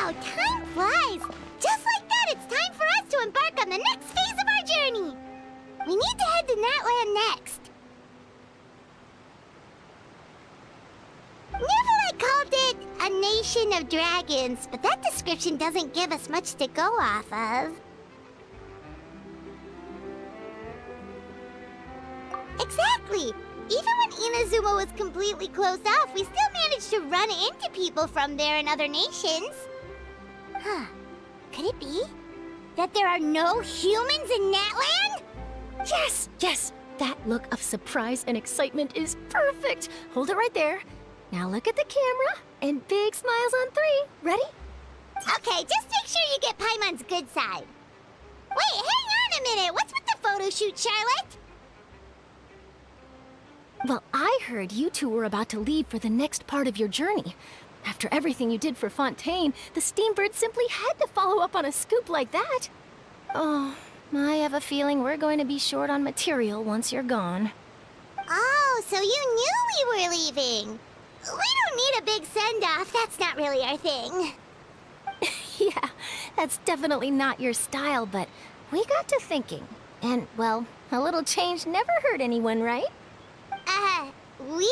Wow, time flies! Just like that, it's time for us to embark on the next phase of our journey! We need to head to Natlan next. Neverlight called it a nation of dragons, but that description doesn't give us much to go off of. Exactly! Even when Inazuma was completely closed off, we still managed to run into people from there in other nations. Huh. Could it be that there are no humans in Natlan? Yes, yes! That look of surprise and excitement is perfect! Hold it right there. Now look at the camera, and big smiles on 3. Ready? Okay, just make sure you get Paimon's good side. Wait, hang on a minute! What's with the photo shoot, Charlotte? Well, I heard you two were about to leave for the next part of your journey. After everything you did for Fontaine, the Steambird simply had to follow up on a scoop like that. Oh, I have a feeling we're going to be short on material once you're gone. Oh, so you knew we were leaving. We don't need a big send-off. That's not really our thing. Yeah, that's definitely not your style, but we got to thinking. And, well, a little change never hurt anyone, right? We?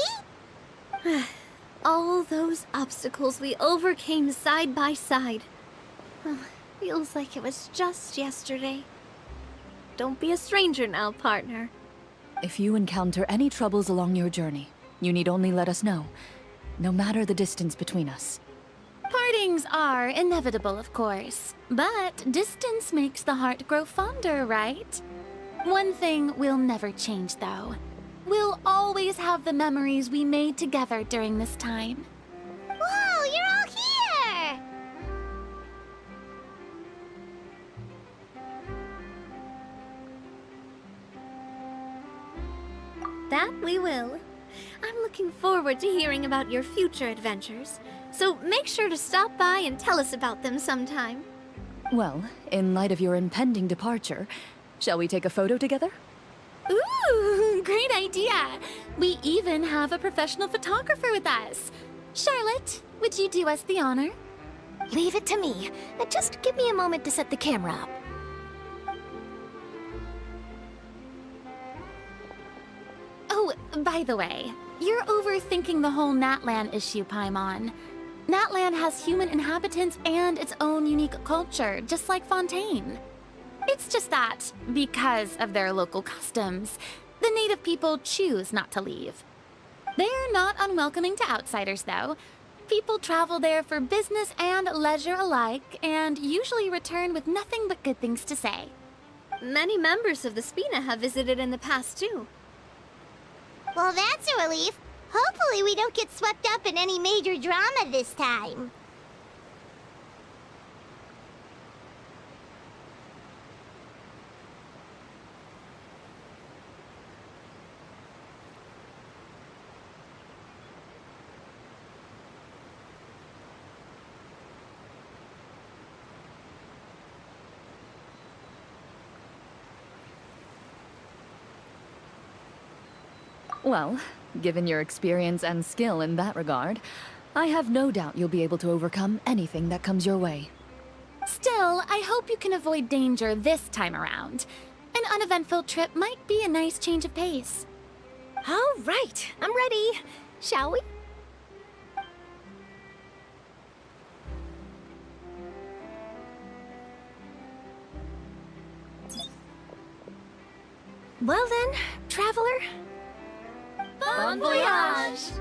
All those obstacles we overcame side by side. Feels like it was just yesterday. Don't be a stranger now, partner. If you encounter any troubles along your journey, you need only let us know, no matter the distance between us. Partings are inevitable, of course, but distance makes the heart grow fonder, right? One thing will never change, though. We'll always have the memories we made together during this time. Whoa, you're all here! That we will. I'm looking forward to hearing about your future adventures, so make sure to stop by and tell us about them sometime. Well, in light of your impending departure, shall we take a photo together? Ooh, great idea! We even have a professional photographer with us. Charlotte, would you do us the honor? Leave it to me. Just give me a moment to set the camera up. Oh, by the way, you're overthinking the whole Natlan issue, Paimon. Natlan has human inhabitants and its own unique culture, just like Fontaine. It's just that, because of their local customs, the native people choose not to leave. They're not unwelcoming to outsiders, though. People travel there for business and leisure alike, and usually return with nothing but good things to say. Many members of the Spina have visited in the past, too. Well, that's a relief. Hopefully we don't get swept up in any major drama this time. Well, given your experience and skill in that regard, I have no doubt you'll be able to overcome anything that comes your way. Still, I hope you can avoid danger this time around. An uneventful trip might be a nice change of pace. All right, I'm ready. Shall we? Well then, traveler. Bon voyage!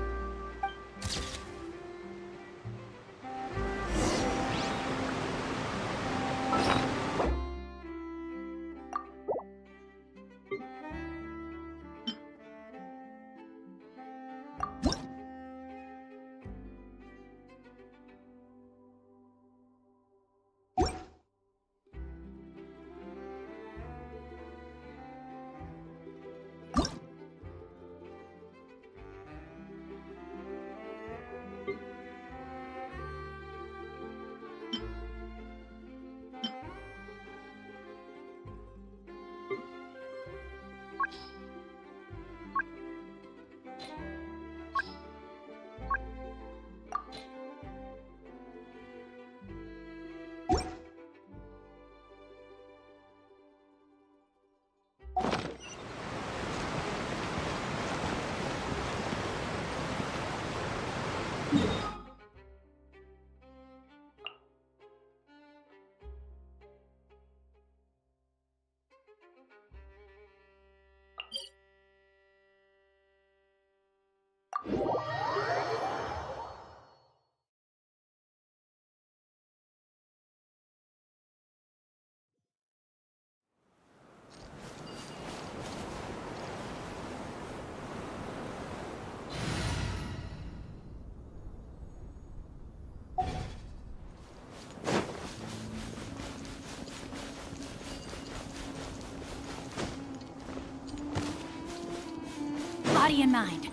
Body and mind.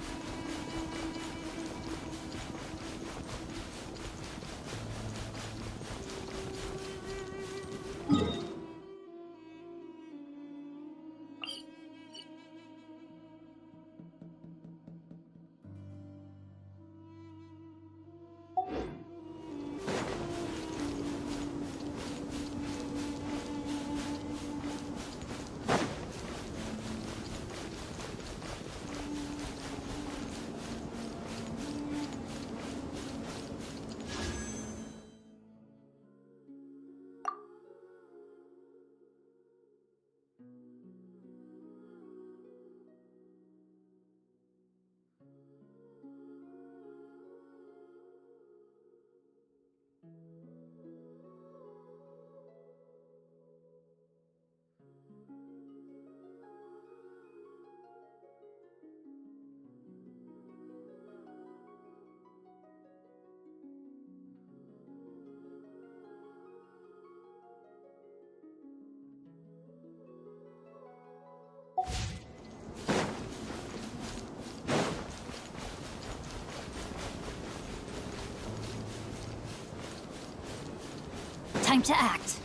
Time to act.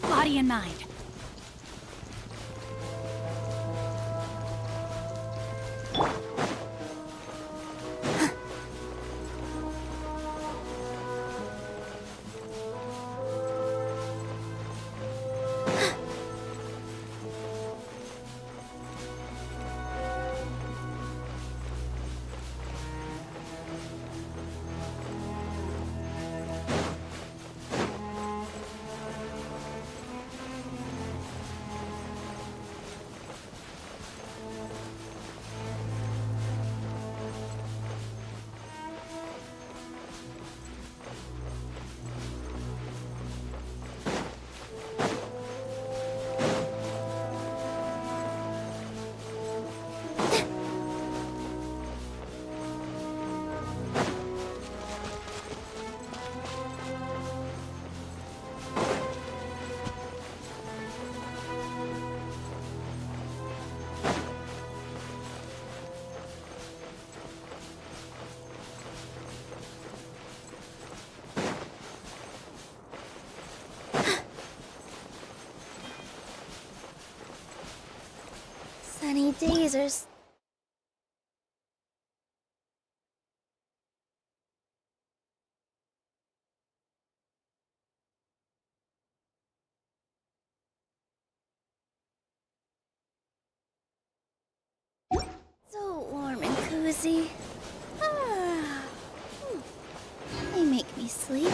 Body and mind. Sunny days are so warm and cozy. Ah, they make me sleepy.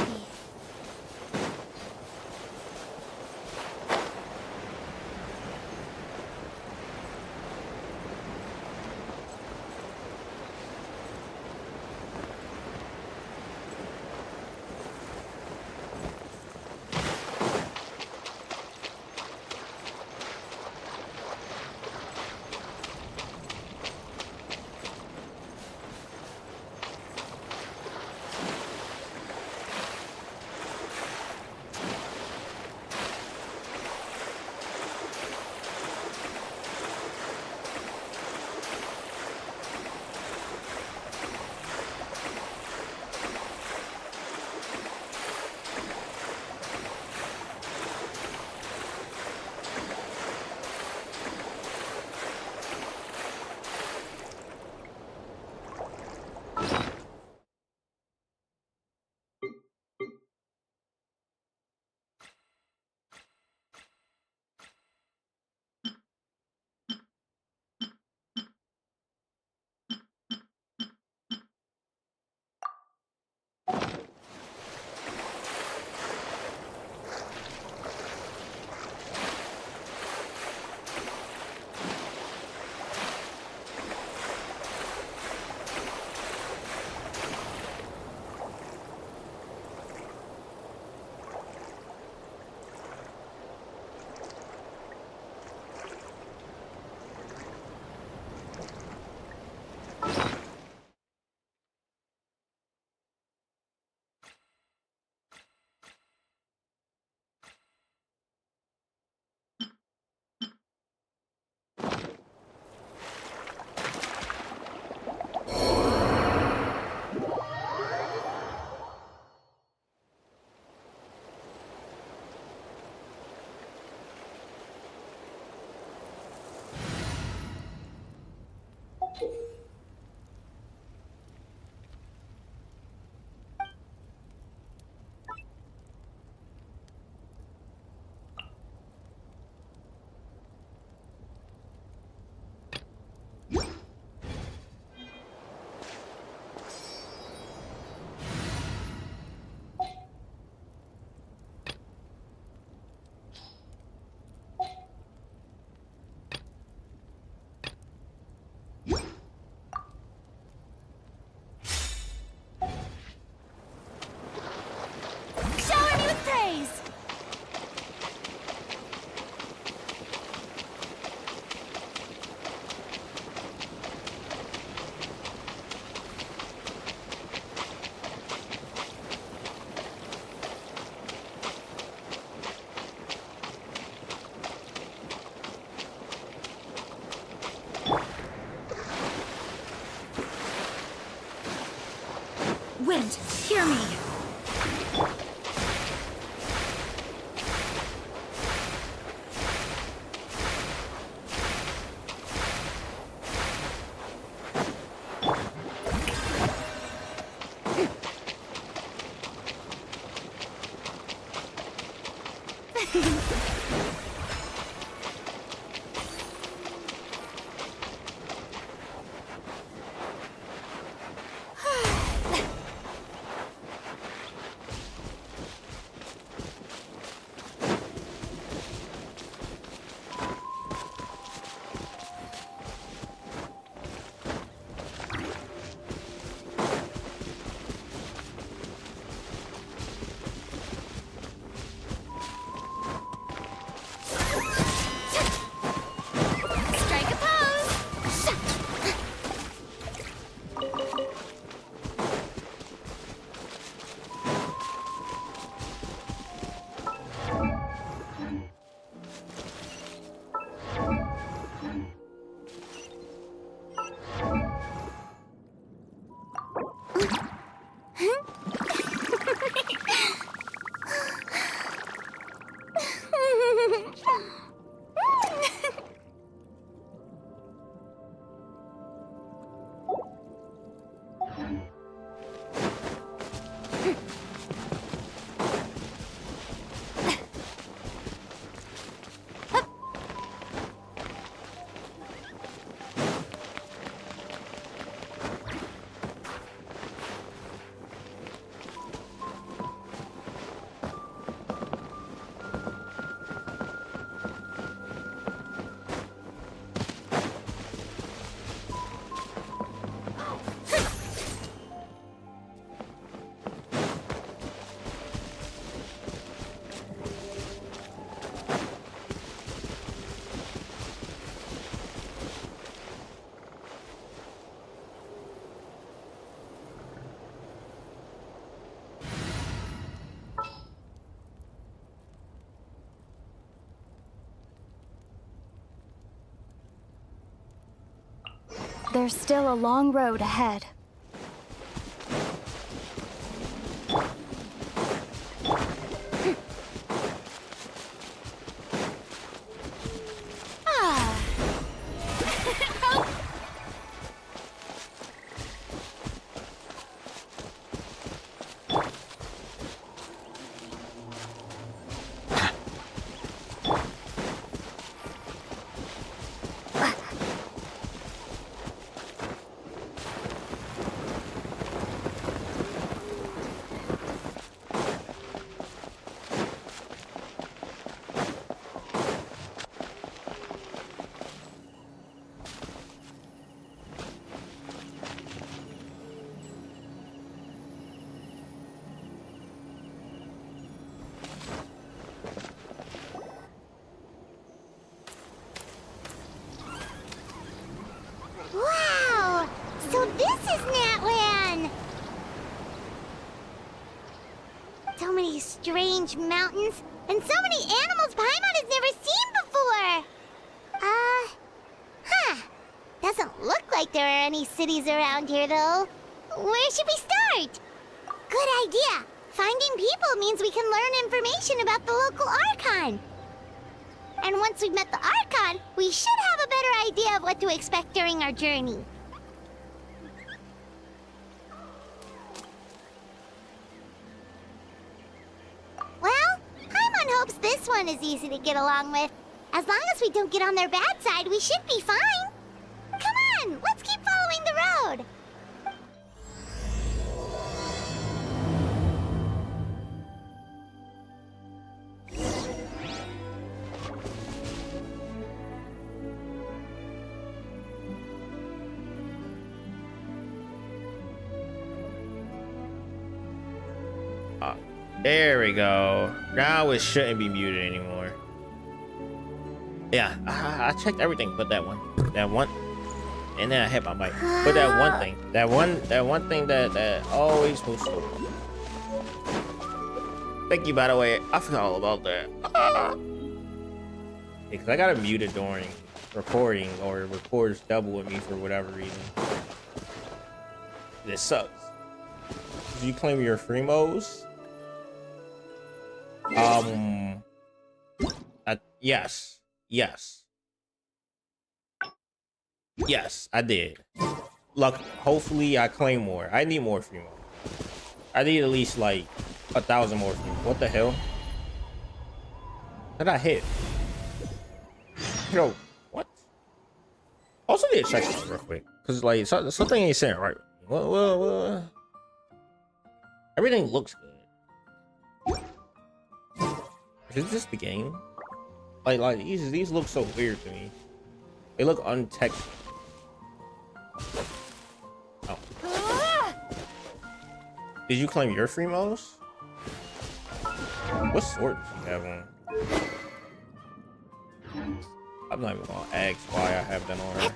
hear me. Strike a pose! There's still a long road ahead. Wow! So this is Natlan! So many strange mountains, and so many animals Paimon has never seen before! Doesn't look like there are any cities around here, though. Where should we start? Good idea! Finding people means we can learn information about the local Archon. And once we've met the Archon, we should have a better idea of what to expect during our journey. Well, Paimon hopes this one is easy to get along with. As long as we don't get on their bad side, we should be fine. Come on, let's keep following the road. There we go. Now it shouldn't be muted anymore. Yeah, I checked everything but that one. And then I hit my mic. But that one thing. That one thing that always goes slow. Thank you, by the way. I forgot all about that. Because I got it muted during recording, or it records double with me for whatever reason. This sucks. Did you claim your Fremos? Yes. Yes. Yes, I did. Look, hopefully I claim more. I need more Fremos. I need at least like 1,000 more Fremos. What the hell? What did I hit? Yo, what? Also need to check this real quick. Cause like something ain't saying right. Well. Everything looks good. Is this the game? Like these look so weird to me. They look untextured. Oh. Did you claim your Fremos? What sword do you have on? I'm not even gonna ask why I have that on her.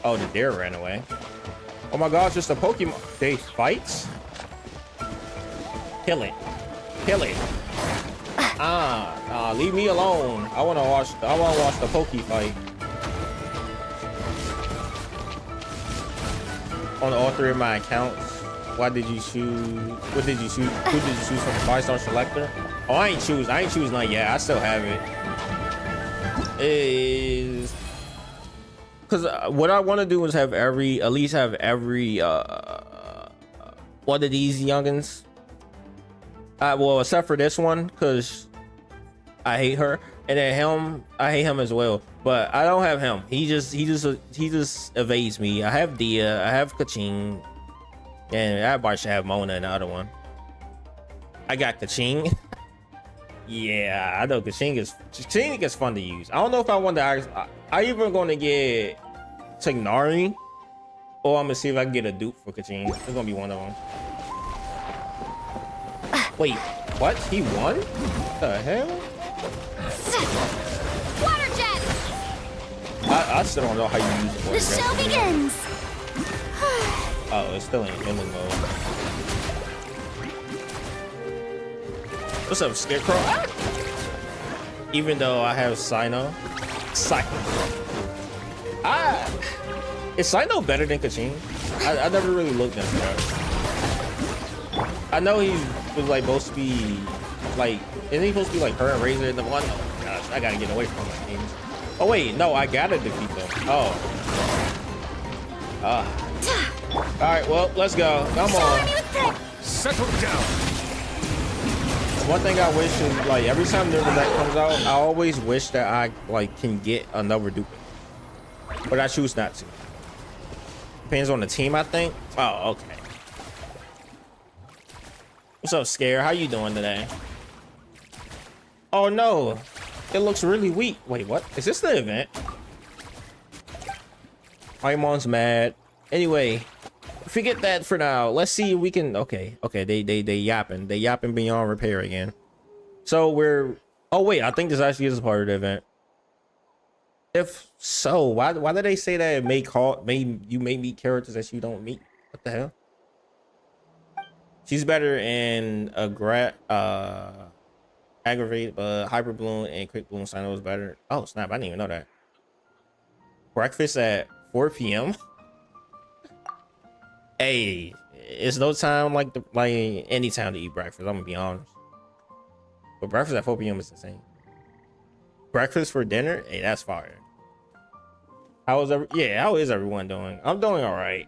Oh, the deer ran away. Oh my gosh, it's a Pokemon. They fights? Kill it. Kill it. Leave me alone. I wanna watch the Poke fight. On all 3 of my accounts. Why did you choose? What did you choose? Who did you choose from the 5-star selector? Oh, I ain't choose none yet. I still have it. Is because what I want to do is at least have every one of these youngins. Well, except for this one, because I hate her, and then him, I hate him as well. But I don't have him. He just evades me. I have Dia. I have Kaching. And everybody should have Mona and the other one. I got Kaching. Yeah, I know Kaching is fun to use. I don't know if I want to. I either going to get Tignari, or I'm gonna see if I can get a dupe for Kaching. It's gonna be one of them. Wait, what? He won? What the hell? Water jet! I still don't know how you use it. The show begins! Oh, it's still in ending mode. What's up, Scarecrow? Even though I have Sino. Is Sino better than Kaching? I never really looked at that. I know he was like supposed to be like, isn't he supposed to be like her and Razor in the one? Oh my gosh, I gotta get away from my games. Oh wait, no, I gotta defeat them. Oh. Alright, well, let's go. Come on. Settle down. One thing I wish is like every time the event comes out, I always wish that I like can get another duplicate. But I choose not to. Depends on the team, I think. Oh, okay. What's up, Scare? How you doing today? Oh no, it looks really weak. Wait, what? Is this the event? Paimon's mad. Anyway, forget that for now. Let's see if we can. Okay, they yapping. They yapping beyond repair again. So we're. Oh wait, I think this actually is a part of the event. If so, why did they say that you may meet characters that you don't meet? What the hell? She's better in aggravate, but Hyper Bloom and Quick Bloom Sino is better. Oh snap! I didn't even know that. Breakfast at 4 p.m. Hey, it's no time like any time to eat breakfast. I'm gonna be honest. But breakfast at 4 p.m. is insane. Breakfast for dinner? Hey, that's fire. How is everyone doing? I'm doing all right.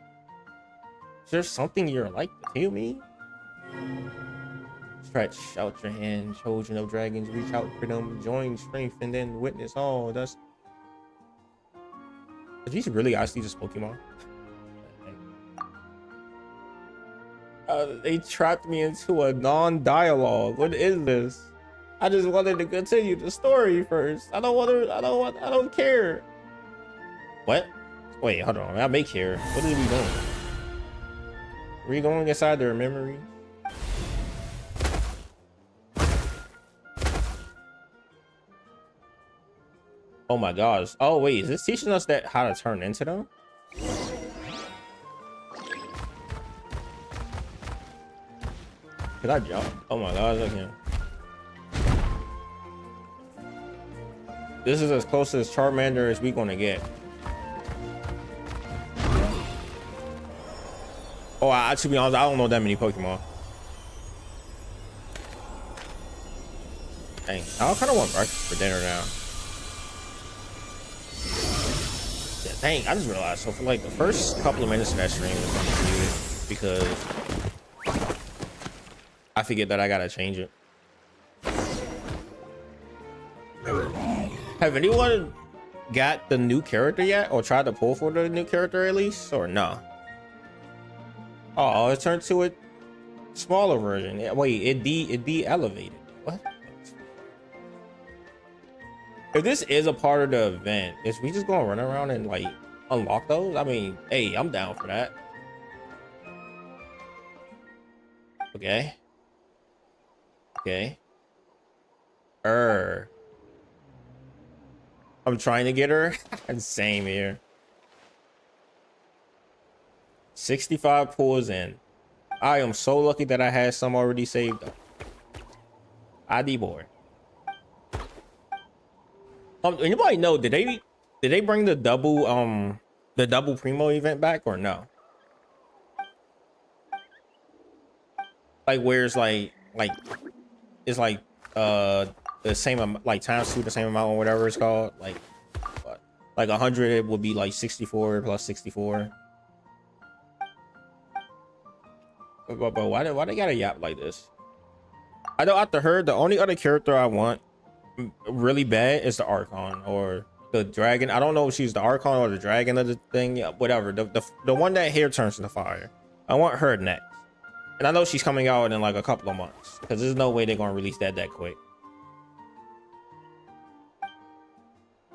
Is there something you're like to tell me? Stretch out your hand, children of dragons. Reach out for them, join strength, and then witness all. That's. Are these really actually just Pokemon? They trapped me into a non-dialogue. What is this? I just wanted to continue the story first. I don't care. What? Wait, hold on. I may care. What are we doing? Are we going inside their memory? Oh my gosh. Oh wait, is this teaching us that how to turn into them? Can I jump? Oh my gosh, I can. This is as close as Charmander as we gonna get. Oh, to be honest, I don't know that many Pokemon. Dang, I kind of want breakfast for dinner now. Yeah, dang, I just realized. So for like the first couple of minutes of that stream was unmuted because I forget that I gotta change it. Have anyone got the new character yet, or tried to pull for the new character at least, or no? Oh, it turned to a smaller version. Yeah, wait, it de-elevated. What? If this is a part of the event, is we just gonna run around and like unlock those? I mean, hey, I'm down for that. Okay. Okay. I'm trying to get her. Same here. 65 pulls in. I am so lucky that I had some already saved up. ID boy. Anybody know, did they bring the double primo event back or no? Like where it's like it's like the same like times 2 the same amount or whatever it's called, like what? Like 100 would be like 64 plus 64. But why they gotta yap like this? I know after her, the only other character I want really bad is the Archon or the dragon. I don't know if she's the Archon or the dragon of the thing. Yeah, whatever. The one that hair turns into fire. I want her next. And I know she's coming out in like a couple of months because there's no way they're gonna release that quick.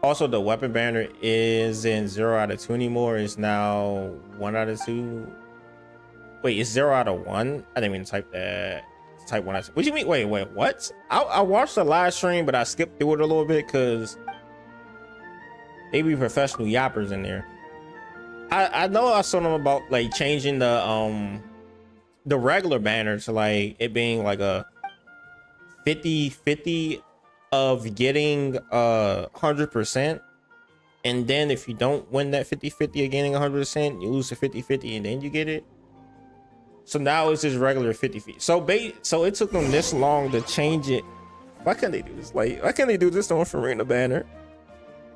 Also, the weapon banner isn't 0 out of 2 anymore. It's now 1 out of 2. Wait, it's 0 out of 1? I didn't even type that. Type 1 out of 2. What do you mean? Wait, what? I watched the live stream, but I skipped through it a little bit because they be professional yappers in there. I know I saw them about like changing the regular banner to like it being like a 50-50 of getting 100%, and then if you don't win that 50-50 of getting 100%, you lose the 50-50 and then you get it. So now it's just regular 50-50. So it took them this long to change it. Why can't they do this? Like, why can't they do this on Farina banner?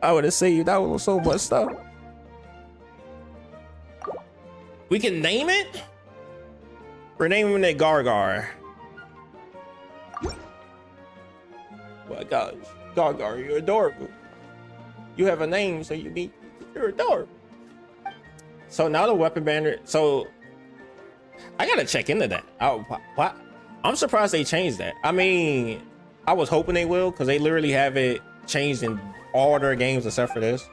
I would have saved out on so much stuff. We can name it. We're naming it Gargar. My gosh, Gargar, you're adorable. You have a name, so you're adorable. So now the weapon banner. So I gotta check into that. I'm surprised they changed that. I mean, I was hoping they will because they literally have it changed in all their games except for this.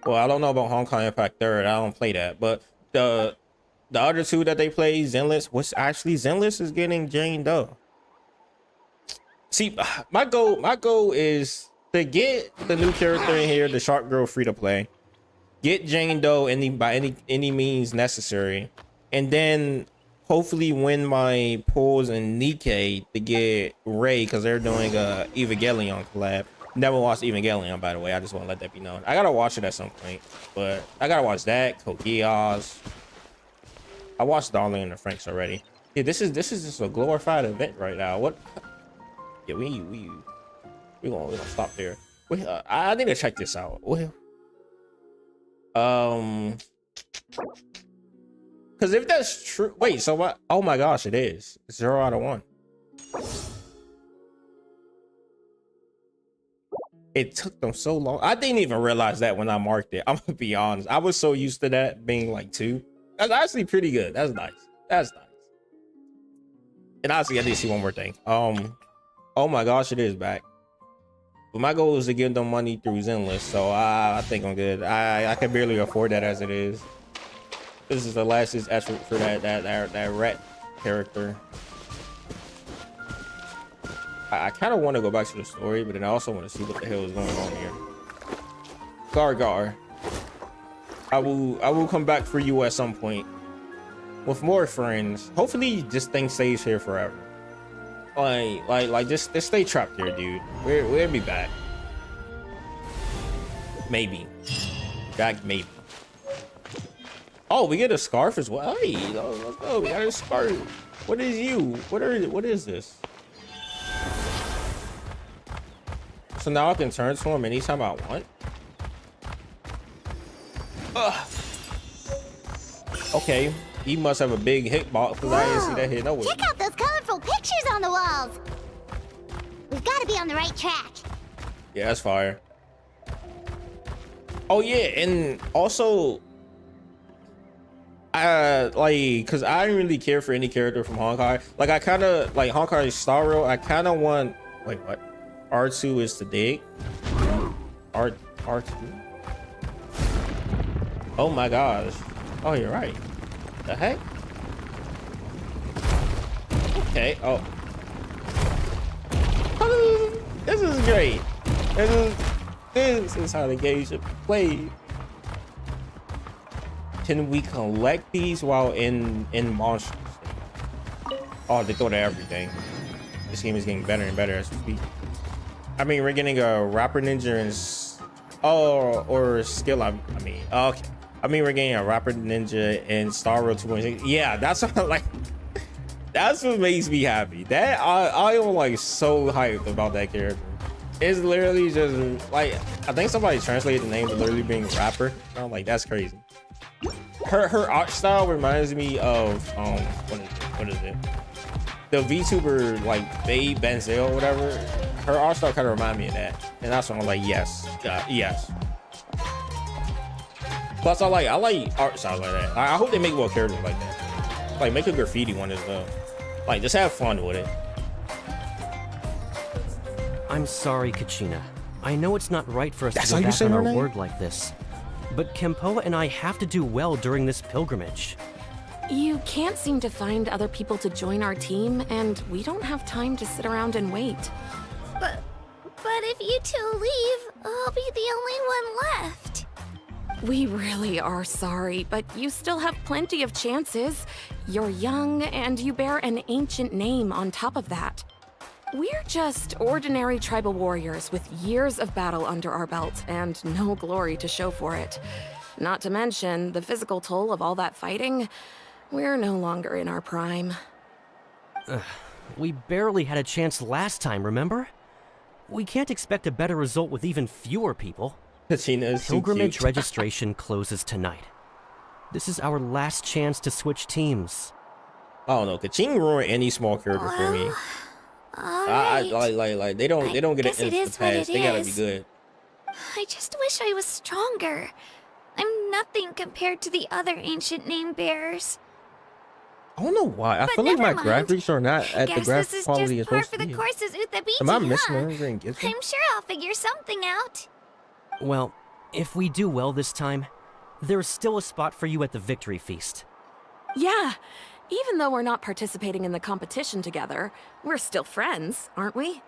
Well, I don't know about Hong Kong Impact 3rd. I don't play that, but the other two that they play, Zenless, which actually Zenless is getting Jane Doe. See, my goal is to get the new character in here, the Shark Girl free to play, get Jane Doe by any means necessary, and then hopefully win my pulls in Nikkei to get Ray because they're doing a Evangelion collab. Never watched Evangelion, by the way. I just want to let that be known. I gotta watch it at some point, but I gotta watch that. Code Geass. I watched Darling and the Franks already. Yeah, this is just a glorified event right now. What? Yeah, we gonna stop there. I need to check this out. Well, because if that's true, wait. So what? Oh my gosh, it is 0 out of 1. It took them so long. I didn't even realize that when I marked it. I'm gonna be honest. I was so used to that being like 2. That's actually pretty good. That's nice. That's nice. And honestly, I did see one more thing. Oh my gosh, it is back. But my goal is to give them money through Zenless, so I think I'm good. I can barely afford that as it is. This is the last effort for that rat character. I kind of want to go back to the story, but then I also want to see what the hell is going on here. Gargar. I will come back for you at some point with more friends. Hopefully this thing stays here forever. Like just stay trapped here, dude. We'll be back. Maybe. Back maybe. Oh, we get a scarf as well. Hey, let's go. We got a scarf. What is you? What is this? So now I can turn to him anytime I want. Ugh. Okay, he must have a big hitbox because I didn't see that hit nowhere. Check out those colorful pictures on the walls. We've got to be on the right track. Yeah, that's fire. Oh yeah, and also, like, cause I didn't really care for any character from Honkai. Like, I kind of like Honkai Star Rail. I kind of want, like, what? R2 is to dig. R2. Oh my gosh. Oh, you're right. The heck? Okay. Oh. This is great. This is how the game should be played. Can we collect these while in monsters? Oh, they throw to everything. This game is getting better and better as we speak. I mean, we're getting a rapper ninja and or skill. I mean, okay. I mean, we're getting a rapper ninja and Star Rail 2.6. Yeah, that's what like. That's what makes me happy. That I am like so hyped about that character. It's literally just like, I think somebody translated the name to literally being rapper. I'm like, that's crazy. Her art style reminds me of what is it? The VTuber like Babe Benzel or whatever. Her art style kind of remind me of that, and that's why I'm like, yes, yes. Plus, I like art styles like that. I hope they make more characters like that. Like, make a graffiti one as well. Like, just have fun with it. I'm sorry, Kachina. I know it's not right for us That's to go how you back say on her our name? word like this. But Kempoa and I have to do well during this pilgrimage. You can't seem to find other people to join our team, and we don't have time to sit around and wait. But if you two leave, I'll be the only one left. We really are sorry, but you still have plenty of chances. You're young, and you bear an ancient name on top of that. We're just ordinary tribal warriors with years of battle under our belt and no glory to show for it. Not to mention the physical toll of all that fighting. We're no longer in our prime. We barely had a chance last time, remember? We can't expect a better result with even fewer people. Kachina is too Pilgrimage cute. registration closes tonight. This is our last chance to switch teams. I don't know. Kachina ruined any small character for me. I like they don't get guess an it instant is what pass. it They gotta be is. good. I just wish I was stronger. I'm nothing compared to the other ancient name bearers. I don't know why. I But feel like my never mind. graphics are not at the Guess this graphic is quality just it's par supposed for to the be. courses Uthabiti, Am I huh? misremembering Genshin? I'm sure I'll figure something out. Well, if we do well this time, there's still a spot for you at the victory feast. Yeah, even though we're not participating in the competition together, we're still friends, aren't we?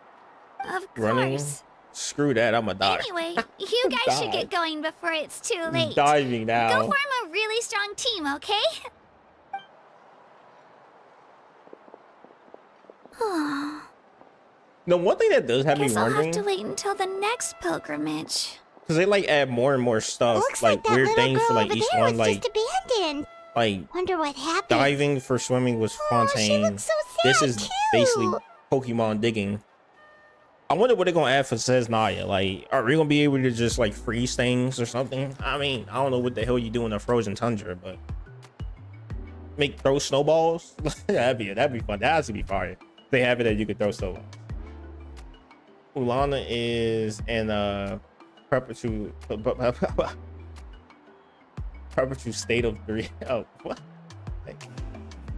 Of Running? course. Screw that. I'm a die. Anyway, you guys should get going before it's too late. Diving Go now. form a really strong team, okay? No, one thing that does have me Guess I'll wondering, have to wait until the next pilgrimage. because they like add more and more stuff, Looks like that weird little things girl for like over each there one, was like just abandoned. Wonder what happened. diving for swimming was Oh, she Fontaine. looks so This sad is too. basically Pokemon digging. I wonder what they're gonna add for Says Naya. Like, are we gonna be able to just like freeze things or something? I mean, I don't know what the hell you do in a frozen tundra, but throw snowballs. that'd be fun. That has to be fire. They have it that you could throw snowballs. Ulana is in perpetual state of three. Oh, what?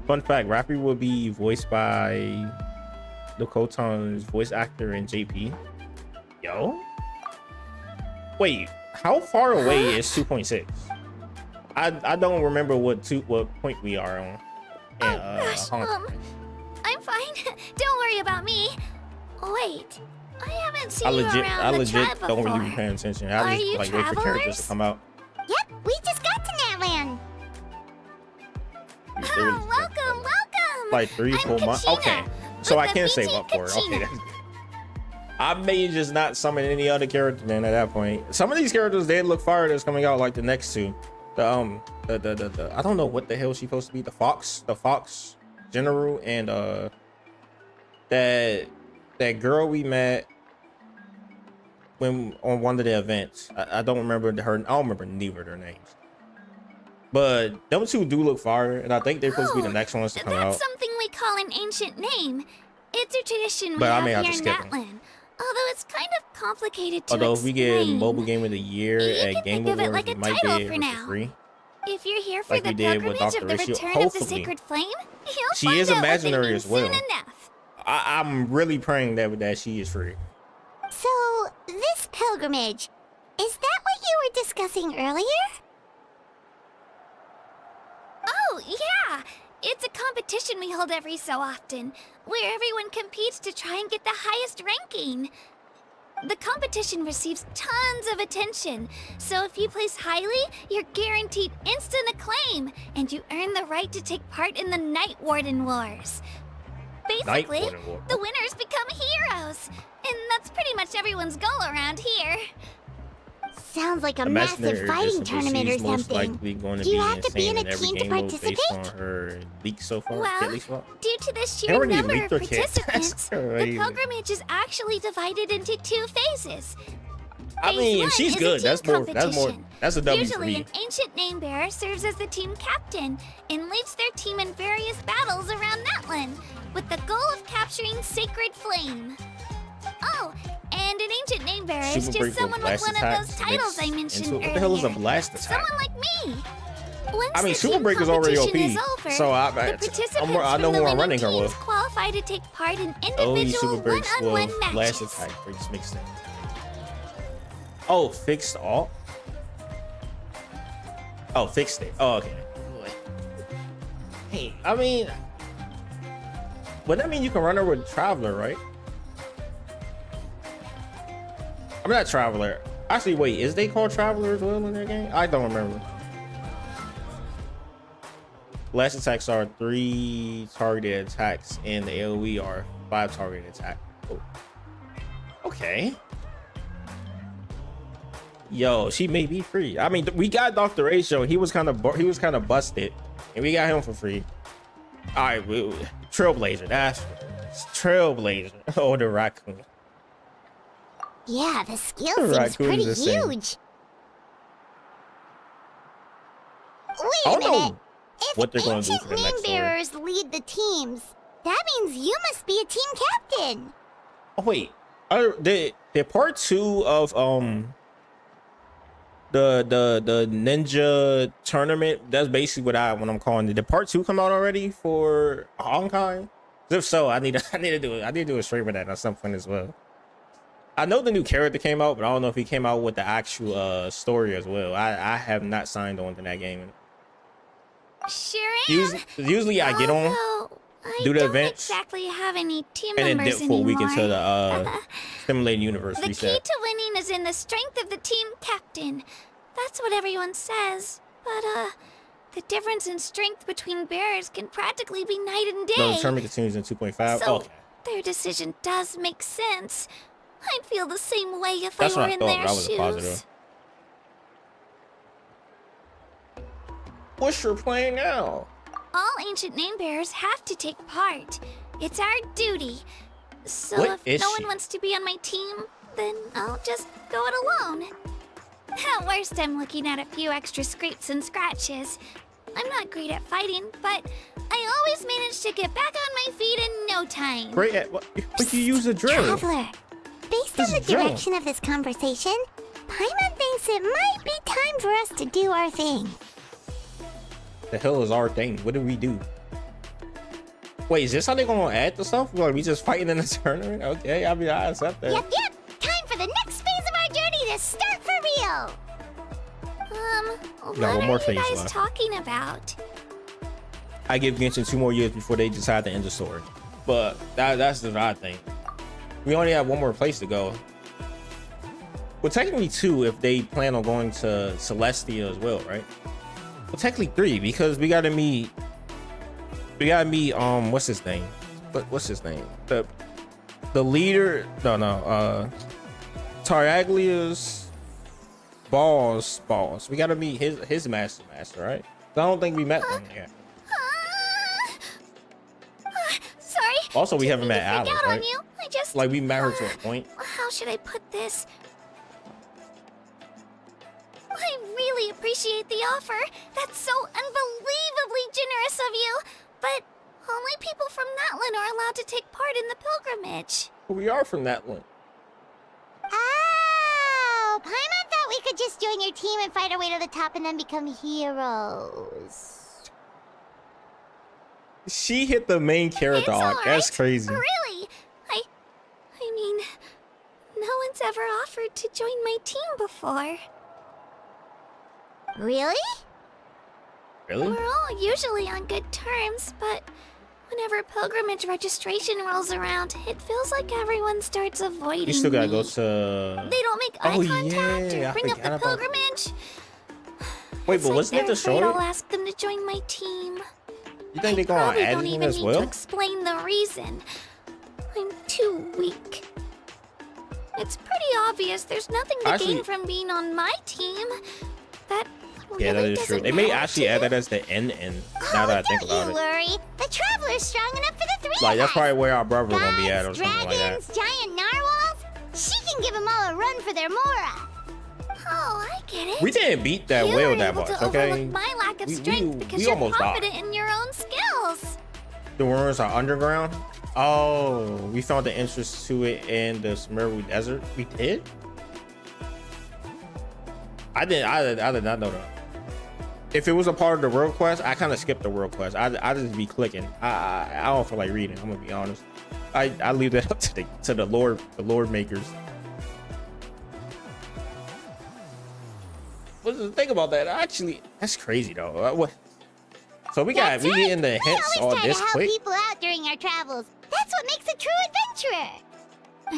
Fun fact: Rappy will be voiced by Lokoton's voice actor in JP. Yo, wait, how far away is 2.6? I don't remember what point we are on. And, Gosh, I'm fine. Don't worry about me. Wait, I haven't seen you around I the legit tribe don't before. really be paying attention. Are I just you like wait for characters travelers? to come out. Yep, we just got to Natlan. Oh, welcome. Like 3 I'm full months. Kachina, Okay, so with I the can save VT up for it. Okay, Kachina. that's good. I may just not summon any other character then at that point. Some of these characters they look fire that's coming out like the next two. The I don't know what the hell she's supposed to be. The fox general, and that girl we met when on one of the events. I don't remember her. I don't remember neither of their names. But them two do look fire, and I think they're supposed to be the next ones to come That's out. something we call an ancient name. It's a tradition we But I have may have here to in skip 'em. Natlan. Although it's kind of complicated to Although if we get explain. mobile game of the year You at can Game think of it Awards, like we a might title get for it now. for free. If you're here for Like the we did with pilgrimage of the Dr. Ratio. return of the Hopefully. sacred flame, you'll She find is out what they imaginary mean as well. soon enough. I'm really praying that she is free. So, this pilgrimage, is that what you were discussing earlier? Oh, yeah! It's a competition we hold every so often, where everyone competes to try and get the highest ranking. The competition receives tons of attention, so if you place highly, you're guaranteed instant acclaim, and you earn the right to take part in the Night Warden Wars. Basically, Warden War. the winners become heroes, and that's pretty much everyone's goal around here. Sounds like a massive fighting tournament or something. Do you have to be in a team to participate? On her leaks so far. Well, At least what? due to the They sheer already number of leaked her kit. participants, That's the crazy. pilgrimage is actually divided into 2 phases. I mean, Phase if she's one good, is a that's team more. competition. That's a W for Usually, me. an ancient name bearer serves as the team captain and leads their team in various battles around Natlan, with the goal of capturing Sacred Flame. Oh, and an ancient name bearer is Super just break someone with blast one of attacks those titles I mixed mentioned into- earlier. What the hell is a blast attack? Someone like me. Once I mean, the Super team Break is already competition OP, is over, so I the participants know from who the I'm winning running her teams with. qualify to take part in Only individual Super Breaks one-on-one will blast matches. attack breaks mixed in. Oh, fixed alt. Oh, fixed it. Oh, okay. Hey, I mean, would that mean you can run her with Traveler, right? I'm not Traveler. Actually, wait, is they called Traveler as well in their game? I don't remember. Blast attacks are 3 targeted attacks, and the AoE are 5 targeted attacks. Oh. Okay. Yo, she may be free. I mean, we got Dr. Ratio. He was kind of busted, and we got him for free. All right, Trailblazer. That's Trailblazer. Oh, the raccoon. Yeah, the skill The seems raccoon's pretty insane. huge. I Wait a don't know minute. If what they're gonna do ancient for the name next story. bearers lead the teams, that means you must be a team captain. Oh wait, the part 2 of the ninja tournament. That's basically what I'm calling it. Did part 2 come out already for Honkai? If so, I need to do a stream of that at some point as well. I know the new character came out, but I don't know if he came out with the actual story as well. I have not signed on to that game. Sure am. Usually I get on, Although, I do the don't events, exactly have any team and then members dip for a week anymore. until the Simulated Universe The key reset. to winning is in the strength of the team captain. That's what everyone says. But, the difference in strength between bearers can practically be night and day. No, the tournament continues in 2.5. So, Okay. their decision does make sense. I'd feel the same way if That's I what were I in thought, their but I was shoes. positive. What's your plan now? All ancient name bearers have to take part. It's our duty. So What if is no she? one wants to be on my team, then I'll just go it alone. At worst, I'm looking at a few extra scrapes and scratches. I'm not great at fighting, but I always manage to get back on my feet in no time. Great at what? But you use a drill. Traveler, based on This the is drill. direction of this conversation, Paimon thinks it might be time for us to do our thing. The hell is our thing? What do we do? Wait, is this how they gonna add the stuff? Like we just fighting in the tournament? Okay, I mean I accept that. Yep. Time for the next phase of our journey to start for real. We got one more what are you phase guys left. talking about? I give Genshin 2 more years before they decide to end the story. But that's the odd thing. We only have one more place to go. Well, technically 2 if they plan on going to Celestia as well, right? Well, technically 3 because we gotta meet. What's his name? What's his name? The leader. No. Tartaglia's boss. We gotta meet his master, right? I don't think we met them yet. Sorry. Also, we didn't haven't mean met to freak Alice, out on right? you. I just Like we met her to a point. How should I put this? I really appreciate the offer. That's so unbelievably generous of you. But only people from Natlan are allowed to take part in the pilgrimage. We are from Natlan. Oh, Paimon thought we could just join your team and fight our way to the top and then become heroes. She hit the main character arc. That's crazy. Really? I mean, no one's ever offered to join my team before. Really? Really? We're all usually on good terms, but whenever pilgrimage registration rolls around, it feels like everyone starts avoiding You still gotta me. go to. They don't make eye contact yeah, or I bring up forgot the about- pilgrimage. Wait, It's but like wasn't it they're the afraid story? I'll ask them to join my team. You think they're I gonna probably add don't him even as need well? to explain the reason. I'm too weak. It's pretty obvious there's nothing to Actually- gain from being on my team. That Yeah, that really is true. doesn't They may matter actually to add you. that as the end. Now that I think about it, worry. The Traveler's strong enough for the three like of that's us. probably where our brother gonna be at or Gods, something like that. dragons, giant narwhals. She can give them all a run for their Mora. Oh, I get it. We didn't beat that you whale were that able much, to okay? overlook my lack of strength because we you're almost died. confident in your own skills. The worms are underground. Oh, we found the entrance to it in the Smearwood Desert. We did. I did not know that. If it was a part of the world quest, I kind of skipped the world quest. I just be clicking. I don't feel like reading. I'm gonna be honest. I leave that up to the Lord makers. What's the thing about that? Actually, that's crazy though. What? So we getting the hints We always on try this to help quick. people out during our travels. That's what makes a true adventurer.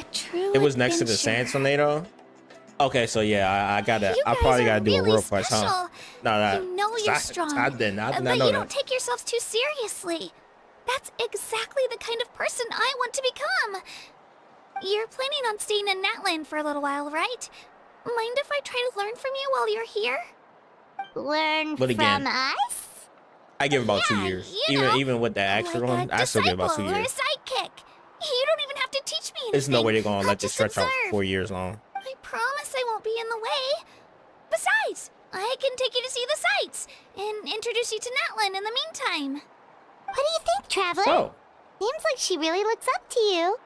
A true It was next to the adventurer. sand tornado. Okay, so yeah, I gotta. You I guys probably are gotta do a really world quest, huh? special. No, You know you're strong. I did not but know you that. don't take yourselves too seriously. That's exactly the kind of person I want to become. You're planning on staying in Natlan for a little while, right? Mind if I try to learn from you while you're here? Learn But again, from us? I give about 2 Yeah, years. you know, Even with the extra like one, a I still give about 2 disciple or a years. sidekick. You don't even have to teach me anything. There's no way they're gonna I'll let this just stretch out observe. 4 years long. I promise I won't be in the way. Besides, I can take you to see the sights and introduce you to Natlan in the meantime. What do you think, Traveler? So, Seems like she really looks up to you.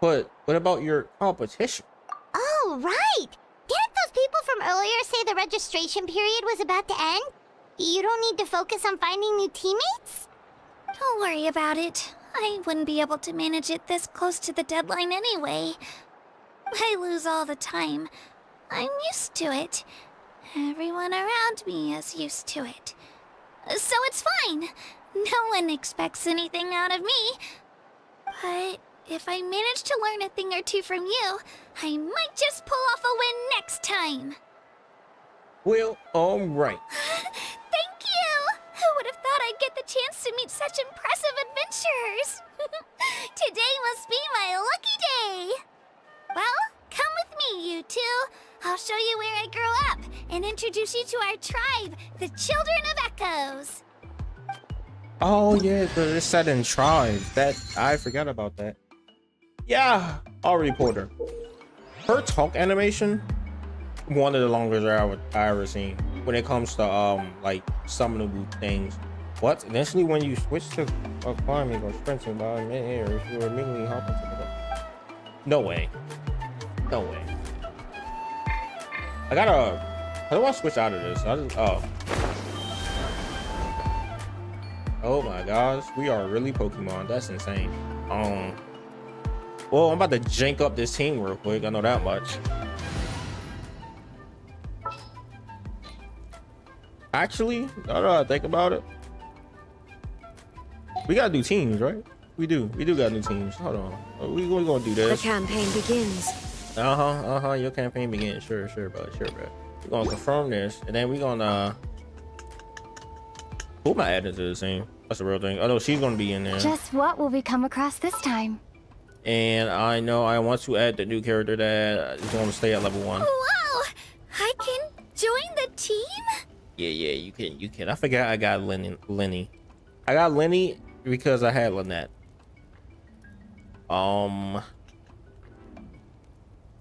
but what about your competition? Oh, right. Didn't those people from earlier say the registration period was about to end? You don't need to focus on finding new teammates? Don't worry about it. I wouldn't be able to manage it this close to the deadline anyway. I lose all the time. I'm used to it. Everyone around me is used to it. So it's fine. No one expects anything out of me. But if I manage to learn a thing or two from you, I might just pull off a win next time. Well, alright. Thank you! Who would have thought I'd get the chance to meet such impressive adventurers? Today must be my lucky day. Well, come with me, you two. I'll show you where I grew up and introduce you to our tribe, the Children of Echoes. Oh yeah, it's set in tribes. That I forgot about that. Yeah, already pulled her. Her talk animation, one of the longest I ever seen. When it comes to like summonable things. What? Initially, when you switch to climbing or sprinting by mid-air, you immediately hop into the. No way. No way. I gotta. How do I switch out of this? Oh my gosh, we are really Pokemon. That's insane. Well, I'm about to jank up this team real quick. I know that much. Actually, now that I think about it, we gotta do teams, right? We do gotta do teams. Hold on, we're gonna do The this. campaign begins. Your campaign begins. Sure, bud. We're gonna confirm this, and then we're gonna. Who am I adding to the team? That's the real thing. Oh no, she's gonna be in there. Just what will we come across this time? And I know I want to add the new character that is going to stay at level 1. Wow! I can join the team? Yeah, you can. I forgot I got Lenny. I got Lenny because I had Lynette.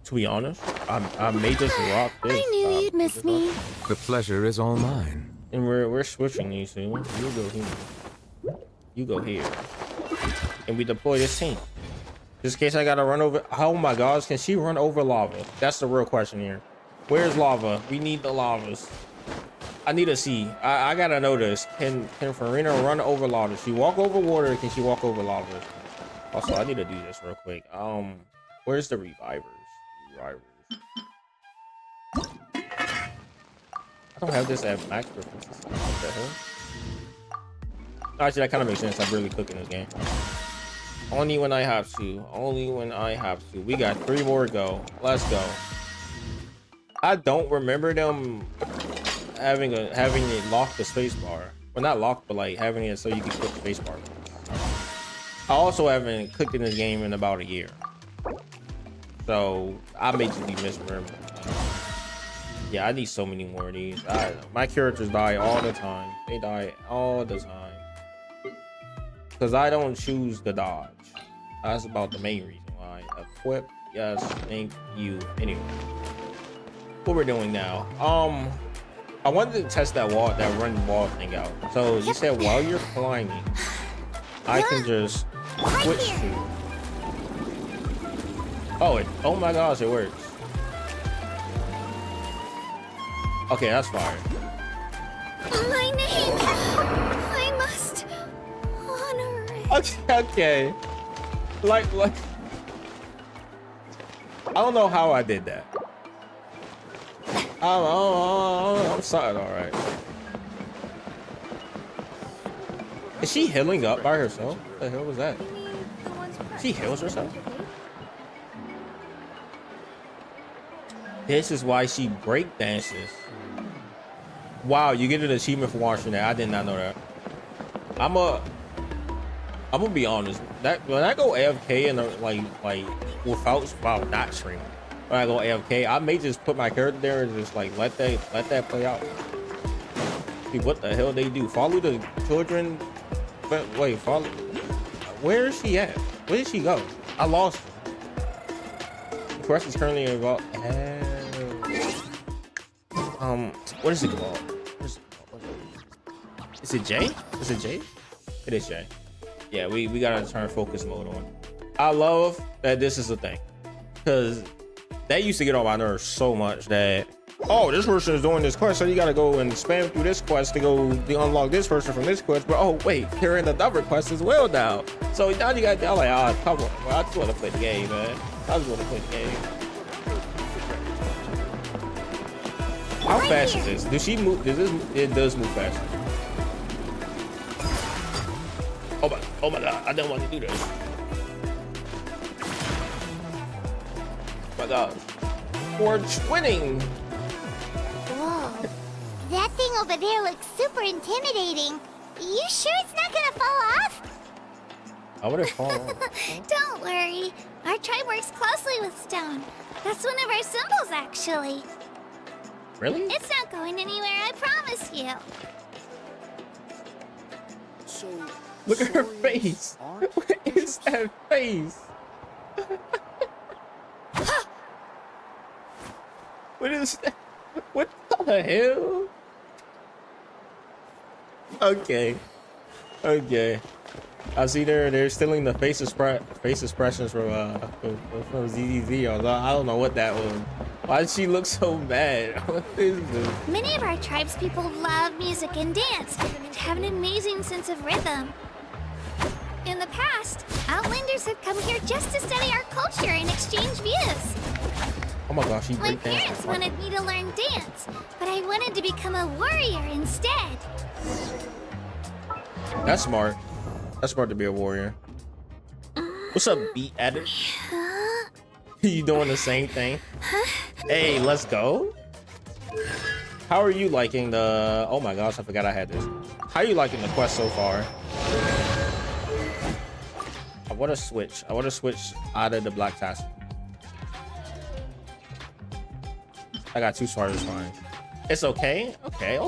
To be honest, I may just rock this. I knew you'd miss me. The pleasure is all mine. And we're switching these two. You go here. You go here. And we deploy this team. Just in case I gotta run over. Oh my gosh, can she run over lava? That's the real question here. Where's lava? We need the lavas. I need to see. I gotta know this. Can Farina run over lava? Does she walk over water? Can she walk over lava? Also, I need to do this real quick. Where's the revivers? I don't have this at max preferences. What the hell? Actually, that kind of makes sense. I'm really cooking this game. Only when I have to. Only when I have to. We got 3 more to go. Let's go. I don't remember them having it locked the space bar. Well, not locked, but like having it so you can click space bar. I also haven't clicked in this game in about a year. So I may just be misremembering. Yeah, I need so many more of these. My characters die all the time. They die all the time. Because I don't choose the dodge. That's about the main reason why. Equip, yes, thank you. Anyway, what we're doing now. I wanted to test that run wall thing out. So you said while you're climbing, I can just switch to. Oh my gosh, it works. Okay, that's fire. My name! I must honor it. Okay. Like, I don't know how I did that. I'm sorry, alright. Is she healing up by herself? What the hell was that? She heals herself? This is why she break dances. Wow, you get an achievement for watching that. I did not know that. I'm gonna be honest. That when I go AFK and like without not streaming, when I go AFK, I may just put my character there and just like let that play out. See what the hell they do? Follow the children? But wait, follow. Where is she at? Where did she go? I lost her. The quest is currently involved. What is it called? Is it J? Is it J? It is J. Yeah, we gotta turn focus mode on. I love that this is a thing, because that used to get on my nerves so much that, oh, this person is doing this quest, so you gotta go and spam through this quest to go to unlock this person from this quest. But oh wait, they're in another quest as well now. So now you got, I'm like, ah, come on, bro. I just want to play the game, man. I just want to play the game. How fast is this? Does she move? It does move fast. Oh my god, I don't want to do this. Oh my god. We're twinning. Whoa. That thing over there looks super intimidating. You sure it's not gonna fall off? I would have fallen off. Don't worry. Our tribe works closely with stone. That's one of our symbols, actually. Really? It's not going anywhere, I promise you. Look at her face. What is that face? What is that? What the hell? Okay. I see they're stealing the face expressions from ZZZ. I don't know what that was. Why does she look so bad? What is this? Many of our tribes people love music and dance and have an amazing sense of rhythm. In the past, Outlanders have come here just to study our culture and exchange views. Oh my gosh, My parents wanted me to learn dance, but I wanted to become a warrior instead. That's smart. That's smart to be a warrior. What's up, beat addict? You doing the same thing? Hey, let's go. How are you liking the... Oh my gosh, I forgot I had this. How are you liking the quest so far? want to switch. I want to switch out of the black task. I got 2 starters fine. It's okay. Okay. I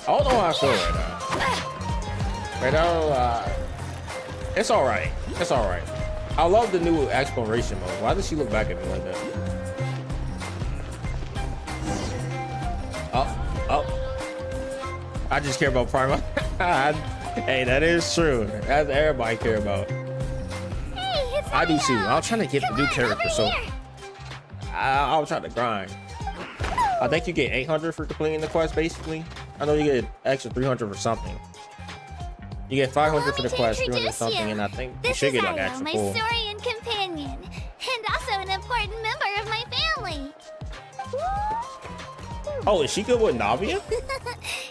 don't know how I feel right now. Right now, it's all right. It's all right. I love the new exploration mode. Why does she look back at me like that? Oh. I just care about Prima. Hey, that is true. That's everybody care about. Hey, it's I do Io. too. I'm trying to get the new character, over so here. I'll try to grind. I think you get 800 for completing the quest, basically. I know you get extra 300 for something. You get 500 for the quest, 300 something, and I think you This should is get like Io, extra my cool. Saurian companion, and also an important member of my family. Oh, is she good with Navia?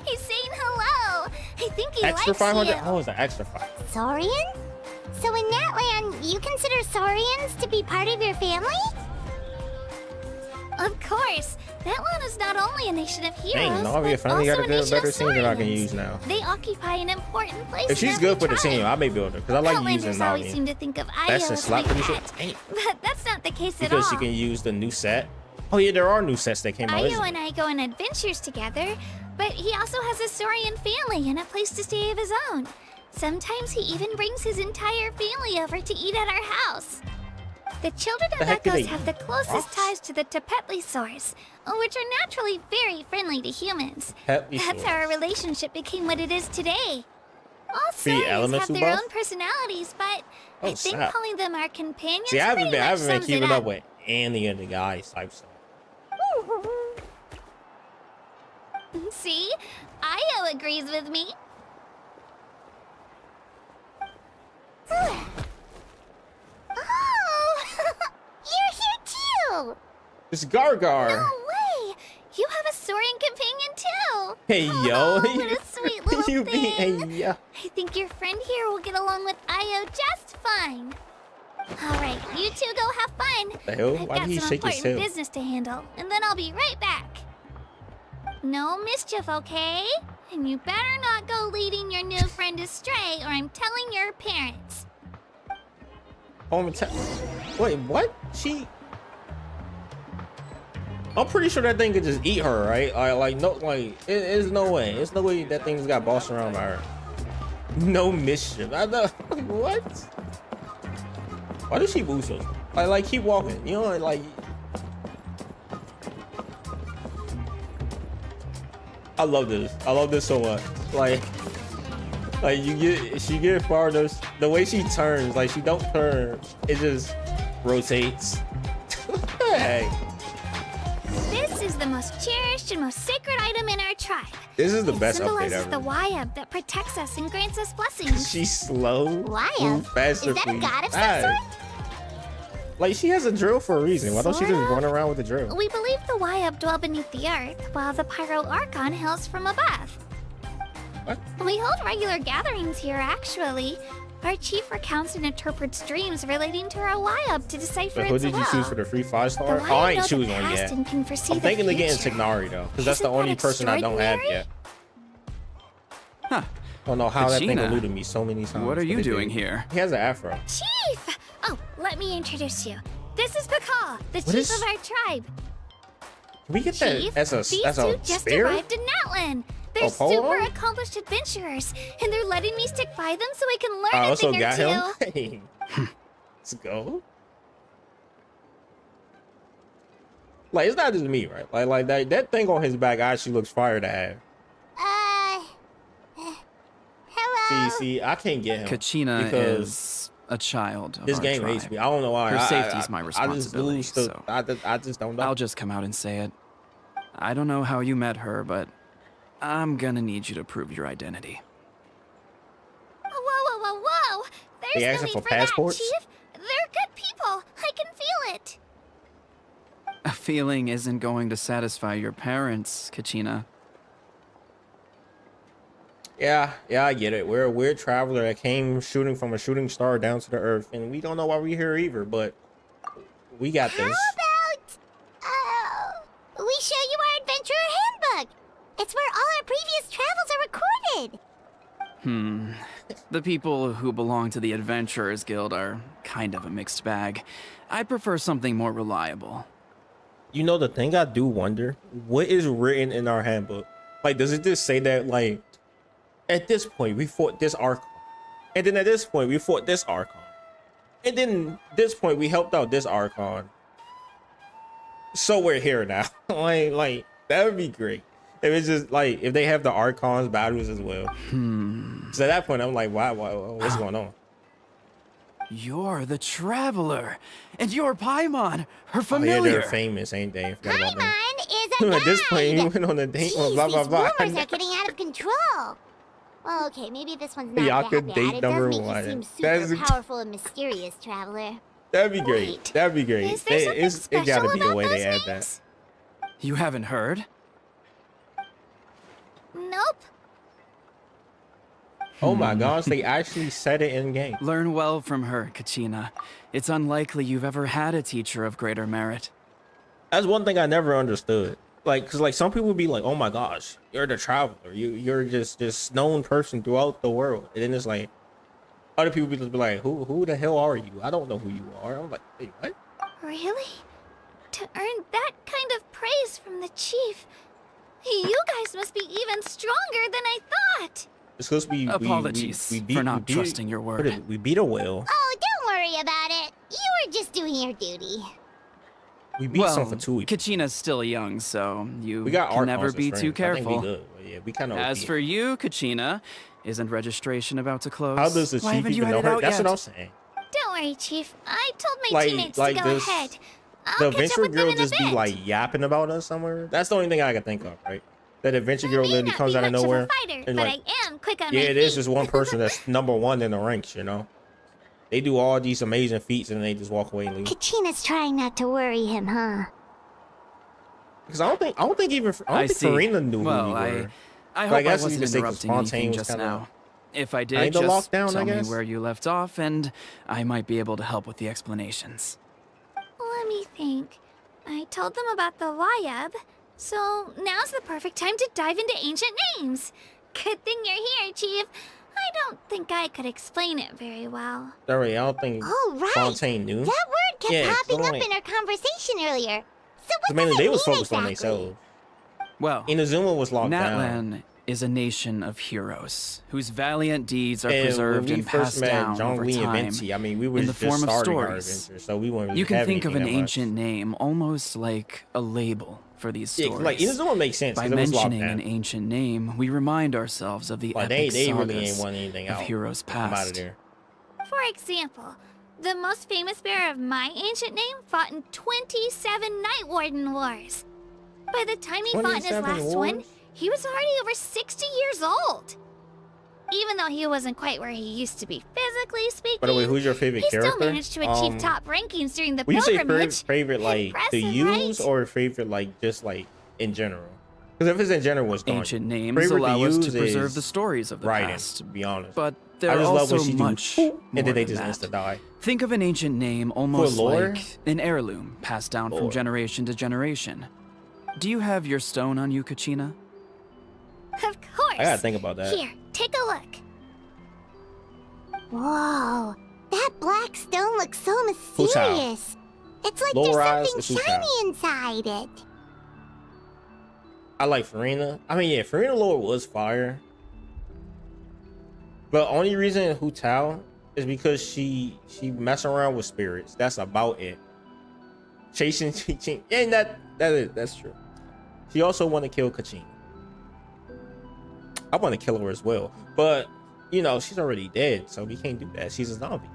He's saying hello. I think he Extra likes 500? you. Oh, it's an extra 5. Saurian? So in Natlan, you consider Saurians to be part of your family? Of course. Natlan is not only a nation of heroes, Dang, Navia but finally got also a good, nation better of team that I can Saurians. use now. They occupy an important place. If she's in good every for the team, tribe. I may build her, because I like using Outlanders always seem Navia. to think of Io That's a as slap my in the shit. pet, Dang. but that's not the case at all. Because she can use the new set. Oh yeah, there are new sets that came out. Io isn't and there? I go on adventures together, but he also has a Saurian family and a place to stay of his own. Sometimes he even brings his entire family over to eat at our house. The children The of heck do Echoes they have the closest rocks? ties to the Tepetlisaurs, which are naturally very friendly to humans. That's Tepetlisaurs. how our relationship became what it is today. All Free Saurians elemental have their buff? own personalities, but Oh, I think snap. calling them our companions See, I haven't pretty been much sums keeping it up with any of the guys type stuff. See? Io agrees with me. Oh, you're here too. It's Gargar. No way! You have a Saurian companion too! Hey yo. Oh, what a sweet little you thing! be hey yo. I think your friend here will get along with Io just fine. Alright, you two go have fun. The hell? I've Why got did he some shake his important tail? business to handle, and then I'll be right back. No mischief, okay? And you better not go leading your new friend astray, or I'm telling your parents. Wait, what? I'm pretty sure that thing could just eat her, right? There's no way. There's no way that thing's got bossed around by her. No mischief. I know. What? Why does she move so? Like, keep walking. You know, like. I love this. I love this so much. Like she get farther. The way she turns, like she don't turn, it just rotates. Hey, This is the most cherished and most sacred item in our tribe. this is the It best upgrade symbolizes the ever. Wayab that protects us and grants us blessings. She's slow. Wayab? Move faster, Is that a please. god of some Aye. sort? Like she has a drill for a reason. Why don't she just Sorta. run around with the drill? We believe the Wayab dwell beneath the earth, while the Pyro Archon hails from above. What? We hold regular gatherings here, actually. Our chief recounts and interprets dreams relating to our Wayab to decipher But who its did you will. choose for the free 5-star? The Oh, I Wayab ain't know choose the one past yet. and can foresee I'm the thinking of getting future. Tignari though, because that's the Isn't that only person I don't have extraordinary? yet. Huh. I don't know how that thing Kachina, eluded me so many times. What are but you it doing did. here? He has an afro. Chief! Oh, let me introduce you. This is Pakal, the What chief is- of our tribe. Can we get Chief, that as a these as two a just spear? arrived in Natlan. They're A pole super arm? accomplished adventurers, and they're letting me stick by them so I can learn I a also thing or got two. him. Hey, let's go. Like it's not just me, right? Like that thing on his back actually looks fire to have. Hello. See, I can't get him Kachina because is a child of this our game tribe. hates me. I don't know why. Her I- safety I- is my I just responsibility, lose the- so I just don't know. I'll just come out and say it. I don't know how you met her, but I'm gonna need you to prove your identity. Whoa, whoa, whoa, whoa! They There's no asking need for for passports? that, Chief. They're good people. I can feel it. A feeling isn't going to satisfy your parents, Kachina. Yeah, I get it. We're a weird traveler that came shooting from a shooting star down to the earth, and we don't know why we're here either. But we got How this. about we show you our adventurer handbook? It's where all our previous travels are recorded. The people who belong to the Adventurers Guild are kind of a mixed bag. I'd prefer something more reliable. You know, the thing I do wonder, what is written in our handbook? Like, does it just say that, like, at this point we fought this Archon, and then at this point we fought this Archon, and then this point we helped out this Archon, so we're here now. like that would be great if it's just like if they have the Archons battles as well. So at that point I'm like, wow, what's going on? You're the Traveler, and you're Paimon, her Oh, familiar. yeah, they're famous, ain't they? I forgot about them. Paimon is a guide. At this point we went on a date. Jeez, Blah blah these blah. rumors are getting out of control. Well, okay, maybe this one's not Y'all that could bad. date It number does make one. you seem That's super powerful and mysterious, Traveler. That'd be great. Wait, That'd be great. Is there something It special gotta be a about way they those add that. names? You haven't heard? Nope. Oh my gosh, they actually said it in game. Learn well from her, Kachina. It's unlikely you've ever had a teacher of greater merit. That's one thing I never understood. Like, cause like some people would be like, "Oh my gosh, you're the Traveler. You're just this known person throughout the world." And then it's like, other people be just be like, "Who the hell are you? I don't know who you are." I'm like, "Wait, what?" Really? To earn that kind of praise from the chief, you guys must be even stronger than I thought. It's because Apologies for not trusting your word. We beat a whale. Oh, don't worry about it. You were just doing your duty. We beat Well, some Fatui. Kachina's still young, so you We got can Archons never as be too friends. I think we careful. good. But yeah, we kind of. As for you, Kachina, isn't registration about to close? how does the Why chief haven't you even know headed her? out That's yet? what I'm saying. Don't worry, Chief. I told my teammates Like to go this, ahead. the I'll catch up adventure with them girl in a just be bit. like yapping about us somewhere. That's the only thing I can think of, right? That adventure girl I may literally not comes be out of much nowhere of a fighter, and but like, I am quick on yeah, my it is feet. just one person that's #1 in the ranks, you know. They do all these amazing feats and they just walk away and leave. Kachina's trying not to worry him, huh? Because I don't think see. Farina knew Well, who we I were. hope I I guess you wasn't could say 'cause interrupting anything Fontaine was just kinda now. If I did, kinda just locked down, I tell me guess. where you left off, and I might be able to help with the explanations. Let me think. I told them about the Wayab, so now's the perfect time to dive into ancient names. Good thing you're here, Chief. I don't think I could explain it very well. Sorry, I don't think Oh, right. Fontaine knew. That word kept Yeah, popping up like- in our conversation earlier. So what Mainly does it they was mean focused on exactly? themselves. Well, Inazuma was locked down. Natlan is a nation of heroes whose valiant deeds are And preserved when we and first passed met down John over Lee and time. Vinci, I mean, we were in the just form of starting our stories. adventure, so we weren't really You can having think of an anything that ancient name almost like a label for these much. stories. Yeah, like Inazuma makes sense By because it was locked mentioning down. an ancient name, we remind ourselves of the Like epic they really sagas ain't want anything of out. heroes I'm out of past. there. For example, the most famous bearer of my ancient name fought in 27 Night Warden Wars. By the time he fought in his 27 last one, wars? he was already over 60 years old. Even though he wasn't quite where he used to be physically speaking, By the way, who's your favorite he character? still managed to achieve top rankings during the Would you say pilgrimage. favorite like to Impressive, use right? or favorite like just like in general? Because if it's in general, it's gone. Ancient names Favorite allow us to use preserve is the stories of the writing, past. to be honest. But I they're just love also when she much do, more and then they than just that. insta die. Think of an ancient name almost lore? like an heirloom passed down from Lore. generation to generation. Do you have your stone on you, Kachina? Of course. I gotta think about that. Here, take a look. Whoa, that black stone looks so Who's how? mysterious. It's like Low rise there's is something who's how? shiny inside it. I like Farina. I mean, yeah, Farina lore was fire. But only reason Hu Tao is because she mess around with spirits. That's about it. Chasing, and that's true. She also want to kill Kachin. I want to kill her as well, but you know she's already dead, so we can't do that. She's a zombie.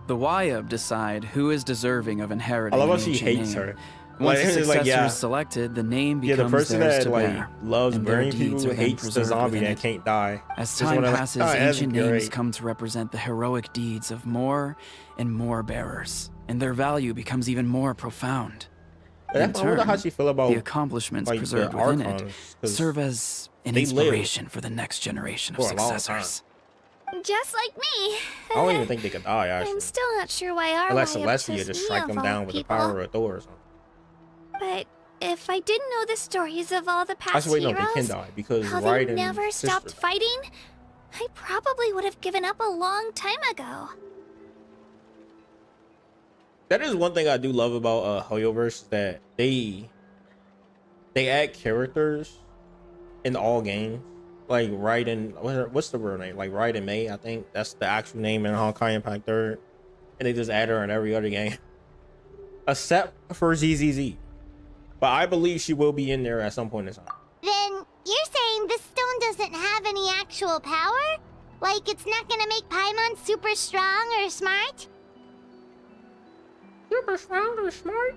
The Wayab decide who is deserving of I inheriting love an how she ancient hates name. her. Once Like, a it's successor like, yeah. is selected, the name Yeah, becomes the person theirs that to like bear, loves and their burning deeds people are then hates the preserved zombie within that it. can't die. As Just time wanna, like, passes, oh, that'd ancient be names great. come to represent the heroic deeds of more and more bearers, and their value becomes even more profound. In I wonder turn, how she feel about the accomplishments like, preserved the within Archons, it 'cause serve as an they live inspiration for the next generation of for a long successors. Just like me. I don't even think they could die I'm actually, still not sure why our unless Wayab Celestia chose just me strike of them all down with the people. power of Thor or something. But if I didn't know the stories of all the I past should wait no, heroes, they can die because how they Raiden never stopped sister. fighting, I probably would have given up a long time ago. That is one thing I do love about Hoyoverse, that they add characters in all games. Like Raiden, what's the real name? Like Raiden May, I think that's the actual name in Honkai Impact 3rd, and they just add her in every other game, except for ZZZ. But I believe she will be in there at some point in time. Then you're saying this stone doesn't have any actual power? Like it's not gonna make Paimon super strong or smart? Super strong or smart?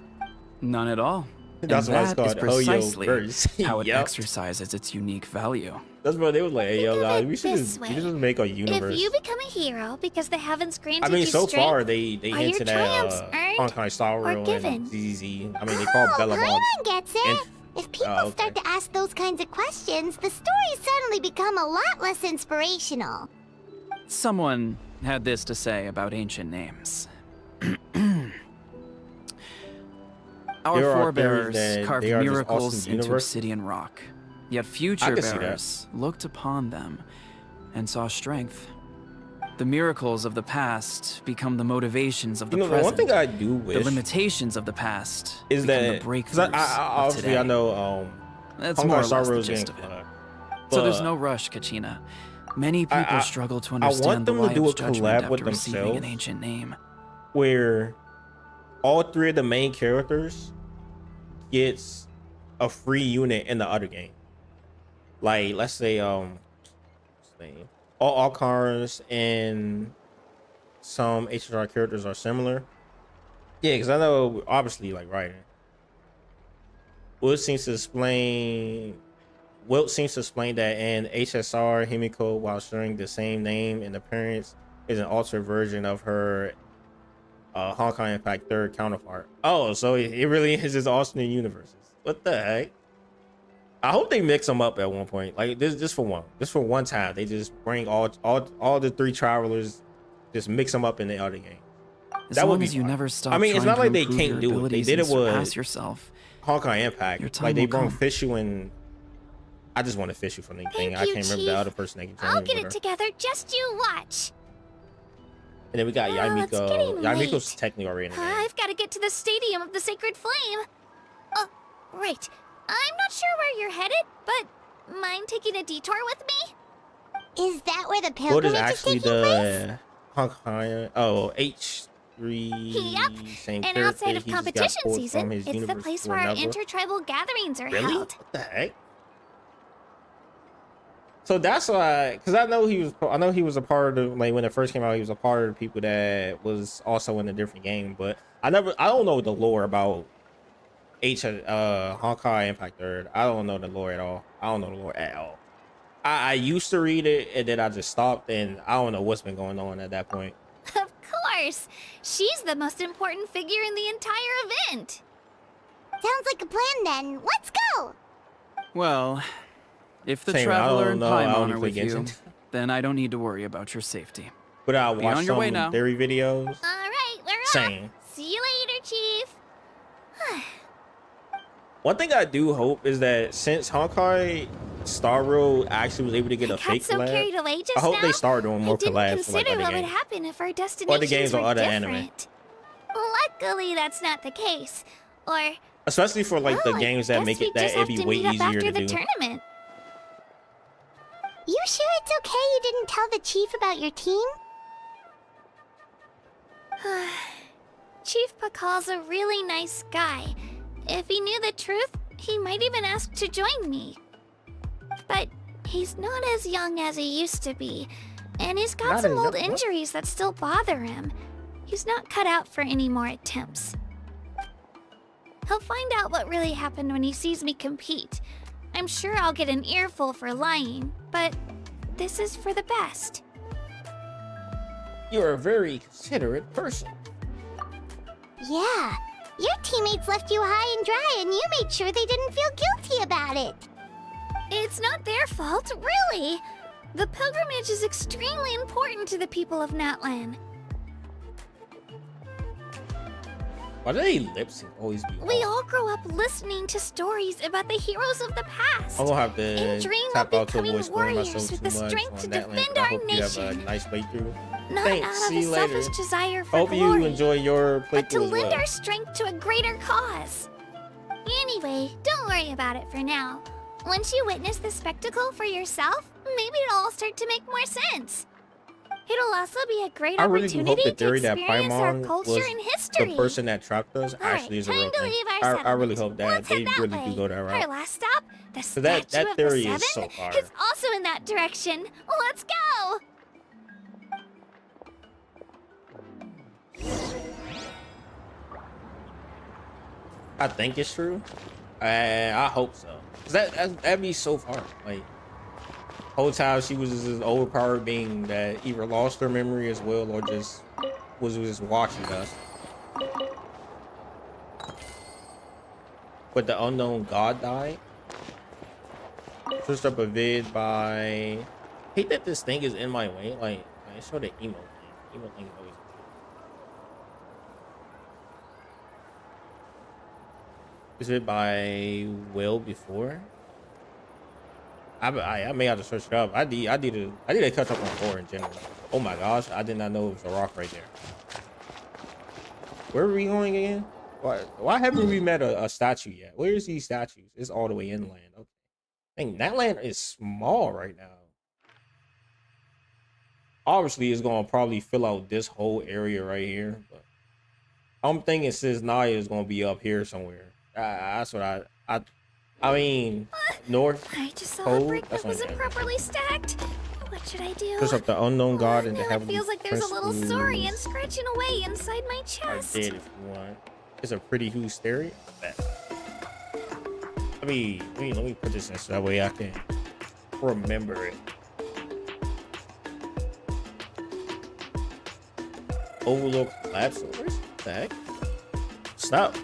None at all. That's and why it's that is called precisely Hoyoverse. how it Yep. exercises its unique value. That's why they was like, hey, yo, Think of guys, it we should this way. make a universe. If you become a hero because the heavens granted I mean, you so strength, far they are your hinted triumphs at earned Honkai Star or Rail given? and ZZ. I mean, they call Bella Box. Paimon gets it. And- If people okay. start to ask those kinds of questions, the stories suddenly become a lot less inspirational. Someone had this to say about ancient names. Our There are forebearers theories that carved they are just miracles awesome into universe. obsidian rock, yet I future can see that. bearers looked upon them and saw strength. The miracles of the past become the motivations of the You know, the present. one thing I do wish The limitations of the past is become that the 'cause I breakthroughs of obviously today. I know That's more Honkai or Star less Rail the is gist getting of it. flagged. So there's But no rush, Kachina. Many people I- struggle to I want understand the them to why do of a judgment collab after with receiving an themselves. ancient name. where all three of the main characters gets a free unit in the other game. Like let's say what's the name? All cars and some HSR characters are similar. Yeah, because I know obviously like Raiden. Wilt seems to explain that in HSR, Himiko, while sharing the same name and appearance, is an altered version of her Honkai Impact 3rd counterpart. Oh, so it really is just alternate universes. What the heck? I hope they mix them up at one point. Like this, just for one time, they just bring all the three travelers, just mix them up in the other game. As That would long be as you fun. never stop I mean, it's trying not to like they improve can't your do it. They abilities did and it with surpass yourself. Honkai Impact. Your time Like they will brought come. Fishu and I just want to Fishu from the thing. Thank I you, can't remember Chief. the other person that can join I'll with get her. it together, just you watch. And then we got Well, it's Yamiko. getting Yamiko's late. technically already in the game. I've got to get to the Stadium of the Sacred Flame. Oh, right. I'm not sure where you're headed, but mind taking a detour with me? Is that where the What pilgrimage is is actually taking place? the Honkai? Oh, H3. Yep. Same And character. outside of He just got competition pulled season, from his it's the universe place to where our another. intertribal gatherings are Really? held. What the heck? So that's why, because I know he was a part of, like when it first came out, he was a part of the people that was also in a different game. But I don't know the lore about Honkai Impact 3rd. I don't know the lore at all. I don't know the lore at all. I used to read it and then I just stopped, and I don't know what's been going on at that point. Of course. She's the most important figure in the entire event. Sounds like a plan then. Let's go! Well, if the Same, I Traveler don't and know, I Paimon only are play with you, Genshin. then I don't need to worry about your safety. But I Be watched on your way some now. theory videos. All right, we're off. Same. See you later, Chief. One thing I do hope is that since Honkai Star Rail actually was able to get I a got fake so collab, carried away just I hope now. they start doing more I didn't collabs for like consider other what would games. happen if our destinations games or were other different. anime. Luckily, that's not the case. Or Especially for like well, the games I that guess make we it that just it'd have be to way meet up easier after to the do. tournament. You sure it's okay you didn't tell the chief about your team? Chief Pakal's a really nice guy. If he knew the truth, he might even ask to join me. But he's not as young as he used to be, and he's got Not some as old young- what? injuries that still bother him. He's not cut out for any more attempts. He'll find out what really happened when he sees me compete. I'm sure I'll get an earful for lying, but this is for the best. You're a very considerate person. Yeah. Your teammates left you high and dry and you made sure they didn't feel guilty about it. It's not their fault, really. The pilgrimage is extremely important to the people of Natlan. Why do they lip sync always be We off? all grow up listening to stories about the heroes of the past. I'm gonna have and to dream tap of out to avoid becoming spoiling warriors myself with too the much strength to on that link. defend I our hope you have a nation. nice playthrough. Not Thanks. out See of you a later. selfish desire for Hope glory, you enjoy your but to playthrough as lend well. our strength to a greater cause. Anyway, don't worry about it for now. Once you witness the spectacle for yourself, maybe it'll all start to make more sense. It'll also be a great I really do hope opportunity the theory to that experience our Paimon culture was and history. the person that trapped us All right, actually is a time real to thing. leave our I really settlement. hope that Let's they head that really way. do go that Our route. last stop, the So that statue of theory the is Seven, so far. is also in that direction. Let's go! I think it's true. I hope so. 'Cause that'd be so far. Like, whole time she was just overpowered being that either lost her memory as well or just was just watching us. But the unknown god died. Switched up a vid by. Hate that this thing is in my way. Like I saw the emo thing. Emo thing is always. Is it by Will before? I may have to search it up. I need to catch up on 4 in general. Oh my gosh, I did not know it was a rock right there. Where are we going again? Why haven't we met a statue yet? Where is these statues? It's all the way inland. Okay. Dang, that land is small right now. Obviously, it's gonna probably fill out this whole area right here. But I'm thinking since Naya is gonna be up here somewhere. That's what I mean, north. I just saw Cold? a brick That's that what wasn't I'm properly stacked. What should I do? Search up the unknown god and the Now it heavenly feels like there's a little crystals saurian scratching away inside my are chest. dead if you want. It's a pretty huge stereo. Let me put this in so that way I can remember it. Overlook collapse. Where's the heck? Stop.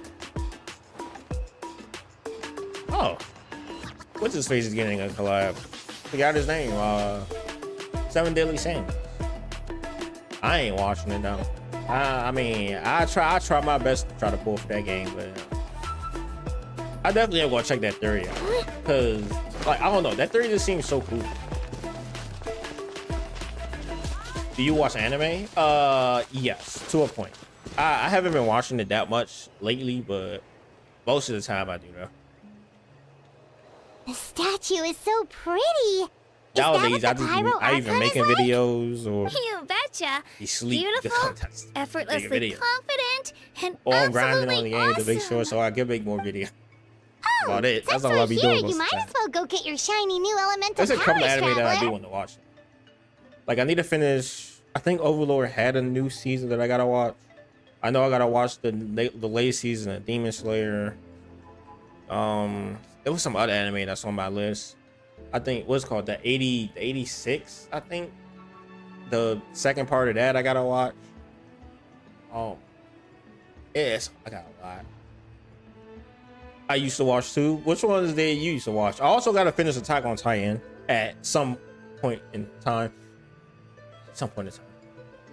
Oh, what's his face is getting a collab? Forgot his name. 7 Deadly Sins. I ain't watching it though. I mean, I try my best to try to pull for that game, but I definitely am gonna check that theory out. Cause like I don't know, that theory just seems so cool. Do you watch anime? Yes, to a point. I haven't been watching it that much lately, but most of the time I do though. The statue is so pretty. Nowadays, I even making videos or You betcha. you sleep. Beautiful, That's a effortly video. confident, and Or I'm grinding on the game absolutely to make sure awesome. so I can make more videos. About it. That's Since all we're I'll be here, doing most you of the might time. as well go get your shiny new elemental There's a couple of powers, anime that I do traveler. want to watch. Like I need to finish. I think Overlord had a new season that I gotta watch. I know I gotta watch the latest season of Demon Slayer. There was some other anime that's on my list. I think what's called the 86. I think the second part of that I gotta watch. Yes, I got a lot. I used to watch too. Which ones did you used to watch? I also gotta finish Attack on Titan at some point in time.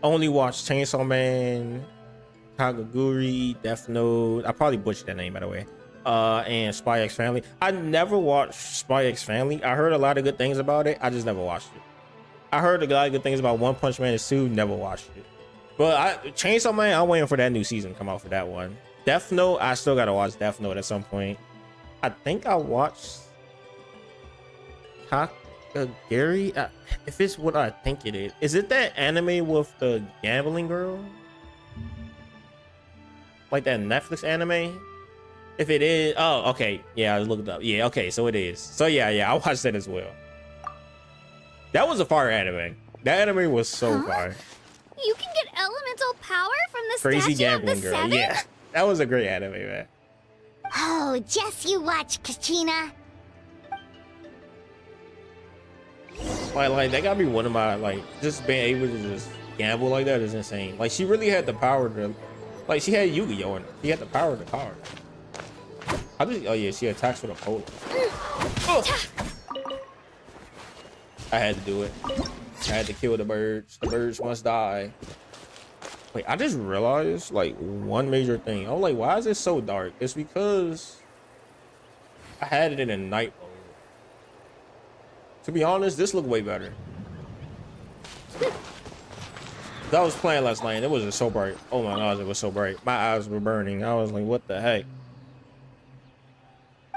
Only watched Chainsaw Man, Kagaguri, Death Note. I probably butchered that name by the way. And Spy X Family. I never watched Spy X Family. I heard a lot of good things about it. I just never watched it. I heard a lot of good things about One Punch Man and 2. Never watched it. But Chainsaw Man, I'm waiting for that new season to come out for that one. Death Note, I still gotta watch Death Note at some point. I think I watched Gary. If it's what I think it is. Is it that anime with the gambling girl? Like that Netflix anime? If it is, oh, okay. Yeah, I looked it up. Yeah, okay, so it is. So yeah, I watched that as well. That was a fire anime. That anime was so fire. You can get elemental power from the Crazy statue of gambling the girl. Seven? Yeah, that was a great anime, man. Oh, just you watch, Katrina. Like that gotta be one of my just being able to just gamble like that is insane. Like she really had the power to, like she had Yu-Gi-Oh! In her. She had the power of the card. How did? Oh yeah, she attacks with a pole. Oh. I had to do it. I had to kill the birds. The birds must die. Wait, I just realized like one major thing. I'm like, why is it so dark? It's because I had it in night mode. To be honest, this looked way better. I was playing last night and it was just so bright. Oh my gosh, it was so bright. My eyes were burning. I was like, what the heck?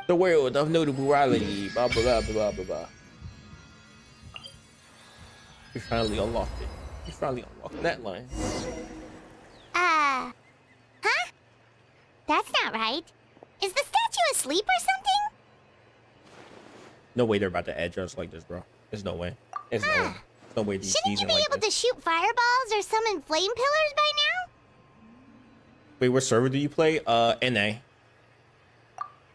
The world of notable reality. Blah blah blah blah blah blah. We finally unlocked it. We finally unlocked Natlan. Huh? That's not right. Is the statue asleep or something? No way they're about to edge us like this, bro. There's no way. There's no way. There's no way these Shouldn't you be like able this. to shoot fireballs or summon flame pillars by now? Wait, what server do you play? NA.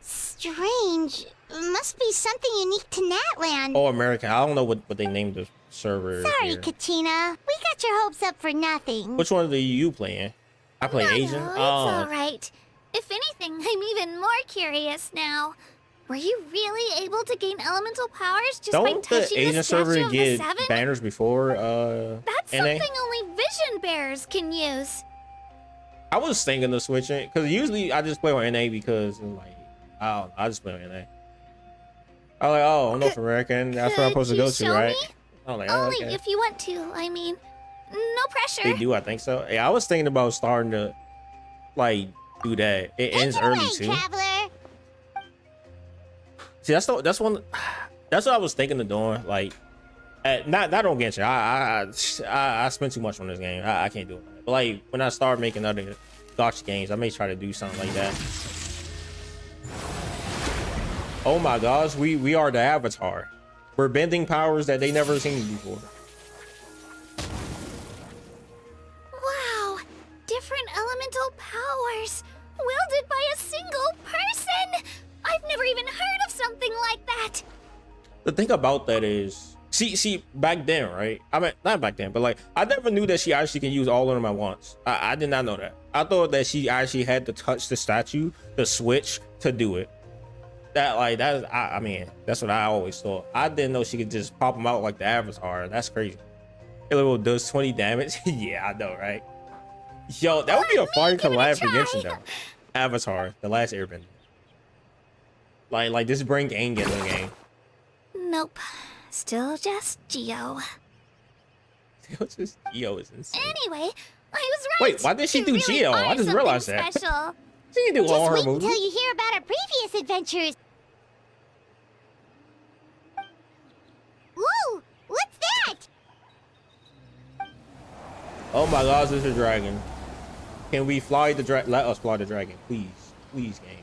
Strange. Must be something unique to Natlan. Oh, American. I don't know what they named the server. Sorry, here. Katina. We got your hopes up for nothing. Which one do you playing? I play Asian. No, it's Oh, all right. If anything, I'm even more curious now. Were you really able to gain elemental powers just by don't the touching Asian the statue server of the get seven? banners before That's NA? something only vision bearers can use. I was thinking of switching because usually I just play on NA because it's like I just play on NA. I was like, oh, I'm North American. That's where I'm supposed to go to, right? I'm like, oh, Only okay. if you want to. I mean, no pressure. They do, I think so. Yeah, I was thinking about starting to like do that. It ends early too. Traveler. See, that's what I was thinking of doing. Like, not on Genshin. I spent too much on this game. I can't do it. But like when I start making other gotcha games, I may try to do something like that. Oh my gosh, we are the Avatar. We're bending powers that they never seen before. Wow, different elemental powers wielded by a single person. I've never even heard of something like that. The thing about that is, see, back then, right? I mean, not back then, but like, I never knew that she actually can use all of them at once. I did not know that. I thought that she actually had to touch the statue, the switch, to do it. I mean, that's what I always thought. I didn't know she could just pop them out like the Avatar. That's crazy. It little does 20 damage. Yeah, I know, right? Yo, that would be a fun collab for Genshin though. Avatar, the last Airbender. Like this bring Aang in the game. Nope, still just Geo. It's just Geo is insane. Anyway, I was right. Wait, why did she do You really Geo? are I just something realized that. Special. She can do all Just her wait moves. until you hear about our previous adventures. Whoa! What's that? Oh my gosh, this is a dragon. Can we fly the dragon? Let us fly the dragon, please. Please, game.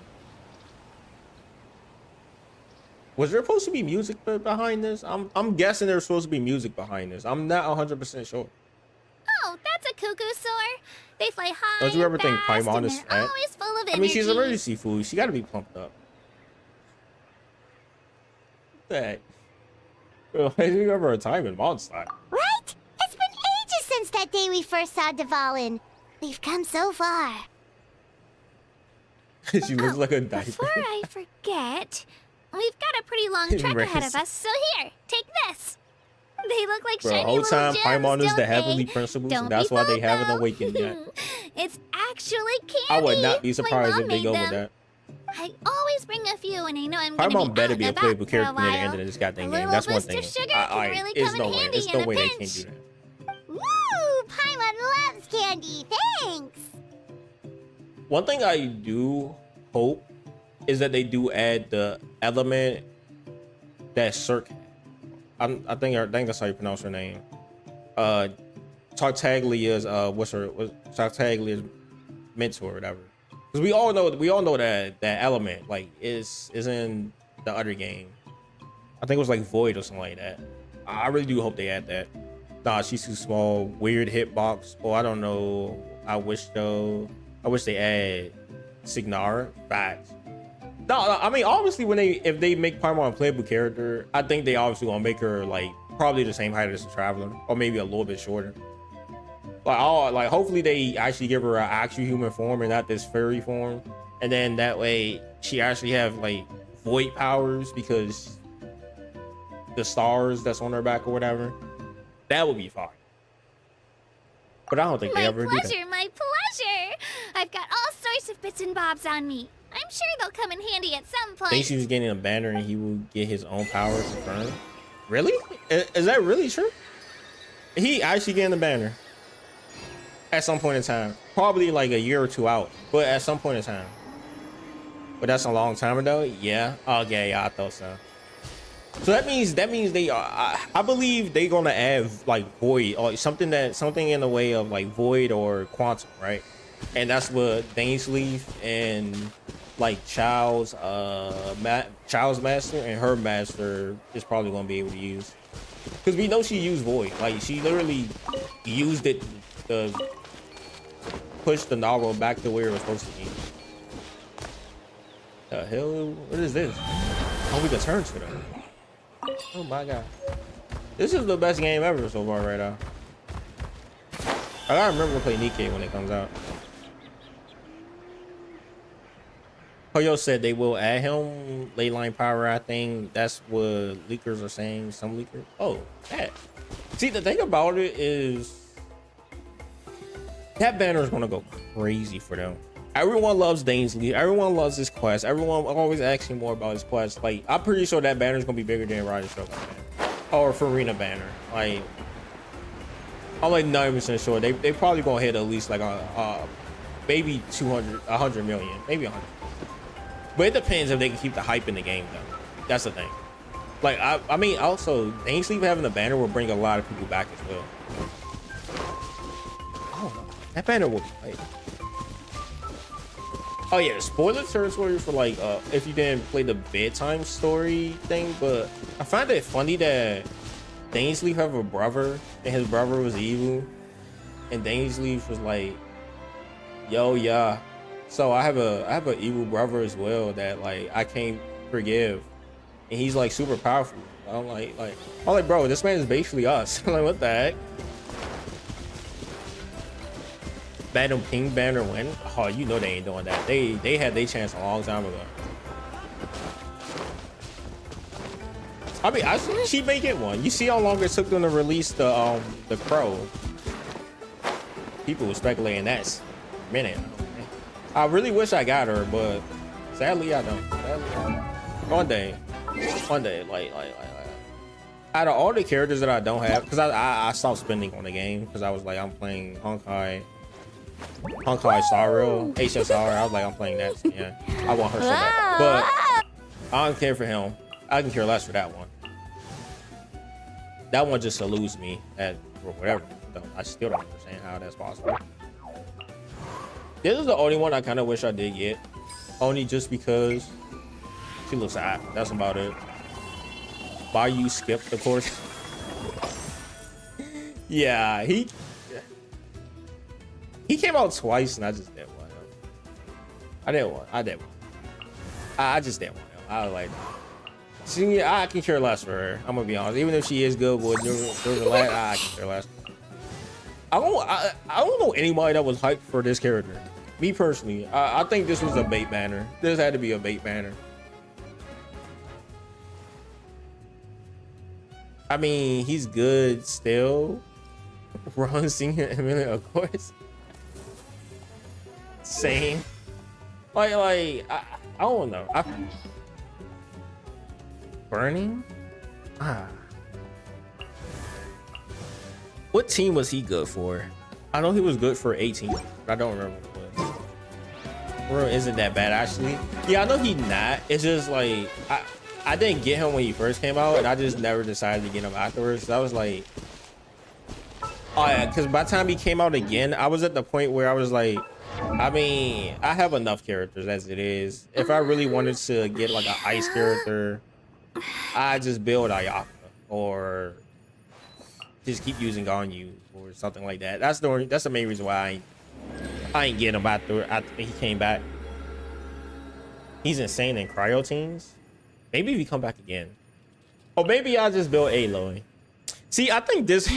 Was there supposed to be music behind this? I'm guessing there's supposed to be music behind this. I'm not 100% sure. Oh, that's a cuckoo soar. They fly high. Don't you ever and think fast, Paimon and is they're fat? always full of energy. I mean, she's emergency food. She got to be pumped up. What the heck? Well, I think over a time in Mondstadt. Right? It's been ages since that day we first saw Dvalin. We've come so far. She looks like a diaper. Before I forget, we've got a pretty long trek ahead of us. So here, take this. They look like Bro, shiny whole little time gems, Paimon is don't the they? heavenly principles, Don't and that's be why they fooled, haven't though. awakened yet. It's actually candy. I would not be My surprised mom if they made go them. with that. I always bring a few, and I know I'm gonna Paimon better be a out and playable about for a character near the end while. of this goddamn A game. little That's one boost thing. of sugar can really It's come no in way. handy It's in no a way they pinch. can't do that. Woo! Paimon loves candy. Thanks. One thing I do hope is that they do add the element that Cirque. I think that's how you pronounce her name. Tartaglia's Tartaglia's mentor or whatever. Because we all know that element like is in the other game. I think it was like Void or something like that. I really do hope they add that. Nah, she's too small. Weird hitbox. Oh, I don't know. I wish they add Signar. Facts. No, I mean obviously if they make Paimon a playable character, I think they obviously gonna make her like probably the same height as the Traveler, or maybe a little bit shorter. Like hopefully they actually give her an actual human form and not this fairy form, and then that way she actually have like void powers because the stars that's on her back or whatever. That would be fine. But I don't think they ever do that. My pleasure! I've got all sorts of bits and bobs on me. I'm sure they'll come in handy at some point. Thinks he was getting a banner and he will get his own powers confirmed. Really? Is that really true? He actually getting the banner at some point in time. Probably like a year or two out, but at some point in time. But that's a long time ago. Yeah. Okay. Yeah, I thought so. So that means they are. I believe they're gonna add like void or something in the way of like void or quantum, right? And that's what Dainsleif and like Child's master and her master is probably gonna be able to use, because we know she used void. Like she literally used it to push the novel back to where it was supposed to be. The hell? What is this? Oh, we can turn to them. Oh my god. This is the best game ever so far right now. I gotta remember to play Nikkei when it comes out. Hoyo said they will add him late line power. I think that's what leakers are saying. Some leakers. Oh, that. See, the thing about it is that banner is gonna go crazy for them. Everyone loves Dainsley. Everyone loves his quest. Everyone always asking more about his quest. Like, I'm pretty sure that banner is gonna be bigger than Riders Shogun banner or Farina banner. Like, I'm like 90% sure they probably gonna hit at least like maybe 200, 100 million, maybe 100. But it depends if they can keep the hype in the game though. That's the thing. Like, I mean, also Dainsley having a banner will bring a lot of people back as well. Oh, that banner will be hype. Oh yeah, spoiler territory for like if you didn't play the bedtime story thing, but I find it funny that Dainsleif have a brother and his brother was evil, and Dainsleif was like, yo, yeah, so I have an evil brother as well that like I can't forgive, and he's like super powerful. I'm like bro, this man is basically us. I'm like, what the heck? Battle Ping banner win. Oh, you know they ain't doing that. They had their chance a long time ago. I mean, she may get one. You see how long it took them to release the crow. People were speculating that's a minute. I really wish I got her, but sadly I don't. One day, like out of all the characters that I don't have, because I stopped spending on the game because I was like, I'm playing Honkai Star Rail, HSR. I was like, I'm playing that. So yeah, I want her so bad. But I don't care for him. I can care less for that one. That one just eludes me at whatever. I still don't understand how that's possible. This is the only one I kind of wish I did get. Only just because she looks hot. That's about it. Why you skipped the course? Yeah, he came out twice and I just didn't want him. I didn't want him. I just didn't want him. I was like, see, I can care less for her. I'm gonna be honest. Even if she is good with the lad, I can care less. I don't know anybody that was hyped for this character. Me personally, I think this was a bait banner. This had to be a bait banner. I mean, he's good still. Ron Senior Emily, of course. Same. Like I don't know. Burning? What team was he good for? I know he was good for 18, but I don't remember what it was. Room isn't that bad actually. Yeah, I know he's not. It's just like I didn't get him when he first came out, and I just never decided to get him afterwards. So I was like, oh yeah, because by the time he came out again, I was at the point where I was like, I mean, I have enough characters as it is. If I really wanted to get like an ice character, I just build Ayaka or just keep using Ganyu or something like that. That's the main reason why I ain't get him after he came back. He's insane in cryo teams. Maybe if he come back again. Or maybe I just build Aloy. See, I think this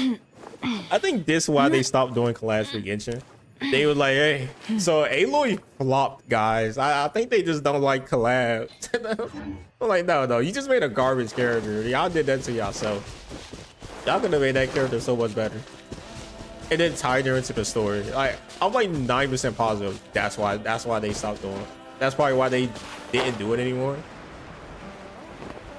why they stopped doing collabs for Genshin. They were like, hey, so Aloy flopped, guys. I think they just don't like collabs. I'm like, no, you just made a garbage character. Y'all did that to yourself. Y'all could have made that character so much better. and then tied her into the story. Like I'm like 9% positive that's why they stopped doing it. That's probably why they didn't do it anymore.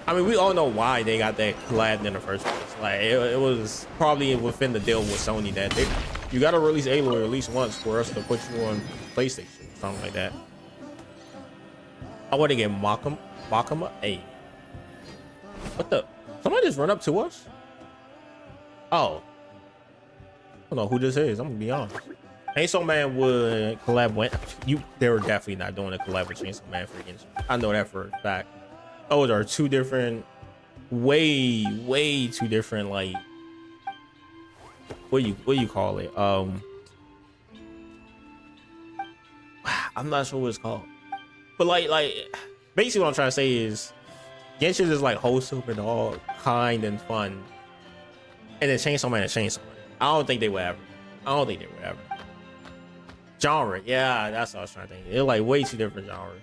I mean, we all know why they got that collab in the first place. Like it was probably within the deal with Sony that you gotta release Aloy at least once for us to put you on PlayStation, something like that. I want to get Makama. Hey, what the? Somebody just run up to us? Oh, I don't know who this is. I'm gonna be honest. Chainsaw Man would collab with they were definitely not doing a collab with Chainsaw Man for Genshin. I know that for a fact. Those are two different, way too different. Like, what you call it? I'm not sure what it's called, but like basically what I'm trying to say is Genshin is like wholesome and all kind and fun, and then Chainsaw Man is Chainsaw Man. I don't think they would ever. Genre, yeah, that's what I was trying to think. They're like way two different genres.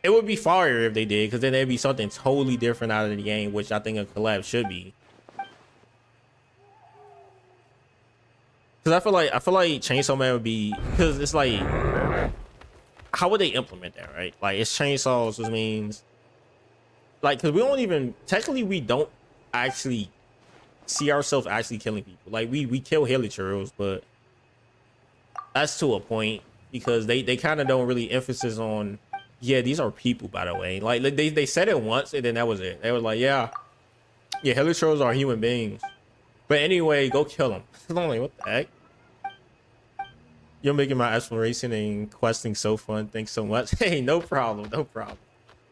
It would be fire if they did, because then it'd be something totally different out of the game, which I think a collab should be. Because I feel like Chainsaw Man would be, because it's like, how would they implement that, right? Like it's chainsaws, which means, like, because we don't actually see ourselves actually killing people. Like we kill hilichurls, but that's to a point, because they kind of don't really emphasis on, yeah, these are people, by the way. Like they said it once and then that was it. They were like, yeah, hilichurls are human beings, but anyway, go kill them. I'm like, what the heck? You're making my exploration and questing so fun. Thanks so much. Hey, no problem.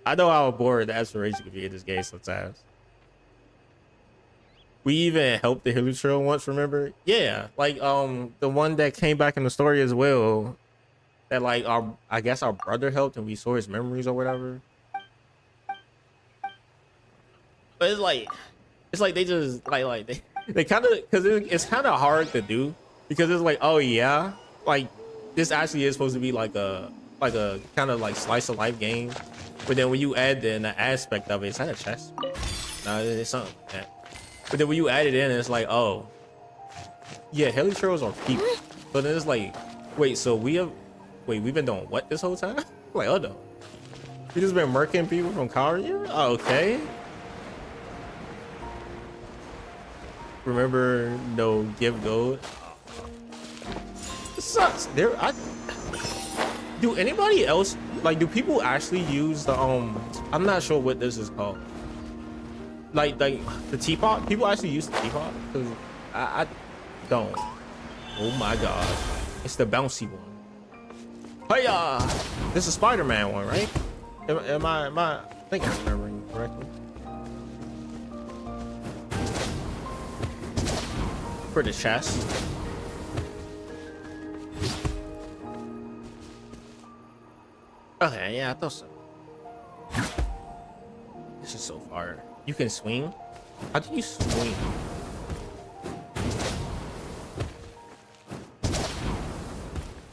I know how bored the exploration can be in this game sometimes. We even helped the hilichurl once, remember? Yeah, like the one that came back in the story as well. That like I guess our brother helped and we saw his memories or whatever. But it's like they just like they kind of, because it's kind of hard to do, because it's like, oh yeah, like this actually is supposed to be like a kind of like slice of life game, but then when you add in the aspect of it, it's not a chess. No, it's something like that. But then when you add it in, it's like, oh yeah, hilichurls are people. But then it's like, wait, so we've been doing what this whole time? Like, oh no, we just been murking people from Karia? Oh, okay. Remember, no give gold. It sucks. Do anybody else, like, do people actually use the I'm not sure what this is called. Like the teapot. People actually use the teapot? Because I don't. Oh my god, it's the bouncy one. Hiya! This is Spider-Man one, right? Am I think I'm remembering correctly. For the chest. Okay, yeah, I thought so. This is so far. You can swing? How do you swing?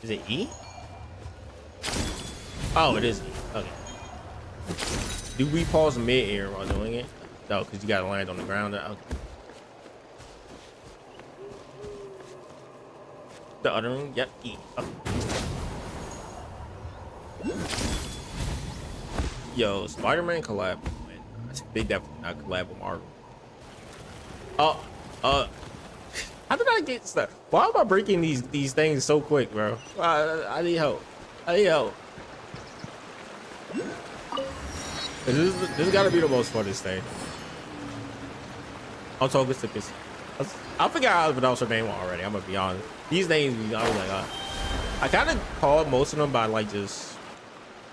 Is it E? Oh, it is E. Okay. Do we pause mid-air while doing it? No, because you gotta land on the ground. Okay. The other one? Yep, E. Okay. Yo, Spider-Man collab. They definitely not collab with Marvel. How did I get stuck? Why am I breaking these things so quick, bro? I need help. This gotta be the most funnest thing. I'm talking to this. I forgot how to pronounce her name already. I'm gonna be honest. These names, I was like, I kind of called most of them by like just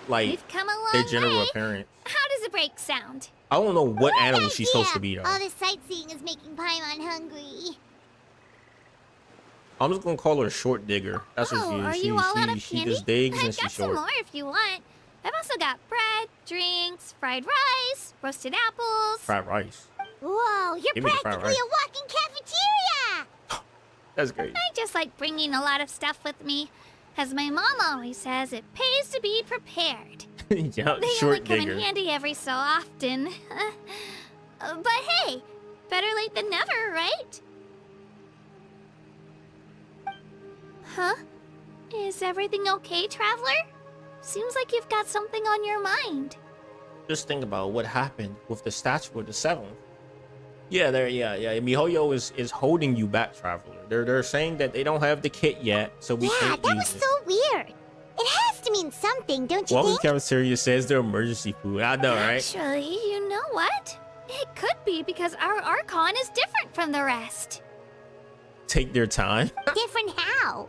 like We've come a long their general way. appearance. How does a break sound? I don't know what Good animal she's supposed to idea. be though. All this sightseeing is making Paimon hungry. I'm just gonna call her Short Digger. That's what Are she is. you all out of She candy? just digs and I've she's got some short. more if you want. I've also got bread, drinks, fried rice, roasted apples. Fried rice. Whoa, you're Give me the fried practically rice. a walking cafeteria! That's great. I just like bringing a lot of stuff with me. As my mom always says, it pays to be prepared. Yeah, They Short only come Digger. in handy every so often. But hey, better late than never, right? Huh? Is everything okay, Traveler? Seems like you've got something on your mind. Just think about what happened with the statue of the seventh. Yeah, MiHoYo is holding you back, Traveler. They're saying that they don't have the kit yet, so we can't that use was it. so weird. It has to mean something, don't you Welcome think? Cafeteria says they're emergency food. I know, right? Actually, you know what? It could be because our Archon is different from the rest. Take their time. Different how?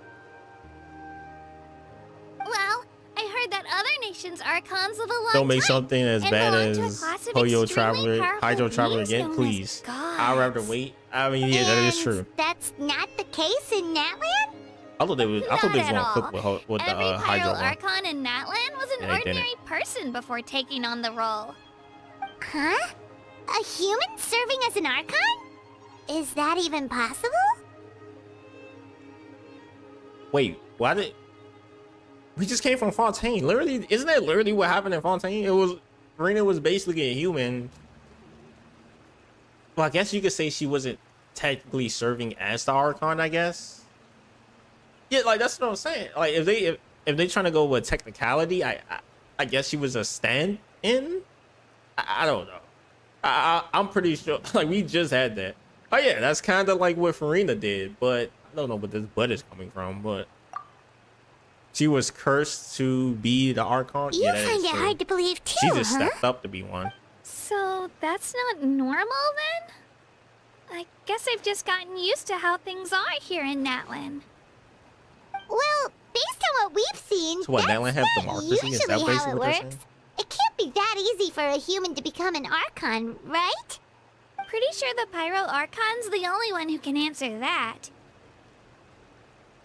Well, I heard that other nations' Archons live a long Don't make time something as and bad belong to a as class of HoYo extremely Traveler, powerful Hydro Traveler beings again, known as please. I'd rather gods. wait. I mean, yeah, that is And true. That's not the case in Natlan? I thought they was Not going at to all. cook with the Every Hydro Pyro one. Archon in Natlan was an And they didn't. ordinary person before taking on the role. Huh? A human serving as an Archon? Is that even possible? Wait, why did we just came from Fontaine? Literally, isn't that literally what happened in Fontaine? It was Marina was basically a human. Well, I guess you could say she wasn't technically serving as the Archon, I guess. Yeah, like that's what I'm saying. Like if they trying to go with technicality, I guess she was a stand-in. I don't know. I'm pretty sure. Like we just had that. Oh yeah, that's kind of like what Farina did, but I don't know where this butt is coming from. But she was cursed to be the Archon. You Yeah, that find is it true. hard to believe too, She just huh? stepped up to be one. So that's not normal then? I guess I've just gotten used to how things are here in Natlan. Well, based on what we've seen, So what, that's Natlan have not democracy? Is that usually how basically it what they're works. saying? It can't be that easy for a human to become an Archon, right? Pretty sure the Pyro Archon's the only one who can answer that.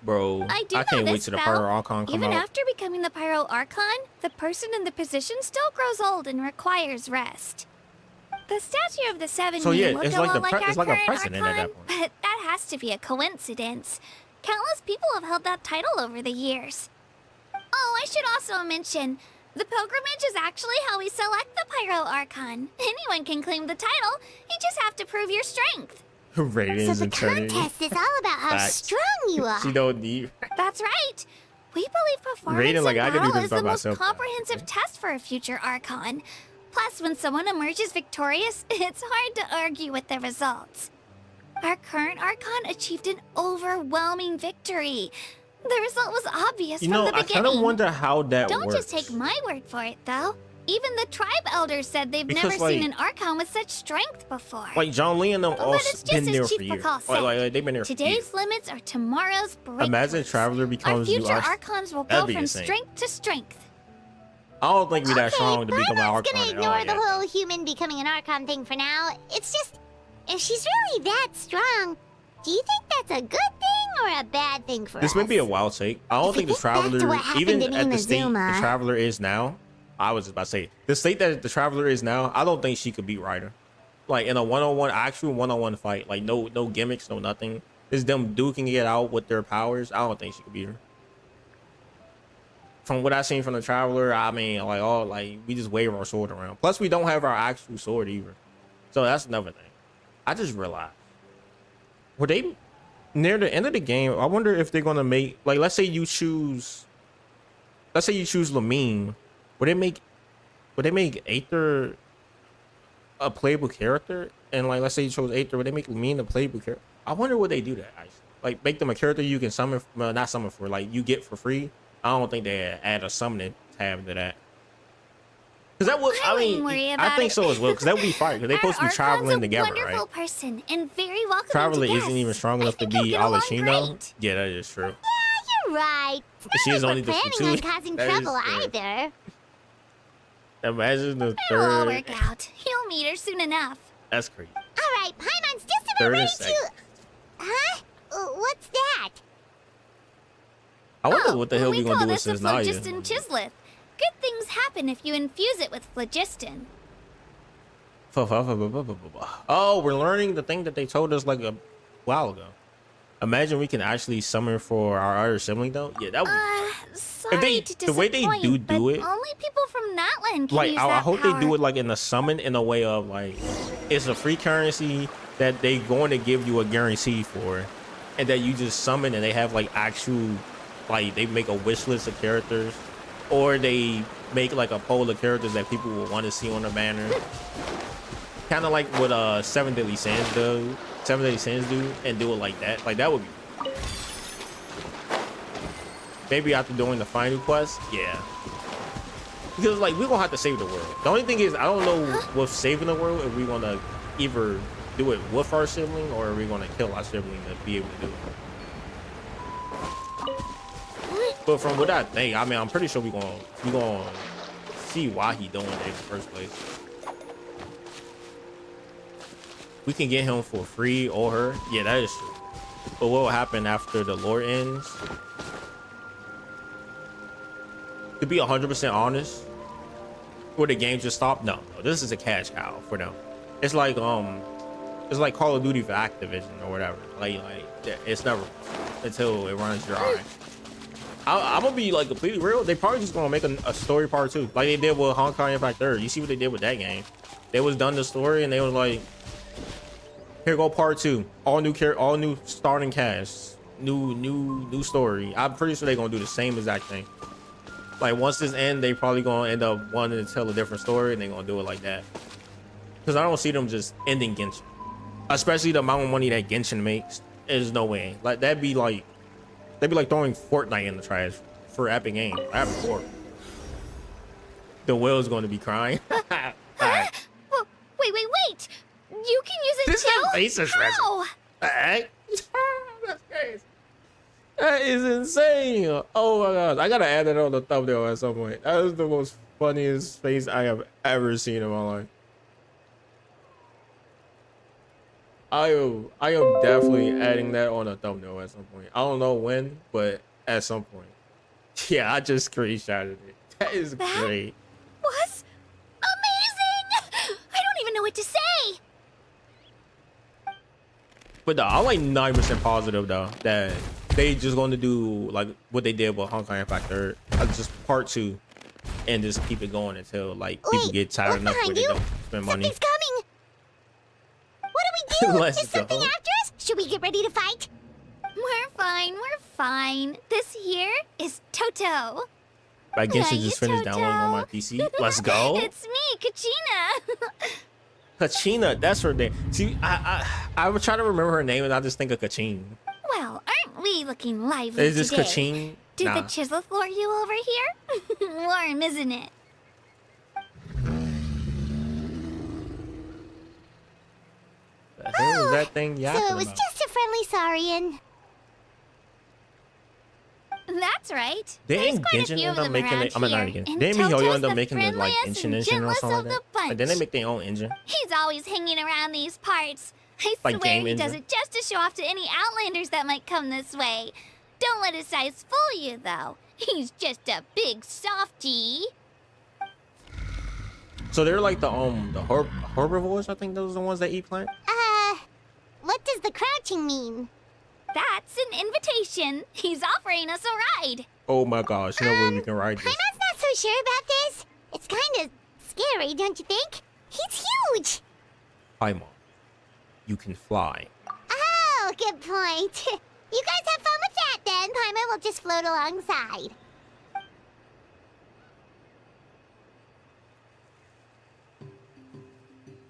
Bro, I do know can't wait this, till the though. Pyro Archon come Even out. after becoming the Pyro Archon, the person in the position still grows old and requires rest. The statue of the seven So, yeah, may look it's a like lot the like pre- our it's like a current president at that Archon, point. but that has to be a coincidence. Countless people have held that title over the years. Oh, I should also mention, the pilgrimage is actually how we select the Pyro Archon. Anyone can claim the title, you just have to prove your strength. Ratings So the and turning. contest is all about how Facts. strong you are. She don't need. That's right. We believe performance Rating like I and could do battle this is by the most myself. comprehensive test for a future Archon. Plus, when someone emerges victorious, it's hard to argue with the results. Our current Archon achieved an overwhelming victory. The result was obvious You from know, the I beginning. kind of wonder how that Don't works. just take my word for it, though. Even the tribe elders said they've Because, never seen like- an Archon with such strength before. Like John Lee and them all But it's just been as there Chief for years. Pakal Like, said. they've been there for Today's years. limits are tomorrow's breakthroughs. Imagine Traveler Our becomes future you are. Archons will That'd go be from insane. strength to strength. I don't think we that Okay, strong to become an Paimon's Archon. gonna at ignore all the yet. whole human becoming an Archon thing for now. It's just, if she's really that strong, do you think that's a good thing or a bad thing for us? This may be a wild take. I don't If think we the think back to Traveler, what happened even in at the state the Inazuma- Traveler is now, I was just about to say, the state that the Traveler is now, I don't think she could beat Ryder. Like in a one-on-one, actual one-on-one fight, like no gimmicks, no nothing. It's them duking it out with their powers. I don't think she could beat her. From what I've seen from the Traveler, I mean, like we just wave our sword around. Plus, we don't have our actual sword either. So that's another thing. I just realized, were they near the end of the game? I wonder if they're gonna make, like, let's say you choose Lamine. Would they make Aether a playable character? And like, let's say you chose Aether, would they make Lamine a playable character? I wonder would they do that actually. Like, make them a character you can summon, well, not summon for, like you get for free. I don't think they add a summoning tab to that. Cause that would, I wouldn't worry mean, I about think it. so as well. Cause that would be fire. Cause they Our supposed to be Archon's traveling a together, wonderful right? person and very welcoming Traveler to isn't even guests. strong I enough to think you'll be get along Alachino. great. Yeah, that is true. You're right. It's She not is like only we're the planning on two. causing That is trouble true. either. Imagine the It'll all third. work out. You'll meet her soon enough. That's crazy. All right, Paimon's just about Third ready and to... second. Huh? What's that? I wonder what the hell we we gonna call do with this a Cisnaya. phlogiston chisleth. Good things happen if you infuse it with phlogiston. Oh, we're learning the thing that they told us like a while ago. Imagine we can actually summon for our other sibling though. Yeah, that would Sorry they- to the way they disappoint, do but it- only people from Natlan can like use I that hope power. they do it like in the summon in a way of like it's a free currency that they going to give you a guarantee for, and that you just summon and they have like actual like they make a wish list of characters, or they make like a poll of characters that people will want to see on the banner. Kind of like what Seven Deadly Sins do, and do it like that. Like that would be maybe after doing the final quest, yeah. Because like we're gonna have to save the world. The only thing is I don't know with saving the world if we're gonna either do it with our sibling or are we gonna kill our sibling to be able to do it. But from what I think, I mean I'm pretty sure we gonna see why he doing it in the first place. We can get him for free or her. Yeah, that is true. But what will happen after the lore ends? To be 100% honest, would the game just stop? No, this is a cash cow for them. It's like Call of Duty for Activision or whatever. Like it's never until it runs your eye. I'm gonna be like completely real. They probably just gonna make a story part 2, like they did with Honkai Impact 3. You see what they did with that game? They was done the story and they was like, here go part 2, all new starting cast, new story. I'm pretty sure they're gonna do the same exact thing. Like once this ends, they probably gonna end up wanting to tell a different story, and they're gonna do it like that. Because I don't see them just ending Genshin, especially the amount of money that Genshin makes. There's no way. Like they'd be like throwing Fortnite in the trash for Epic Games. Epic Corp. The whale's gonna be crying. Well, wait! You can use it This too? is racist. How? That's crazy. That is insane. Oh my gosh. I gotta add that on the thumbnail at some point. That is the most funniest face I have ever seen in my life. I am definitely adding that on a thumbnail at some point. I don't know when, but at some point. Yeah, I just screenshotted it. That is great. Was amazing! I don't even know what to say. But I'm like 90% positive though that they just going to do like what they did with Honkai Impact 3, just part 2, and just keep it going until like people get tired enough where they don't spend money. Something's coming. What do we do? Let's Is something go. after us? Should we get ready to fight? We're fine. This here is Toto. I guess you Hey, just finished Toto. downloading on my PC. Let's go. It's me, Kachina. Kachina, that's her name. See, I would try to remember her name and I just think of Kachin. Well, aren't we looking lively Is this today? Kachin? Did Nah. the chisel floor you over here? Warm, isn't it? The hell is that thing yapping So it was about? just a friendly Saurian. That's right. They There's ain't quite a Genshin few of end up them making around it. I mean, not here, again. and Didn't MiHoYo Toto's end up the making the like friendliest Genshin and engine or gentlest something of like that? the Like, didn't they bunch. make their own engine? He's always hanging around these parts. I Like swear game he does engine? it just to show off to any Outlanders that might come this way. Don't let his size fool you, though. He's just a big softie. So they're like the herbivores. I think those are the ones that eat plants. What does the crouching mean? That's an invitation. He's offering us a ride. Oh my gosh, no way we can ride this. Paimon's not so sure about this. It's kind of scary, don't you think? He's huge. Paimon, you can fly. Oh, good point. You guys have fun with that then. Paimon will just float alongside.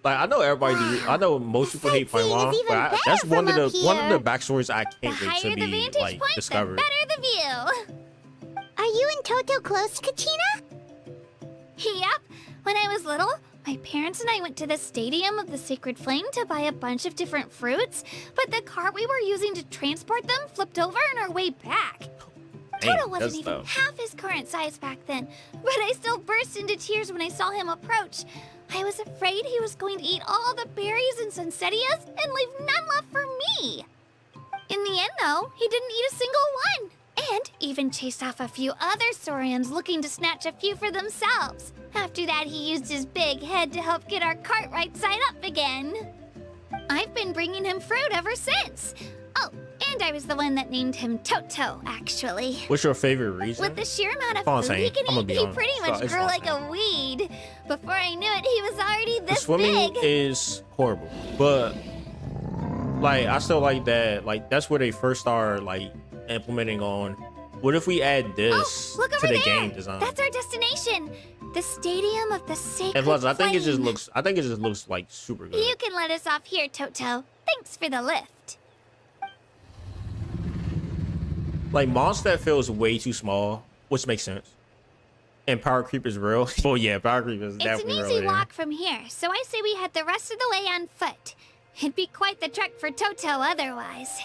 Like I know everybody, I know most people hate Sightseeing is Paimon, even but better that's one of from the up backstories I The can't wait higher to the be vantage like point, discovered. the better the view. Are you and Toto close, Kachina? Yep. When I was little, my parents and I went to the Stadium of the Sacred Flame to buy a bunch of different fruits, but the cart we were using to transport them flipped over on our way back. Dang, Toto wasn't that's even tough. half his current size back then, but I still burst into tears when I saw him approach. I was afraid he was going to eat all the berries and sunsettias and leave none left for me. In the end, though, he didn't eat a single one, and even chased off a few other Saurians looking to snatch a few for themselves. After that, he used his big head to help get our cart right side up again. I've been bringing him fruit ever since. Oh, and I was the one that named him Toto, actually. What's your favorite reason? With the sheer amount of Fontaine. food he can I'ma eat, be he honest. pretty much It's grew like Fontaine. a weed. Before I knew it, he was already The this swimming big. is horrible, but like I still like that. Like that's where they first started like implementing on What if we add this Look to over the there. game design? That's our destination. The Stadium of the Sacred And plus, I think it just Flame. looks. I think it just looks like super good. You can let us off here, Toto. Thanks for the lift. Like Mondstadt feels way too small, which makes sense. And power creep is real. Well, yeah, power creep is It's an definitely real. easy there. walk from here, so I say we head the rest of the way on foot. It'd be quite the trek for Toto otherwise.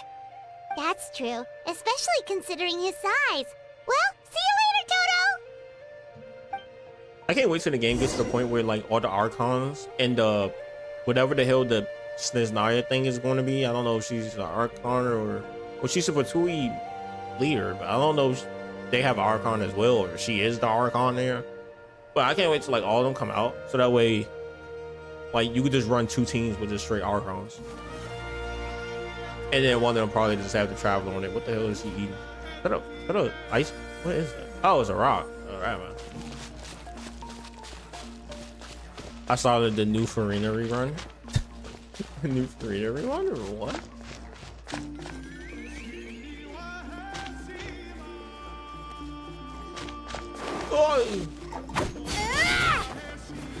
That's true, especially considering his size. Well, see you later, Toto! I can't wait till the game gets to the point where like all the Archons and whatever the hell the Sniznaya thing is going to be. I don't know if she's an Archon or well, she's a Fatui leader, but I don't know if they have an Archon as well or she is the Archon there. But I can't wait till like all of them come out so that way like you could just run 2 teams with just straight Archons. And then one of them probably just have to travel on it. What the hell is he eating? Is that a ice? What is that? Oh, it's a rock. All right, man. I saw the new Farina rerun. New Farina rerun or what?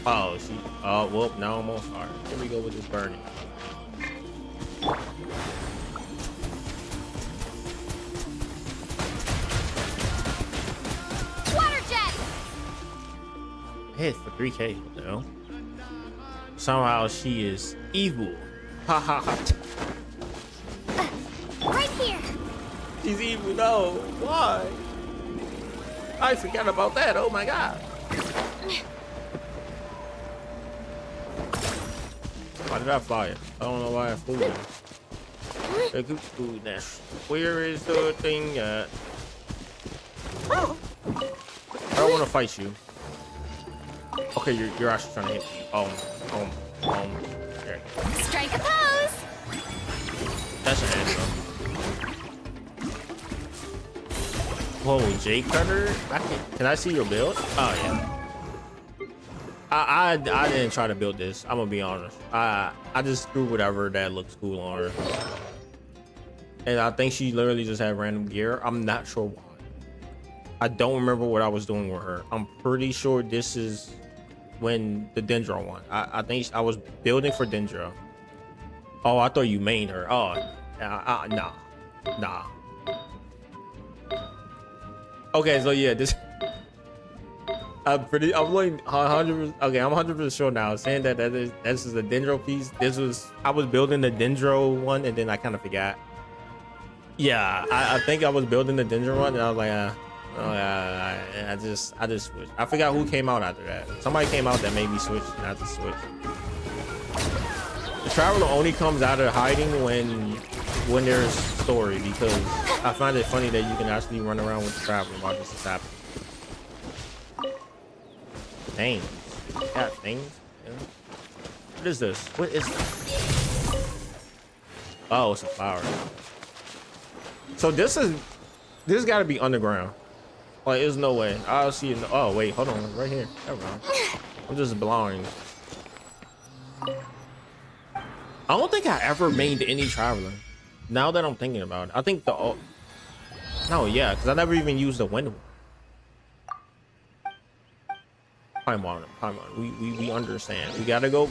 Oh, she. Oh, well, now I'm on fire. Here we go with this burning. Water jet! Hit for 3K. What the hell? Somehow she is evil. Ha ha ha. Right here! She's evil. No. Why? I forgot about that. Oh my god. Why did I fly it? I don't know why I flew it. The cuckoo nest. Where is the thing at? I don't want to fight you. Okay, you're actually trying to hit me. There. Strike a pose! That's an answer. Whoa, J Cutter? Can I see your build? Oh yeah. I didn't try to build this. I'm gonna be honest. I just threw whatever that looks cool on her. And I think she literally just had random gear. I'm not sure why. I don't remember what I was doing with her. I'm pretty sure this is when the Dendro one. I think I was building for Dendro. Oh, I thought you mained her. Oh, nah. Okay, so yeah, this. I'm like 100%. Okay, I'm 100% sure now. Saying that this is a Dendro piece. I was building the Dendro one, and then I kind of forgot. Yeah, I think I was building the Dendro one, and I was like, I just switched. I forgot who came out after that. Somebody came out that made me switch, not to switch. The Traveler only comes out of hiding when there's story, because I find it funny that you can actually run around with the Traveler while this is happening. Things. Yeah, things. Yeah. What is this? What is this? Oh, it's a flower. So this gotta be underground. Like, there's no way. I'll see it. Oh, wait, hold on. Right here. Never mind. I'm just blind. I don't think I ever mained any Traveler. Now that I'm thinking about it. I think no, yeah, because I never even used the window. Paimon. We understand. We gotta go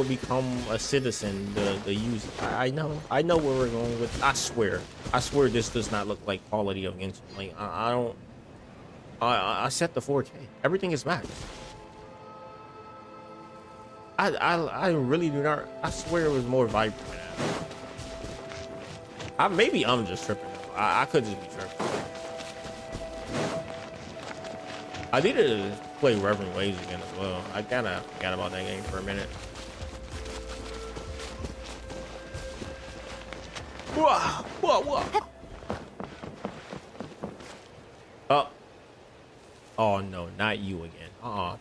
become a citizen, the user. I know where we're going with. I swear this does not look like quality of Genshin. Like I set the 4K. Everything is max. I really do not. I swear it was more vibrant. Maybe I'm just tripping. I could just be tripping. I need to play Reverend Waves again as well. I kind of forgot about that game for a minute. Whoa. Oh no, not you again.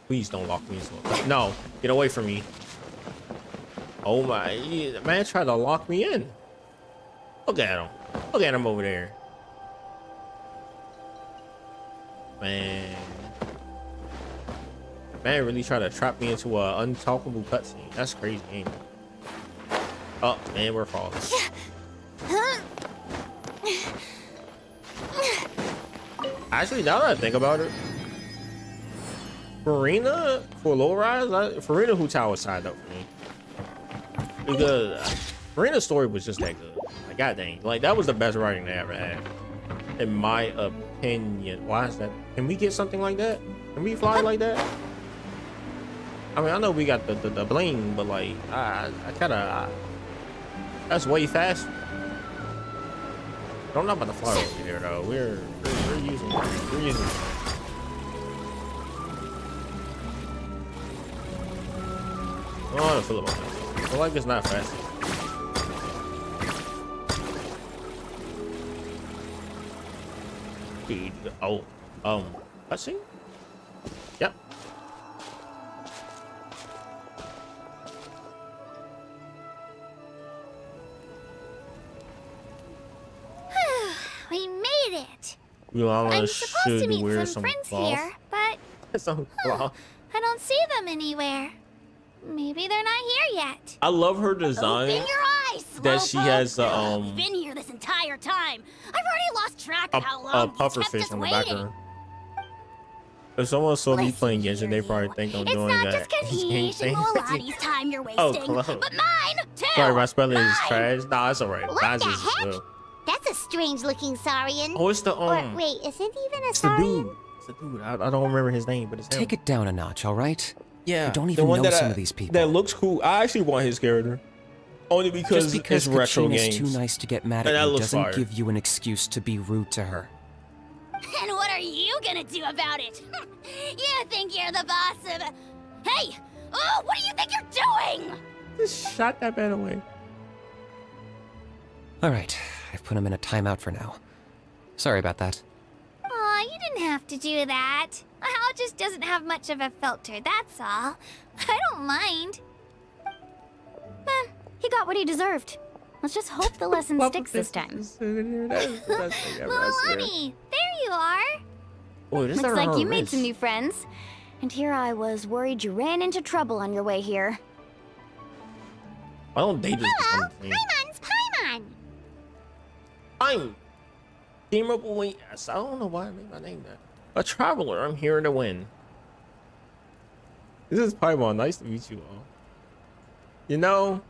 Please don't lock me in. No, get away from me. Oh my, man tried to lock me in. Look at him. Look at him over there. Man really tried to trap me into an untalkable cutscene. That's crazy, ain't it? Oh, man, we're falling. Actually, now that I think about it, Farina for low rise, Farina Hu-Tao was signed up for me because Farina's story was just that good. Like, god dang, like that was the best writing they ever had, in my opinion. Why is that? Can we get something like that? Can we fly like that? I mean, I know we got the bling, but like, I kind of that's way fast. I'm not about to fly over here though. We're using. Oh, I feel about this. I feel like it's not fast. Dude, oh, let's see. Yep. We made it. We all I'm supposed to should meet wear some some friends cloth. here, but Some cloth. I don't see them anywhere. Maybe they're not here yet. I love her design. Open your eyes, That she has the We've been here this entire time. I've already lost track of how long a these puffer kept fish us on the waiting. background. If someone saw me Listen playing here, Genshin, they probably you. think I'm It's doing not that. just Kahish and Mualadi's time you're Oh, wasting, close. but mine too. Sorry, my spelling is Mine. trash. Nah, it's alright. What Mine's the is heck? well. That's a strange-looking Saurian. Oh, it's the Or wait, is it even a it's the Saurian? dude. It's the dude. I don't remember his name, but it's him. Take it down a notch, all right? Yeah, I don't the even one know that some of these people. That looks cool. I actually want his character, only because, Just because it's retro Katrina's games. too nice to get mad And at that you looks doesn't fire. give you an excuse to be rude to her. And what are you gonna do about it? You think you're the boss of... Hey! Oh, what do you think you're doing? Just shot that man away. All right, I've put him in a timeout for now. Sorry about that. Aw, you didn't have to do that. Hal just doesn't have much of a filter, that's all. I don't mind. He got what he deserved. Let's just hope the lesson sticks this time. Mualani, there you are. Oh, this Looks is like her you made wrist. some new friends. And here I was worried you ran into trouble on your way here. Why don't they just Hello, become the same? Paimon's Paimon. I'm Teamable Wing. I don't know why I made my name that. A traveler. I'm here to win. This is Paimon. Nice to meet you all. You know,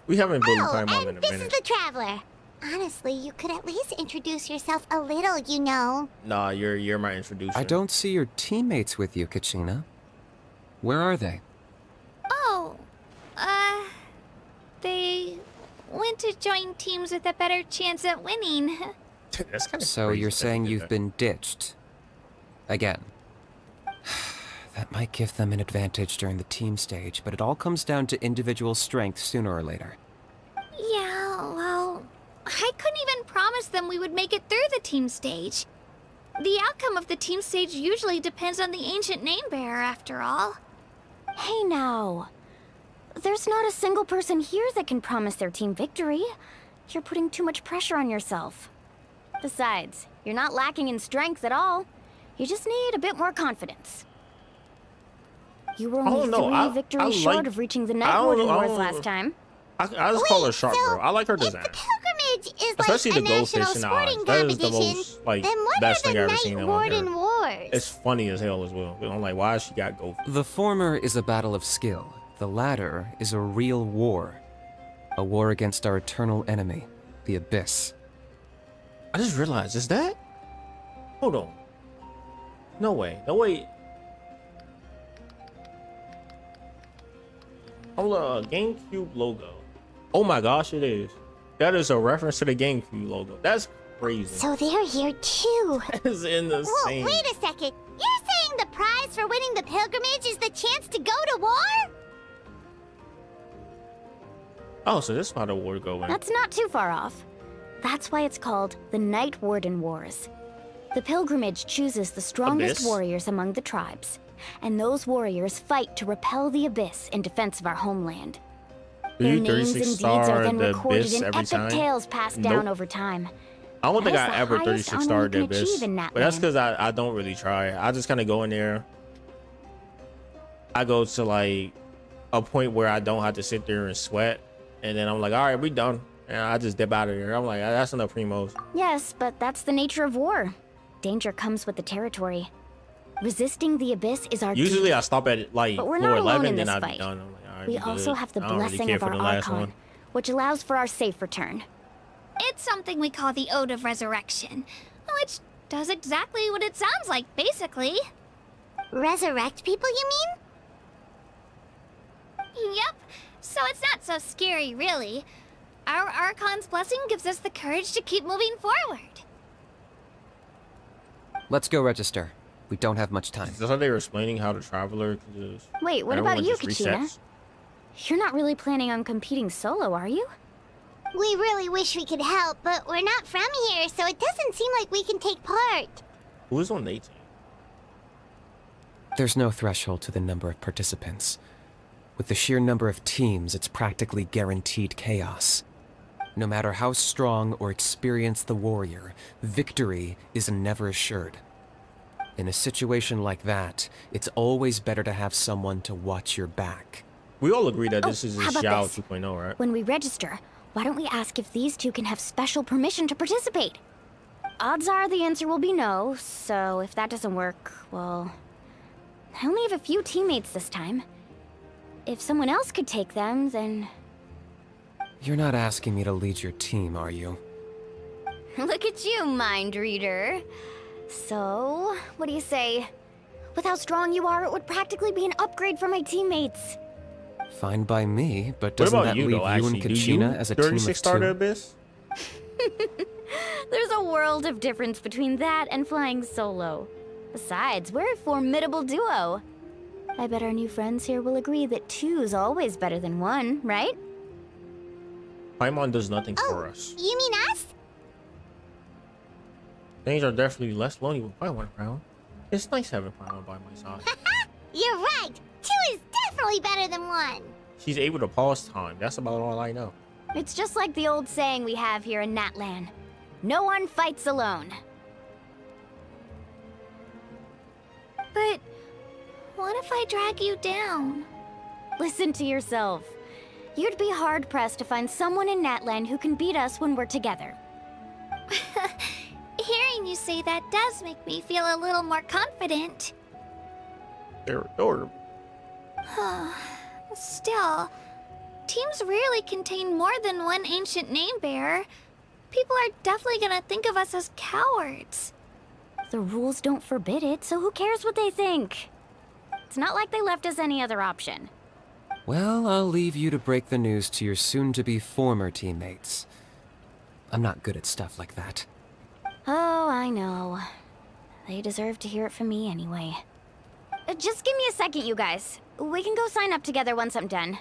we haven't bullied Oh, Paimon in and a this is minute. the Traveler. Honestly, you could at least introduce yourself a little, you know. Nah, you're my introducer. I don't see your teammates with you, Kachina. Where are they? Oh, they went to join teams with a better chance at winning. That's kind of So you're saying you've been ditched. Again. That might give them an advantage during the team stage, but it all comes down to individual strength sooner or later. Yeah, well, I couldn't even promise them we would make it through the team stage. The outcome of the team stage usually depends on the ancient name bearer, after all. Hey now. There's not a single person here that can promise their team victory. You're putting too much pressure on yourself. Besides, you're not lacking in strength at all. You just need a bit more confidence. You were only don't know. 3 I victories like- short of reaching the I Night don't Warden know. Wars last time. I just call her Sharp so Girl. I like her if design. the pilgrimage is Especially like the a goldfish national in the sporting eyes. That is the competition, most, like, then what best are thing the I've ever Night seen on Warden her. Wars? It's funny as hell as well. I'm like, why she got gold? The former is a battle of skill. The latter is a real war. A war against our eternal enemy, the Abyss. I just realized, is that? Hold on. No way. No way. Hold on. GameCube logo. Oh my gosh, it is. That is a reference to the GameCube logo. That's crazy. So they're here too. That is insane. Whoa, wait a second. You're saying the prize for winning the pilgrimage is the chance to go to war? Oh, so this is how the war going. That's not too far off. That's why it's called the Night Warden Wars. The pilgrimage chooses the strongest Abyss? warriors among the tribes, and those warriors fight to repel the Abyss in defense of our homeland. Do Their you names 36 and deeds are star then the recorded Abyss in every epic time? tales passed Nope. down over time. I don't think That is I the ever highest 36 honor star you the can Abyss. achieve in But that's Natlan. because I don't really try. I just kind of go in there. I go to like a point where I don't have to sit there and sweat. And then I'm like, all right, we done. And I just dip out of there. I'm like, that's enough primos. Yes, but that's the nature of war. danger comes with the territory. Resisting the abyss is our Usually duty. I stop at like But we're floor not alone 11, in then this I'll be fight. done. I'm like, all right, We we also good. have the I don't really blessing care of for our the last Archon, one. which allows for our safe return. It's something we call the Ode of Resurrection, which does exactly what it sounds like, basically. Resurrect people, you mean? Yep, so it's not so scary, really. Our Archon's blessing gives us the courage to keep moving forward. Let's go register. We don't have much time. Is this how they were explaining how the Traveler can just... Wait, what about everyone you, just Kachina? resets? You're not really planning on competing solo, are you? We really wish we could help, but we're not from here, so it doesn't seem like we can take part. Who is on their team? There's no threshold to the number of participants. With the sheer number of teams, it's practically guaranteed chaos. No matter how strong or experienced the warrior, victory is never assured. In a situation like that, it's always better to have someone to watch your back. We all agree that this is a how about Xiao this? 2.0, right? When we register, why don't we ask if these two can have special permission to participate? Odds are the answer will be no, so if that doesn't work, well... I only have a few teammates this time. If someone else could take them, then... You're not asking me to lead your team, are you? Look at you, mind reader. So, what do you say? With how strong you are, it would practically be an upgrade for my teammates. Fine by me, but What doesn't about that you, leave though, you actually? and Do you Kachina as a team of 36 star the two? Abyss? There's a world of difference between that and flying solo. Besides, we're a formidable duo. I bet our new friends here will agree that two's always better than one, right? Paimon does nothing for us. You mean us? Things are definitely less lonely with Paimon around. It's nice having Paimon by my side. You're right. Two is definitely better than one. She's able to pause time. That's about all I know. It's just like the old saying we have here in Natlan. No one fights alone. But what if I drag you down? Listen to yourself. You'd be hard-pressed to find someone in Natlan who can beat us when we're together. Hearing you say that does make me feel a little more confident. They're adorable. Still, teams rarely contain more than one ancient name bearer. People are definitely gonna think of us as cowards. The rules don't forbid it, so who cares what they think? It's not like they left us any other option. Well, I'll leave you to break the news to your soon-to-be former teammates. I'm not good at stuff like that. Oh, I know. They deserve to hear it from me anyway. Just give me a second, you guys. We can go sign up together once I'm done.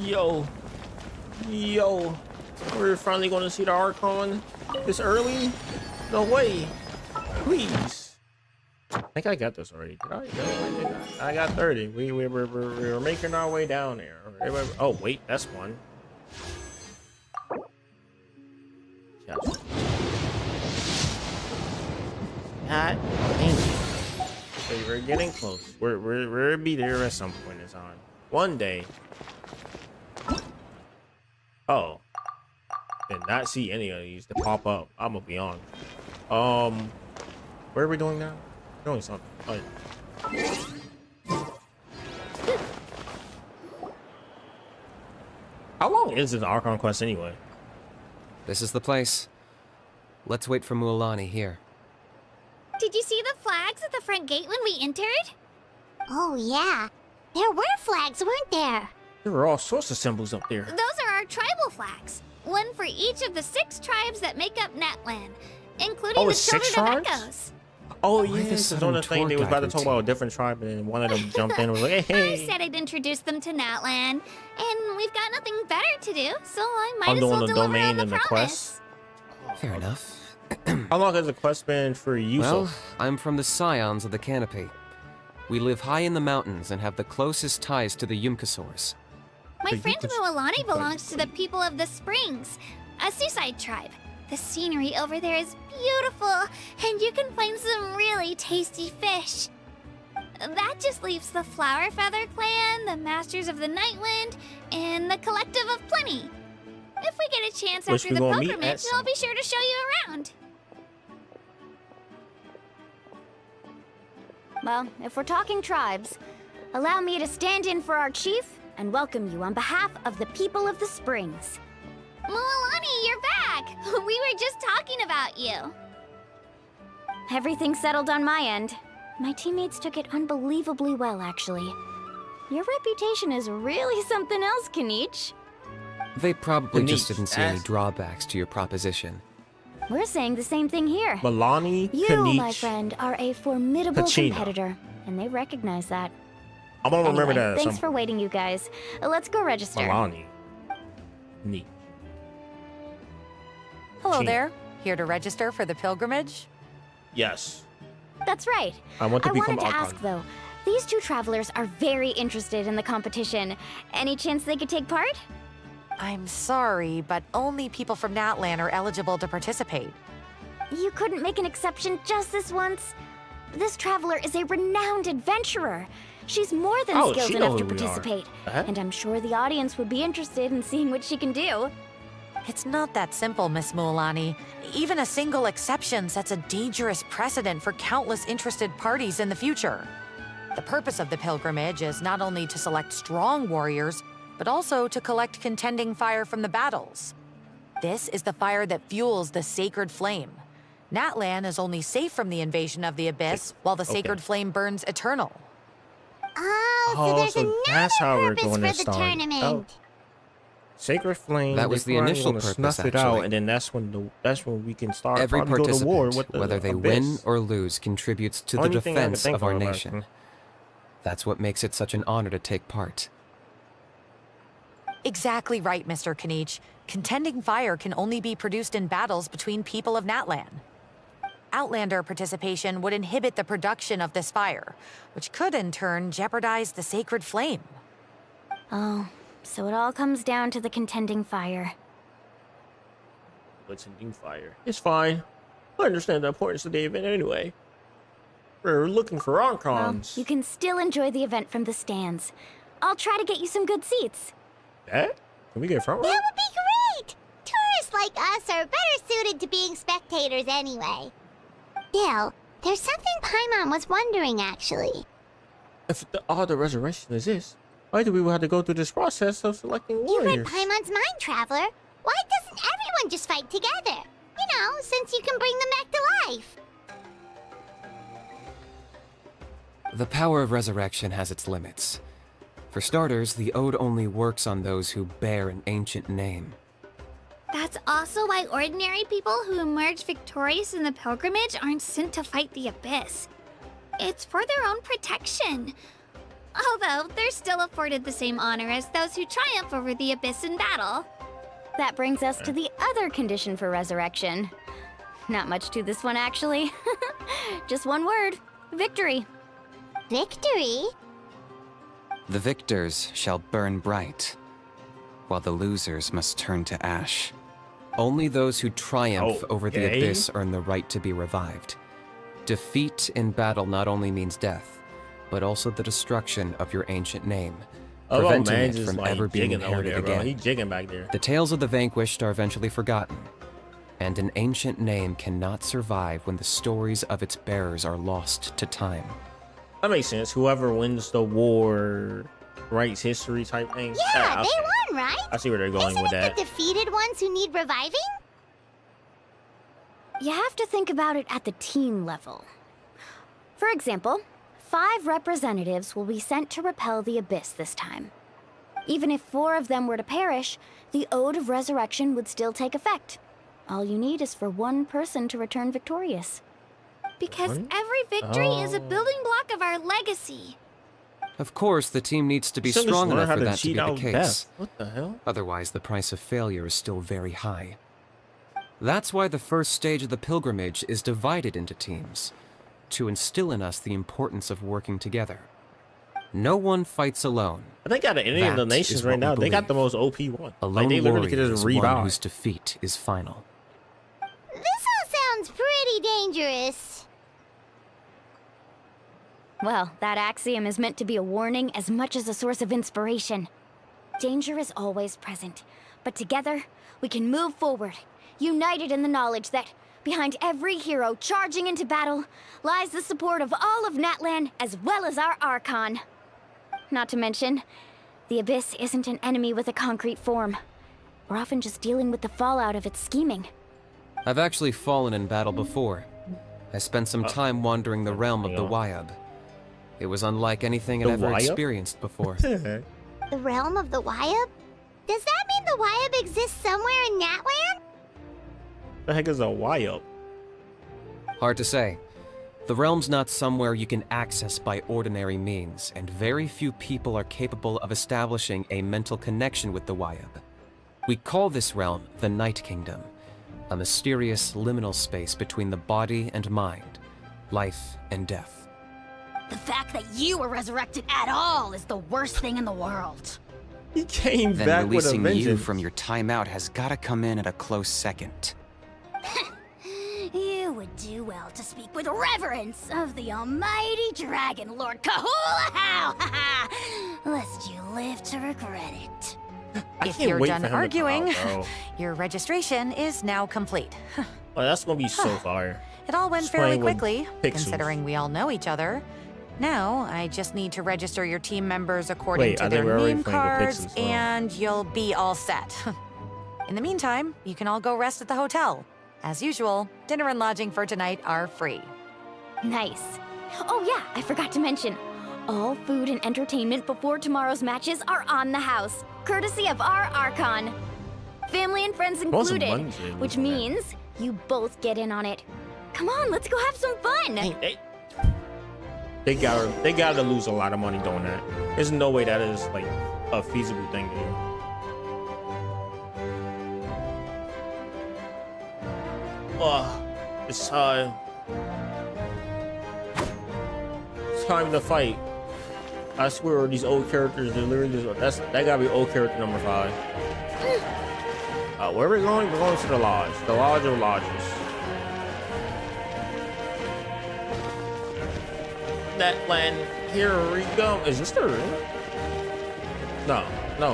Yo. We're finally going to see the Archon this early? No way. Please. I think I got this already. Did I? No, I did not. I got 30. We were making our way down there. Oh, wait. That's one. Gotcha. God dang it. Okay, we're getting close. We'll be there at some point in time. One day. Oh. Did not see any of these to pop up. I'm gonna be on. What are we doing now? We're doing something. Oh, yeah. How long is this Archon quest anyway? This is the place. Let's wait for Mualani here. Did you see the flags at the front gate when we entered? Oh, yeah. There were flags, weren't there? There were all sorts of symbols up there. Those are our tribal flags. One for each of the 6 tribes that make up Natlan, including Oh, the it's 6 Children of tribes? Echoes. Oh, Why yeah, the this is on sudden the thing. They tour was about to guide talk about a different tribe, and one of them jumped in and was like, I hey. said I'd introduce them to Natlan, and we've got nothing better to do, so I might I'm as well doing the deliver domain on the and the promise. quest. Fair enough. How long has the quest been for you? Well, I'm from the Scions of the Canopy. We live high in the mountains and have the closest ties to the Yumkasaurs. My So friend you could- Mualani belongs to the people of the Springs, a seaside tribe. The scenery over there is beautiful, and you can find some really tasty fish. That just leaves the Flower Feather Clan, the Masters of the Nightwind, and the Collective of Plenty. If we get a chance Which after we the gonna meet pilgrimage, at I'll some be sure to show you around. Well, if we're talking tribes, allow me to stand in for our chief and welcome you on behalf of the people of the Springs. Mualani, you're back! We were just talking about you. Everything's settled on my end. My teammates took it unbelievably well, actually. Your reputation is really something else, Kanich. They probably just Kanich, didn't see any ask- drawbacks to your proposition. We're saying the same thing here. Milani, You, Kanich. my friend, are a formidable Pacino. competitor, and they recognize that. I'm gonna remember Anyway, that. thanks for waiting, you guys. Let's go register. Milani. Neat. Hello Gina. there. Here to register for the pilgrimage? Yes. That's right. I want to I become wanted to Archon. ask, though, these two travelers are very interested in the competition. Any chance they could take part? I'm sorry, but only people from Natlan are eligible to participate. You couldn't make an exception just this once? This traveler is a renowned adventurer. She's more than Oh, skilled she enough know to who we are. participate. Uh-huh. And I'm sure the audience would be interested in seeing what she can do. It's not that simple, Miss Mualani. Even a single exception sets a dangerous precedent for countless interested parties in the future. The purpose of the pilgrimage is not only to select strong warriors, but also to collect contending fire from the battles. This is the fire that fuels the sacred flame. Natlan is only safe from the invasion of the Abyss, while the sacred flame burns eternal. Oh, so Oh, there's so that's another how we're purpose going for to the start. tournament. Oh. Sacred flame. That was the they're initial gonna purpose, Snuff it out, actually. and then that's when we can start. Every probably go to war participant, with the whether they Abyss. win or lose, contributes to the Only thing I can defense think of our of, nation. That's what makes it such an honor to take part. Exactly right, Mr. Kanich. Contending fire can only be produced in battles between people of Natlan. Outlander participation would inhibit the production of this fire, which could in turn jeopardize the sacred flame. Oh, so it all comes down to the contending fire. What's in fire? It's fine. I understand the importance of the event anyway. We're looking for Well, Archons. you can still enjoy the event from the stands. I'll try to get you some good seats. That? Can we get front row? That would be great! Tourists like us are better suited to being spectators anyway. Still, there's something Paimon was wondering, actually. If the resurrection is this, why do we have to go through this process of selecting You warriors? read Paimon's mind, Traveler. Why doesn't everyone just fight together? You know, since you can bring them back to life. The power of resurrection has its limits. For starters, the ode only works on those who bear an ancient name. That's also why ordinary people who emerge victorious in the pilgrimage aren't sent to fight the Abyss. It's for their own protection. Although, they're still afforded the same honor as those who triumph over the Abyss in battle. That brings us to the other condition for resurrection. Not much to this one, actually. Just one word: victory. Victory? The victors shall burn bright, while the losers must turn to ash. Only those who triumph over the Okay. abyss earn the right to be revived. Defeat in battle not only means death, but also the destruction of your ancient name, Oh, preventing man, it just from like ever being jigging over inherited there, bro. again. He jigging back there. The tales of the vanquished are eventually forgotten, and an ancient name cannot survive when the stories of its bearers are lost to time. That makes sense. Whoever wins the war writes history type thing. Yeah, okay. they won, right? I see where they're going Isn't with it that. the defeated ones who need reviving? You have to think about it at the team level. For example, 5 representatives will be sent to repel the Abyss this time. Even if 4 of them were to perish, the Ode of Resurrection would still take effect. All you need is for 1 person to return victorious. Because What? every victory is a Oh. building block of our legacy. Of course, the team needs to be You should've just strong learned enough how for to that to cheat be the out case. death. What the hell? Otherwise, the price of failure is still very high. That's why the first stage of the pilgrimage is divided into teams, to instill in us the importance of working together. No one fights alone. I think out of any of the That nations is right what we now, they got the believe. most OP one. A Like lone they literally warrior could is just one revive. whose defeat is final. This all sounds pretty dangerous. Well, that axiom is meant to be a warning as much as a source of inspiration. Danger is always present, but together, we can move forward, united in the knowledge that behind every hero charging into battle lies the support of all of Natlan as well as our Archon. Not to mention, the Abyss isn't an enemy with a concrete form. We're often just dealing with the fallout of its scheming. I've actually fallen in battle before. I spent some time wandering the realm of the Wyab. It was unlike anything I'd ever experienced before. The realm of the Wyab? Does that mean the Wyab exists somewhere in Natlan? The heck is a Wyab? Hard to say. The realm's not somewhere you can access by ordinary means, and very few people are capable of establishing a mental connection with the Wyab. We call this realm the Night Kingdom, a mysterious liminal space between the body and mind, life and death. The fact that you were resurrected at all is the worst thing in the world. He came Then back with a releasing you vengeance. from your timeout has gotta come in at a close second. You would do well to speak with reverence of the almighty Dragon Lord Kahula-How! Lest you live to regret it. I If can't you're wait done for him to come arguing, out, bro. your registration is now complete. Oh, that's gonna be so fire. It all went Just fairly playing with quickly, pixels. considering we all know each other. Now, I just need to register your team members according Wait, to I their think we're already name playing with cards, pixels, huh? and you'll be all set. In the meantime, you can all go rest at the hotel. As usual, dinner and lodging for tonight are free. Nice. Oh yeah, I forgot to mention. All food and entertainment before tomorrow's matches are on the house, courtesy of our Archon. Family and friends Most included, ones are which losing that. means you both get in on it. Come on, let's go have some fun! They gotta lose a lot of money doing that. There's no way that is like a feasible thing to do. Oh, it's time. It's time to fight. I swear these old characters, they're literally just, that gotta be old character number 5. Where are we going? We're going to the lodge. The lodge of lodges. Natlan, here we go. Is this the ring? No,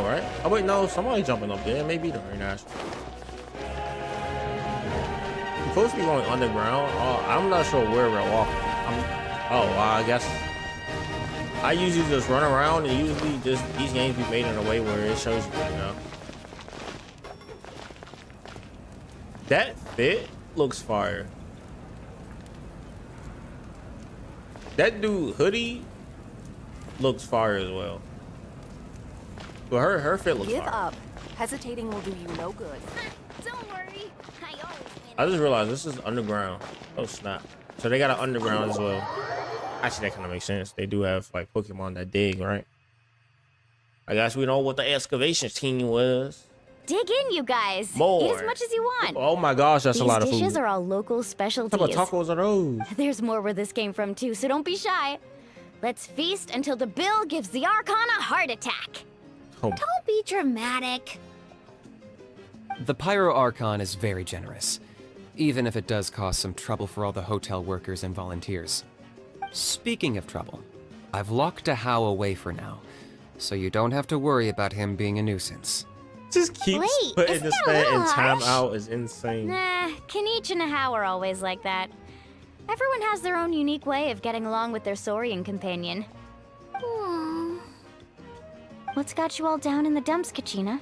right? Oh wait, no, somebody jumping up there. Maybe the ring actually. We're supposed to be going underground. Oh, I'm not sure where we're walking. I guess I usually just run around, and usually just these games be made in a way where it shows you, you know. That fit looks fire. That dude hoodie looks fire as well. But her fit looks Give fire. up. Hesitating will do you no good. Don't worry, I always win. I just realized this is underground. Oh snap. So they got an underground as well. Actually, that kind of makes sense. They do have like Pokemon that dig, right? I guess we know what the excavation team was. Dig in, you guys. More. Eat as much as you want. Oh my gosh, that's a lot of These food. dishes are all local What specialties. type of tacos are those? There's more where this came from too, so don't be shy. Let's feast until the bill gives the Archon a heart attack. Oh, Don't be dramatic. The Pyro Archon is very generous, even if it does cause some trouble for all the hotel workers and volunteers. Speaking of trouble, I've locked a How away for now, so you don't have to worry about him being a nuisance. just keeps Wait, putting isn't this that a man in little harsh? timeout is insane. Nah, Kenichi and How are always like that. Everyone has their own unique way of getting along with their Saurian companion. Aww. What's got you all down in the dumps, Kachina?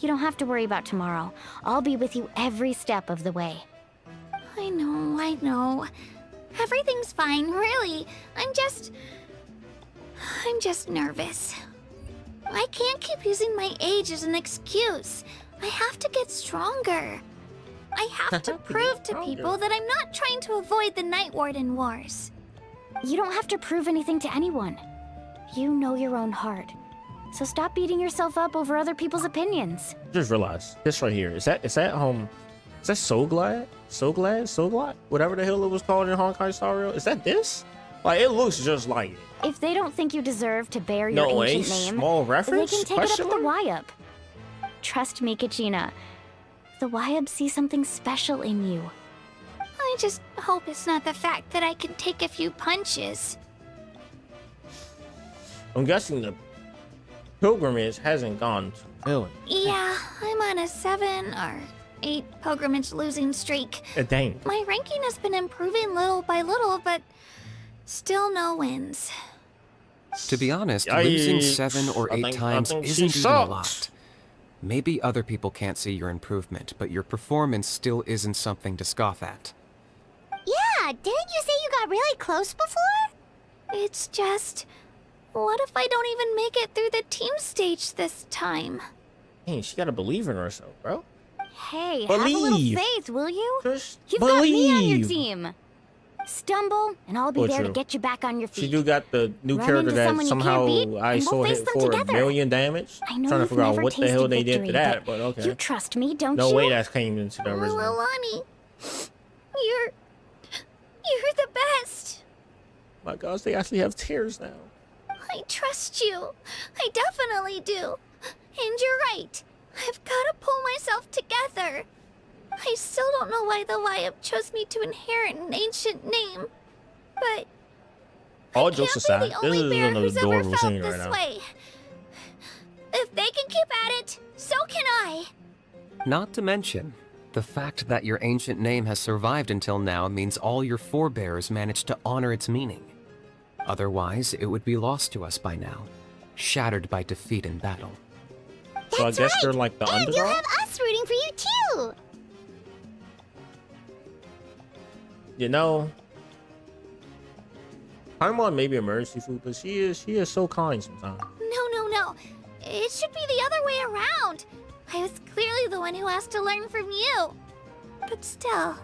You don't have to worry about tomorrow. I'll be with you every step of the way. I know. Everything's fine, really. I'm just nervous. I can't keep using my age as an excuse. I have to get stronger. I have to prove to people that I'm not trying to avoid the Night Warden Wars. You don't have to prove anything to anyone. You know your own heart. So stop beating yourself up over other people's opinions. Just realized this right here. Is that So Glad? Whatever the hell it was called in Honkai Star Rail. Is that this? Like it looks just like it. If they don't think you deserve to bear your No, a ancient name, small they reference? can take it up Question with the mark? Wyup. Trust me, Kachina. The Wyup see something special in you. I just hope it's not the fact that I can take a few punches. I'm guessing the pilgrimage hasn't gone Really? Yeah, I'm on a 7 or 8 pilgrimage losing streak. Dang. My ranking has been improving little by little, but still no wins. To be honest, Yikes. losing 7 or 8 I times think isn't she even a sucks. lot. Maybe other people can't see your improvement, but your performance still isn't something to scoff at. Yeah, didn't you say you got really close before? It's just, what if I don't even make it through the team stage this time? Hey, she gotta believe in herself, bro. Hey, have a Believe. little faith, will you? Just You've got me on your believe. team. Stumble, and I'll be Oh, there to true. get you back on your feet. She do got the new Run character into that someone you can't somehow beat, I and saw we'll face hit them for together. 1,000,000 damage. I know Trying to you've figure out never what the hell tasted they did to victory, that, but okay. You trust me, don't No you? way that came into the original. Mulan, you're the best. My gosh, they actually have tears now. I trust you. I definitely do. And you're right. I've got to pull myself together. I still don't know why the Wyup chose me to inherit an ancient name. But All I jokes can't aside, be the this only is bear an who's ever adorable felt scene this right now. way. If they can keep at it, so can I. Not to mention, the fact that your ancient name has survived until now means all your forebears managed to honor its meaning. Otherwise, it would be lost to us by now, shattered by defeat in battle. So I guess they're like the And you'll underdog? have us rooting for you too. You know, Paimon may be a mercy food, but she is so kind sometimes. No. It should be the other way around. I was clearly the one who asked to learn from you. But still.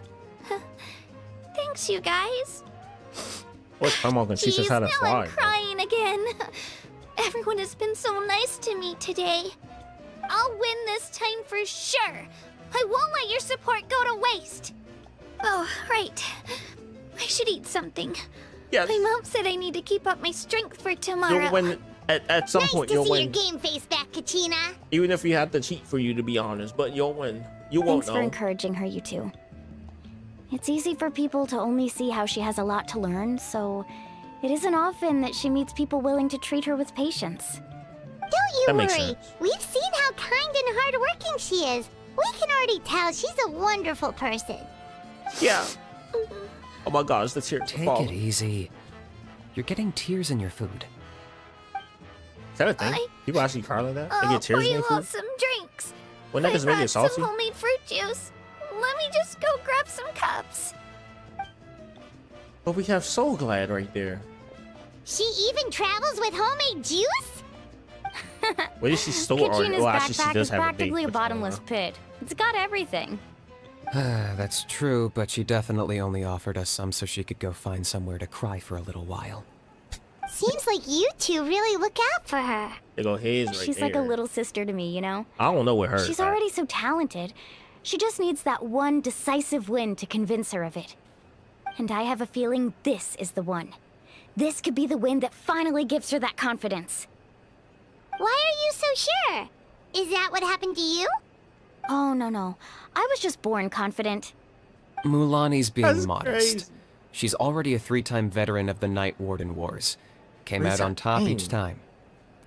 Thanks, you guys. What's Paimon can teach us Jeez, how to now fly? I'm crying again. Everyone has been so nice to me today. I'll win this time for sure. I won't let your support go to waste. Oh, right. I should eat something. Yes. My mom said I need to keep up my strength for tomorrow. You'll win at some Nice point. to You'll see win, your game face back, Kachina. even if you have to cheat for you to be honest. But you'll win. You won't Thanks for know. encouraging her, you two. It's easy for people to only see how she has a lot to learn, so it isn't often that she meets people willing to treat her with patience. Don't you That makes worry. sense. We've seen how kind and hardworking she is. We can already tell she's a wonderful person. Yeah. Oh my gosh, the tears are Take it falling. easy. You're getting tears in your food. Is that a thing? People actually cry like that? They I'll get tears pour in you their all food? some drinks. When niggas I make it brought salty? some homemade fruit juice. Let me just go grab some cups. But we have Soul Glad right there. She even travels with homemade juice? What is she store? Or, Kachina's well, actually, she backpack does is have a practically date. a bottomless pit. It's got everything. That's true, but she definitely only offered us some so she could go find somewhere to cry for a little while. Seems like you two really look out for her. They go heads right She's there. like a little sister to me, you know? I don't know what her. She's already so talented. She just needs that one decisive win to convince her of it. And I have a feeling this is the one. This could be the win that finally gives her that confidence. Why are you so sure? Is that what happened to you? Oh, no. I was just born confident. Mulani's being That's modest. crazy. She's already a 3-time veteran of the Night Warden Wars. Came out on top each time.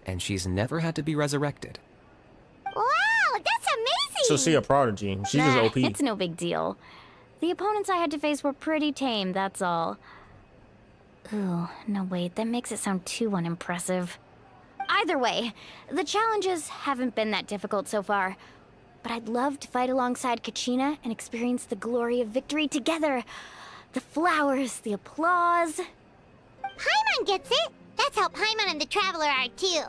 And she's never had to be resurrected. Wow, that's amazing! So she a prodigy. She's just Nah, OP. It's no big deal. The opponents I had to face were pretty tame, that's all. Ooh, no wait, that makes it sound too unimpressive. Either way, the challenges haven't been that difficult so far. But I'd love to fight alongside Kachina and experience the glory of victory together. The flowers, the applause. Paimon gets it. That's how Paimon and the Traveler are too.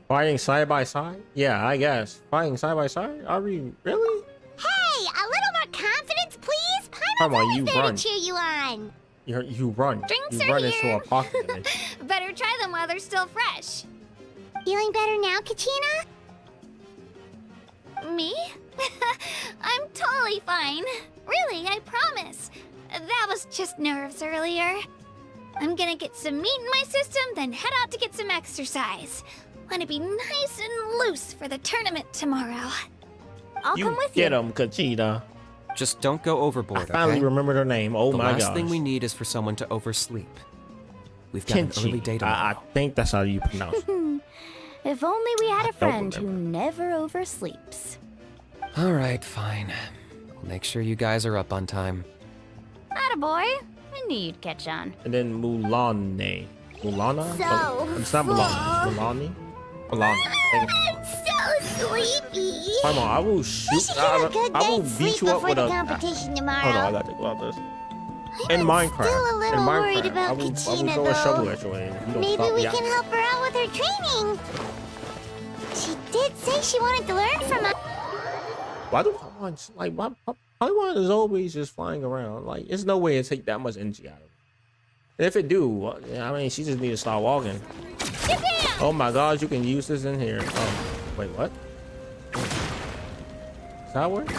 Fighting side by side? Yeah, I guess. Fighting side by side? Are we really? Hey, a little more confidence, please. Paimon's Come on, always you there run. to cheer you on. You run. Drinks you are run into here. a pocket. and Better try them while they're still fresh. Feeling better now, Kachina? Me? I'm totally fine. Really, I promise. That was just nerves earlier. I'm gonna get some meat in my system, then head out to get some exercise. Wanna be nice and loose for the tournament tomorrow. I'll you come with get you. him, Kachina. Just don't go overboard, I finally okay? remembered her name. Oh the my last gosh. thing we need is for someone to oversleep. We've got an early day I tomorrow. think that's how you pronounce it. If only we had a friend who remember. never oversleeps. Alright, fine. I'll make sure you guys are up on time. Attaboy. I knew you'd catch on. And then Mulane. Mulana? So It's not Mulana. It's Mulani? Mulana. Thank you. I'm so sleepy. Come on, I will We shoot. should get a good I will night's beat sleep you up before with the a. competition tomorrow. Hold on, I gotta think about this. In I'm Minecraft. still a little in Minecraft, worried about I will Kachina, throw a shovel though. at your ass. You don't Maybe stop we me. can help her out with her training. She did say she wanted to learn from us. Why do Paimon like why Paimon is always just flying around? Like, there's no way to take that much energy out of it. And if it do, well, I mean, she just need to start walking. Oh my God, you can use this in here. Wait, what? Does that work?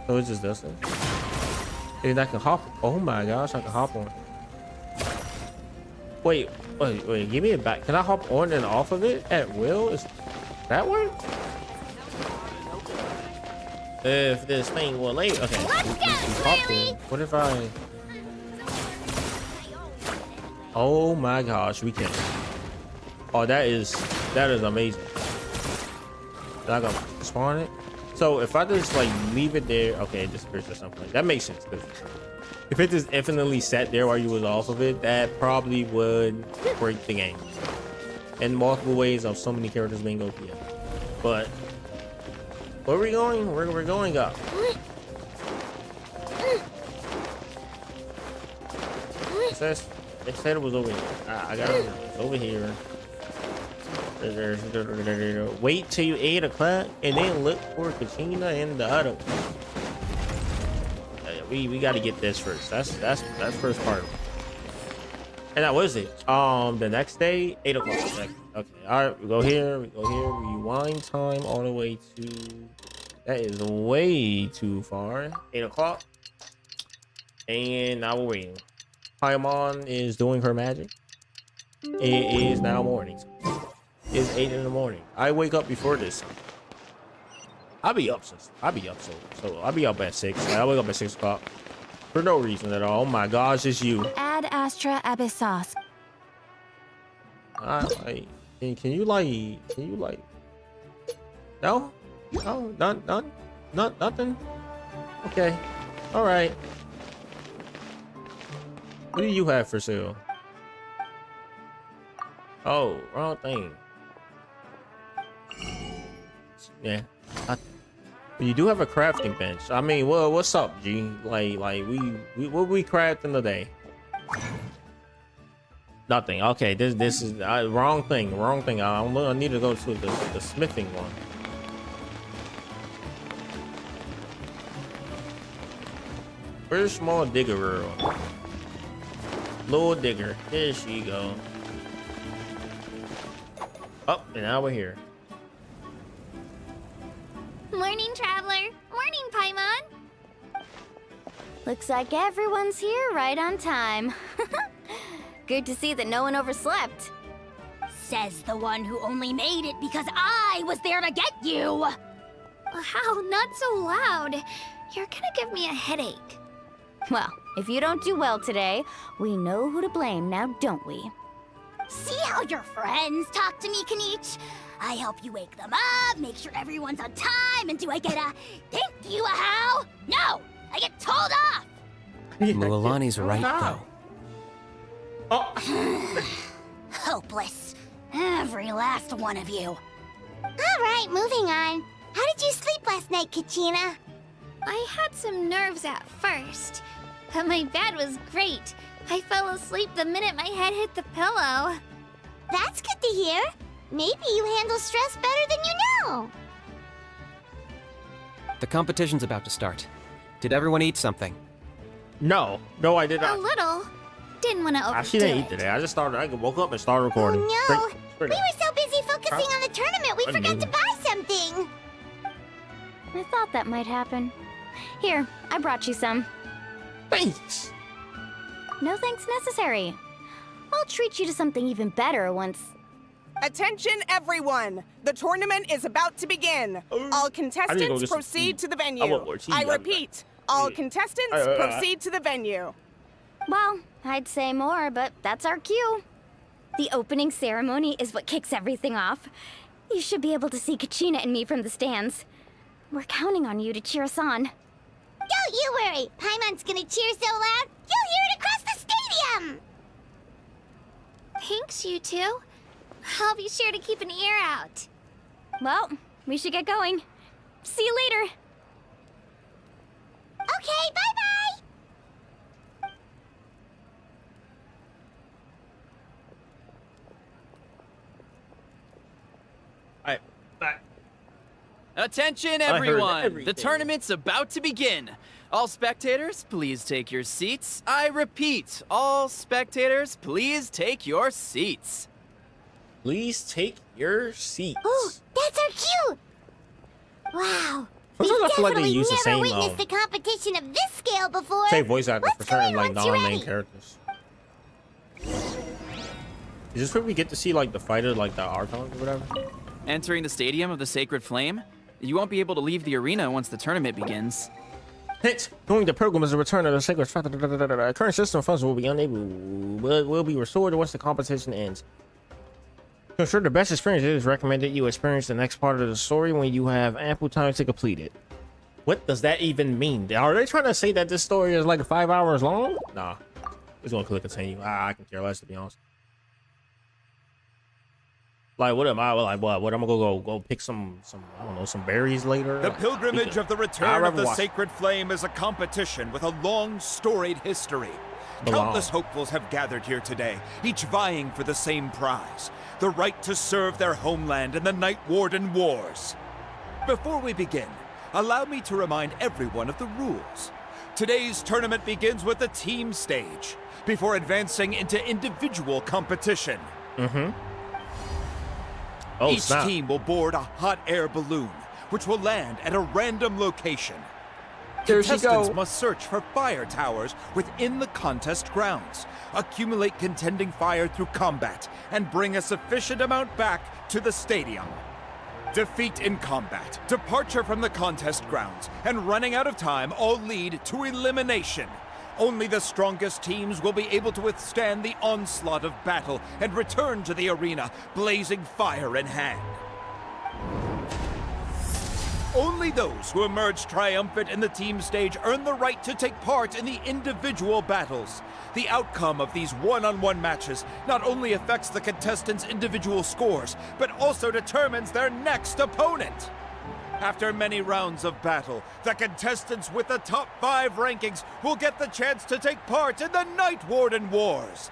So it's just this thing. And I can hop. Oh my gosh, I can hop on. Wait, give me it back. Can I hop on and off of it at will? Is that work? If this thing will late, okay. What if I? Oh my gosh, we can. Oh, that is amazing. I gotta spawn it. So if I just like leave it there, okay, it disappears or something. That makes sense. If it just infinitely sat there while you was off of it, that probably would break the game. In multiple ways of so many characters being OP. But where are we going? We're going up. It said it was over here. I got it. It's over here. Wait till 8 o'clock and then look for Kachina and the other one. We got to get this first. That's first part. And that was it. The next day, 8 o'clock. Okay. All right, we go here. Rewind time all the way to. That is way too far. 8 o'clock. And now we're waiting. Paimon is doing her magic. It is now morning. It's 8 in the morning. I wake up before this. I'll be up at 6. I wake up at 6 o'clock for no reason at all. Oh my gosh, it's you. Ad Astra Abyssos. Can you like? No, nothing. Okay, all right. What do you have for sale? Oh, wrong thing. Yeah. You do have a crafting bench. I mean, well, what's up, G? Like what we crafting today? Nothing. Okay, this is wrong thing. I need to go to the smithing one. Where's small digger girl? Little digger. There she go. Oh, and now we're here. Morning, Traveler. Morning, Paimon. Looks like everyone's here right on time. Good to see that no one overslept. Says the one who only made it because I was there to get you. How? Not so loud. You're gonna give me a headache. Well, if you don't do well today, we know who to blame now, don't we? See how your friends talk to me, Kanich? I help you wake them up, make sure everyone's on time, and do I get a thank you, a how? No! I get told off! Mualani's right, though. Hopeless. Every last one of you. Alright, moving on. How did you sleep last night, Kachina? I had some nerves at first, but my bed was great. I fell asleep the minute my head hit the pillow. That's good to hear. Maybe you handle stress better than you know. The competition's about to start. Did everyone eat something? No, I did A not. little. Didn't want to overdo She didn't eat it. today. I woke up and started recording. Oh no! Straight We up. were so busy focusing on the tournament, we forgot to buy something. I thought that might happen. Here, I brought you some. Thanks. No thanks necessary. I'll treat you to something even better once. Attention, everyone! The tournament is about to begin. All contestants proceed to the venue. I repeat, all contestants proceed to the venue. Well, I'd say more, but that's our cue. The opening ceremony is what kicks everything off. You should be able to see Kachina and me from the stands. We're counting on you to cheer us on. Don't you worry. Paimon's gonna cheer so loud, you'll hear it across the stadium! Thanks, you two. I'll be sure to keep an ear out. Well, we should get going. See you later. Okay, bye-bye! Alright, bye. Attention, I heard everyone! The everything. tournament's about to begin. All spectators, please take your seats. I repeat, all spectators, please take your seats. Please take your seats. Oh, that's our cue! Wow. We've Sometimes I feel like they definitely use the never same, witnessed a competition of this scale before. Say voice actors for Let's certain go like in once you're non-main ready. characters. Is this where we get to see like the fighter, like the Archons or whatever? Entering the Stadium of the Sacred Flame, you won't be able to leave the arena once the tournament begins. Hence, during the pilgrim is a return of the sacred current system funds will be restored once the competition ends. To ensure the best experience, it is recommended you experience the next part of the story when you have ample time to complete it. What does that even mean? Are they trying to say that this story is like 5 hours long? Nah. Just gonna click continue. I can care less, to be honest. Like, what am I like? What? I'm gonna go pick some I don't know, some berries later. The pilgrimage of the return of the Sacred Flame is a competition with a long, storied history. Countless hopefuls have gathered here today, each vying for the same prize: the right to serve their homeland in the Night Warden Wars. Before we begin, allow me to remind everyone of the rules. Today's tournament begins with the team stage, before advancing into individual competition. Each team will board a hot air balloon, which will land at a random location. There she Contestants go. must search for fire towers within the contest grounds, accumulate contending fire through combat, and bring a sufficient amount back to the stadium. Defeat in combat, departure from the contest grounds, and running out of time all lead to elimination. Only the strongest teams will be able to withstand the onslaught of battle and return to the arena, blazing fire in hand. Only those who emerge triumphant in the team stage earn the right to take part in the individual battles. The outcome of these one-on-one matches not only affects the contestants' individual scores, but also determines their next opponent. After many rounds of battle, the contestants with the top 5 rankings will get the chance to take part in the Night Warden Wars.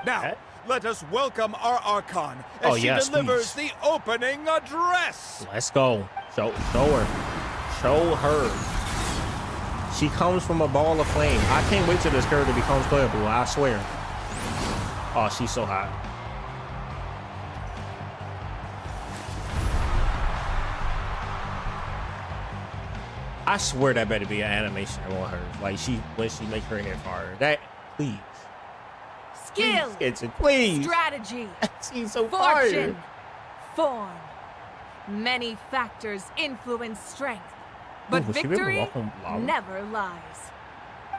Now, let us welcome our Archon as she delivers the opening address. Let's go. Show her. She comes from a ball of flame. I can't wait till this character becomes playable, I swear. Oh, she's so hot. I swear that better be an animation on her. Like when she make her hair fire. That, please. Skill. Please. Strategy. She's so fortune. fire. Form. Many factors influence strength, but Ooh, victory never lies.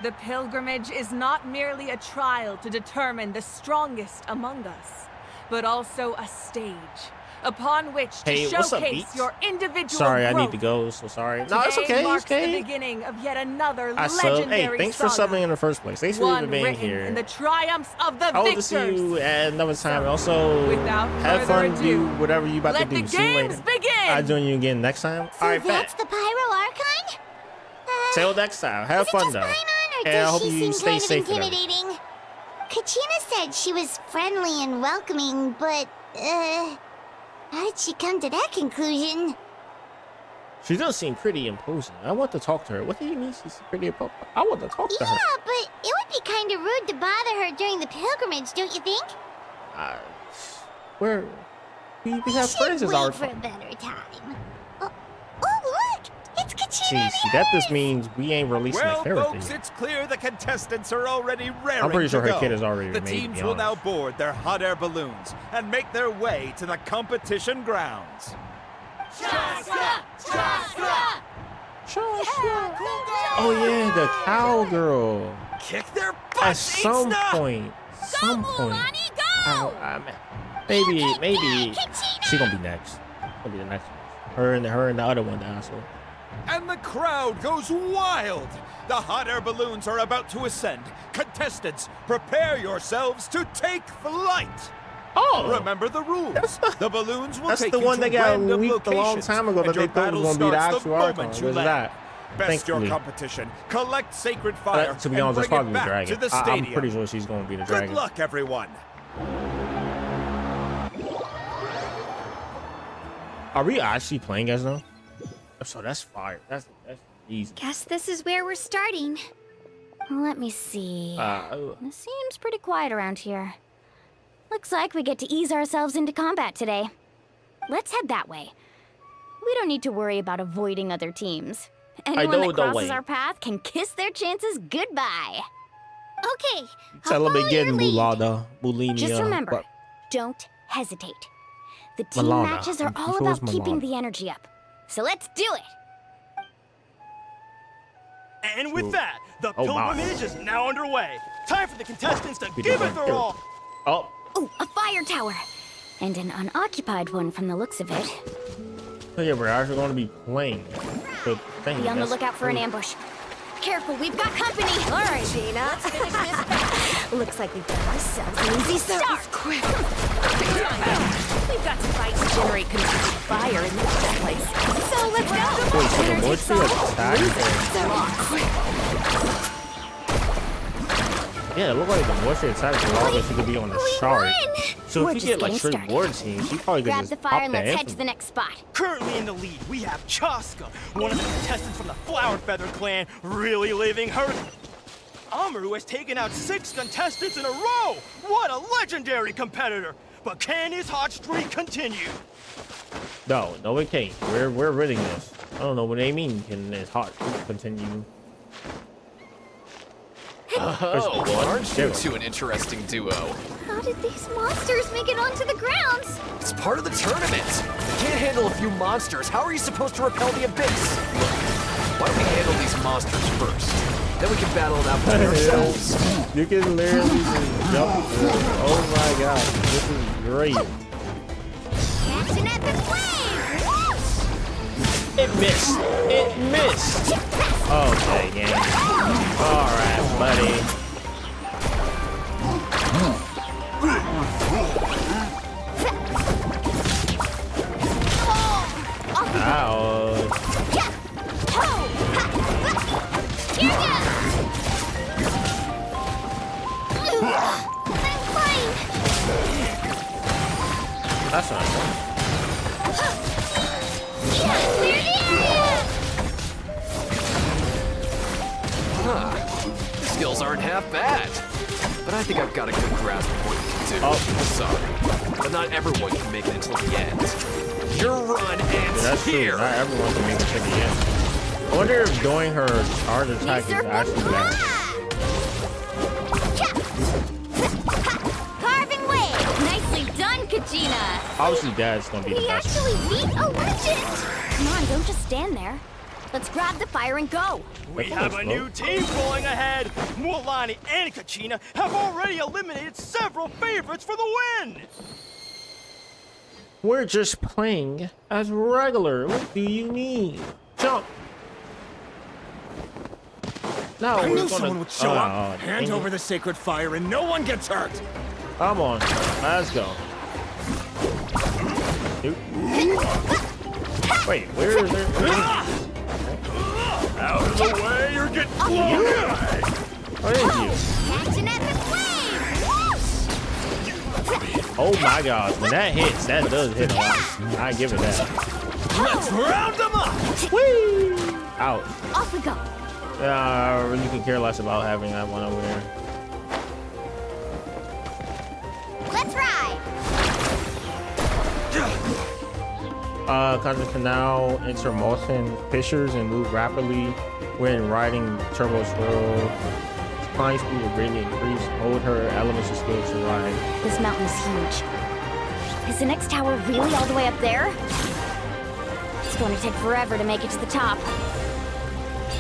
The pilgrimage is not merely a trial to determine the strongest among us, but also a stage upon which to showcase your individual Sorry, growth. I need to go. So sorry. Today No, it's okay. marks It's okay. the beginning of yet another Hey, legendary thanks for saga. subbing in the first place. Thanks for One even being written here. in the triumphs of the I hope to victors. see you at another time. Also, Without have further fun, ado, do whatever you about let to do. the See you games later. begin! I'll join you again next time. So All right, that's bet. the Pyro Archon? Till next time. Have fun, though. Or And I does hope she you seem stay kind of safe. and everything. intimidating? Kachina said she was friendly and welcoming, but, how did she come to that conclusion? She does seem pretty imposing. I want to talk to her. What do you mean she's pretty imposing? I want to talk to her. Yeah, but it would be kind of rude to bother her during the pilgrimage, don't you think? Where we have friends as wait our for a better time. Oh, look! It's Kachina! See, that just means we ain't releasing Well, the character folks, yet. it's clear the contestants are already raring I'm pretty sure to her go. kid is already The made, to be teams will now honest. board their hot air balloons and make their way to the competition grounds. Oh yeah, the cowgirl. Kick their At butts, some Eatsna! point. Some point. Go! Maybe she gonna be next. Gonna be the next one. Her and the other one, the asshole. And the crowd goes wild. The hot air balloons are about to ascend. Contestants, prepare yourselves to take flight. Oh, remember the rules. The balloons will that's take the you one to that got random leaked a long time ago that and they your thought was battle gonna be the starts actual moment icon. you What's land. that? Best your Thankfully. competition. Collect sacred fire To be and honest, that's bring probably it the back dragon. to the I'm stadium. pretty sure she's gonna be the dragon. Good luck, everyone. Are we actually playing as them? So that's fire. That's easy. Guess this is where we're starting. Let me see. Uh, It seems pretty quiet around here. Looks like we get to ease ourselves into combat today. Let's head that way. We don't need to worry about avoiding other teams. Anyone that crosses our path can kiss their chances goodbye. Okay. Tell them again, Mulada. Mulini. Just remember, don't hesitate. The team Milana. matches are all Before it's about keeping Milana. the energy up. So let's do it! And with that, the Oh, wow. pilgrimage is now underway. Time for the contestants to We give did it their that. all. Oh, Ooh, a fire tower! And an unoccupied one from the looks of it. so yeah, we're actually going to be playing the thing. Be on the That's lookout for an crazy. ambush. Careful, we've got company! Alright, Gina, let's finish this battle. Looks like we've got ourselves an easy start! Quick. We've got to fight to generate controlled fire in the first place. So let's go! Wait, so the Energy voice solid. attack? Yeah, it looked like the voice attack is longer she could be on the chart. So We're if you just get like getting straight started. board team, she probably could Grab just the pop fire and the let's head to anthem. the next spot. Currently in the lead, we have Chaska, one of the contestants from the Flower Feather clan, really living her. Amaru has taken out 6 contestants in a row. What a legendary competitor! But can his hot streak continue? No, it can't. We're winning this. I don't know what they mean. Can this hot continue? Oh, aren't you two an interesting duo? How did these monsters make it onto the grounds? It's part of the tournament. You can't handle a few monsters. How are you supposed to repel the abyss? Look, why don't we handle these monsters first? Then we can battle it out by ourselves. You can literally just jump through. Oh my god, this is great. Catch an epic wave! Whoosh! It missed. It missed. Okay, game. All right, buddy. Ouch. That's not good. Huh. Skills aren't half bad. But I think I've got a good grasp of what you can do. Oh. Sorry. But not everyone can make it until the end. Your run ends That's here. true. Not everyone can make it to the end. I wonder if doing her charge attack is actually bad. Carving wave! Nicely done, Kachina! Obviously, Dad's gonna be the We best. actually beat a legend! Come on, don't just stand there. Let's grab the fire and go! We have a new team going ahead. Mualani and Kachina have already eliminated several favorites for the win. We're just playing as regular. What do you need? Jump. No, I we're knew gonna... someone would show up. Hand dang over it. the sacred fire and no one gets hurt. Come on, let's go. Dude. Wait, where is there? Out of the way, you're getting You? What is you? Catch an epic wave! Whoosh! Oh my gosh, when that hits, that does hit a lot. I give it that. Let's round them up. Whee! Ouch. Off we go! I really could care less about having that one over there. Let's ride! Conjure can now enter motion fissures and move rapidly when riding turbo swirl. Climb speed will greatly increase. Hold her elements of skill to ride. This mountain is huge. Is the next tower really all the way up there? It's going to take forever to make it to the top.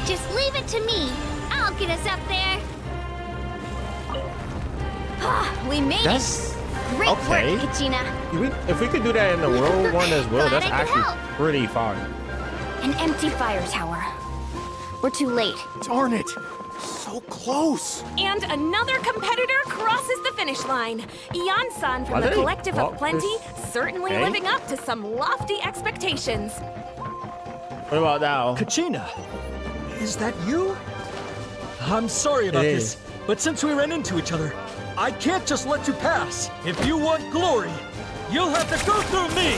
Just leave it to me. I'll get us up there. We made That's Great Okay. work, Kachina. If we could do that in the world one as well, Glad that's I could actually help. pretty far. An empty fire tower. We're too late. Darn it! So close! And another competitor crosses the finish line. Yan-san from Are the they Collective of walk Plenty, this certainly way? living up to some lofty expectations. What about now? Kachina, is that you? I'm sorry about It this, is. but since we ran into each other, I can't just let you pass. If you want glory, you'll have to go through me.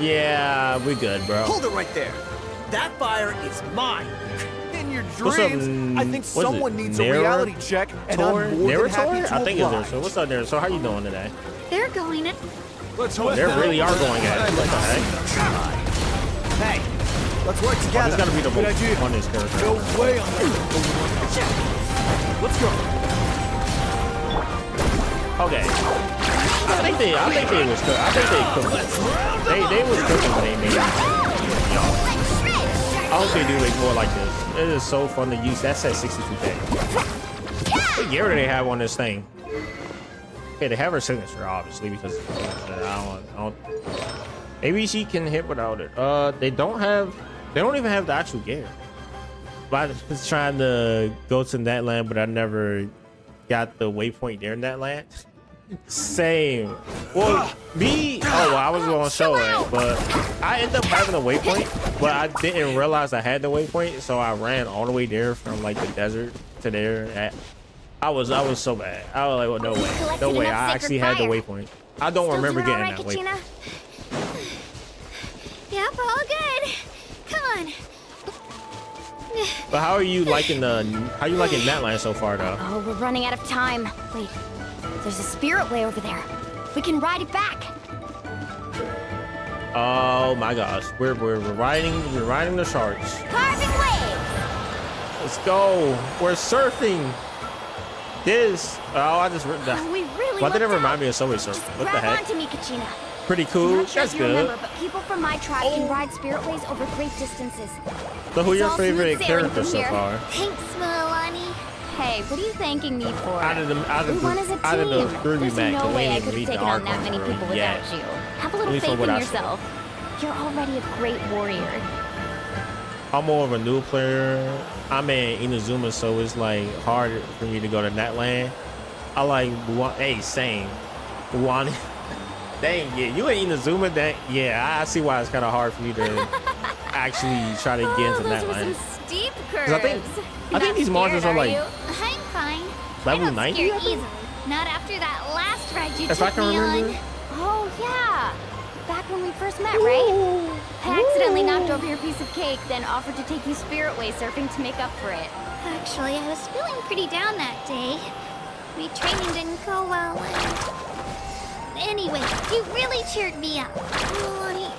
Yeah, we good, bro. Hold it right there. That fire is mine. In your What's up, dreams, I think what is someone it? needs a reality check, and I'm more than happy to I think it's oblige. there. So what's up there? So how you doing today? They're going it. Let's They really are going at it. What the heck? Hey, let's work Oh, together. this gotta be the Good idea. funnest character. No way I'm Let's go. Okay. I think they was cooked. I think they cooked. They was cooking when they made it. I hope they do make more like this. It is so fun to use. That says 62K. What year do they have on this thing? Okay, they have her signature, obviously, because I don't. Maybe she can hit without it. They don't even have the actual gear. But I was trying to go to Natlan, but I never got the waypoint there in Natlan. Same. Well, I was going to show it, but I ended up having a waypoint, but I didn't realize I had the waypoint, so I ran all the way there from like the desert to there. I was so bad. I was like, well, no way. I actually had the waypoint. I don't remember getting that waypoint. Yep, all good. Come on. But how are you liking Natlan so far, though? Oh, we're running out of time. Wait, there's a spirit way over there. We can ride it back. Oh my gosh, we're riding the sharks. Carving waves. Let's go. We're surfing. This. Oh, I just ripped that. We really Why did it lucked remind out. me of Subway Surfing? What the Grab heck? onto me, Kachina. Pretty cool. Not sure That's if you good. remember, but people from my tribe can ride spirit ways over great distances. So who's It's your all favorite smooth sailing character from so here. far? Thanks, Milani. Hey, what are you thanking me for? Out of the We won as a team. out of the three we There's met, no we way I ain't could have meet the taken on that Archon many crew people yet. without you. Have a At little least from faith what in I saw. yourself. You're already a great warrior. I'm more of a new player. I'm in Inazuma, so it's like hard for me to go to Natlan. I like same. One. Dang, yeah, you in Inazuma. I see why it's kind of hard for me to actually try to get into Those were Natlan. some steep 'Cause curves. I think these monsters are like I'm fine. level I don't 90. scare I think? easily. Not after that last ride you If I took can me remember. on. Oh, yeah. Back when we first met, right? I accidentally knocked over your piece of cake, then offered to take you spirit way surfing to make up for it. Actually, I was feeling pretty down that day. Retraining didn't go well. Anyway, you really cheered me up. Milani,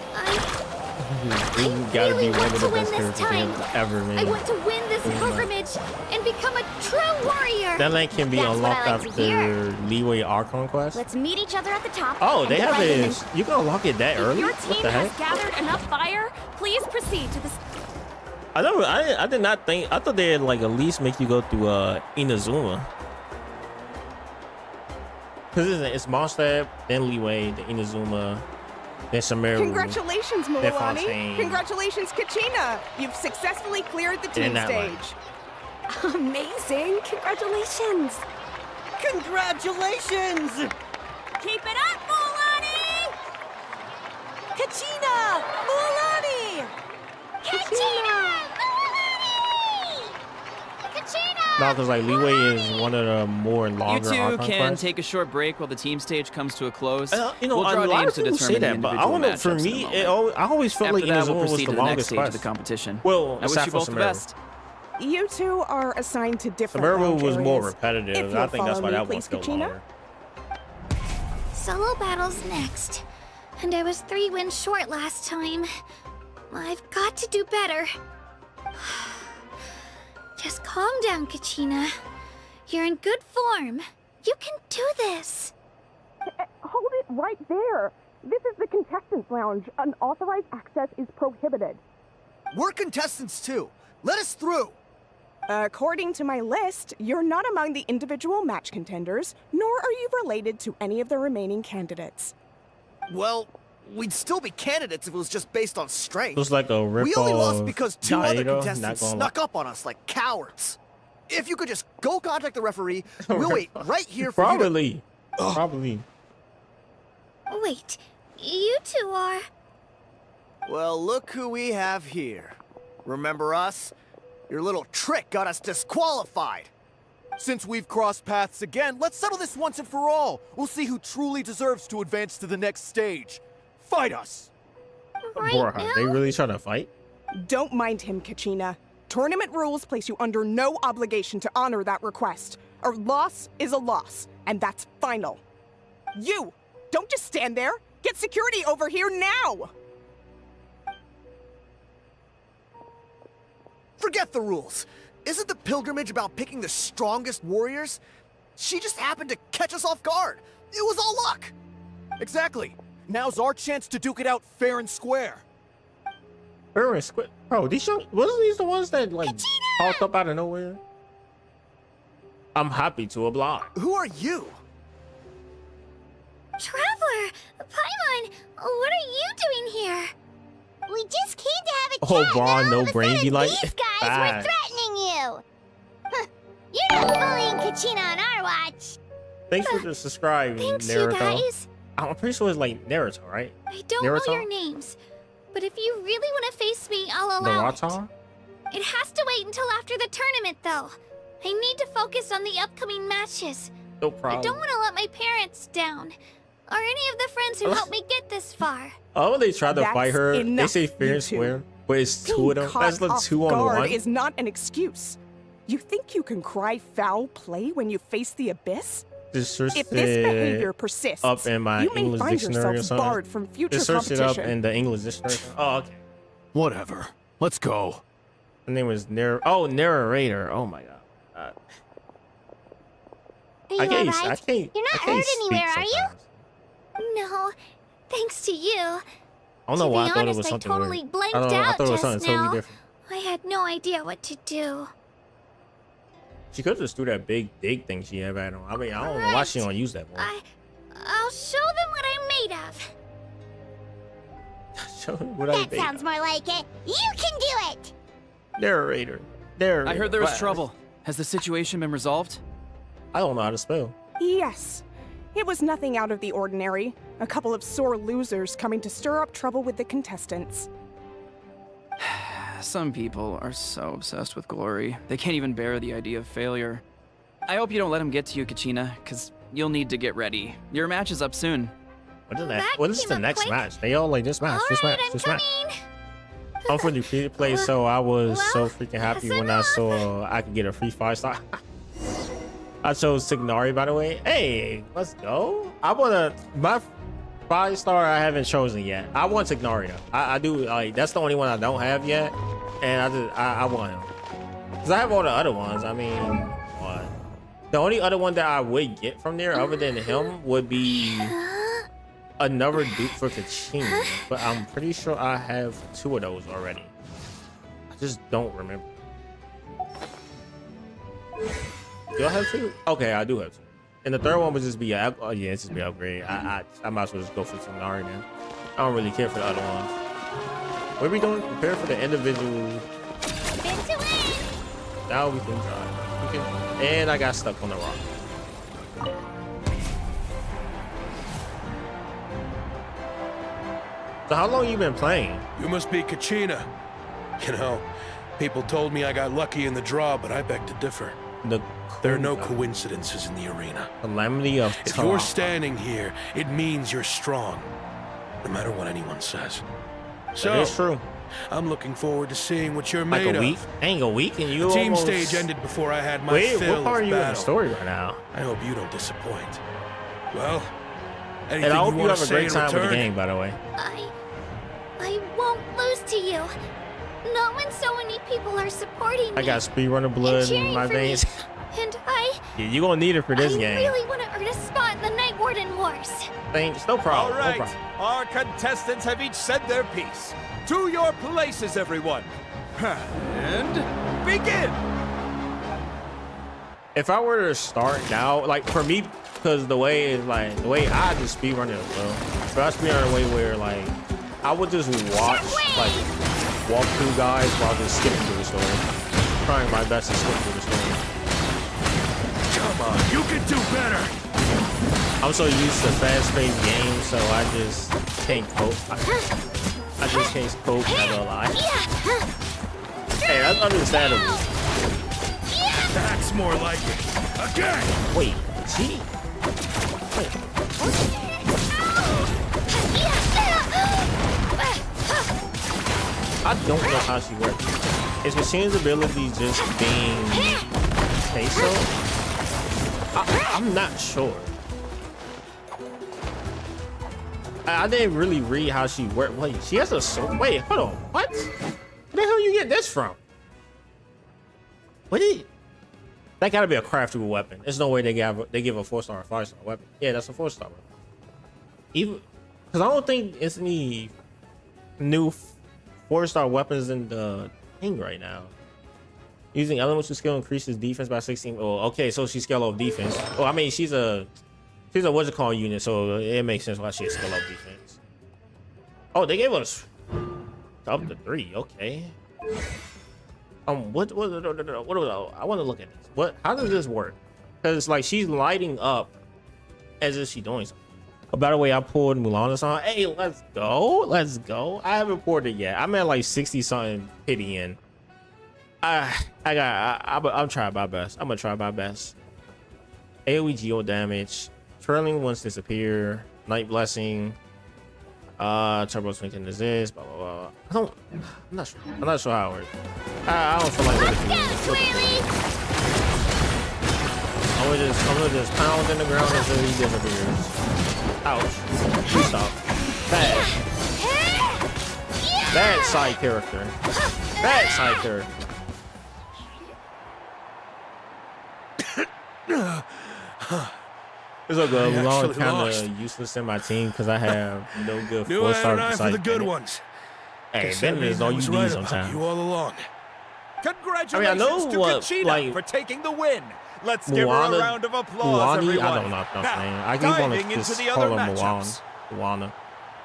You gotta really be one want of to the win best this characters time. ever, man. I want to win this Oh my. pilgrimage and become a true warrior. That land can be That's what unlocked I like to after hear. Leeway Archon quest. Let's meet each other at the top. Oh, and they get have right in this. You can unlock it that If early? your What team the has heck? gathered enough fire, please proceed to the... I did not think. I thought they'd like at least make you go through Inazuma. Cause it's Mondstadt, then Leeway, then Inazuma, then Sumeru. Congratulations, They're Milani. Fontaine. Congratulations, Kachina. You've successfully cleared the team that stage. Amazing! Congratulations! Congratulations! Keep it up, Milani! Kachina! Milani! Kachina! Kachina! No, because like Leeway is one of the more You longer two Archon can quests. take a short break while the team stage comes to a close. You know, we'll a draw lot names of to people say determine the that, but I individual don't know. For matchups in me, a moment. I always felt After like that, we'll Inazuma was proceed the to the next longest stage of quest. the competition. Well, I wish aside you from both the Sumeru. best. You two are assigned to different Sumeru lounge was more areas. repetitive. If I you'll think that's follow why me, that one please, felt Kachina. longer. Solo battle's next. And I was 3 wins short last time. I've got to do better. Just calm down, Kachina. You're in good form. You can do this. Hold it right there. This is the contestants' lounge. Unauthorized access is prohibited. We're contestants too. Let us through. According to my list, you're not among the individual match contenders, nor are you related to any of the remaining candidates. Well, we'd still be candidates if it was just based on strength. It was like a rip-off. We only lost because two other Naito, contestants snuck up on us like cowards. If you could just go contact the referee, we'll wait right here for Probably. Probably. Wait, you two are... Well, look who we have here. Remember us? Your little trick got us disqualified. Since we've crossed paths again, let's settle this once and for all. We'll see who truly deserves to advance to the next stage. Fight us! Bruh, they really trying to fight? Don't mind him, Kachina. Tournament rules place you under no obligation to honor that request. A loss is a loss, and that's final. You! Don't just stand there! Get security over here now! Forget the rules. Isn't the pilgrimage about picking the strongest warriors? She just happened to catch us off guard. It was all luck. Exactly. Now's our chance to duke it out fair and square. Fair and square? Bro, wasn't these the ones that like popped up out of nowhere? I'm happy to oblige. Who are you? Traveler! Paimon! What are you doing here? We just came to have a Oh, chat. Braun, Now all no of a brain sudden be like, these guys bad. were threatening you. Huh. You're not bullying Kachina on our watch. Thanks for the subscribe, Thanks, Naruto. you guys. I'm pretty sure it's like Naruto, right? I don't Naruto? know your names, but if you really want to face me, I'll allow it. Naruto? It has to wait until after the tournament, though. I need to focus on the upcoming matches. No I problem. don't want to let my parents down, or any of the friends who helped me get this far. Oh, they tried to That's fight her. They enough, say fair you and two. square, but it's two Being of them. caught That's like off 2 on guard 1. is not an excuse. You think you can cry foul play when you face the abyss? If this behavior persists, up in my you may English find dictionary or yourselves something. barred from future Just search it up competition. in the English dictionary. Oh, okay. Whatever. Let's go. Her name was narrator. Oh my god. Are I you can't. alright? I can't. You're not I can't hurt speak anywhere, are you? sometimes. No, thanks to you. I don't know To why be I thought it honest, was I something totally weird. blanked I don't know. I out thought it was just something totally now. different. I had no idea what to do. She could just do that big dig thing she had on. I mean, I don't know why she don't use that more. I'll show them what I'm made of. Show me what I That made. sounds more like it. You can do it. Narrator. I heard there was What? trouble. Has the situation been resolved? I don't know how to spell. Yes. It was nothing out of the ordinary. A couple of sore losers coming to stir up trouble with the contestants. Some people are so obsessed with glory, they can't even bear the idea of failure. I hope you don't let them get to you, Kachina, because you'll need to get ready. Your match is up soon. What is that? What is the next match? They all like this match, this match, this match. I'm for the free to play, so I was so freaking happy when I saw I could get a free 5-star. I chose Signari, by the way. Hey, let's go. I want my 5-star I haven't chosen yet. I want Signari though. I do like that's the only one I don't have yet, and I want him because I have all the other ones. I mean, what? The only other one that I would get from there, other than him, would be another dupe for Kachina, but I'm pretty sure I have 2 of those already. I just don't remember. Do I have 2? Okay, I do have 2. And the third one would just be it's just be upgrade. I might as well just go for Signari now. I don't really care for the other ones. What are we doing? Prepare for the individual. Spin to win. Now we can try. We can, and I got stuck on the rock. So how long you been playing? You must be Kachina. You know, people told me I got lucky in the draw, but I beg to differ. There are no coincidences in the arena. Calamity of If you're standing here, it means you're strong, no matter what anyone says. So, That is true. I'm looking forward to seeing what you're Like made a week? of. Ain't a week and you The team almost... stage ended before I had my Wait, fill what part of are you in the battle. story right now? I hope you don't disappoint. Well, And anything I hope you you want have to a say great in time with the return? game, by the way. I won't lose to you. Not when so many people are supporting me. I got speedrunner blood in cheering my for me. veins. And Yeah, you gonna need it for this I game. really want to earn a spot in the Night Warden Wars. Thanks, no problem. All right, No problem. our contestants have each said their piece. To your places, everyone. And begin! If I were to start now, like for me, because the way I just speedrun it as well. But I speedrun in a way where like I would just watch like walkthrough guys while just skipping through the story. Trying my best to skip through the story. Come on, you can do better. I'm so used to fast-paced games, so I just can't cope. I just can't cope, not gonna lie. Hey, that's understandable. That's more like it. Again! Wait, gee. Wait. I don't know how she works. Is Machine's ability just being say-so? I'm not sure. I didn't really read how she worked. Wait, she has a sword. Wait, hold on. What? Where the hell you get this from? What is? That gotta be a craftable weapon. There's no way they give a 4-star or 5-star weapon. Yeah, that's a 4-star weapon. Even because I don't think it's any new 4-star weapons in the thing right now. Using elemental skill increases defense by 16. Oh, okay, so she's skill of defense. Oh, I mean she's a what's it called unit, so it makes sense why she's skill of defense. Oh, they gave us up to 3. Okay. What I want to look at this. How does this work? Because like she's lighting up as if she's doing something. Oh, by the way, I pulled Mulana's on. Hey, let's go. I haven't poured it yet. I'm at like 60 something pity in. I'm trying my best. I'm gonna try my best. AoE geo damage, trailing ones disappear, night blessing, turbo swing can resist, blah blah blah. I'm not sure how it works. I don't feel like it. I'm gonna just pound in the ground until he disappears. Ouch. Please stop. Bad side character. Bad side character. It's all good. Mulan kind of useless in my team because I have no good 4-star for the good ones. Hey, Bennett is all you need sometimes. You all along. Congratulations to Kachina for taking the win. Let's give her a round of applause, everyone. I don't know if I'm saying. I keep wanting to just call her Moana.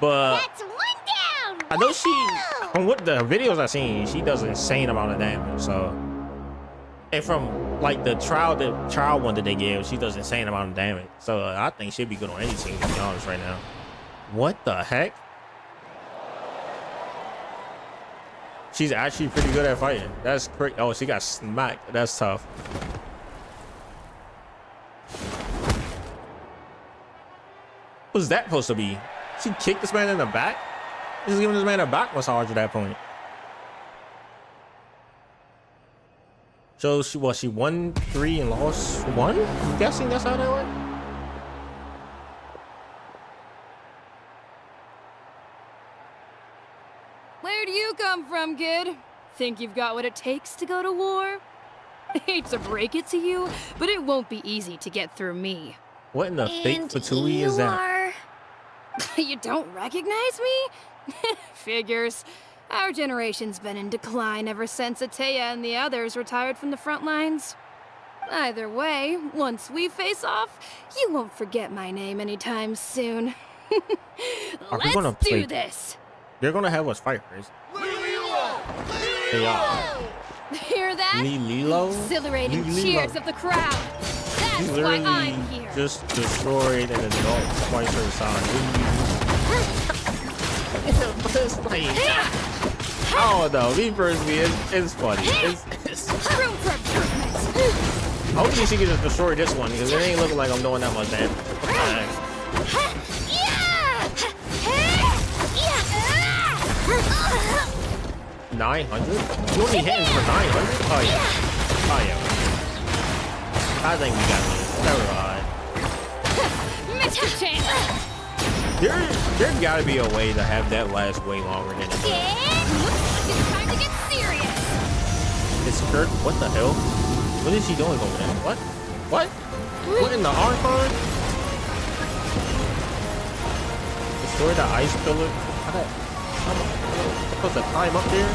But that's one down. I know she, from what the videos I've seen, she does an insane amount of damage. So, and from like the trial one that they gave, she does an insane amount of damage. So I think she'd be good on any team, to be honest, right now. What the heck? She's actually pretty good at fighting. That's crazy. Oh, she got smacked. That's tough. What's that supposed to be? She kicked this man in the back? She's giving this man a back massage at that point. So she won 3 and lost 1? I'm guessing that's how that went. Where do you come from, kid? Think you've got what it takes to go to war? I hate to break it to you, but it won't be easy to get through me. What in the fake patooey is that? You don't recognize me? Figures. Our generation's been in decline ever since Ateya and the others retired from the front lines. Either way, once we face off, you won't forget my name anytime soon. Let's do this! They're gonna have us fight, right? They are. Hear that? Lilo? Exhilarating cheers of the crowd. That's why I'm here. Just destroyed an adult twice her size. It's like, I don't know. Me personally, it's funny. It's room for improvement. Hopefully she can just destroy this one because it ain't looking like I'm doing that much damage. 900? You only hitting for 900? Oh yeah. Oh yeah. I think we got this. Never mind. Mr. Chance. There gotta be a way to have that last way longer than it does. It's time to get serious. It's Kurt. What the hell? What is she doing over there? What? What? What in the archive? Destroy the ice pillar? I'm supposed to climb up there?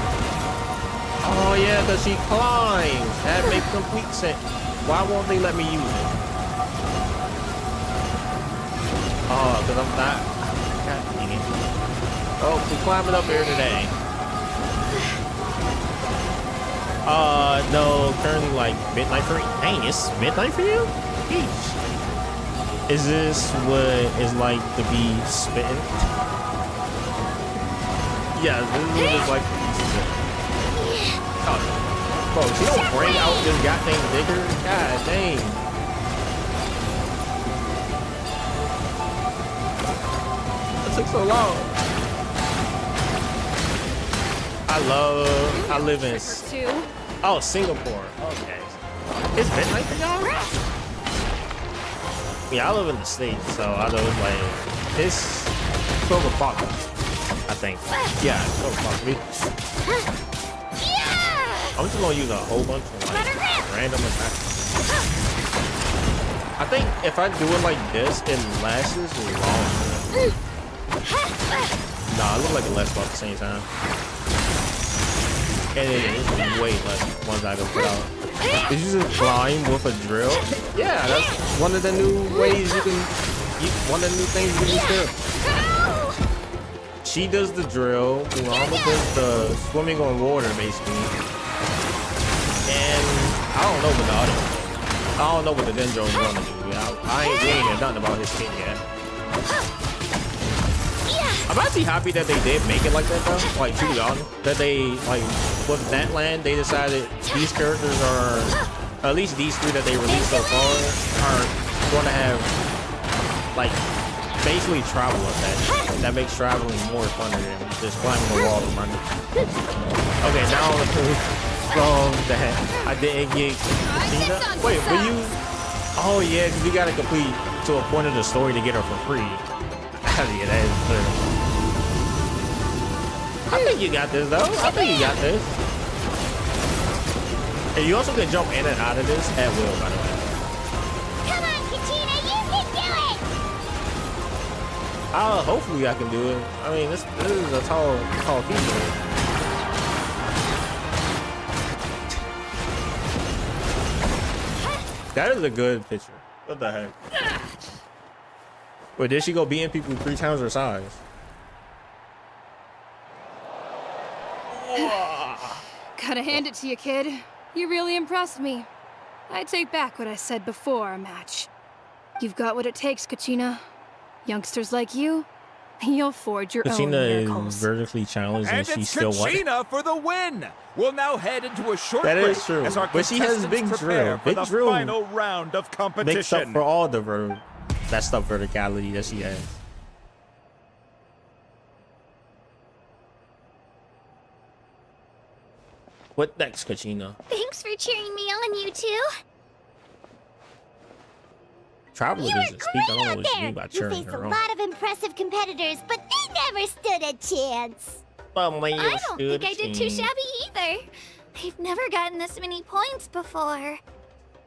Oh yeah, because she climbs. That makes complete sense. Why won't they let me use it? Oh, because I'm not. God dang it. Oh, we're climbing up here today. No, currently like midnight for me. Dang, it's midnight for you? Jeez. Is this what it's like to be spitting? Yeah, this is what it's like to be spitting. Oh, bro, she don't bring out this goddamn digger? God dang. That took so long. I live in... Oh, Singapore. Okay. It's midnight for y'all? Yeah, I live in the States, so I know it's like... It's 12 o'clock, I think. Yeah, 12 o'clock for me. I'm just gonna use a whole bunch of like random attacks. I think if I do it like this, it lasts longer. Nah, it looks like it lasts about the same time. And it is way less ones I can put out. Is you just climb with a drill? Yeah, that's one of the new ways you can. One of the new things you can use there. She does the drill. Mama does the swimming on water, basically. And I don't know what the other. I don't know what the Denjo is gonna do. I ain't heard nothing about his kid yet. I'm actually happy that they did make it like that though. Like, to be honest, that they like with Natlan, they decided these characters are, at least these three that they released so far, are going to have like basically travel effect. That makes traveling more fun than just climbing the wall and running. Okay, now from that I didn't get Christina. Wait, were you? Oh yeah, because you got to complete to a point of the story to get her for free. Yeah, that is clear. I think you got this, though. I think you got this. And you also can jump in and out of this at will, by the way. Come on, Katina, you can do it! Hopefully I can do it. I mean, this is a tall feature. That is a good picture. What the heck? Wait, did she go beating people 3 times her size? Gotta hand it to you, kid. You really impressed me. I take back what I said before our match. You've got what it takes, Kachina. Youngsters like you, you'll forge your own miracles. Is vertically challenged and she still won. Kachina for the win. We'll now head into a short break. That is true. As our but she has big drill. Big drill. Final round of competition. Makes up for all the messed up verticality that she has. What next, Kachina? Thanks for cheering me on, you two. Traveler doesn't speak. I don't know what she mean by cheering You faced her a on. lot of impressive competitors, but they never stood a chance. I don't think I did too shabby either. I've never gotten this many points before.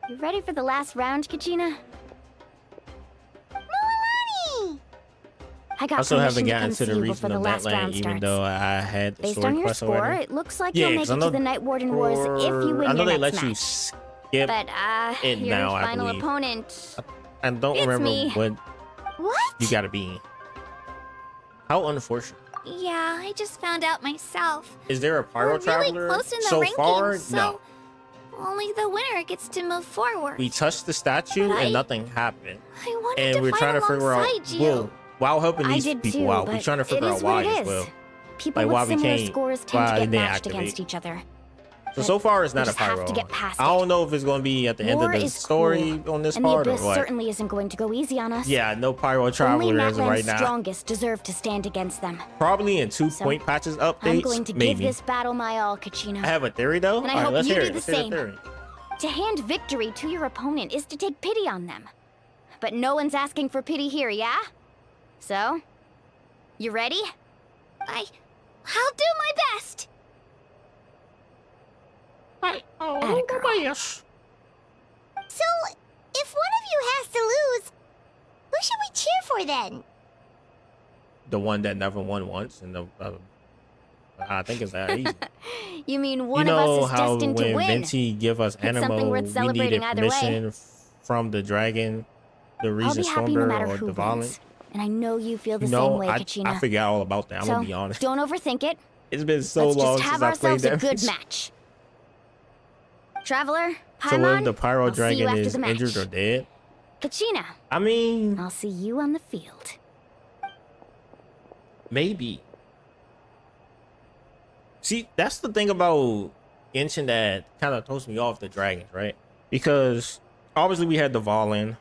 You ready for the last round, Kachina? Milani! I got also haven't permission gotten to to the come see you region before the of last Natlan, round even starts. though I had the Based story on your quest score, already. it looks like Yeah, you'll make it to the Night Warden Wars if you win I know your they next let you match. skip But it your now, I final believe. opponent. I don't It's remember me. what What? you gotta be. How unfortunate. Yeah, I just found out myself. Is there a pyro We're really traveler? close in the So rankings, far, so no. only the winner gets to move forward. We touched the statue But and nothing happened. I wanted And to we're fight trying to figure out, alongside you. well, while helping I these did people too, out, we're but trying to it figure out is why what it as is. well. People Like, why with we similar can't- scores tend why to they get didn't matched activate. against each other. So far it's we not a just have pyro. to get past I don't know if it's going to be at the end of War the is story cruel, on this and part the or Abyss what. certainly isn't going to go easy on us. Yeah, no pyro Only traveler as of Natlan's right now. strongest deserve to stand against them. Probably in 2-point patches updates. I'm going to maybe. give this battle my all, Kachina. I have a theory though. And I All right, hope let's you hear do it. the Let's hear same. the theory. To hand victory to your opponent is to take pity on them. But no one's asking for pity here, yeah? So, you ready? I'll do my best. Yes. So, if one of you has to lose, who should we cheer for then? The one that never won once, and I think it's that easy. You mean You one of know us is how destined to when win? Venti give us It's something Animo, worth we celebrating needed either way. permission from the dragon, the I'll reason be happy no matter Stormbird or who the Violent. wins. And I know you feel the You same know, way, I Kachina. forgot all about that. I'm so, gonna be honest. don't overthink it. It's been so Let's long just have since I played ourselves a that. good match. Traveler, So Paimon, if the Pyro I'll see you Dragon after is the match. injured or dead, Kachina, I mean, I'll see you on the field. maybe. See, that's the thing about Genshin that kind of throws me off the dragons, right? Because obviously we had the Valen.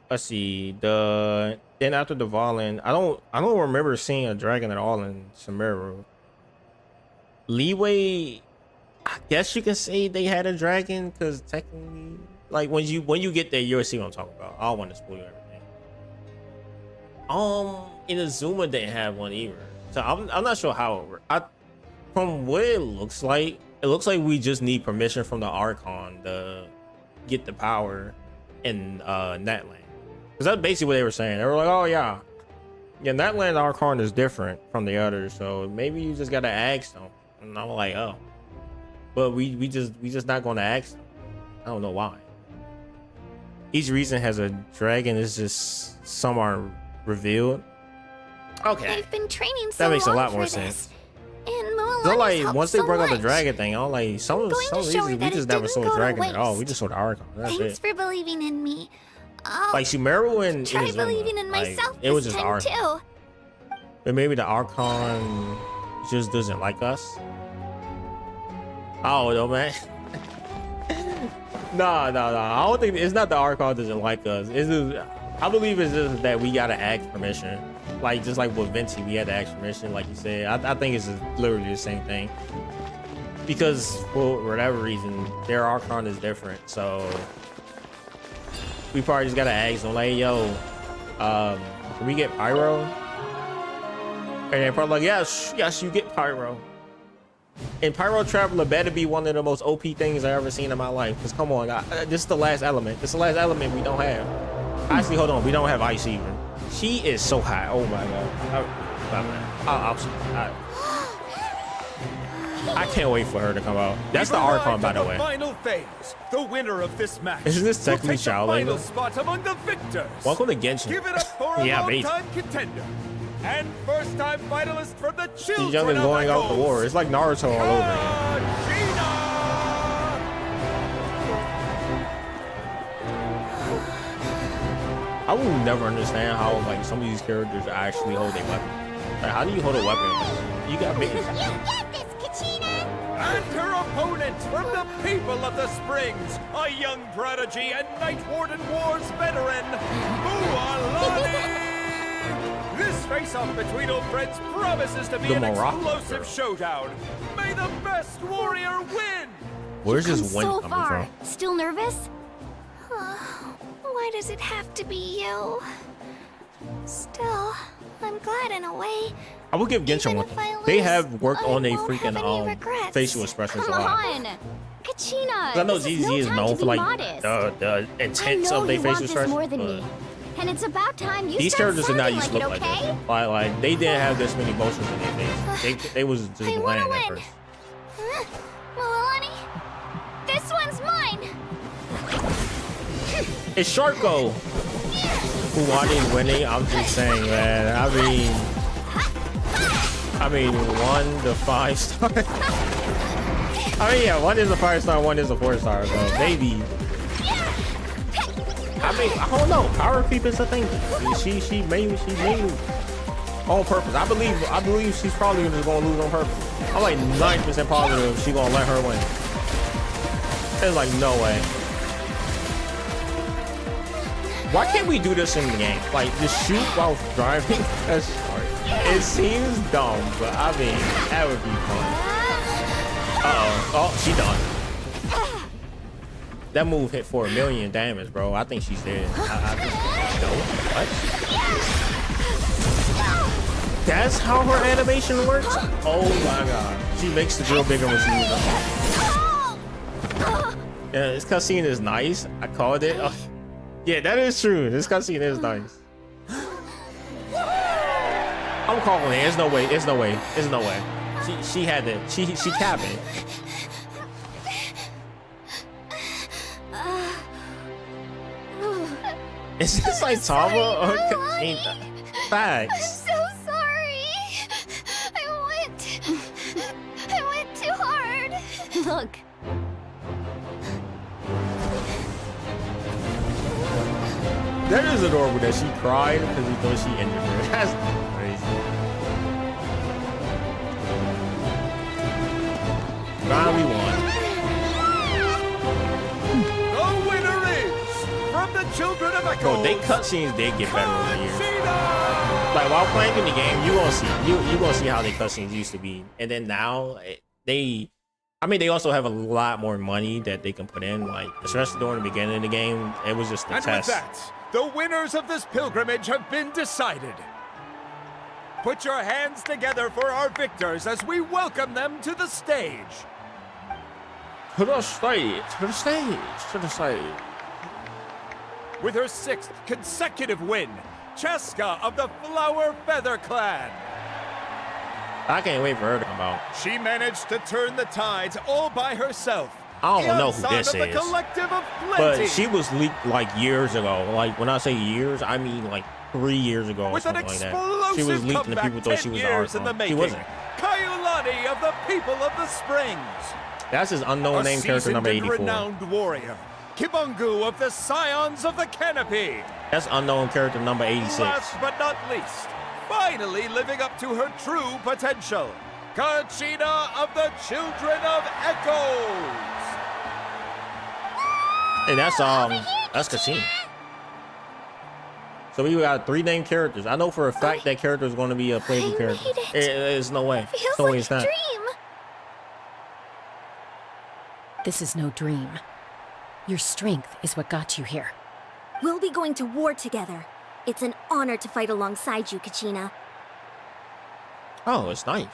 Let's see. Then after the Valen, I don't remember seeing a dragon at all in Sumeru. Leeway, I guess you can say they had a dragon because technically, like when you get there, you'll see what I'm talking about. I don't want to spoil everything. Inazuma didn't have one either, so I'm not sure how it works. From what it looks like we just need permission from the Archon to get the power in Natlan. Because that's basically what they were saying. They were like, oh yeah, Natlan Archon is different from the others, so maybe you just gotta ask them. And I'm like, oh, but we just not gonna ask them. I don't know why. Each region has a dragon. It's just some are revealed. Okay, I've been training so that makes a long lot for more this. sense. And Mulan So like helped once they so brought out the much. dragon thing, I'm like some going to show her reasons we that just it never didn't saw go the to dragon at all. We waste. just saw the Archon. That's Thanks it. for believing in me. I'll Like Sumeru and try Inazuma, believing in like, myself it was this just time Archon. too. But maybe the Archon just doesn't like us. Oh no, man. No. I don't think it's not the Archon doesn't like us. It's just, I believe it's just that we gotta ask permission. Like just like with Venti, we had to ask permission, like you said. I think it's just literally the same thing. Because for whatever reason, their Archon is different, so we probably just gotta ask them, like, yo, can we get Pyro? And they're probably like, yes, you get Pyro. And Pyro Traveler better be one of the most OP things I've ever seen in my life. Because come on, this is the last element. This is the last element we don't have. Actually, hold on, we don't have Ice even. She is so high. Oh my god. I can't wait for her to come out. That's the Archon, by the way. Final phase. The winner of this match. Isn't this will technically take the Shaolin? final spot among the victors. Welcome to Genshin. Give it up for a Yeah, mate. long-time contender and first-time finalist for the children She's young and of going out the Echoes, war. It's like Naruto all over again. I will never understand how like some of these characters actually hold a weapon. Like, how do you hold a weapon? You got big. You got this, Kachina! And her opponent from the people of the Springs, a young prodigy and Night Warden Wars veteran, Mualani! This face-off between old friends promises to be The an Morocco explosive girl. showdown. May the best warrior win! Where's You've this come wind so coming far. from? Still nervous? Why does it have to be you? Still, I'm glad in a way. I will give Genshin one Even if I thing. They lose, have worked I on a won't have any freaking regrets. facial expressions a Come lot. on! Kachina, 'Cause I know this is ZZ no is time known to for be like modest. the I intense know of their you facial want this expressions. more than but me. And it's about time you these start characters are not sounding used like to it, look like okay? that. Like they didn't have this many emotions in their face. They was just bland at first. Mualani, this one's mine! It's Sharko who wanted winning. I'm just saying, man. I mean, 1 to 5 star. I mean, yeah, 1 is a 5-star, 1 is a 4-star. So maybe. I mean, I don't know. Power creep is a thing. She made on purpose. I believe she's probably just gonna lose on purpose. I'm like 90% positive she's gonna let her win. There's like no way. Why can't we do this in the game? Like just shoot while driving? That's smart. It seems dumb, but I mean that would be fun. Oh, she done. That move hit for 1 million damage, bro. I think she's dead. No, what? That's how her animation works? Oh my god. She makes the drill bigger when she moves up. Yeah, this cutscene is nice. I called it. Oh, yeah, that is true. This cutscene is nice. I'm calling it. There's no way. There's no way. There's no way. she had to she capped it. Is this like Tava or Katrina? Facts. So sorry. I went too hard. Look. That is adorable that she cried because he thought she injured her. That's crazy. Finally won. The winner is from the Children of Echo. Bro, they cutscenes did get better over the years. Like while playing in the game, you gonna see how the cutscenes used to be, and then now they also have a lot more money that they can put in. Like especially during the beginning of the game, it was just a And test. with that, the winners of this pilgrimage have been decided. Put your hands together for our victors as we welcome them to the stage. To the stage, to the stage, to the stage. With her 6th consecutive win, Cheska of the Flower Feather Clan. I can't wait for her to come out. She managed to turn the tides all by herself. I don't know who Son this of the is. collective of But plenty. she was leaked like years ago. Like when I say years, I mean like 3 years ago or With an something like that. She was explosive leaked and the comeback people thought she 10 was years the in the Archon. She making, wasn't. Kaiulani of the People of the Springs. That's his unknown name character number seasoned 84. and renowned warrior, Kibungu of the Scions of the Canopy. That's unknown character number 86. Last but not least, finally living up to her true potential, Kachina of the Children of Echoes. And that's Katina. So we got 3 named characters. I know for a fact that character is going to be a playable character. There's no way. Feels No way like it's a not. dream. This is no dream. Your strength is what got you here. We'll be going to war together. It's an honor to fight alongside you, Kachina. Oh, it's nice.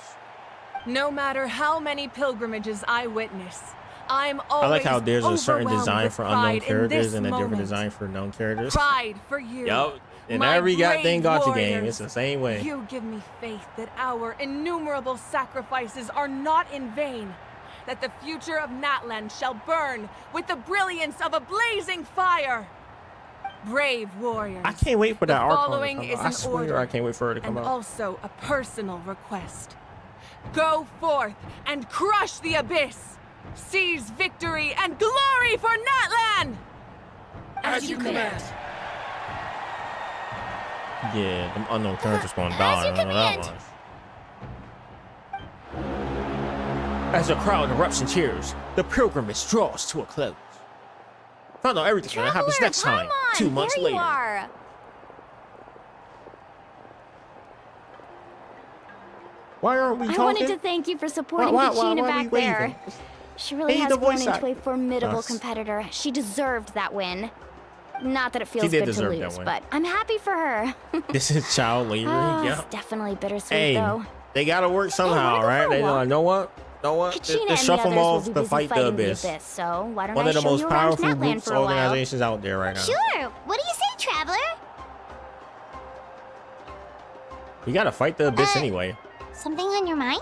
No matter how many pilgrimages I witness, I'm always I like how there's a certain overwhelmed design with for pride unknown in characters this and a different moment. design for known characters. Pride for you. Yup. In my every goddamn brave gacha game, warriors. it's the same way. You give me faith that our innumerable sacrifices are not in vain, that the future of Natlan shall burn with the brilliance of a blazing fire. Brave warriors. I can't wait for that The Archon to following come is out. I an swear order, I can't wait for her to come and out. also a personal request. Go forth and crush the abyss. Seize victory and glory for Natlan! As you command. Yeah, them unknown characters going down. I know that much. As the crowd erupts and cheers, the pilgrimage draws to a close. Find out everything that happens next time, 2 months there later. You are. Why aren't we I talking? wanted to thank you for supporting Why Kachina we back waving? there. She really Hey, has the grown voice into actor. a formidable Yes. competitor. She deserved that win. Not that it feels did good to deserve that lose, win. but I'm happy for her. This is child labor. Oh, Yeah. it's definitely bittersweet, Hey, though. they gotta work somehow, right? They like, know what? Know what? Kachina Let's and shuffle the them others off will be to busy fight the fighting abyss. so why don't One I of the show most you around powerful Natlan groups, for a while? organizations out there right now. Sure. What do you say, Traveler? We gotta fight the abyss anyway. Something on your mind?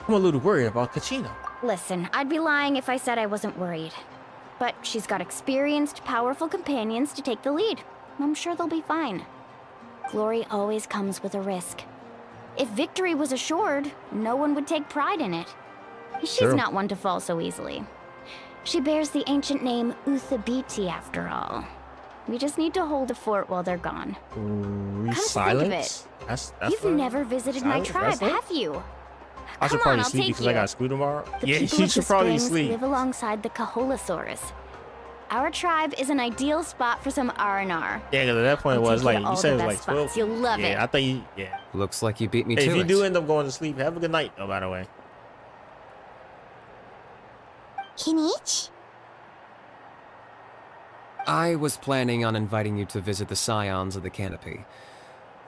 I'm a little worried about Kachina. Listen, I'd be lying if I said I wasn't worried. But she's got experienced, powerful companions to take the lead. I'm sure they'll be fine. Glory always comes with a risk. If victory was assured, no one would take pride in it. She's True. not one to fall so easily. She bears the ancient name Uthabiti after all. We just need to hold the fort while they're gone. We Come to think of silence? it, That's You've what- never visited my silence? tribe, That's it? have you? I should Come probably on, I'll sleep take because I you. got school tomorrow. The Yeah, people you of should the probably Springs sleep. live alongside the Kaholasaurus. Our tribe is an ideal spot for some R&R. Yeah, because at that point it I'll was take like, you to you all said it the was best like 12. spots. You'll love yeah, it. I thought you, yeah. Looks like you beat me Hey, to if you it. do end up going to sleep, have a good night, though, by the way. Kinich? I was planning on inviting you to visit the Scions of the Canopy.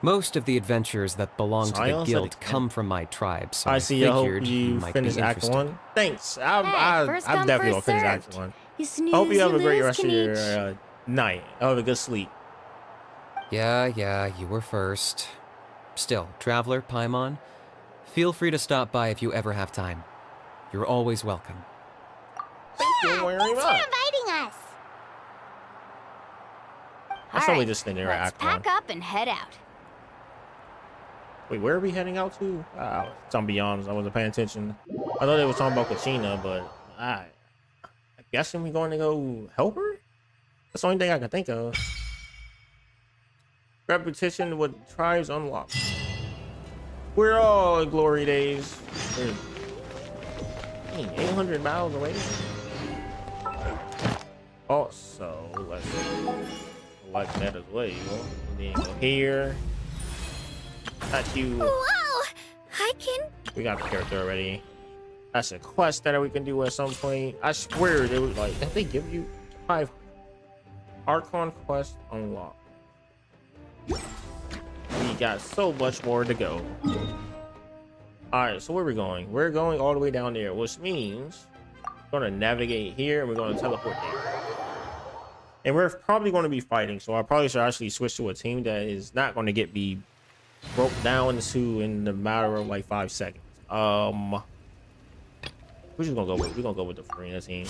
Most of the adventures that belong to the Scions of the guild come from my tribe, so I see. I hope figured you might finish be Act interested. 1. Thanks. Hey, I'm first definitely come, gonna first finish served. Act 1. You snooze, I hope you have a great lose, rest of your Kinich. night. Have a good sleep. Yeah, you were first. Still, Traveler, Paimon, Feel free to stop by if you ever have time. You're always welcome. Thank you very Thanks for much. inviting us. That's All only right, just in there let's act pack on. up and head out. Wait, where are we heading out to? To be honest, I wasn't paying attention. I know they were talking about Kachina, but I guessing we're going to go help her? That's the only thing I can think of. Repetition with tribes unlocked. We're all in glory days. We're 800 miles away. Also, let's select that as well. And then go here. Not you. Whoa! I can... We got the character already. That's a quest that we can do at some point. I swear they was like, did they give you 5 Archon quest unlocked? We got so much more to go. All right, so where are we going? We're going all the way down there, which means we're going to navigate here and we're going to teleport there. And we're probably going to be fighting, so I probably should actually switch to a team that is not going to get me broke down into in the matter of like 5 seconds. We're just gonna go with the Farina team.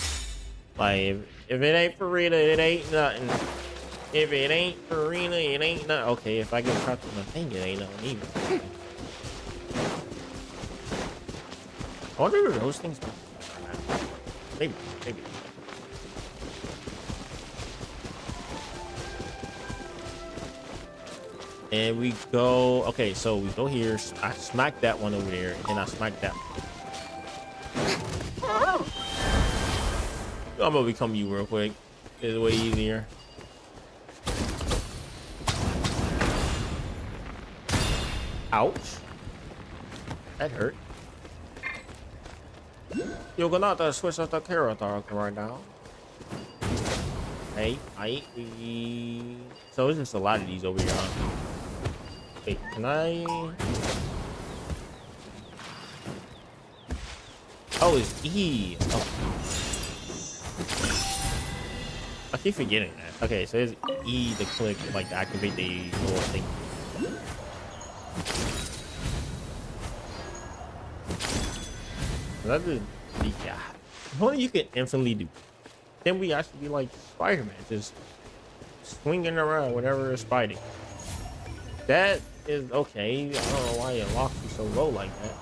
Like if it ain't Farina, it ain't nothing. If it ain't Farina, it ain't nothing. Okay, if I get trapped in the thing, it ain't nothing either. I wonder if those things. Maybe. And we go, okay, so we go here. I smack that one over there, and then I smack that one. I'm gonna become you real quick. It's way easier. Ouch. That hurt. You're gonna have to switch up the character right now. Hey, so there's just a lot of these over here, huh? Wait, can I? Oh, it's E. Oh. I keep forgetting that. Okay, so it's E to click, like to activate the little thing. That's the yeah. If only you can infinitely do. Then we actually be like Spider-Man, just swinging around whenever it's fighting. That is okay. I don't know why it locks you so low like that.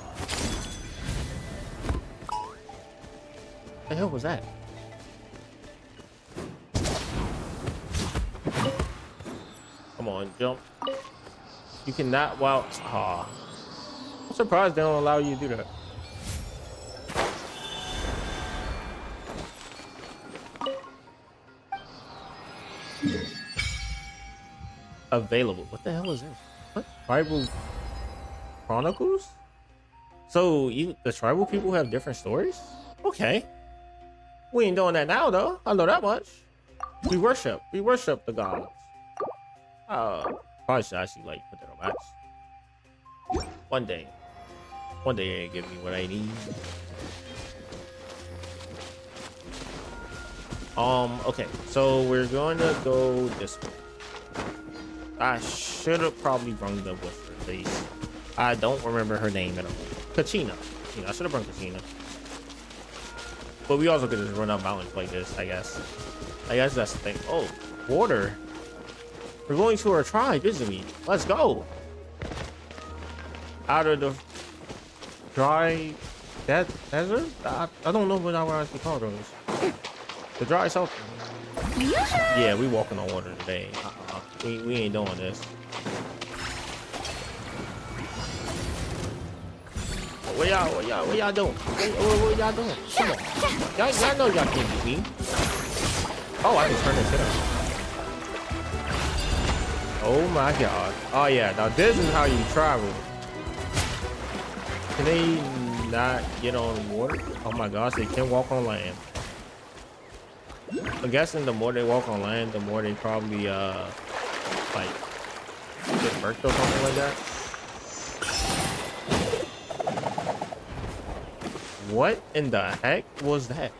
What the hell was that? Come on, jump. You cannot. Wow. Aw. I'm surprised they don't allow you to do that. Available. What the hell is this? What? Tribal Chronicles? So the tribal people have different stories? Okay. We ain't doing that now though. I know that much. We worship the gods. Probably should actually like put that on max. One day they give me what I need. Okay, so we're gonna go this way. I should have probably brung the what's her face. I don't remember her name at all. Kachina. I should have brung Kachina. But we also could just run up mountains like this, I guess. I guess that's the thing. Oh, water. We're going to our tribe, isn't we? Let's go. Out of the dry desert? I don't know what I would actually call those. The dry south. Yeah, we walking on water today. We ain't doing this. What y'all doing? What y'all doing? Come on. Y'all know y'all can't beat me. Oh, I can turn this shit on. Oh my god. Oh yeah, now this is how you travel. Can they not get on water? Oh my gosh, they can walk on land. I'm guessing the more they walk on land, the more they probably like get burnt or something like that. What in the heck was that?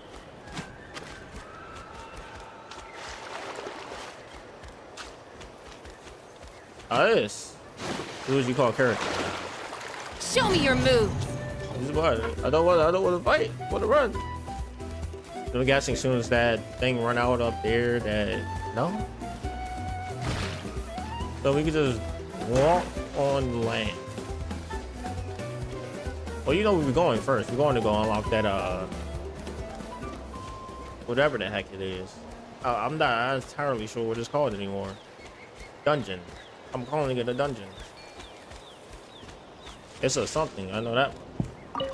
This. Who would you call character? Show me your moves. This is what I don't want to fight. I want to run. I'm guessing as soon as that thing run out up there, that no. So we can just walk on land. Well, you know where we're going first. We're going to go unlock that whatever the heck it is. I'm not entirely sure what it's called anymore. Dungeon. I'm calling it a dungeon. It's a something. I know that one.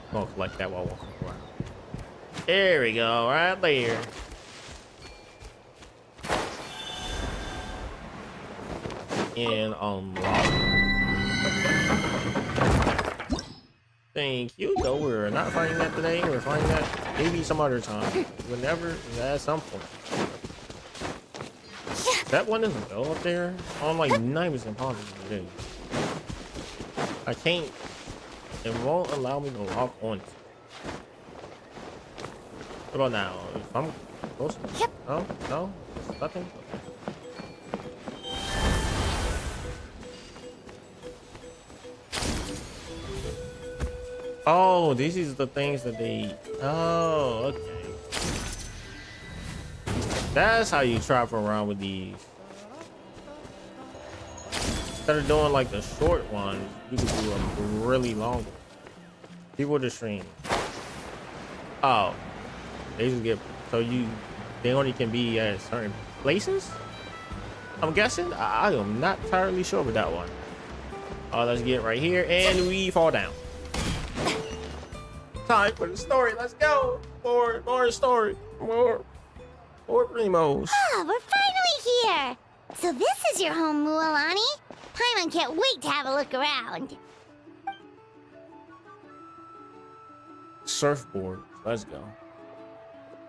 I'm gonna collect that while walking around. There we go, right there. And unlock. Thank you. No, we're not finding that today. We're finding that maybe some other time. Whenever, at some point. That one is well up there. I'm like 90% positive it is. I can't. It won't allow me to lock on it. What about now? If I'm close enough? Yep. No? No? There's nothing? Oh, these is the things that they... Oh, okay. That's how you travel around with these. Instead of doing like the short ones, you could do a really long one. People just stream. Oh. They just get... So they only can be at certain places? I'm guessing? I am not entirely sure with that one. Oh, let's get right here and we fall down. Time for the story. Let's go. More story. More primos. Ah, we're finally here. So this is your home, Mualani. Paimon can't wait to have a look around. Surfboard. Let's go.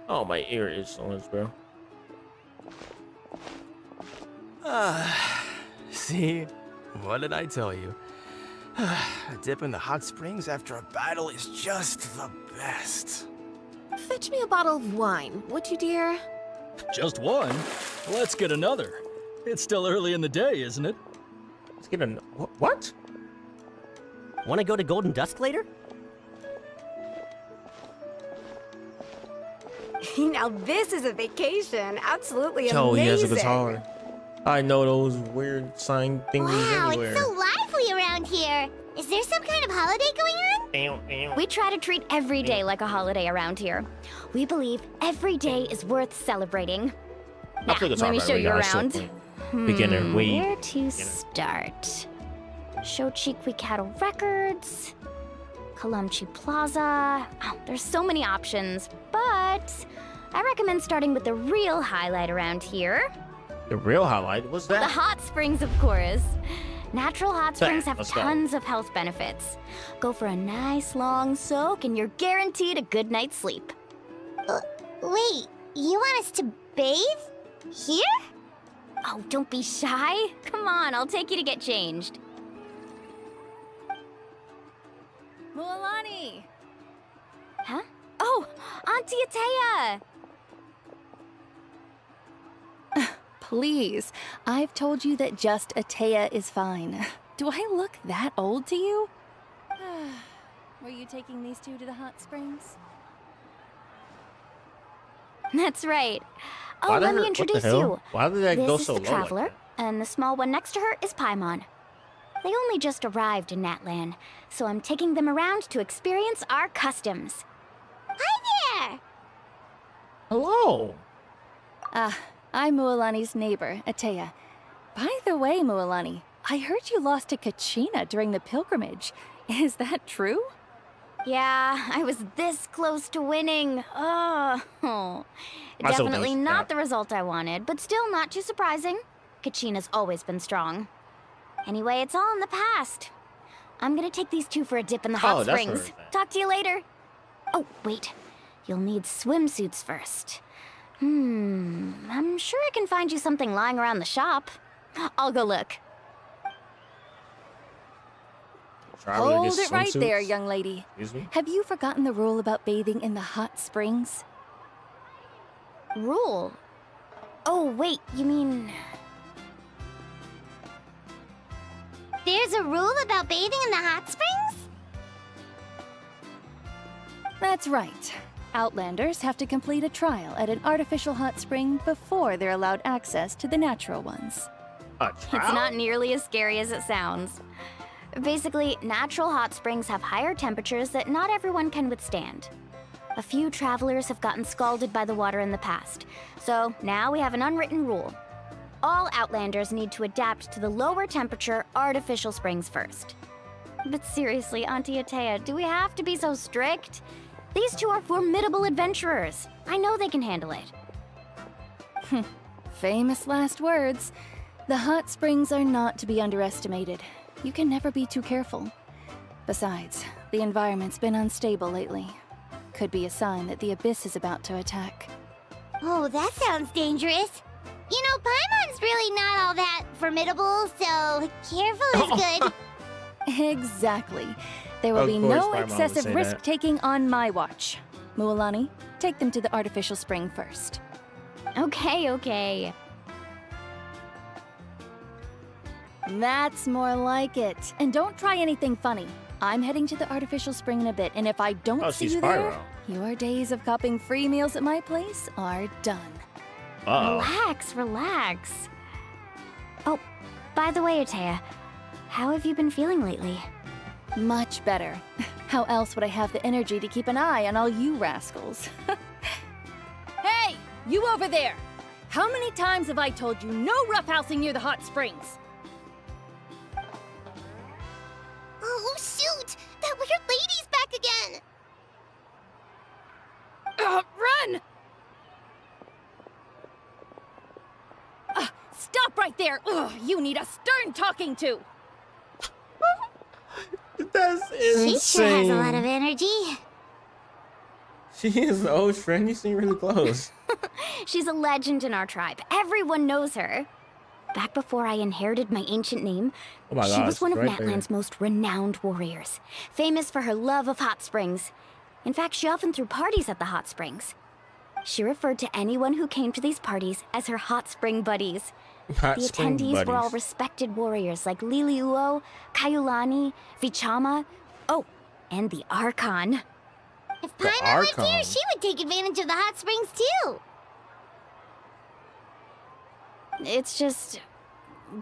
Oh, my ear is so much, bro. See? What did I tell you? A dip in the hot springs after a battle is just the best. Fetch me a bottle of wine, would you, dear? Just one? Let's get another. It's still early in the day, isn't it? Let's get what? Want to go to Golden Dusk later? Now this is a vacation. Absolutely Yo, amazing. he has a guitar. I know those weird sign thingies Wow, anywhere. it's so lively around here. Is there some kind of holiday going on? We try to treat every day like a holiday around here. We believe every day is worth celebrating. Now, let me show you around. Beginner, wait. Where to start? Shochiqui Cattle Records, Kalamchi Plaza. Oh, there's so many options, but I recommend starting with the real highlight around here. The real highlight? What's that? The hot springs, of course. Natural hot springs have Let's go. tons of health benefits. Go for a nice long soak and you're guaranteed a good night's sleep. Wait, you want us to bathe? Here? Oh, don't be shy. Come on, I'll take you to get changed. Mualani! Huh? Oh, Auntie Atea! Please, I've told you that just Atea is fine. Do I look that old to you? Were you taking these two to the hot springs? That's right. Oh, Why let did me her- introduce what the hell? you. Why did that this go is so the low like Traveler, that? and the small one next to her is Paimon. They only just arrived in Natlan, so I'm taking them around to experience our customs. Hi there! Hello. I'm Mualani's neighbor, Atea. By the way, Mualani, I heard you lost to Kachina during the pilgrimage. Is that true? Yeah, I was this close to winning. Oh, I still definitely think not that- the result I wanted, but still not too surprising. Kachina's always been strong. Anyway, it's all in the past. I'm gonna take these two for a dip in the hot Oh, that's springs. where it's at. Talk to you later. Oh, wait. You'll need swimsuits first. I'm sure I can find you something lying around the shop. I'll go look. Traveler Hold gets it right swimsuits? there, young lady. Excuse me? Have you forgotten the rule about bathing in the hot springs? Rule? Oh, wait, you mean... There's a rule about bathing in the hot springs? That's right. Outlanders have to complete a trial at an artificial hot spring before they're allowed access to the natural ones. It's not nearly as scary as it sounds. Basically, natural hot springs have higher temperatures that not everyone can withstand. A few travelers have gotten scalded by the water in the past, so now we have an unwritten rule. All Outlanders need to adapt to the lower temperature artificial springs first. But seriously, Auntie Atea, do we have to be so strict? These two are formidable adventurers. I know they can handle it. Famous last words. The hot springs are not to be underestimated. You can never be too careful. Besides, the environment's been unstable lately. Could be a sign that the Abyss is about to attack. Oh, that sounds dangerous. You know, Paimon's really not all that formidable, so careful is good. Exactly. There will Of be course no Paimon would excessive say that. risk-taking on my watch. Mualani, take them to the artificial spring first. Okay. That's more like it. And don't try anything funny. I'm heading to the artificial spring in a bit, and if I don't see she's you there, Pyro. your days of copping free meals at my place are done. Relax. Oh, by the way, Atea, how have you been feeling lately? Much better. How else would I have the energy to keep an eye on all you rascals? Hey, you over there! How many times have I told you no roughhousing near the hot springs? Oh, shoot! That weird lady's back again! Run! Stop right there! Ugh, you need a stern talking to! That's insane. She sure has a lot of energy. She is the old friend. You seem really close. She's a legend in our tribe. Everyone knows her. Back before I inherited my ancient name, Oh my she gosh, was one of right there. Natlan's most renowned warriors, famous for her love of hot springs. In fact, she often threw parties at the hot springs. She referred to anyone who came to these parties as her hot spring buddies. Hot The spring attendees were all buddies. respected warriors like Liliuo, Kaiulani, Vichama, oh, and the Archon. If The Paimon lived here, Archon. she would take advantage of the hot springs too. It's just,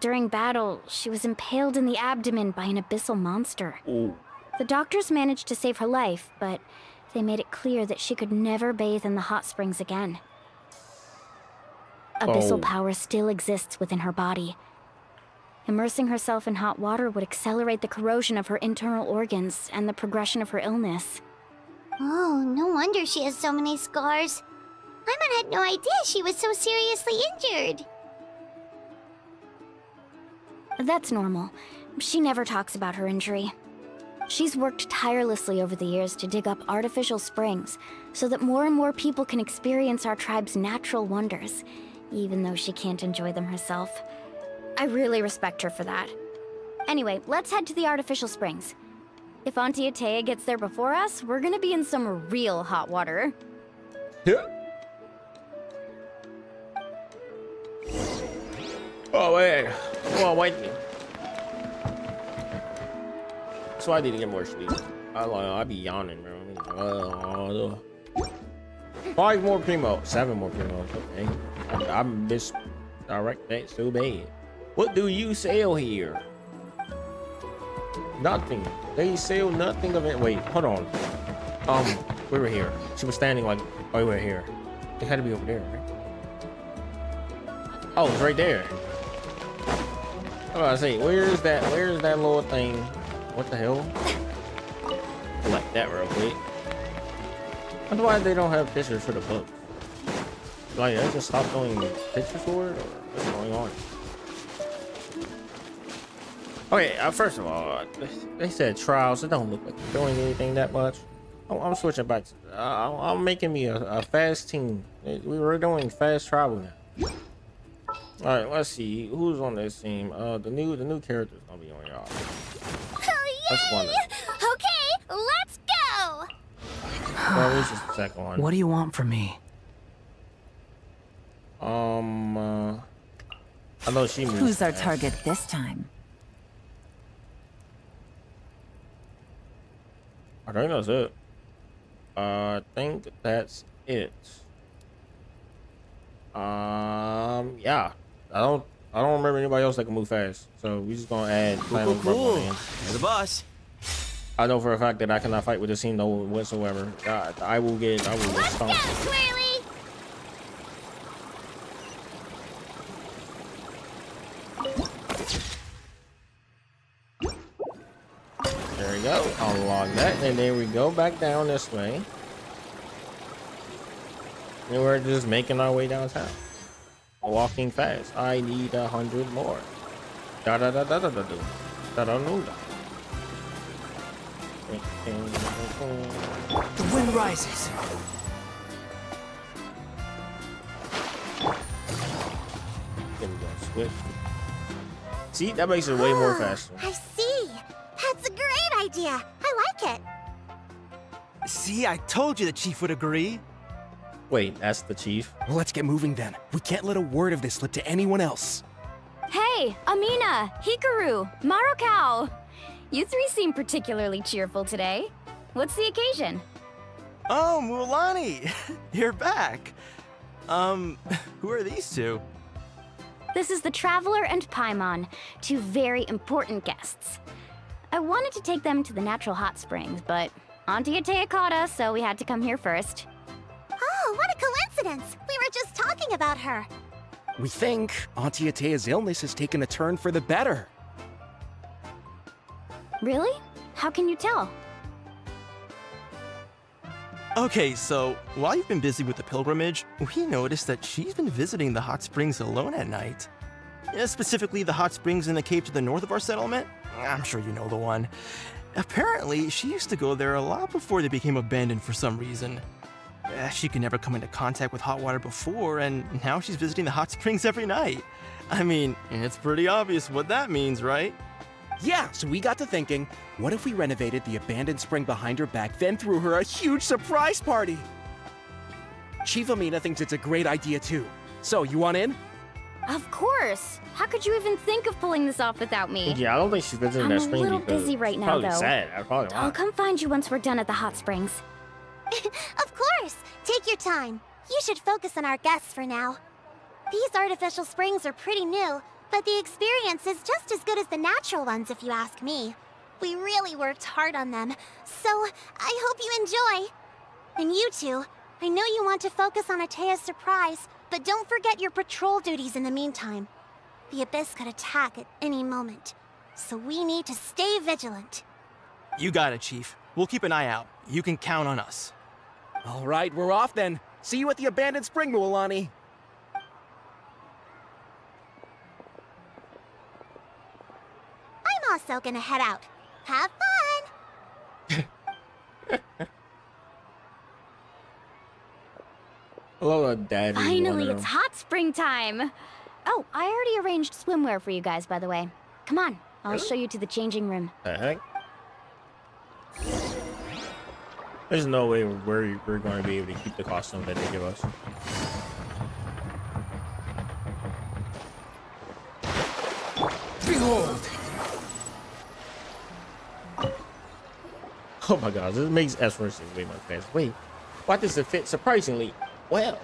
during battle, she was impaled in the abdomen by an abyssal monster. Ooh. The doctors managed to save her life, but they made it clear that she could never bathe in the hot springs again. Abyssal Oh. power still exists within her body. Immersing herself in hot water would accelerate the corrosion of her internal organs and the progression of her illness. Oh, no wonder she has so many scars. Paimon had no idea she was so seriously injured. That's normal. She never talks about her injury. She's worked tirelessly over the years to dig up artificial springs so that more and more people can experience our tribe's natural wonders, even though she can't enjoy them herself. I really respect her for that. Anyway, let's head to the artificial springs. If Auntie Atea gets there before us, we're gonna be in some real hot water. Yeah. Oh wait. Oh wait. So I need to get more sleep. I be yawning, bro. 5 more primo, 7 more primo. Okay. I missed. Alright, that's so bad. What do you sell here? Nothing. They sell nothing of it. Wait, hold on. We were here. She was standing like, oh, we were here. It had to be over there, right? Oh, it's right there. I was about to say, where's that little thing? What the hell? Like that real quick. I wonder why they don't have pictures for the book. Like, they just stopped doing pictures for it, or what's going on? Okay, first of all, they said trials. It don't look like they're doing anything that much. I'm switching back. I'm making me a fast team. We were doing fast travel now. All right, let's see who's on this team. The new character's gonna be on y'all. That's one. Okay, let's go! Well, this is the second one. What do you want from me? I know she moves. Who's our fast. target this time? I think that's it. I think that's it. Yeah. I don't remember anybody else that can move fast. So we just gonna add Cool. You're the boss. I know for a fact that I cannot fight with this team no whatsoever. I will get stomped. Swirly! There we go. Unlock that, and then we go back down this way. And we're just making our way downtown. Walking fast. I need 100 more. Da da da da da da da da da da. The wind rises. There we go. Switch. See, that makes it way more faster. I see. That's a great idea. I like it. See, I told you the chief would agree. Wait, that's the chief? Well, let's get moving then. We can't let a word of this slip to anyone else. Hey, Amina, Hikaru, Marukao. You three seem particularly cheerful today. What's the occasion? Oh, Mulani, you're back. Who are these two? This is the Traveler and Paimon, two very important guests. I wanted to take them to the natural hot springs, but Auntie Atea caught us, so we had to come here first. Oh, what a coincidence! We were just talking about her. We think Auntie Atea's illness has taken a turn for the better. Really? How can you tell? Okay, so while you've been busy with the pilgrimage, we noticed that she's been visiting the hot springs alone at night. Specifically, the hot springs in the cave to the north of our settlement. I'm sure you know the one. Apparently, she used to go there a lot before they became abandoned for some reason. She could never come into contact with hot water before, and now she's visiting the hot springs every night. I mean, it's pretty obvious what that means, right? Yeah, so we got to thinking, what if we renovated the abandoned spring behind her back, then threw her a huge surprise party? Chief Amina thinks it's a great idea too. So, you want in? Of course. How could you even think of pulling this off without me? Yeah, I don't think she's visiting that spring. I'm a little busy right now, probably though. Sad. I probably I'll not. come find you once we're done at the hot springs. Of course! Take your time. You should focus on our guests for now. These artificial springs are pretty new, but the experience is just as good as the natural ones if you ask me. We really worked hard on them, so I hope you enjoy. And you two, I know you want to focus on Atea's surprise, but don't forget your patrol duties in the meantime. The Abyss could attack at any moment, so we need to stay vigilant. You got it, Chief. We'll keep an eye out. You can count on us. All right, we're off then. See you at the abandoned spring, Mulani. I'm also gonna head out. Have fun! Hello, Daddy. Finally, it's hot springtime. Oh, I already arranged swimwear for you guys, by the way. Come on, I'll show you to the changing room. The heck? There's no way we're going to be able to keep the costume that they give us. Behold! Oh my god, this makes S versus way more fast. Wait, why does it fit surprisingly well?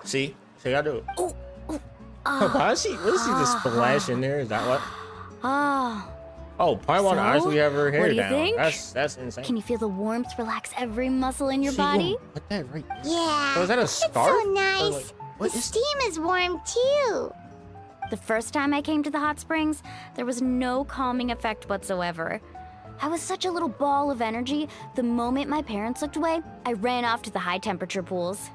See? See, I do it. What is she just splash in there? Is that what? Oh. Oh, Paimon actually have her hair what do you down. think? That's insane. Can you feel the warmth relax every muscle in your body? Put that right there. Yeah. So is that a scarf? It's so nice. What the is steam is warm too. The first time I came to the hot springs, there was no calming effect whatsoever. I was such a little ball of energy, the moment my parents looked away, I ran off to the high temperature pools.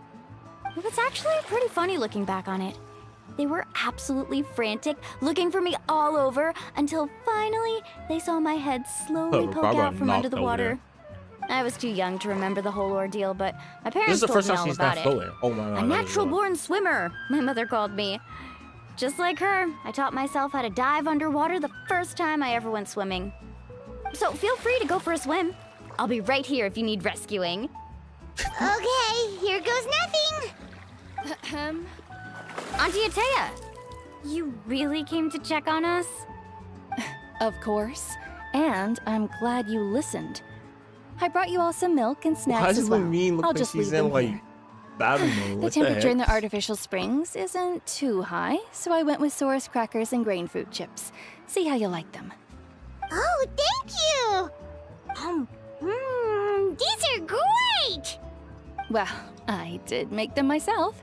It was actually pretty funny looking back on it. They were absolutely frantic, looking for me all over, until finally they saw my head slowly poke out from under the water. I was too young to remember the whole ordeal, but my parents told me all about it. Oh my god. A natural-born swimmer, my mother called me. Just like her, I taught myself how to dive underwater the first time I ever went swimming. So feel free to go for a swim. I'll be right here if you need rescuing. Okay, here goes nothing. Auntie Atea, you really came to check on us? Of course. And I'm glad you listened. I brought you all some milk and Why snacks does as well. Mean look I'll like just she's leave them in like here. battle mode? The What temperature in the heck? artificial springs isn't too high, so I went with Saurus crackers and grain fruit chips. See how you like them. Oh, thank you! These are great! Well, I did make them myself.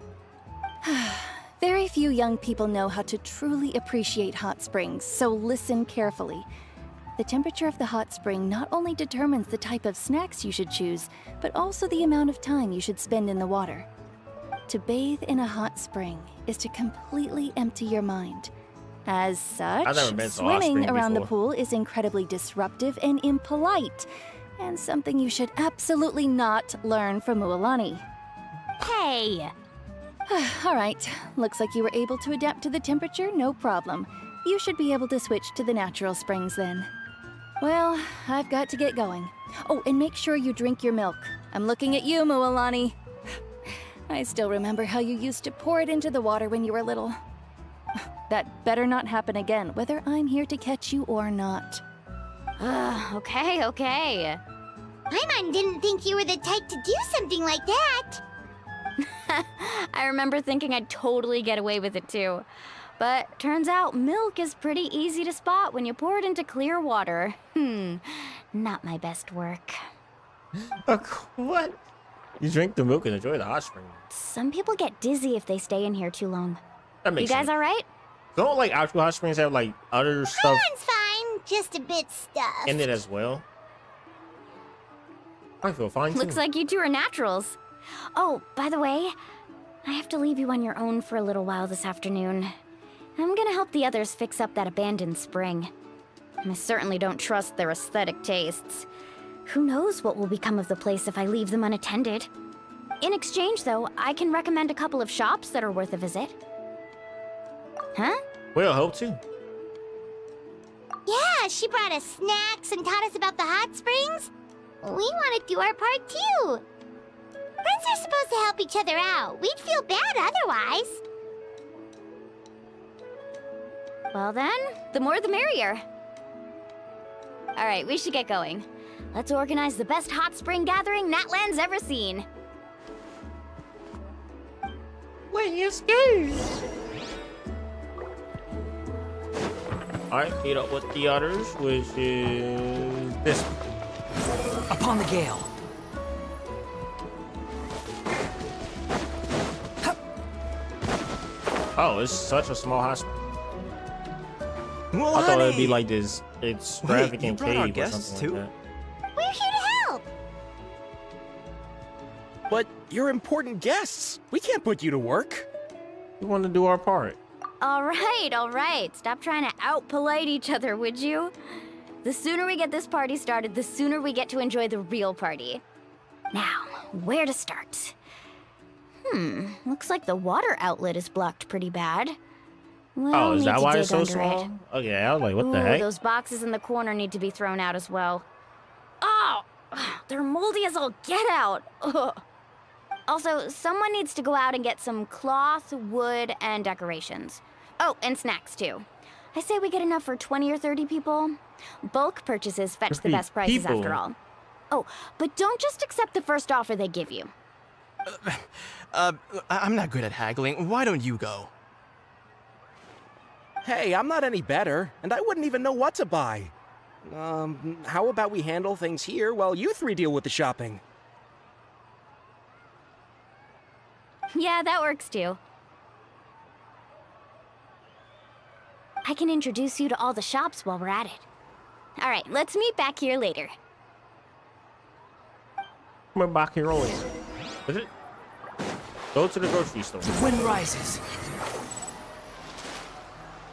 Very few young people know how to truly appreciate hot springs, so listen carefully. The temperature of the hot spring not only determines the type of snacks you should choose, but also the amount of time you should spend in the water. To bathe in a hot spring is to completely empty your mind. As such, I've never been to a hot swimming spring around the before. pool is incredibly disruptive and impolite, and something you should absolutely not learn from Mualani. Hey! All right, looks like you were able to adapt to the temperature, no problem. You should be able to switch to the natural springs then. Well, I've got to get going. Oh, and make sure you drink your milk. I'm looking at you, Mualani. I still remember how you used to pour it into the water when you were little. That better not happen again, whether I'm here to catch you or not. Okay. Paimon didn't think you were the type to do something like that. I remember thinking I'd totally get away with it too. But turns out milk is pretty easy to spot when you pour it into clear water. Not my best work. What? You drink the milk and enjoy the hot spring. Some people get dizzy if they stay in here too long. That makes You guys sense. alright? Don't like actual hot springs have like other stuff Mine's fine, just a bit stuffed. in it as well? I feel fine too. Looks like you two are naturals. Oh, by the way, I have to leave you on your own for a little while this afternoon. I'm gonna help the others fix up that abandoned spring. I certainly don't trust their aesthetic tastes. Who knows what will become of the place if I leave them unattended? In exchange, though, I can recommend a couple of shops that are worth a visit. Huh? Well, I hope to. Yeah, she brought us snacks and taught us about the hot springs. We want to do our part too. Friends are supposed to help each other out. We'd feel bad otherwise. Well then, the more the merrier. Alright, we should get going. Let's organize the best hot spring gathering Natlan's ever seen. Let's go! Alright, meet up with the others, which is this one. Upon the gale. Oh, it's such a small hospital. Well, I thought it'd be honey. like this extravagant brought our cave or guests something too? like that. We're here to help. But you're important guests. We can't put you to work. We want to do our part. Alright. Stop trying to out-polite each other, would you? The sooner we get this party started, the sooner we get to enjoy the real party. Now, where to start? Looks like the water outlet is blocked pretty bad. We'll Oh, is need that to why dig it's so under small? it. Okay, I was like, what the Ooh, heck? those boxes in the corner need to be thrown out as well. Oh! They're moldy as all get out! Ugh. Also, someone needs to go out and get some cloth, wood, and decorations. Oh, and snacks too. I say we get enough for 20 or 30 people. Bulk purchases fetch the 30 best prices people? after all. Oh, but don't just accept the first offer they give you. I'm not good at haggling. Why don't you go? Hey, I'm not any better, and I wouldn't even know what to buy. How about we handle things here while you three deal with the shopping? Yeah, that works too. I can introduce you to all the shops while we're at it. All right, let's meet back here later. We're back here earlier. Is it? Go to the grocery store. The wind rises.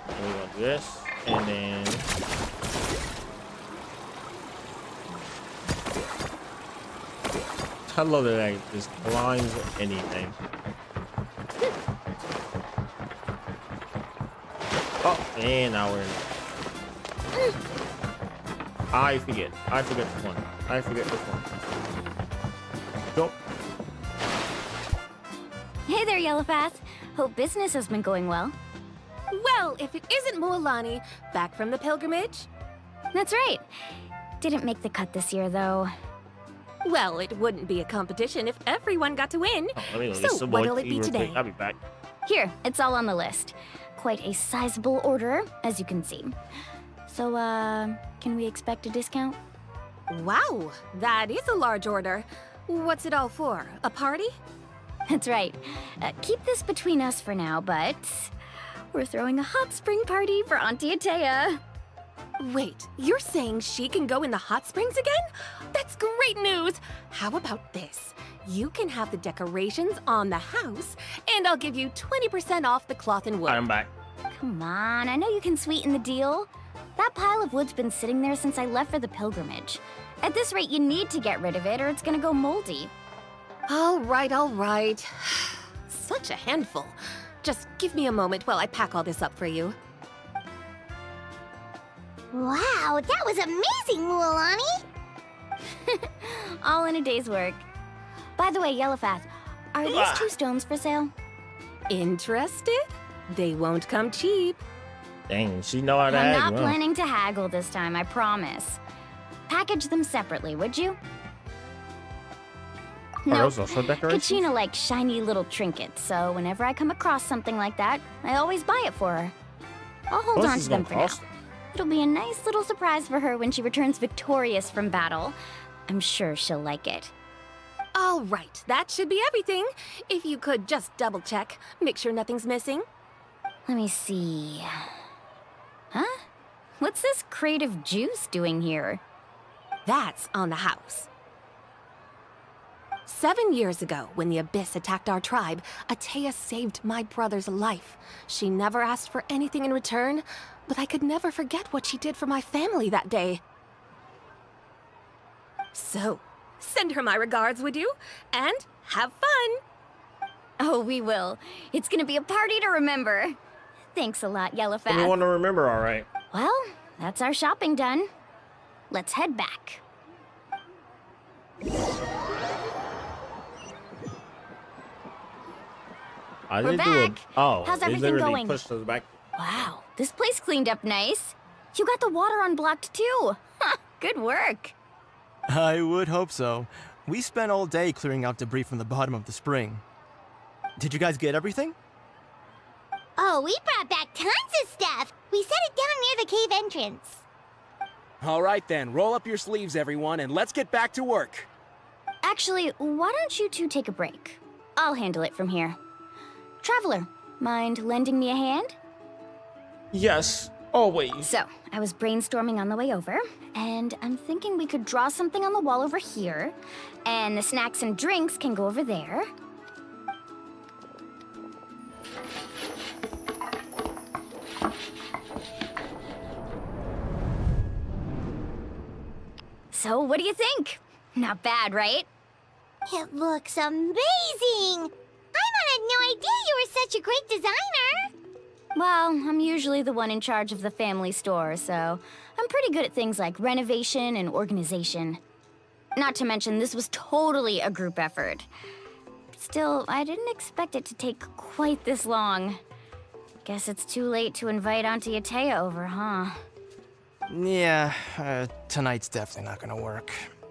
And we're gonna do this, and then I love that I just blinds anything. Oh, and now we're in. I forget this one. I forget this one. Go. Hey there, Yellowfast. Hope business has been going well. Well, if it isn't Mualani, back from the pilgrimage, That's right. Didn't make the cut this year, though. Well, it wouldn't be a competition if everyone got to win. Oh, let me So, some what'll more it be tea real today? quick. I'll be back. Here, it's all on the list. Quite a sizable order, as you can see. So, can we expect a discount? Wow, that is a large order. What's it all for? A party? That's right. Keep this between us for now, but we're throwing a hot spring party for Auntie Atea. Wait, you're saying she can go in the hot springs again? That's great news! How about this? You can have the decorations on the house, and I'll give you 20% off the cloth and wood. I'm back. Come on, I know you can sweeten the deal. That pile of wood's been sitting there since I left for the pilgrimage. At this rate, you need to get rid of it or it's gonna go moldy. All right, all right. Such a handful. Just give me a moment while I pack all this up for you. Wow, that was amazing, Mualani! All in a day's work. By the way, Yellowfath, are these 2 stones for sale? Interested? They won't come cheap. Dang, she know how to I'm act, not huh? planning to haggle this time, I promise. Package them separately, would you? Are those also decorations? Kachina likes shiny little trinkets, so whenever I come across something like that, I always buy it for her. I'll hold on to them for now. It'll be a nice little surprise for her when she returns victorious from battle. I'm sure she'll like it. All right, that should be everything. If you could just double check, make sure nothing's missing. Let me see. Huh? What's this crate of juice doing here? That's on the house. 7 years ago, when the Abyss attacked our tribe, Atea saved my brother's life. She never asked for anything in return, but I could never forget what she did for my family that day. So, send her my regards, would you? And have fun! Oh, we will. It's gonna be a party to remember. Thanks a lot, We Yellowfath. want to remember, all right. Well, that's our shopping done. Let's head back. I We're did do a. back. Oh, How's they everything literally going? pushed us back. Wow, this place cleaned up nice. You got the water unblocked too. Good work. I would hope so. We spent all day clearing out debris from the bottom of the spring. Did you guys get everything? Oh, we brought back tons of stuff! We set it down near the cave entrance. All right then, roll up your sleeves, everyone, and let's get back to work. Actually, why don't you two take a break? I'll handle it from here. Traveler, mind lending me a hand? Yes, always. So, I was brainstorming on the way over, and I'm thinking we could draw something on the wall over here, and the snacks and drinks can go over there. So, what do you think? Not bad, right? It looks amazing! Paimon had no idea you were such a great designer! Well, I'm usually the one in charge of the family store, so I'm pretty good at things like renovation and organization. Not to mention, this was totally a group effort. Still, I didn't expect it to take quite this long. Guess it's too late to invite Auntie Atea over, huh? Yeah, tonight's definitely not gonna work.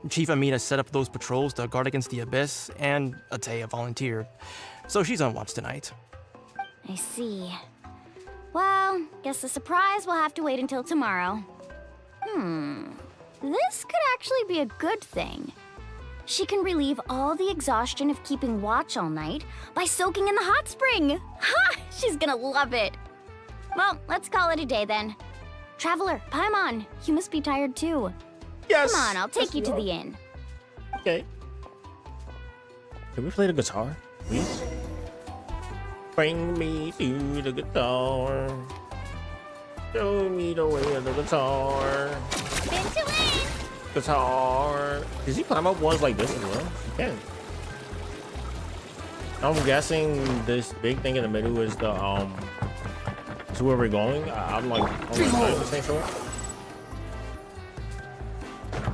Chief Amina set up those patrols to guard against the Abyss, and Atea volunteered. So she's on watch tonight. I see. Well, guess the surprise will have to wait until tomorrow. This could actually be a good thing. She can relieve all the exhaustion of keeping watch all night by soaking in the hot spring. Ha! She's gonna love it. Well, let's call it a day then. Traveler, Paimon, you must be tired too. Yes. Come on, I'll take you to the inn. Okay. Can we play the guitar, please? Bring me to the guitar. Show me the way of the guitar. Spin to win! Guitar. Does he climb up walls like this as well? He can. I'm guessing this big thing in the middle is the is where we're going. I'm like 90% sure.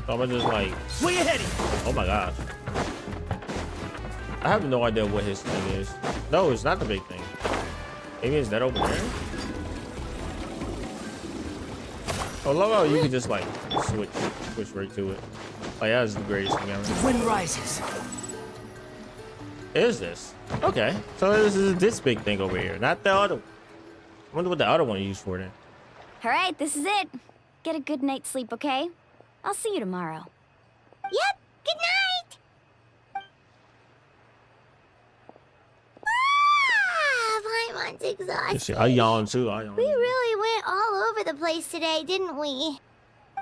So I'm gonna just like. Where you heading? Oh my gosh. I have no idea what his thing is. No, it's not the big thing. Maybe it's that over there. Oh, love how you can just like switch right to it. Like that's the greatest thing ever. The wind rises. Is this? Okay, so this is this big thing over here, not the other. I wonder what the other one used for then. All right, this is it. Get a good night's sleep, okay? I'll see you tomorrow. Yep, good night! Paimon's exhausted. I yawn too. I yawn. We really went all over the place today, didn't we?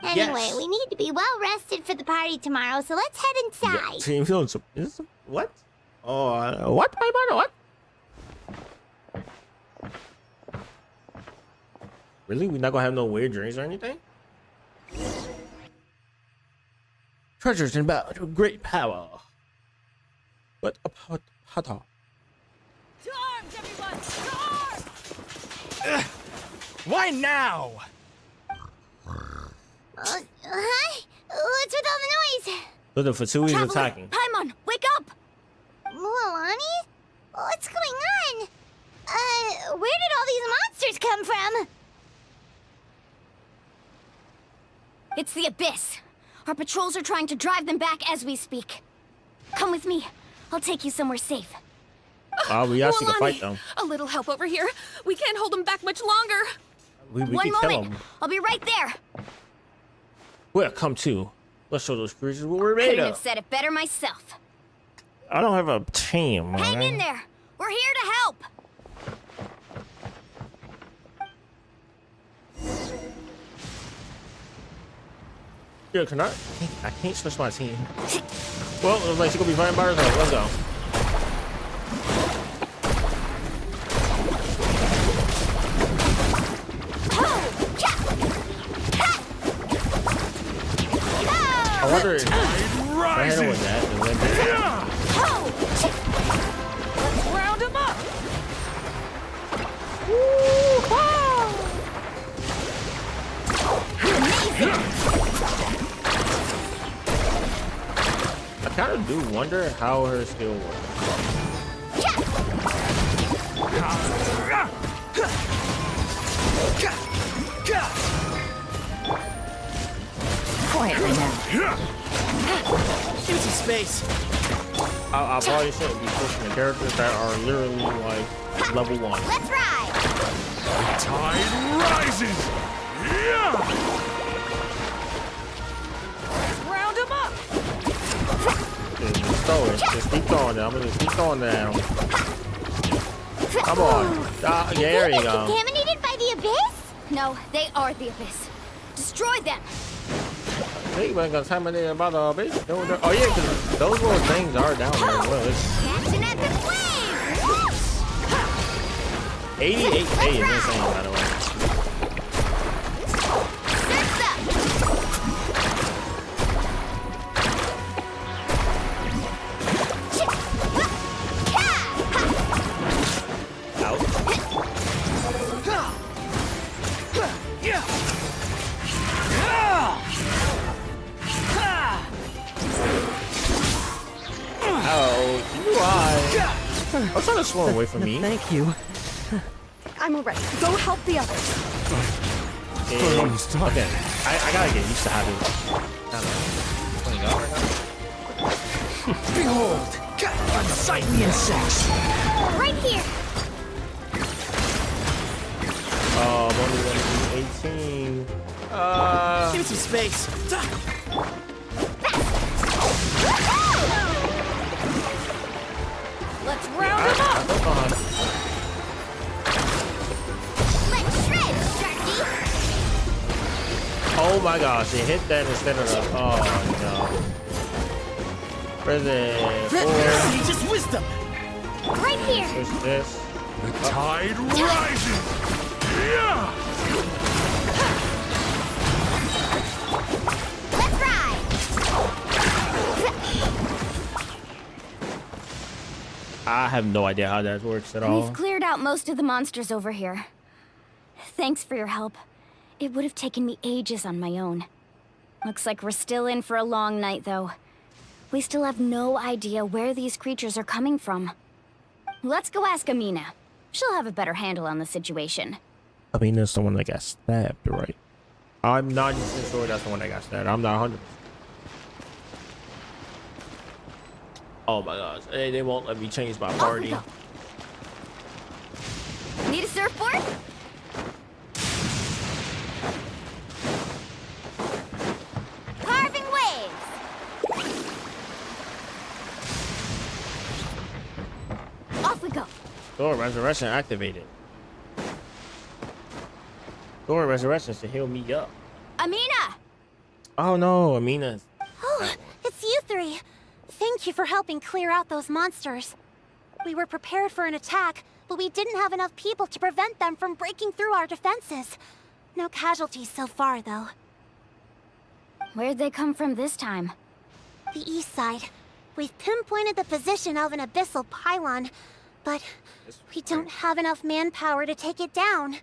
Anyway, Yes. we need to be well rested for the party tomorrow, so let's head inside. Yeah, team feeling so. What? Oh, what? What? Really? We're not gonna have no weird dreams or anything? Treasures and great power. What about Hata? To arms, everyone! To arms! Why now? Hi? What's with all the noise? Look, the Fatui is Traveler, attacking. Paimon, wake up! Mualani? What's going on? Where did all these monsters come from? It's the Abyss. Our patrols are trying to drive them back as we speak. Come with me. I'll take you somewhere safe. We actually can fight Mualani, them. a little help over here. We can't hold them back much longer. We One can kill moment. them. I'll be right there. Well, come to. Let's show those creatures what we're made Couldn't have of. said it better myself. I don't have a team. Hang man. in there. We're here to help. Yeah, can I can't switch my team. Well, it looks like she's gonna be fighting by herself. Let's go. I wonder if I hit her with that. And then Let's round him up! I kind of do wonder how her skill works. Quietly now. Give me some space. I probably shouldn't be pushing the characters that are literally like level 1. Let's ride! Tide rises! Yeah! Round him up! Just throw it. Just keep throwing it. I'm gonna just keep throwing down. Come on. Yeah, there you go. Contaminated by the Abyss? No, they are the Abyss. Destroy them. Hey, man, got contaminated by the bitch. Oh yeah, because those little things are down there as well. Action at the flame! 88K is insane, by the way. I'm trying to swim away from me. Thank you. I'm alright. Go help the others. Okay, I gotta get used to having. Behold, unsightly insects. Right here! Oh, I'm only gonna be 18. Give me some space. Let's round him up! Let's shred, Sharky! Oh my gosh, it hit that instead of the. Oh no. Where's it? Just wisdom. Right here! Push this. The tide rises! Yeah! Let's ride! I have no idea how that works at all. We've cleared out most of the monsters over here. Thanks for your help. It would have taken me ages on my own. Looks like we're still in for a long night, though. We still have no idea where these creatures are coming from. Let's go ask Amina. She'll have a better handle on the situation. I mean, there's someone that got stabbed, right? I'm 90% sure that's the one that got stabbed. I'm not 100%. Oh my gosh. Hey, they won't let me change my party. Need a surfboard? Carving waves! Off we go. Door resurrection activated. Door resurrection to heal me up. Amina! Oh no, Amina. Oh, it's you three. Thank you for helping clear out those monsters. We were prepared for an attack, but we didn't have enough people to prevent them from breaking through our defenses. No casualties so far, though. Where'd they come from this time? The east side. We've pinpointed the position of an abyssal pylon, but we don't have enough manpower to take it down.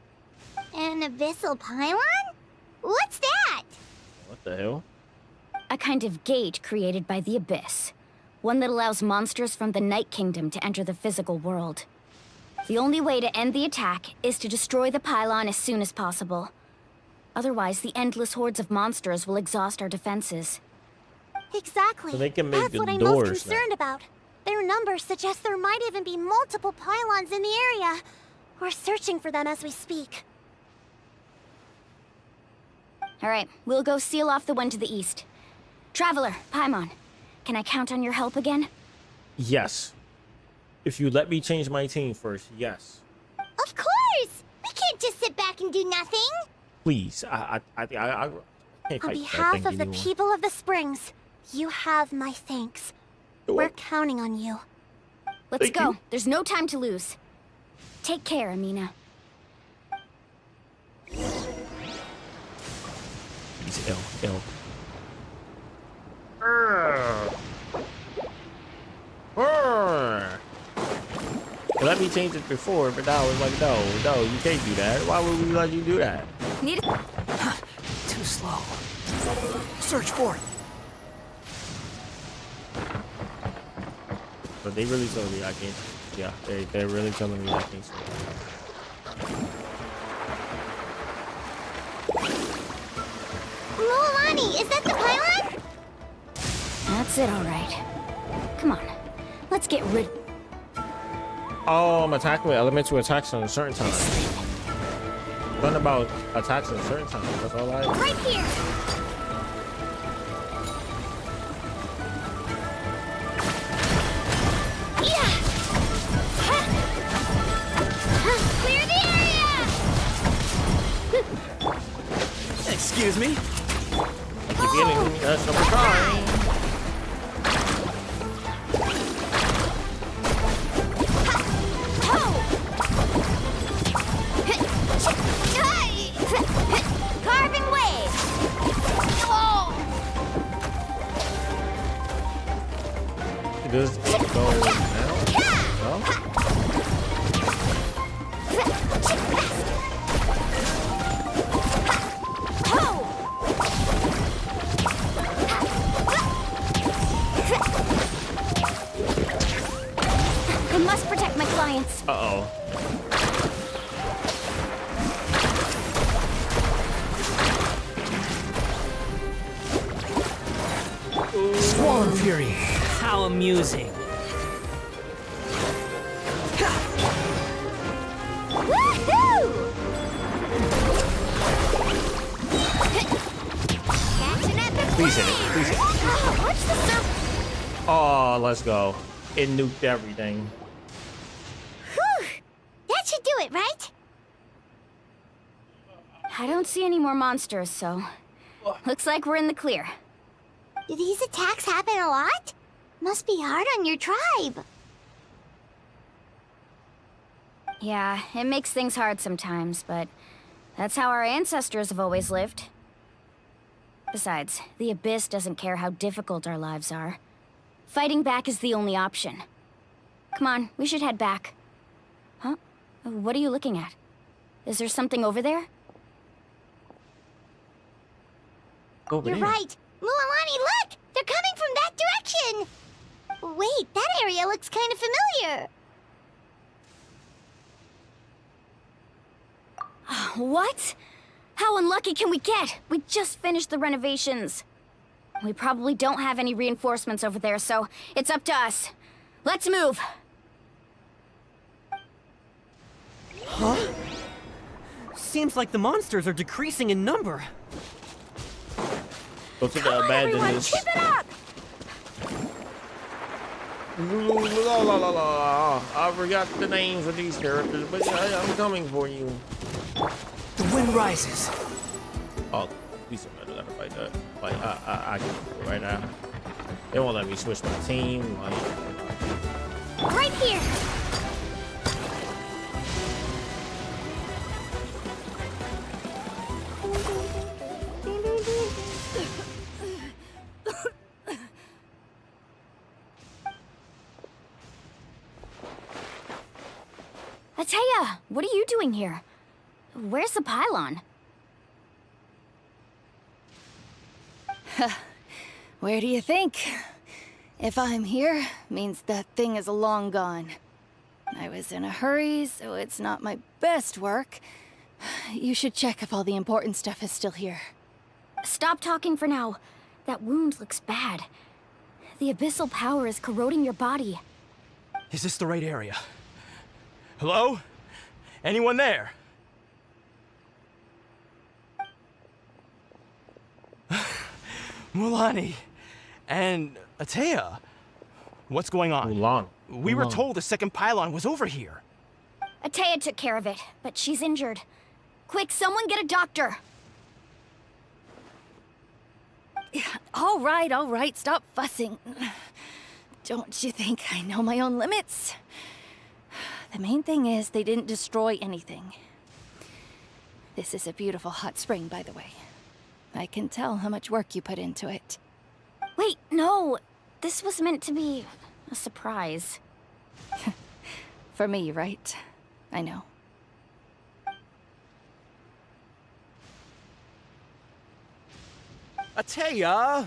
An abyssal pylon? What's that? What the hell? A kind of gate created by the Abyss. One that allows monsters from the Night Kingdom to enter the physical world. The only way to end the attack is to destroy the pylon as soon as possible. Otherwise, the endless hordes of monsters will exhaust our defenses. Exactly. So they can make That's what I'm doors most concerned about. Their numbers suggest there might even be multiple pylons in the area. We're searching for them as we speak. All right, we'll go seal off the one to the east. Traveler, Paimon, can I count on your help again? Yes. If you let me change my team first, yes. Of course! We can't just sit back and do nothing! Please, I can't On fight that behalf thing of the anymore. people of the Springs, you have my thanks. We're counting on you. Let's go. There's no time to lose. Take care, Amina. He's ill. Let me change it before, but now it's like, no, you can't do that. Why would we let you do that? Need it. Too slow. Search for it. But they really told me I can't. Yeah, they're really telling me I can't. Lualani, is that the pylon? That's it, all right. Come on. Let's get rid... Oh, I'm attacking with elemental attacks on a certain time. Learn about attacks on a certain time. That's all I... Right here! Yeah! Clear the area! Excuse me? I keep getting us some time. Carving waves! Oh! Does it go now? No? I must protect my clients. Uh-oh. Swarm Fury, how amusing. Woohoo! Catching at the Please hit it. Please hit it. Oh, watch the surf. Oh, let's go. It nuked everything. Whew! That should do it, right? I don't see any more monsters, so... Looks like we're in the clear. Do these attacks happen a lot? Must be hard on your tribe. Yeah, it makes things hard sometimes, but that's how our ancestors have always lived. Besides, the Abyss doesn't care how difficult our lives are. Fighting back is the only option. Come on, we should head back. Huh? What are you looking at? Is there something over there? Over You're there. right. Lualani, look! They're coming from that direction! Wait, that area looks kind of familiar. What? How unlucky can we get? We just finished the renovations. We probably don't have any reinforcements over there, so it's up to us. Let's move. Huh? Seems like the monsters are decreasing in number. Go to the abandoned. Keep it up! I forgot the names of these characters, but I'm coming for you. The wind rises. Oh, we still gotta fight that. Like, I can do it right now. They won't let me switch my team. Like, right here! Ataya, what are you doing here? Where's the pylon? Where do you think? If I'm here, means that thing is long gone. I was in a hurry, so it's not my best work. You should check if all the important stuff is still here. Stop talking for now. That wound looks bad. The abyssal power is corroding your body. Is this the right area? Hello? Anyone there? Mulani and Ataya. What's going on? We were told the second pylon was over here. Ataya took care of it, but she's injured. Quick, someone get a doctor. All right, stop fussing. Don't you think I know my own limits? The main thing is they didn't destroy anything. This is a beautiful hot spring, by the way. I can tell how much work you put into it. Wait, no. This was meant to be a surprise. For me, right? I know. Ataya!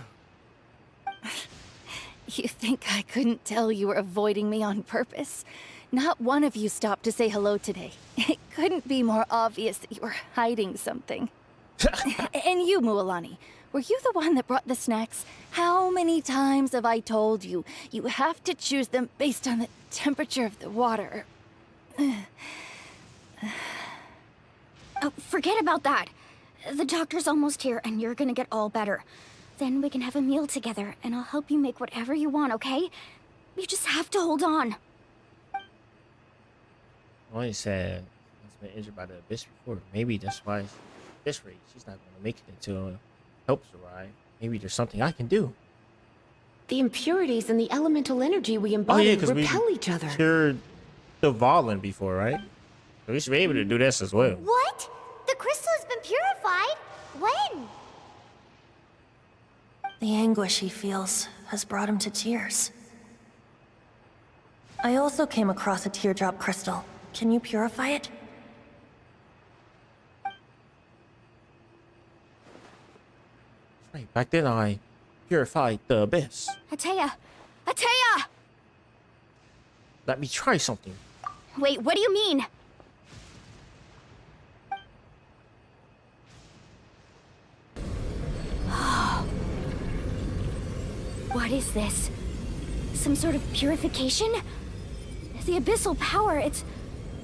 You think I couldn't tell you were avoiding me on purpose? Not one of you stopped to say hello today. It couldn't be more obvious that you were hiding something. And you, Mualani, were you the one that brought the snacks? How many times have I told you, you have to choose them based on the temperature of the water? Oh, forget about that. The doctor's almost here, and you're gonna get all better. Then we can have a meal together, and I'll help you make whatever you want, okay? You just have to hold on. Molly said he's been injured by the abyss before. Maybe that's why this rate she's not going to make it until helps arrive. Maybe there's something I can do. The impurities and the elemental energy we embody repel each other. Cured the Valen before, right? So we should be able to do this as well. What? The crystal has been purified? When? The anguish he feels has brought him to tears. I also came across a teardrop crystal. Can you purify it? Right, back then I purified the abyss. Ataya! Ataya! Let me try something. Wait, what do you mean? What is this? Some sort of purification? The abyssal power, it's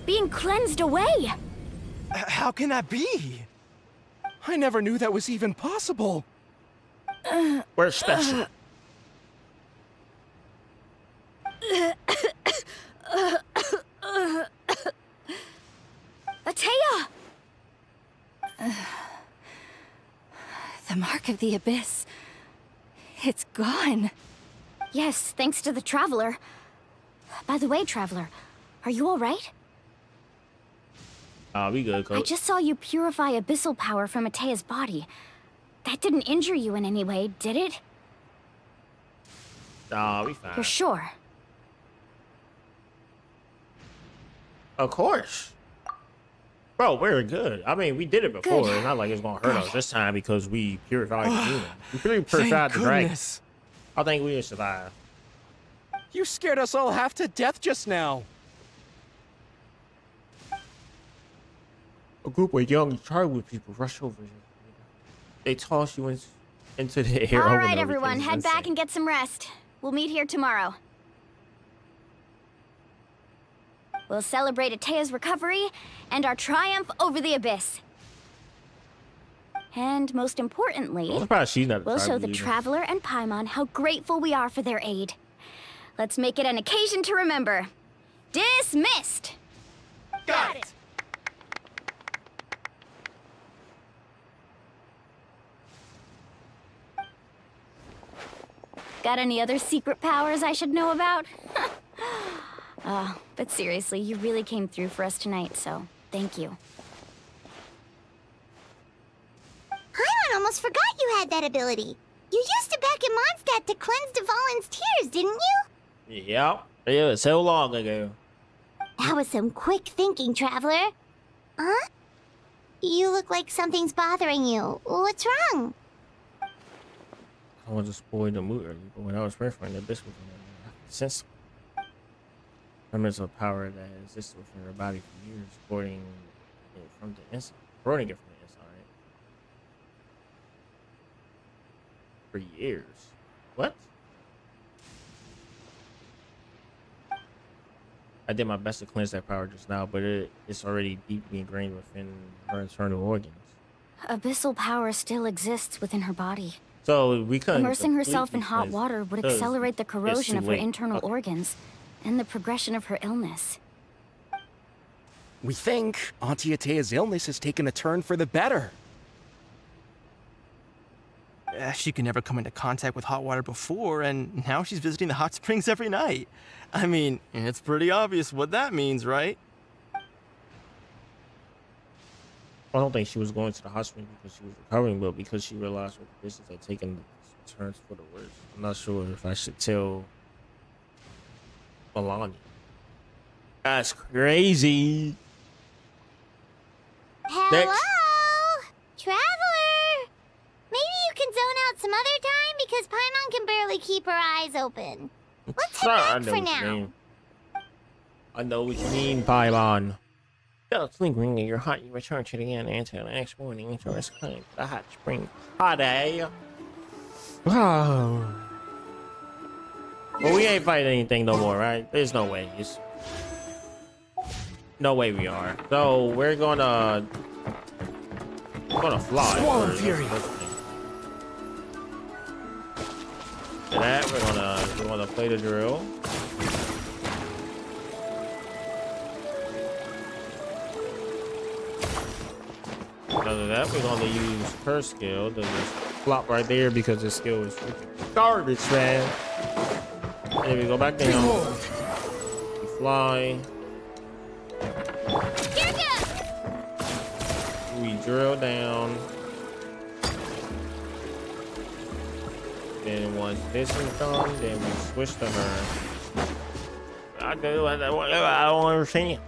being cleansed away. How can that be? I never knew that was even possible. We're special. Ataya! The mark of the abyss. It's gone. Yes, thanks to the Traveler. By the way, Traveler, are you alright? We good, Coach. I just saw you purify abyssal power from Ataya's body. That didn't injure you in any way, did it? We fine. You're sure? Of course. Bro, we're good. I mean, we did it before. Good. It's not like it's gonna hurt us this time because we purified the demon. We purified the dragon. I think we will survive. You scared us all half to death just now. A group of young tribal people rush over you. They toss you into the air. All right, everyone, head back and get some rest. We'll meet here tomorrow. We'll celebrate Atea's recovery and our triumph over the Abyss. And most importantly, we'll show the Traveler and Paimon how grateful we are for their aid. Let's make it an occasion to remember. Dismissed! Got it! Got any other secret powers I should know about? But seriously, you really came through for us tonight, so thank you. Paimon almost forgot you had that ability. You used it back in Mondstadt to cleanse Dvalin's tears, didn't you? Yep. It was so long ago. That was some quick thinking, Traveler. Huh? You look like something's bothering you. What's wrong? I want to spoil the mood early, but when I was referring to this was sense remnants of power that existed within her body for years, sporting it from the inside. Sporting it from the inside. For years. What? I did my best to cleanse that power just now, but it's already deeply ingrained within her internal organs. Abyssal power still exists within her body. So we couldn't. Immersing herself in hot water would accelerate the corrosion of her internal organs and the progression of her illness. We think Auntie Atea's illness has taken a turn for the better. She could never come into contact with hot water before, and now she's visiting the hot springs every night. I mean, it's pretty obvious what that means, right? I don't think she was going to the hospital because she was recovering, but because she realized what the business had taken turns for the worse. I'm not sure if I should tell Melania. That's crazy. Hello? Traveler! Maybe you can zone out some other time because Paimon can barely keep her eyes open. Let's head back for now. I know what you mean, Paimon. Just lingering in your heart, you return to the inn until the next morning until it's time for the hot spring party. Wow. Well, we ain't fighting anything no more, right? There's no way. No way we are. So we're gonna fly. Swallow Fury. And that we're gonna play the drill. After that, we're gonna use her skill to just flop right there because the skill is freaking garbage, man. And then we go back down. We fly. We drill down. Then once this is done, then we switch to her. I don't understand.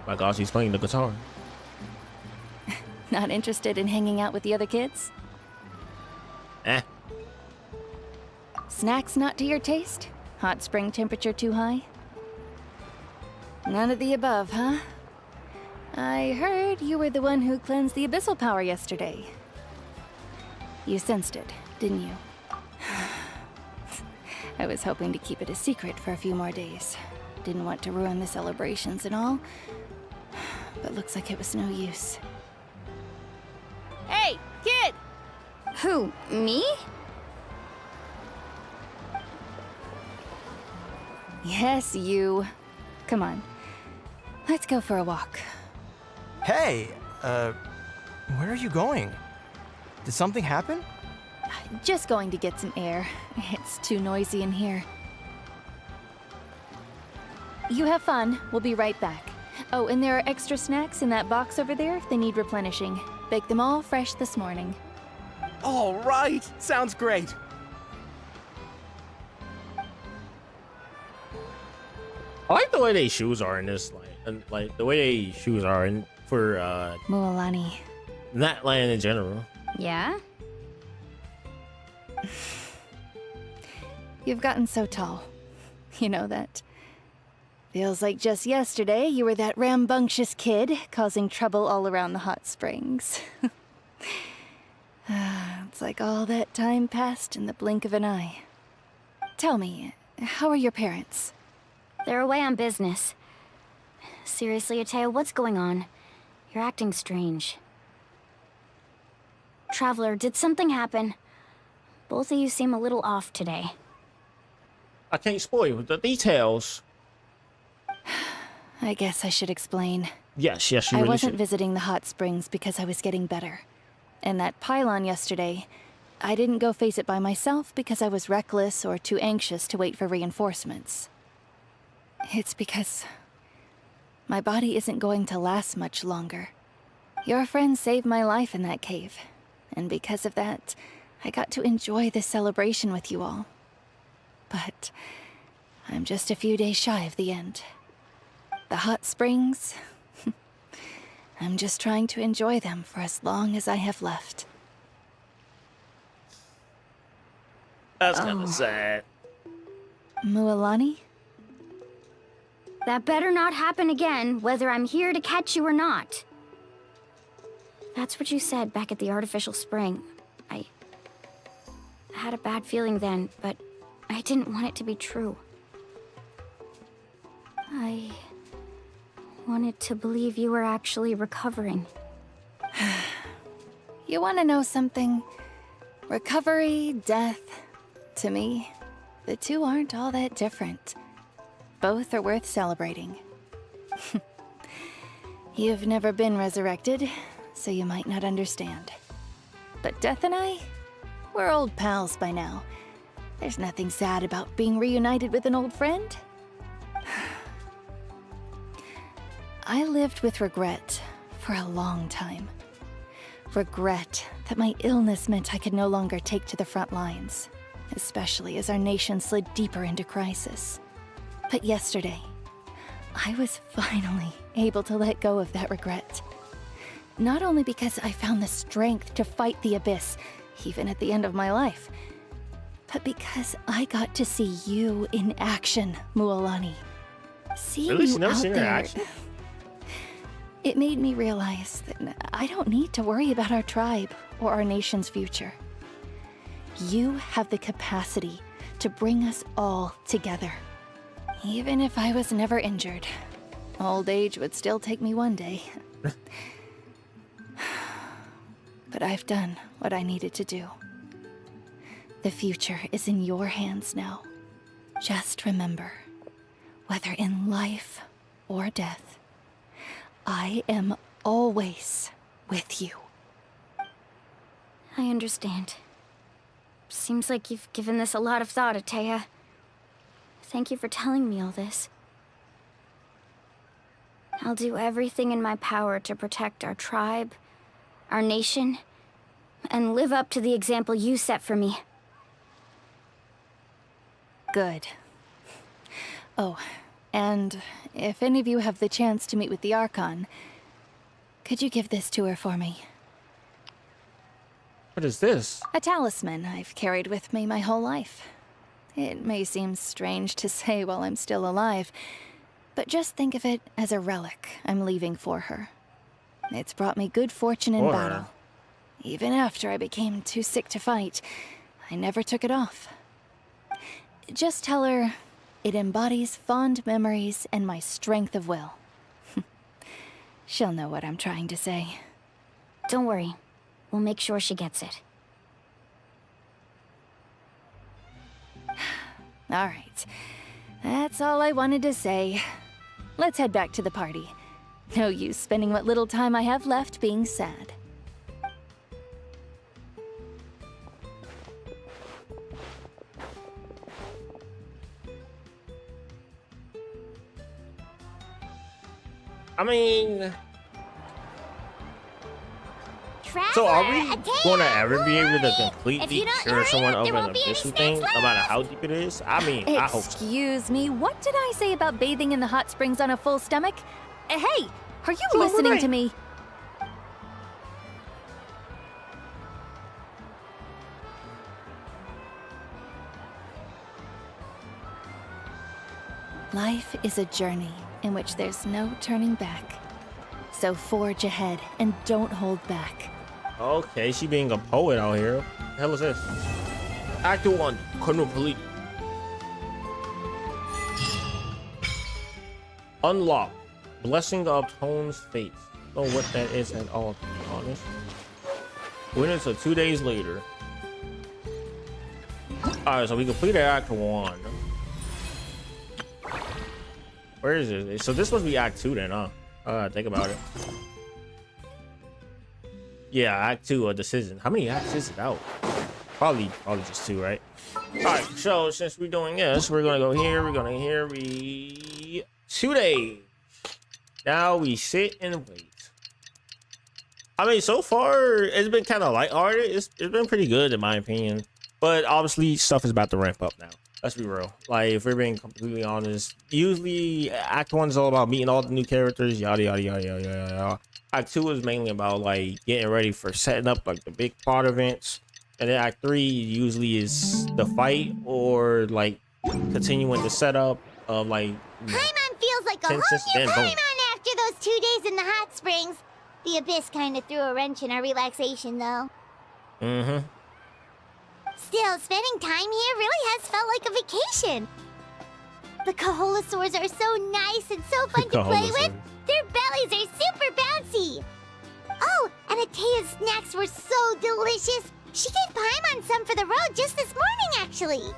My gosh, he's playing the guitar. Not interested in hanging out with the other kids? Snacks not to your taste? Hot spring temperature too high? None of the above, huh? I heard you were the one who cleansed the abyssal power yesterday. You sensed it, didn't you? I was hoping to keep it a secret for a few more days. Didn't want to ruin the celebrations and all. But looks like it was no use. Hey, kid! Who, me? Yes, you. Come on. Let's go for a walk. Hey, where are you going? Did something happen? Just going to get some air. It's too noisy in here. You have fun. We'll be right back. Oh, and there are extra snacks in that box over there if they need replenishing. Baked them all fresh this morning. All right. Sounds great. I like the way they shoes are in this, like the way they shoes are in for Mualani. Natlan in general. Yeah? You've gotten so tall. You know that. Feels like just yesterday you were that rambunctious kid causing trouble all around the hot springs. It's like all that time passed in the blink of an eye. Tell me, how are your parents? They're away on business. Seriously, Atea, what's going on? You're acting strange. Traveler, did something happen? Both of you seem a little off today. I can't spoil the details. I guess I should explain. Yes, you really I wasn't should. visiting the hot springs because I was getting better. And that pylon yesterday, I didn't go face it by myself because I was reckless or too anxious to wait for reinforcements. It's because my body isn't going to last much longer. Your friend saved my life in that cave, and because of that, I got to enjoy this celebration with you all. But I'm just a few days shy of the end. The hot springs, I'm just trying to enjoy them for as long as I have left. That's kind of sad. Mualani? That better not happen again, whether I'm here to catch you or not. That's what you said back at the artificial spring. I had a bad feeling then, but I didn't want it to be true. I wanted to believe you were actually recovering. You want to know something? Recovery, death, to me, the two aren't all that different. Both are worth celebrating. You've never been resurrected, so you might not understand. But Death and I, we're old pals by now. There's nothing sad about being reunited with an old friend. I lived with regret for a long time. Regret that my illness meant I could no longer take to the front lines, especially as our nation slid deeper into crisis. But yesterday, I was finally able to let go of that regret. Not only because I found the strength to fight the abyss, even at the end of my life, but because I got to see you in action, Mualani. Seeing Really? you She's never out seen her in there, action? it made me realize that I don't need to worry about our tribe or our nation's future. You have the capacity to bring us all together. Even if I was never injured, old age would still take me one day. But I've done what I needed to do. The future is in your hands now. Just remember, whether in life or death, I am always with you. I understand. Seems like you've given this a lot of thought, Atea. Thank you for telling me all this. I'll do everything in my power to protect our tribe, our nation, and live up to the example you set for me. Good. Oh, and if any of you have the chance to meet with the Archon, could you give this to her for me? What is this? A talisman I've carried with me my whole life. It may seem strange to say while I'm still alive, but just think of it as a relic I'm leaving for her. It's brought me good fortune in battle. Even after I became too sick to fight, I never took it off. Just tell her it embodies fond memories and my strength of will. She'll know what I'm trying to say. Don't worry. We'll make sure she gets it. All right. That's all I wanted to say. Let's head back to the party. No use spending what little time I have left being sad. I mean... Traveler, So are we Atea, going to ever be able to If completely you don't cure hurry someone up, there over an won't be any official space thing, no matter how deep it is? I mean, I hope so. Excuse me, what did I say about bathing in the hot springs on a full stomach? Hey, are you So listening right. to me? Life is a journey in which there's no turning back. So forge ahead and don't hold back. Okay, she being a poet out here. What the hell is this? Act 1, complete. Unlock. Blessing of Tone's Fate. Don't know what that is at all, to be honest. Winners of 2 days later. Alright, so we completed Act 1. Where is it? So this must be Act 2 then, huh? Think about it. Yeah, Act 2, a decision. How many acts is it out? Probably just 2, right? Alright, so since we're doing this, we're gonna go here, we're gonna here, 2 days. Now we sit and wait. I mean, so far, it's been kind of lighthearted. It's been pretty good, in my opinion. But obviously, stuff is about to ramp up now. Let's be real. Like, if we're being completely honest, usually Act 1 is all about meeting all the new characters, yada, yada, yada, yada, yada. Act 2 is mainly about, like, getting ready for setting up, like, the big plot events. And then Act 3 usually is the fight or, like, continuing the setup of, like... Paimon feels like a whole new Paimon after those 2 days in the hot springs. The Abyss kind of threw a wrench in our relaxation, though. Mm-hmm. Still, spending time here really has felt like a vacation. The Kaholosaurs are so nice and so fun to play with. Their bellies are super bouncy. Oh, and Atea's snacks were so delicious. She gave Paimon some for the road just this morning, actually.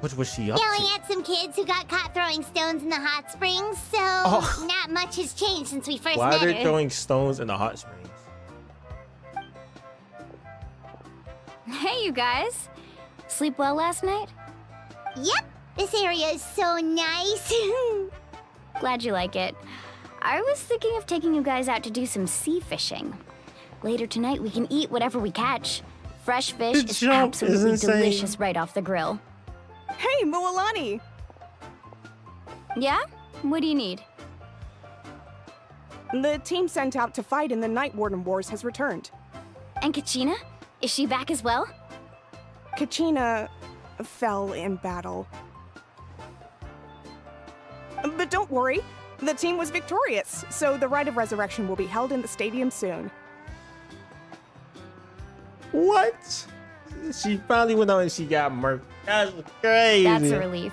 What was she up to? Yelling at some kids who got caught throwing stones in the hot springs, so not much has changed since we first met her. Why are they throwing stones in the hot springs? Hey, you guys. Sleep well last night? Yep, this area is so nice. Glad you like it. I was thinking of taking you guys out to do some sea fishing. Later tonight, we can eat whatever we catch. Fresh fish is absolutely delicious right off the grill. Hey, Mualani! Yeah? What do you need? The team sent out to fight in the Night Warden Wars has returned. And Kachina? Is she back as well? Kachina fell in battle. But don't worry, the team was victorious, so the Rite of Resurrection will be held in the stadium soon. What? She finally went out and she got murked. That's crazy. That's a relief.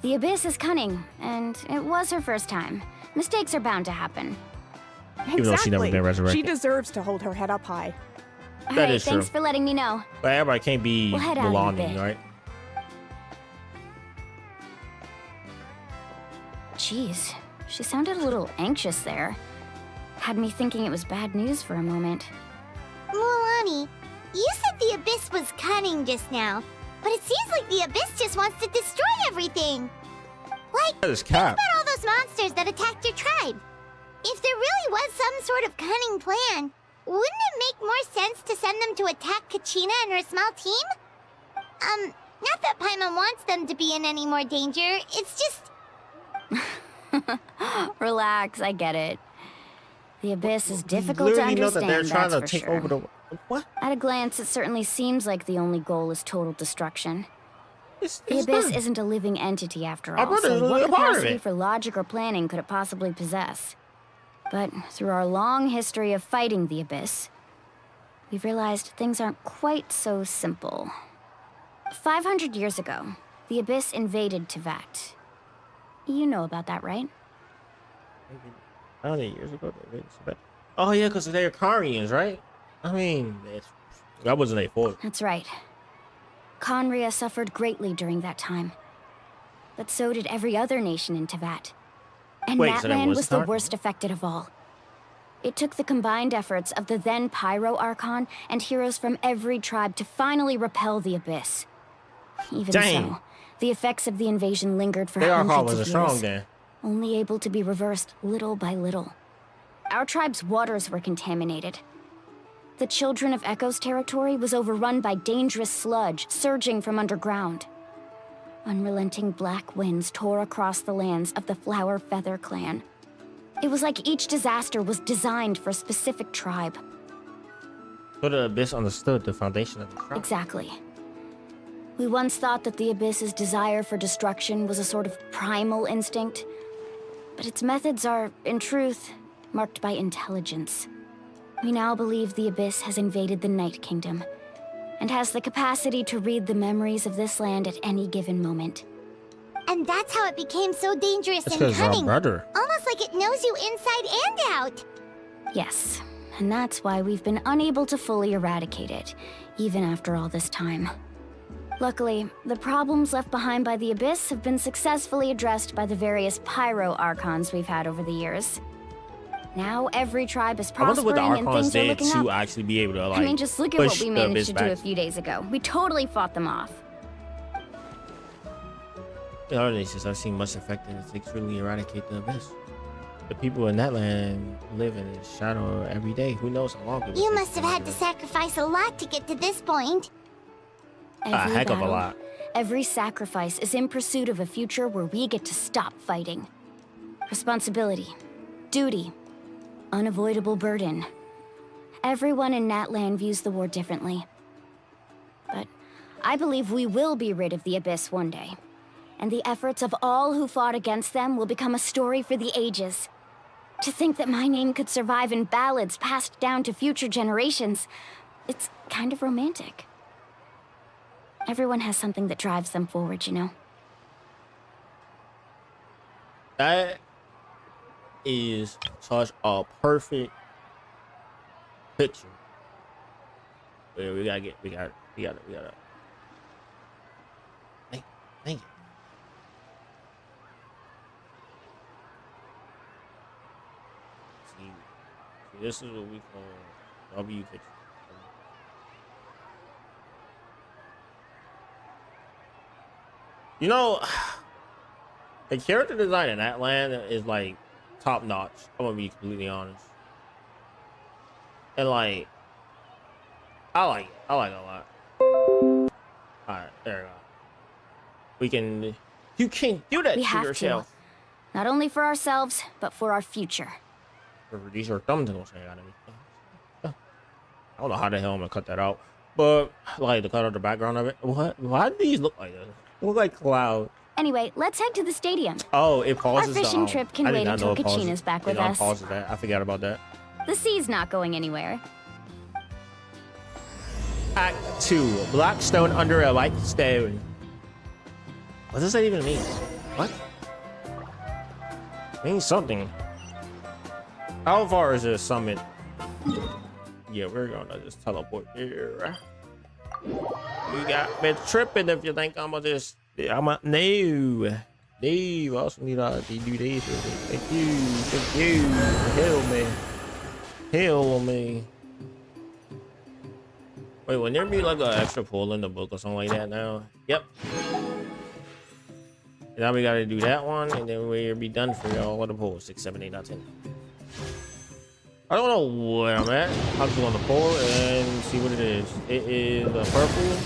The Abyss is cunning, and it was her first time. Mistakes are bound to happen. Even though she never been resurrected. She deserves to hold her head up high. That is thanks true. for letting me know. But everybody can't be We'll head out in a Milani, bit. right? Jeez, she sounded a little anxious there. Had me thinking it was bad news for a moment. Mualani, you said the Abyss was cunning just now, but it seems like the Abyss just wants to destroy everything. Like, That is think cap. about all those monsters that attacked your tribe. If there really was some sort of cunning plan, wouldn't it make more sense to send them to attack Kachina and her small team? Not that Paimon wants them to be in any more danger, it's just... Relax, I get it. The Abyss is difficult to Literally know understand, that they're trying that's to for take sure. over the... What? At a glance, it certainly seems like the only goal is total destruction. The Abyss not. isn't a living entity after Our all, brother's so a what part of capacity it. for logic or planning could it possibly possess? But through our long history of fighting the Abyss, we've realized things aren't quite so simple. 500 years ago, the Abyss invaded Teyvat. You know about that, right? How many years ago? Oh yeah, because they're Karians, right? I mean, that wasn't their fault. That's right. Conria suffered greatly during that time. But so did every other nation in Teyvat. And Wait, so that Natlan was was the Tar- worst affected of all. It took the combined efforts of the then Pyro Archon and heroes from every tribe to finally repel the Abyss. Even Dang. so, the effects of the invasion lingered for They Archon hundreds wasn't of strong years, then. only able to be reversed little by little. Our tribe's waters were contaminated. The Children of Echo's territory was overrun by dangerous sludge surging from underground. Unrelenting black winds tore across the lands of the Flower Feather clan. It was like each disaster was designed for a specific tribe. So the Abyss understood the foundation of the tribe. Exactly. We once thought that the Abyss's desire for destruction was a sort of primal instinct, but its methods are, in truth, marked by intelligence. We now believe the Abyss has invaded the Night Kingdom, and has the capacity to read the memories of this land at any given moment. And that's how it became so dangerous That's and 'cause our cunning. brother. Almost like it knows you inside and out. Yes, and that's why we've been unable to fully eradicate it, even after all this time. Luckily, the problems left behind by the Abyss have been successfully addressed by the various pyro archons we've had over the years. Now every tribe is I wonder what the prospering and Archons things are did looking to up. actually be able to like. I mean, just look at what push we the managed Abyss to do a back. few days ago. We totally fought them off. The other nations I've seen much affected to truly eradicate the Abyss. The people in Natlan live in its shadow every day. Who knows how long it will You take must have them had to sacrifice a lot to get to this point. A heck of a lot. Every sacrifice is in pursuit of a future where we get to stop fighting. Responsibility, duty, unavoidable burden. Everyone in Natlan views the war differently. But I believe we will be rid of the Abyss one day. And the efforts of all who fought against them will become a story for the ages. To think that my name could survive in ballads passed down to future generations, it's kind of romantic. Everyone has something that drives them forward, you know? That is such a perfect picture. Yeah, we gotta. Thank you. See, this is what we call W picture. You know, the character design in Natlan is like top notch. I'm gonna be completely honest. And like, I like it a lot. Alright, there we go. We can. You can't do that We to have yourself. to. Not only for ourselves, but for our future. These are thumbnails I got I don't know how the hell I'm gonna cut that out. But like to cut out the background of it. What? Why do these look like this? They look like clouds. Anyway, let's head to the stadium. Oh, it pauses. Our fishing the, trip can I did wait not know until it pauses. Kachina's back It with us. unpauses that. I forgot about that. The sea's not going anywhere. Act 2. Blackstone under a white stone. What does that even mean? What? It means something. How far is this summit? Yeah, we're gonna just teleport here. You got me tripping if you think I'm gonna just. No. I also need to do this. Thank you. Help me. Wait, wouldn't there be like an extra pull in the book or something like that now? Yep. Now we gotta do that one, and then we'll be done for all of the pulls. 6, 7, 8, 9, 10. I don't know where I'm at. I'm just gonna pull and see what it is. It is a purple.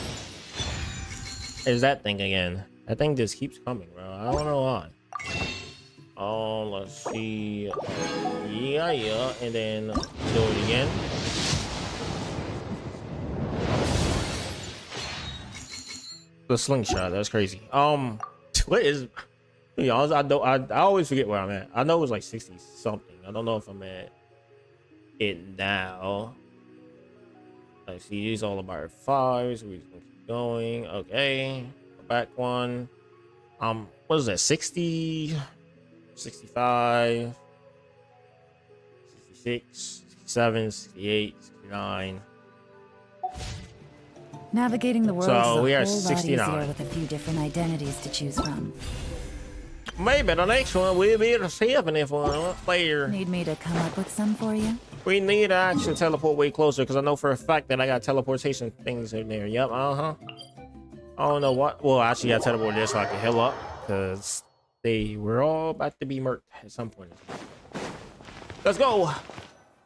Is that thing again? That thing just keeps coming, bro. I don't know why. Oh, let's see. Yeah, and then do it again. The slingshot. That's crazy. What is? To be honest, I always forget where I'm at. I know it was like 60 something. I don't know if I'm at it now. I see these all about 5, so we just gonna keep going. Okay, back one. What is that? 60, 65, 66, 67, 68, 69. Navigating the world So is we a are whole lot 69. easier with a few different identities to choose from. Maybe the next one we'll be able to see if if one player. Need me to come up with some for you? We need to actually teleport way closer because I know for a fact that I got teleportation things in there. Yep, I don't know what. Well, actually, I teleported there so I can heal up because they were all about to be murked at some point. Let's go.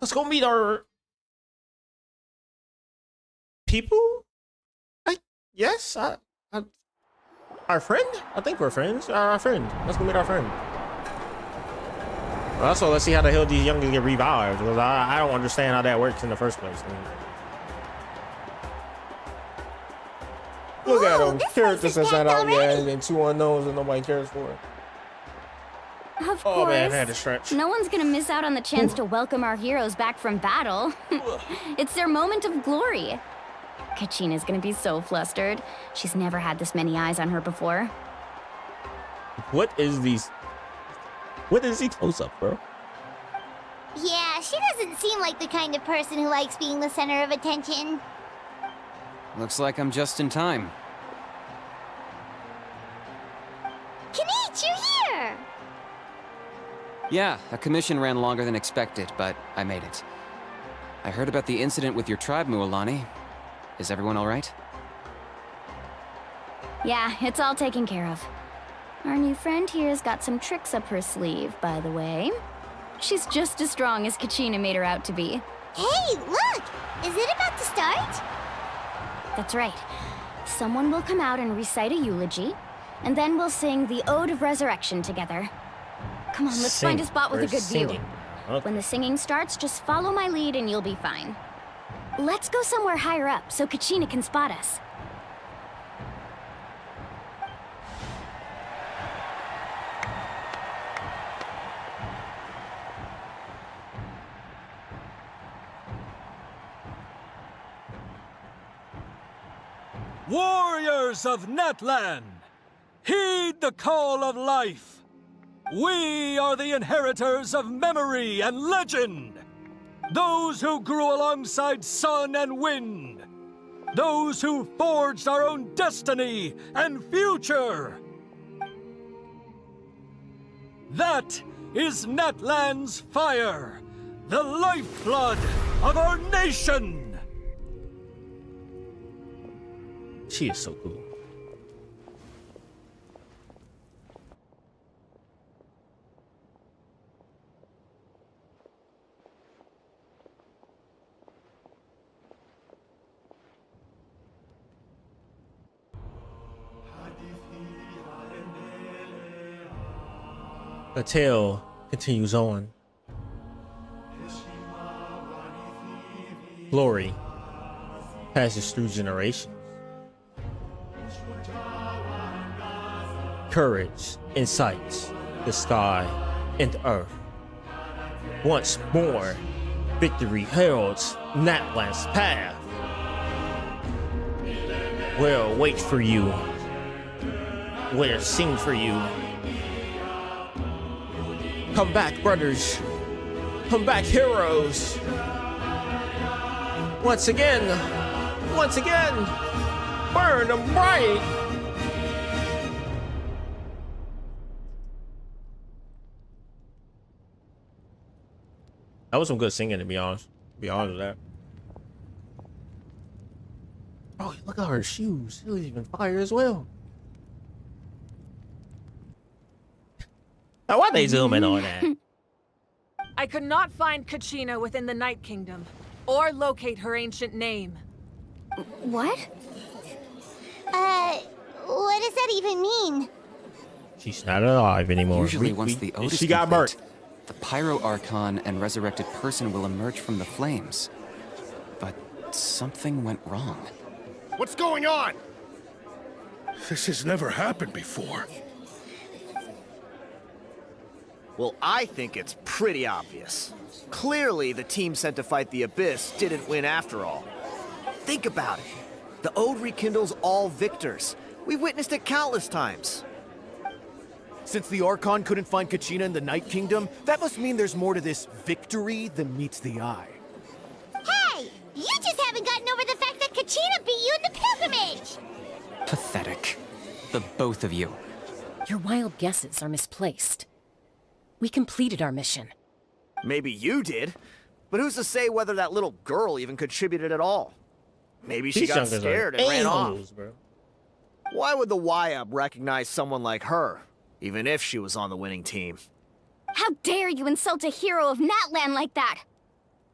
Let's go meet our people. Yes, our friend? I think we're friends. Our friend. Let's go meet our friend. Also, let's see how the hell these youngins get revived. Because I don't understand how that works in the first place. Look at Ooh, them. this Characters place is that's not packed out yet, already. and then 2 unknowns that nobody cares for. Of Oh course. man, I had to stretch. No one's gonna miss out on the chance to welcome our heroes back from battle. It's their moment of glory. Kachina's gonna be so flustered. She's never had this many eyes on her before. What is these? What is he close up, bro? Yeah, she doesn't seem like the kind of person who likes being the center of attention. Looks like I'm just in time. Kinich, you're here! Yeah, a commission ran longer than expected, but I made it. I heard about the incident with your tribe, Mualani. Is everyone all right? Yeah, it's all taken care of. Our new friend here's got some tricks up her sleeve, by the way. She's just as strong as Kachina made her out to be. Hey, look! Is it about to start? That's right. Someone will come out and recite a eulogy, and then we'll sing the Ode of Resurrection together. Come on, let's find a spot with a good view. Okay. When the singing starts, just follow my lead and you'll be fine. Let's go somewhere higher up so Kachina can spot us. Warriors of Natlan, heed the call of life. We are the inheritors of memory and legend. Those who grew alongside sun and wind. Those who forged our own destiny and future. That is Natlan's fire, the lifeblood of our nation. She is so cool. The tale continues on. Glory passes through generations. Courage incites the sky and the earth. Once more, victory heralds Natlan's path. We'll wait for you. We'll sing for you. Come back, brothers. Come back, heroes. Once again, burn them bright. That was some good singing, to be honest. Be honest with that. Oh, look at her shoes. She was even fire as well. Now, why they zooming on that? I could not find Kachina within the Night Kingdom, or locate her ancient name. What? What does that even mean? She's not alive anymore. Usually once the Ode is she got burnt. The Pyro Archon and resurrected person will emerge from the flames. But something went wrong. What's going on? This has never happened before. Well, I think it's pretty obvious. Clearly, the team sent to fight the Abyss didn't win after all. Think about it. The Ode rekindles all victors. We've witnessed it countless times. Since the Archon couldn't find Kachina in the Night Kingdom, that must mean there's more to this victory than meets the eye. Hey! You just haven't gotten over the fact that Kachina beat you in the pilgrimage! Pathetic. The both of you. Your wild guesses are misplaced. We completed our mission. Maybe you did, but who's to say whether that little girl even contributed at all? Maybe she got scared and ran off. Bro. Why would the YUP recognize someone like her, even if she was on the winning team? How dare you insult a hero of Natlan like that?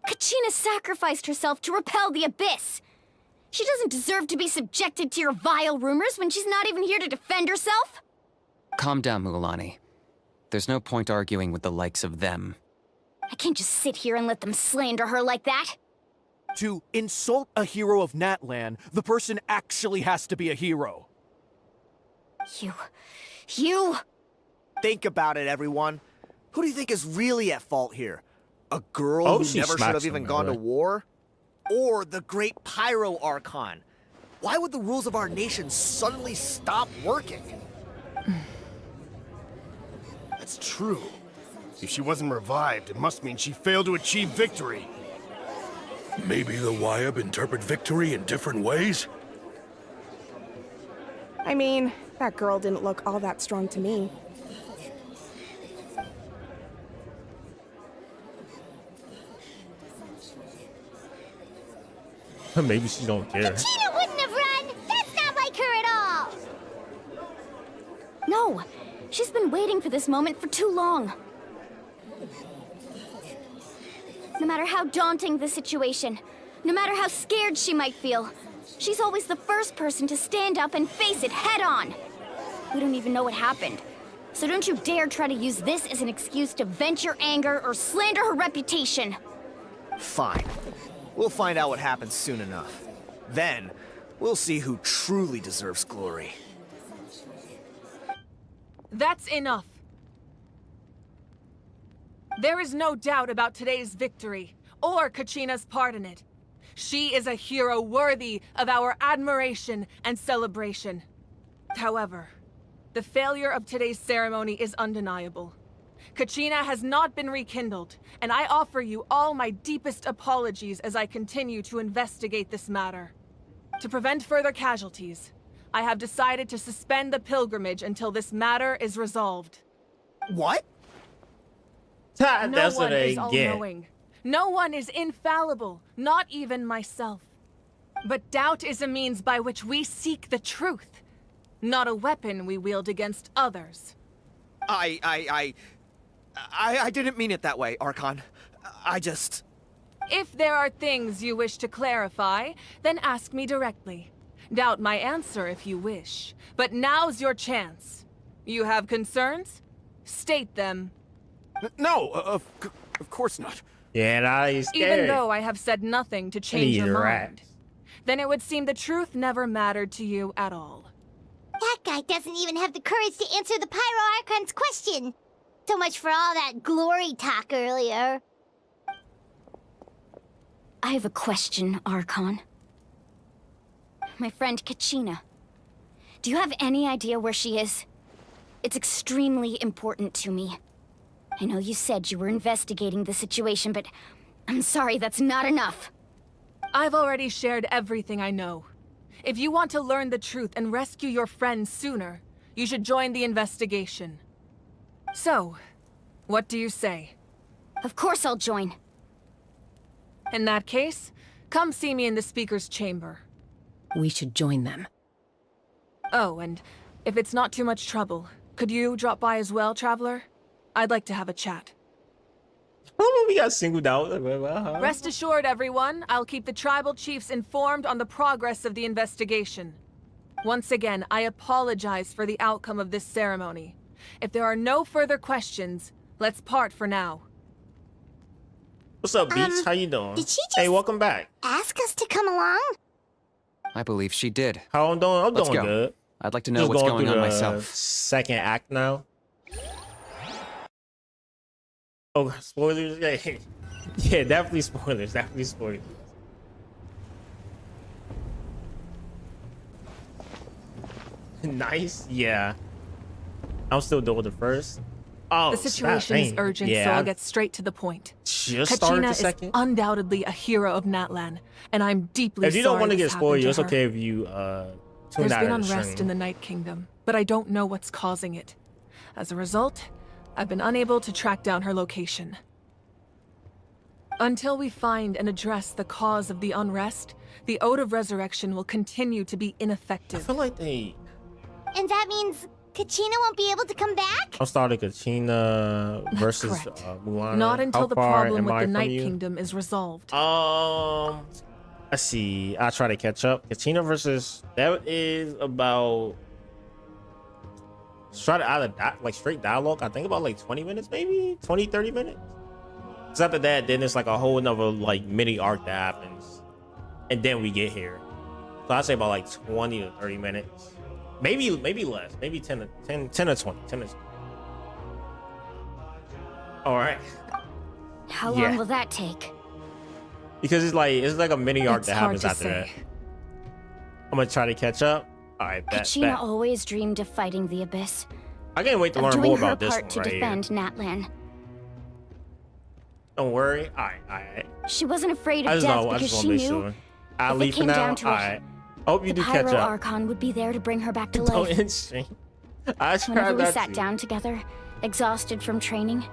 Kachina sacrificed herself to repel the Abyss. She doesn't deserve to be subjected to your vile rumors when she's not even here to defend herself. Calm down, Mualani. There's no point arguing with the likes of them. I can't just sit here and let them slander her like that. To insult a hero of Natlan, the person actually has to be a hero. You... Think about it, everyone. Who do you think is really at fault here? A girl who she never should smacks have him, even gone to really. war? Or the great Pyro Archon? Why would the rules of our nation suddenly stop working? That's true. If she wasn't revived, it must mean she failed to achieve victory. Maybe the Wyab interpret victory in different ways? I mean, that girl didn't look all that strong to me. Maybe she don't care. Kachina wouldn't have run! That's not like her at all! No! She's been waiting for this moment for too long. No matter how daunting the situation, no matter how scared she might feel, she's always the first person to stand up and face it head on. We don't even know what happened. So don't you dare try to use this as an excuse to vent your anger or slander her reputation. Fine. We'll find out what happens soon enough. Then, we'll see who truly deserves glory. That's enough. There is no doubt about today's victory, or Kachina's part in it. She is a hero worthy of our admiration and celebration. However, the failure of today's ceremony is undeniable. Kachina has not been rekindled, and I offer you all my deepest apologies as I continue to investigate this matter. To prevent further casualties, I have decided to suspend the pilgrimage until this matter is resolved. What? No That's what one they is get. all-knowing. No one is infallible, not even myself. But doubt is a means by which we seek the truth, not a weapon we wield against others. I didn't mean it that way, Archon. I just... If there are things you wish to clarify, then ask me directly. Doubt my answer if you wish. But now's your chance. You have concerns? State them. No, of course not. Yeah, nah, he's scared. Even though I have said nothing to change your mind, then it would seem the truth never mattered to you at all. That guy doesn't even have the courage to answer the Pyro Archon's question. So much for all that glory talk earlier. I have a question, Archon. My friend Kachina. Do you have any idea where she is? It's extremely important to me. I know you said you were investigating the situation, but I'm sorry, that's not enough. I've already shared everything I know. If you want to learn the truth and rescue your friend sooner, you should join the investigation. So, what do you say? Of course I'll join. In that case, come see me in the speaker's chamber. We should join them. Oh, and if it's not too much trouble, could you drop by as well, Traveler? I'd like to have a chat. We got singled out. Rest assured, everyone, I'll keep the tribal chiefs informed on the progress of the investigation. Once again, I apologize for the outcome of this ceremony. If there are no further questions, let's part for now. What's up, Beats? How you doing? Did she Hey, welcome back. ask us to come along? I believe she did. How I'm doing? I'm Let's doing go. good. I'd like to know Just what's going through on the myself. Second act now. Oh, spoilers? Yeah, yeah, definitely spoilers. Definitely spoilers. Nice. Yeah. I'm still doing the first. Oh, The situation is urgent, so I'll get straight to the point. Just started Kachina the is second. undoubtedly a hero of Natlan, and I'm deeply sorry If you don't want to this get spoiled, happened it's to her. okay if you tune There's out been of the unrest stream. in the Night Kingdom, but I don't know what's causing it. As a result, I've been unable to track down her location. Until we find and address the cause of the unrest, the Ode of Resurrection will continue to be ineffective. I feel like they... And that means Kachina won't be able to come back? I'm starting Kachina versus correct. Mulan. Not until How the far problem am with I the from Night you? Kingdom is resolved. Let's see. I'll try to catch up. Kachina versus... That is about... Try to either like straight dialogue. I think about like 20 minutes, maybe 20, 30 minutes. Because after that, then it's like a whole nother like mini arc that happens. and then we get here. So I'd say about like 20 to 30 minutes. Maybe less. Maybe 10 or 20. 10 to... All right. How long will that take? Because it's like a mini arc It's that hard happens to after say. that. I'm gonna try to catch up. All right, Kachina always dreamed of fighting the Abyss. I can't wait to Of learn doing more her about this part one to right defend here. Natlan. Don't worry. All right. She wasn't afraid I of just death want because to she make knew sure. I'll if it leave for came now. down All to it, right. Hope you the do catch Pyro up. Archon would be there to bring her back to Don't life. insane. I Whenever tried we that sat too. down together, exhausted from training,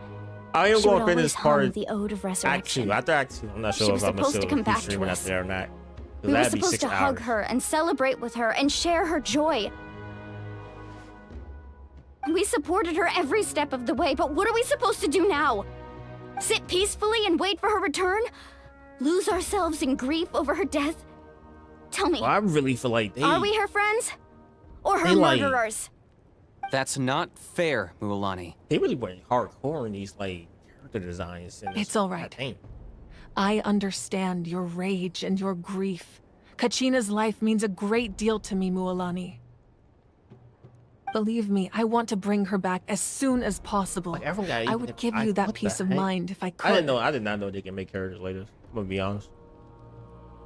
I am she would going to always finish hum part the Ode of Act Resurrection. 2. After Act 2, I'm not She sure was if I'm supposed to still come keep back to streaming us. after that or not. 'Cause We were that'd be supposed 6 to hug hours. her and celebrate with her and share her joy. We supported her every step of the way, but what are we supposed to do now? Sit peacefully and wait for her return? Lose ourselves in grief over her death? Tell me, Well, I really feel like are we her friends? Or her They, like- murderers? That's not fair, Mualani. They really went hardcore in these like character designs. In this It's all right. campaign. I understand your rage and your grief. Kachina's life means a great deal to me, Mualani. Believe me, I want to bring her back as soon as possible. Everyone got I would give you that what the peace of heck? mind if I could. I did not know they can make characters like this. I'm gonna be honest.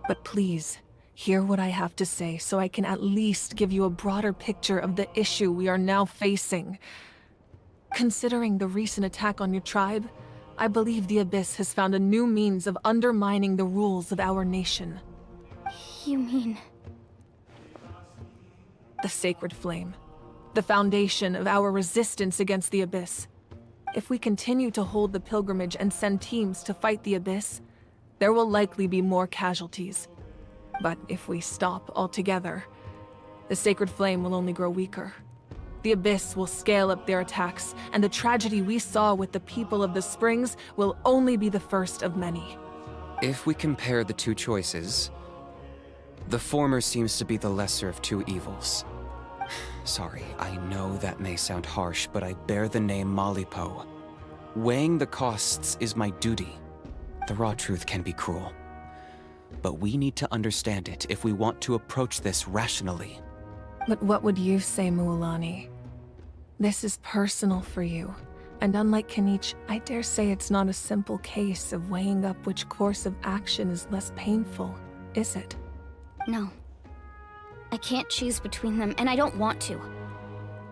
But please, hear what I have to say so I can at least give you a broader picture of the issue we are now facing. Considering the recent attack on your tribe, I believe the Abyss has found a new means of undermining the rules of our nation. You mean... The Sacred Flame. The foundation of our resistance against the Abyss. If we continue to hold the pilgrimage and send teams to fight the Abyss, there will likely be more casualties. But if we stop altogether, the Sacred Flame will only grow weaker. The Abyss will scale up their attacks, and the tragedy we saw with the people of the Springs will only be the first of many. If we compare the two choices, the former seems to be the lesser of two evils. Sorry, I know that may sound harsh, but I bear the name Malipo. Weighing the costs is my duty. The raw truth can be cruel. But we need to understand it if we want to approach this rationally. But what would you say, Mualani? This is personal for you, and unlike Kanich, I dare say it's not a simple case of weighing up which course of action is less painful, is it? No. I can't choose between them, and I don't want to.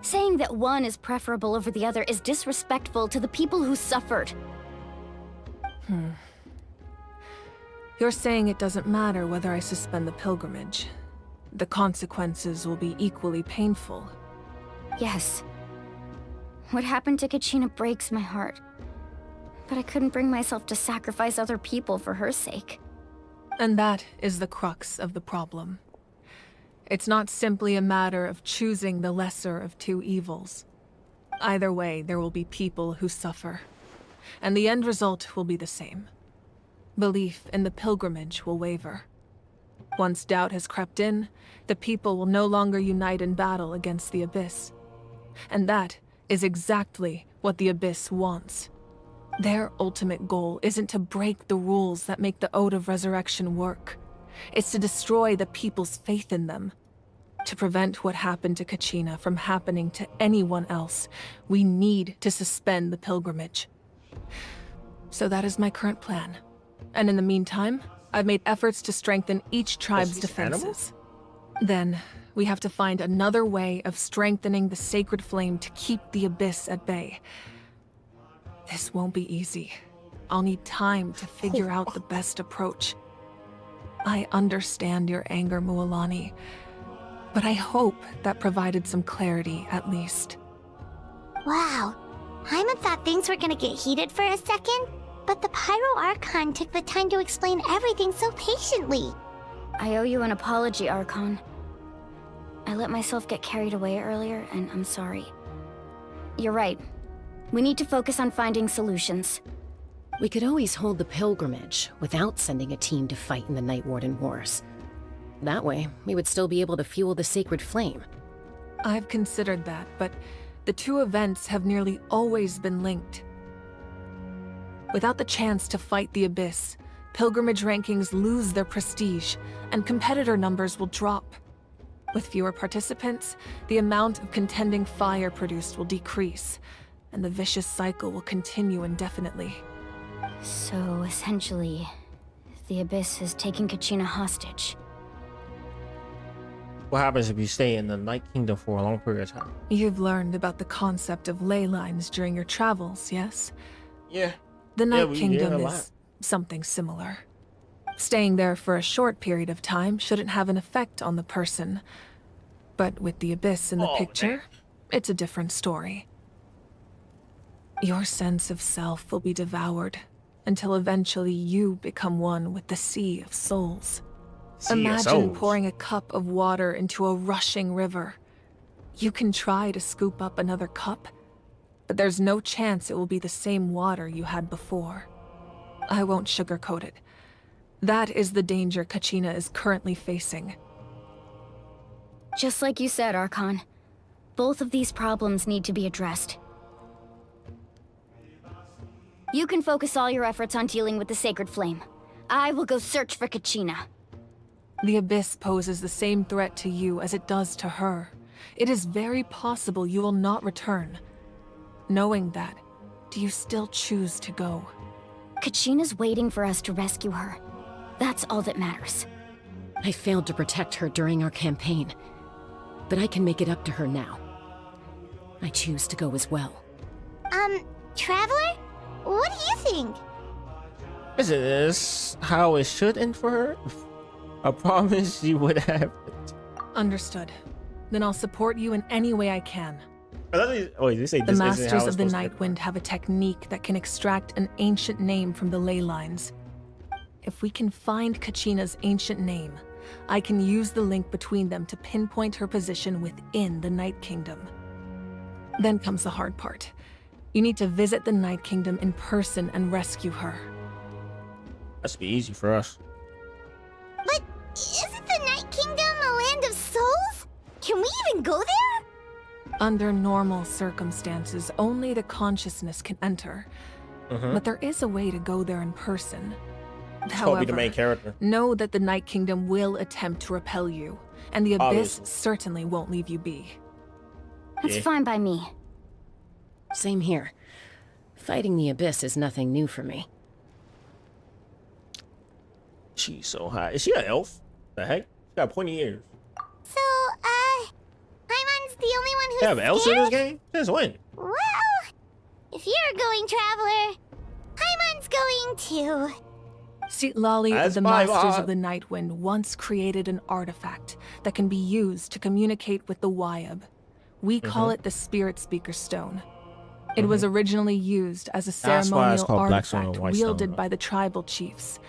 Saying that one is preferable over the other is disrespectful to the people who suffered. You're saying it doesn't matter whether I suspend the pilgrimage. The consequences will be equally painful. Yes. What happened to Kachina breaks my heart. But I couldn't bring myself to sacrifice other people for her sake. And that is the crux of the problem. It's not simply a matter of choosing the lesser of two evils. Either way, there will be people who suffer. And the end result will be the same. Belief in the pilgrimage will waver. Once doubt has crept in, the people will no longer unite in battle against the Abyss. And that is exactly what the Abyss wants. Their ultimate goal isn't to break the rules that make the Ode of Resurrection work. It's to destroy the people's faith in them. To prevent what happened to Kachina from happening to anyone else, we need to suspend the pilgrimage. So that is my current plan. And in the meantime, I've made efforts to strengthen each tribe's defenses. Then, we have to find another way of strengthening the Sacred Flame to keep the Abyss at bay. This won't be easy. I'll need time to figure out the best approach. I understand your anger, Mualani, but I hope that provided some clarity, at least. Wow. Hyman thought things were gonna get heated for a second, but the Pyro Archon took the time to explain everything so patiently. I owe you an apology, Archon. I let myself get carried away earlier, and I'm sorry. You're right. We need to focus on finding solutions. We could always hold the pilgrimage without sending a team to fight in the Night Warden Wars. That way, we would still be able to fuel the Sacred Flame. I've considered that, but the two events have nearly always been linked. Without the chance to fight the Abyss, pilgrimage rankings lose their prestige, and competitor numbers will drop. With fewer participants, the amount of contending fire produced will decrease, and the vicious cycle will continue indefinitely. So, essentially, the Abyss has taken Kachina hostage. What happens if you stay in the Night Kingdom for a long period of time? You've learned about the concept of ley lines during your travels, yes? Yeah. The Night we Kingdom did a lot. is something similar. Staying there for a short period of time shouldn't have an effect on the person. But with the Abyss in the picture, it's a different story. Your sense of self will be devoured until eventually you become one with the Sea of Souls. Imagine pouring a cup of water into a rushing river. You can try to scoop up another cup, but there's no chance it will be the same water you had before. I won't sugarcoat it. That is the danger Kachina is currently facing. Just like you said, Archon. Both of these problems need to be addressed. You can focus all your efforts on dealing with the Sacred Flame. I will go search for Kachina. The Abyss poses the same threat to you as it does to her. It is very possible you will not return. Knowing that, do you still choose to go? Kachina's waiting for us to rescue her. That's all that matters. I failed to protect her during our campaign, but I can make it up to her now. I choose to go as well. Traveler? What do you think? Is this how it should end for her? I promise she would have. Understood. Then I'll support you in any way I can. Oh, you say The this Masters isn't how it's of the supposed to Night Wind have a technique that can extract an ancient name from the ley lines. If we can find Kachina's ancient name, I can use the link between them to pinpoint her position within the Night Kingdom. Then comes the hard part. You need to visit the Night Kingdom in person and rescue her. That should be easy for us. But isn't the Night Kingdom a land of souls? Can we even go there? Under normal circumstances, only the consciousness can enter. But there is a way to go there in person. However, be the main character. Know that the Night Kingdom will attempt to repel you, and the Abyss Obviously. certainly won't leave you be. That's fine by me. Same here. Fighting the Abyss is nothing new for me. She's so high. Is she an elf? The heck? She got pointy ears. So, Paimon's the only one who's They have elves in this scared? game? Since when? Well, if you're going, Traveler, Paimon's going too. Lali of That's the my Masters vibe. of the Night Wind once created an artifact that can be used to communicate with the Wyab. We call it the Spirit Speaker Stone. It was originally used as a That's why it's ceremonial called Black Stone and artifact White Stone, wielded though. by the tribal chiefs.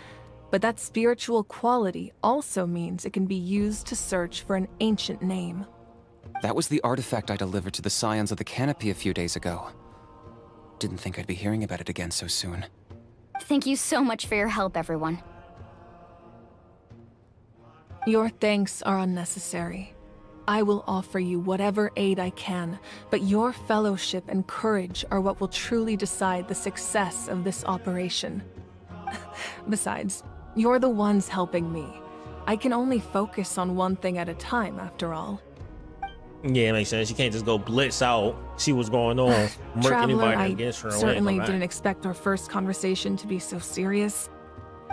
But that spiritual quality also means it can be used to search for an ancient name. That was the artifact I delivered to the Scions of the Canopy a few days ago. Didn't think I'd be hearing about it again so soon. Thank you so much for your help, everyone. Your thanks are unnecessary. I will offer you whatever aid I can, but your fellowship and courage are what will truly decide the success of this operation. Besides, you're the ones helping me. I can only focus on one thing at a time, after all. Yeah, it makes sense. You can't just go blitz out, see what's going on, murk Traveler, anybody I against her. and certainly wait, come didn't back. expect our first conversation to be so serious.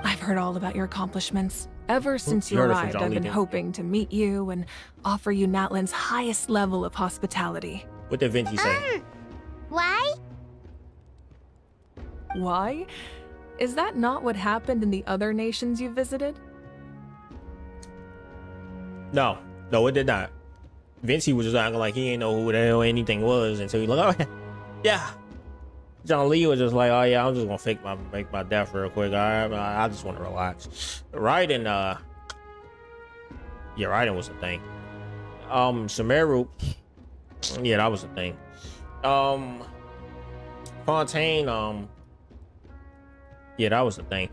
I've heard all about your accomplishments. Ever since you You heard it from arrived, John I've been Lee. hoping to meet you and offer you Natlan's highest level of hospitality. What did Venti say? Why? Why? Is that not what happened in the other nations you visited? No, it did not. Vinci was just acting like he didn't know who the hell anything was until he like, oh yeah. John Lee was just like, oh yeah, I'm just gonna make my death real quick. I just want to relax. Raiden, yeah, Raiden was the thing. Sumeru, yeah, that was the thing. Fontaine, yeah, that was the thing.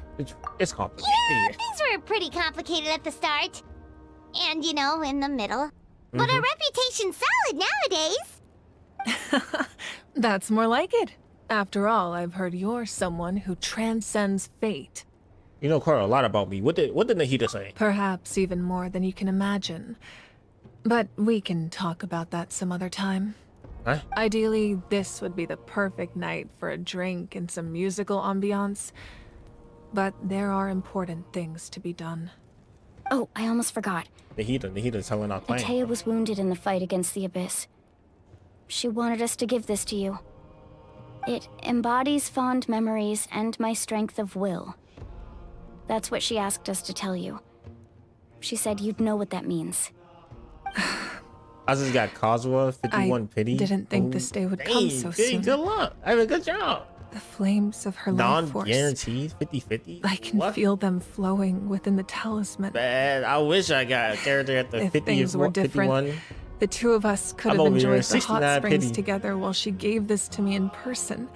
It's complicated. Yeah, things were pretty complicated at the start. And, you know, in the middle. But our reputation's solid nowadays. That's more like it. After all, I've heard you're someone who transcends fate. You know quite a lot about me. What did Nahida say? Perhaps even more than you can imagine. But we can talk about that some other time. Huh? Ideally, this would be the perfect night for a drink and some musical ambiance. But there are important things to be done. Oh, I almost forgot. Nahida's telling our plan. Atea was wounded in the fight against the Abyss. She wanted us to give this to you. It embodies fond memories and my strength of will. That's what she asked us to tell you. She said you'd know what that means. I just got Kazuha, 51 pity. Didn't think this day would come so soon. Good luck. I mean, good job. The flames of her life force. Non-guaranteed, 50-50. I can feel them flowing within the talisman. Man, I wish I got a character at the If 50 things were different, 51. the two of us could I'm have over here, enjoyed the hot 69 springs pity. together while she gave this to me in person.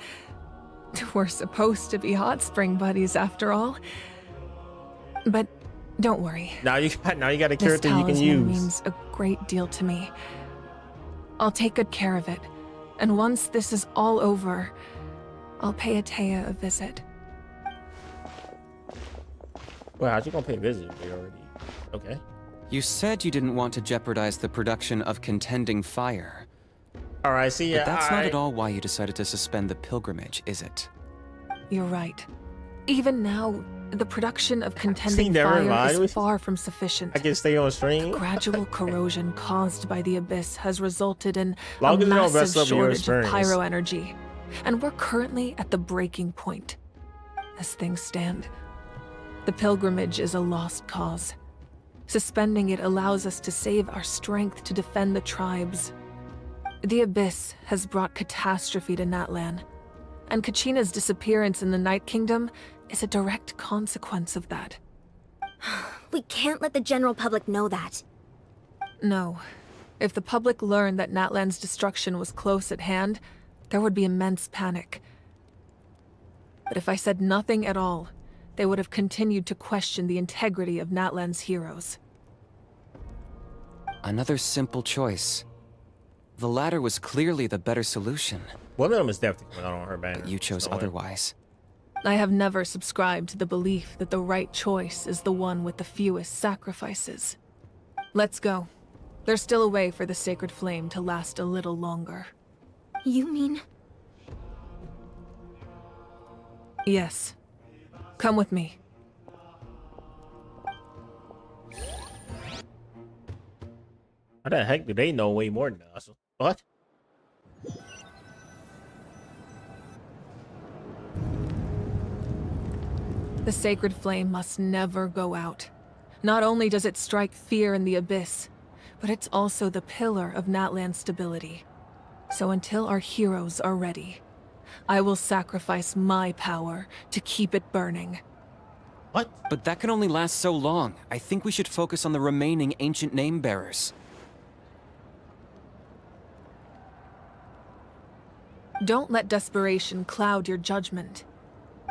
We're supposed to be hot spring buddies after all. But don't worry. Now you got a This character you can talisman use. means a great deal to me. I'll take good care of it. And once this is all over, I'll pay Atea a visit. Well, how'd you gonna pay a visit? We already. Okay. You said you didn't want to jeopardize the production of contending fire. All right, see ya. But that's not at all why you decided to suspend the pilgrimage, is it? You're right. Even now, the production of contending never fire mind. is far from sufficient. I can stay on stream. Gradual corrosion caused by the Abyss has resulted in Long a as you don't mess massive up your shortage of experience. pyro energy. And we're currently at the breaking point. As things stand, the pilgrimage is a lost cause. Suspending it allows us to save our strength to defend the tribes. The Abyss has brought catastrophe to Natlan, and Kachina's disappearance in the Night Kingdom is a direct consequence of that. We can't let the general public know that. No. If the public learned that Natlan's destruction was close at hand, there would be immense panic. But if I said nothing at all, they would have continued to question the integrity of Natlan's heroes. Another simple choice. The latter was clearly the better solution. One of them is definitely coming out on her banner. But you chose otherwise. I have never subscribed to the belief that the right choice is the one with the fewest sacrifices. Let's go. There's still a way for the sacred flame to last a little longer. You mean? Yes. Come with me. How the heck do they know way more than us? What? The sacred flame must never go out. Not only does it strike fear in the Abyss, but it's also the pillar of Natlan's stability. So until our heroes are ready, I will sacrifice my power to keep it burning. What? But that can only last so long. I think we should focus on the remaining ancient name bearers. Don't let desperation cloud your judgment.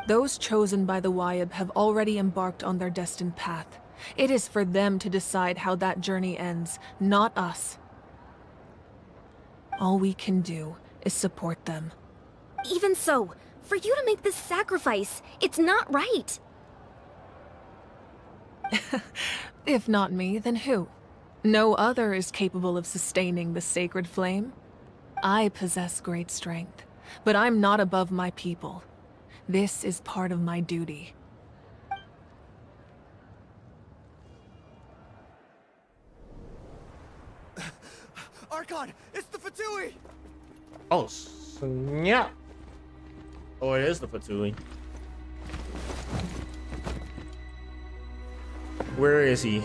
Those chosen by the Wayab have already embarked on their destined path. It is for them to decide how that journey ends, not us. All we can do is support them. Even so, for you to make this sacrifice, it's not right. If not me, then who? No other is capable of sustaining the sacred flame. I possess great strength, but I'm not above my people. This is part of my duty. Archon, it's the Fatui! Oh, snap. Oh, it is the Fatui. Where is he?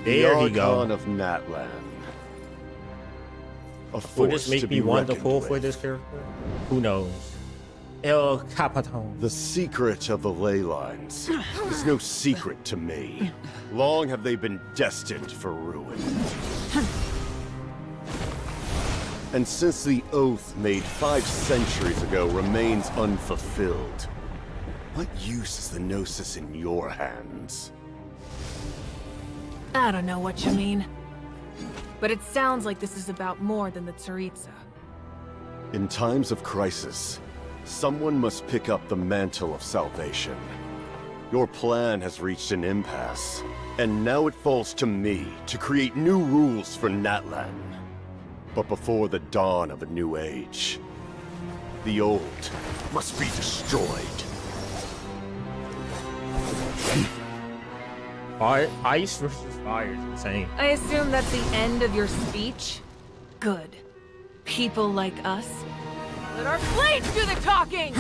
There he go. Archon of Natlan. A Will force this make to me be want to reckoned pull with. for this character? Who knows? El Capitan. The secret of the ley lines is no secret to me. Long have they been destined for ruin. And since the oath made 5 centuries ago remains unfulfilled, what use is the Gnosis in your hands? I don't know what you mean. But it sounds like this is about more than the Tsaritsa. In times of crisis, someone must pick up the mantle of salvation. Your plan has reached an impasse, and now it falls to me to create new rules for Natlan. But before the dawn of a new age, the old must be destroyed. Ice versus fire is insane. I assume that's the end of your speech? Good. People like us. Let our blades do the talking!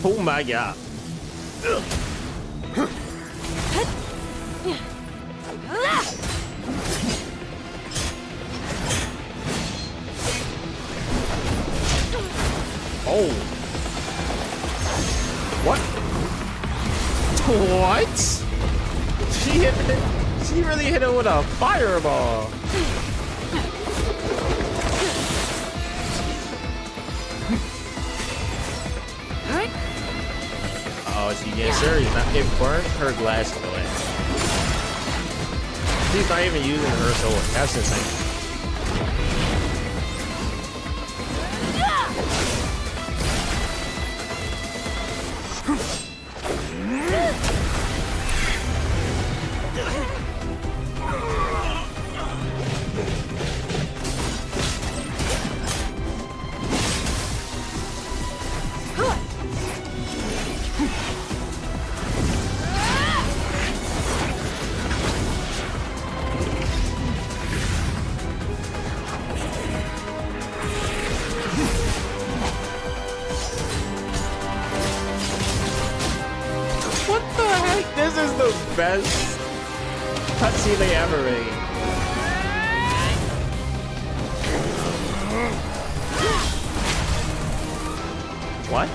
Oh my god. Oh. What? What? She really hit him with a fireball. Oh, she gets serious. It burnt her glasses away. She's not even using her sword. That's insane. This is the best cutscene they ever made. What?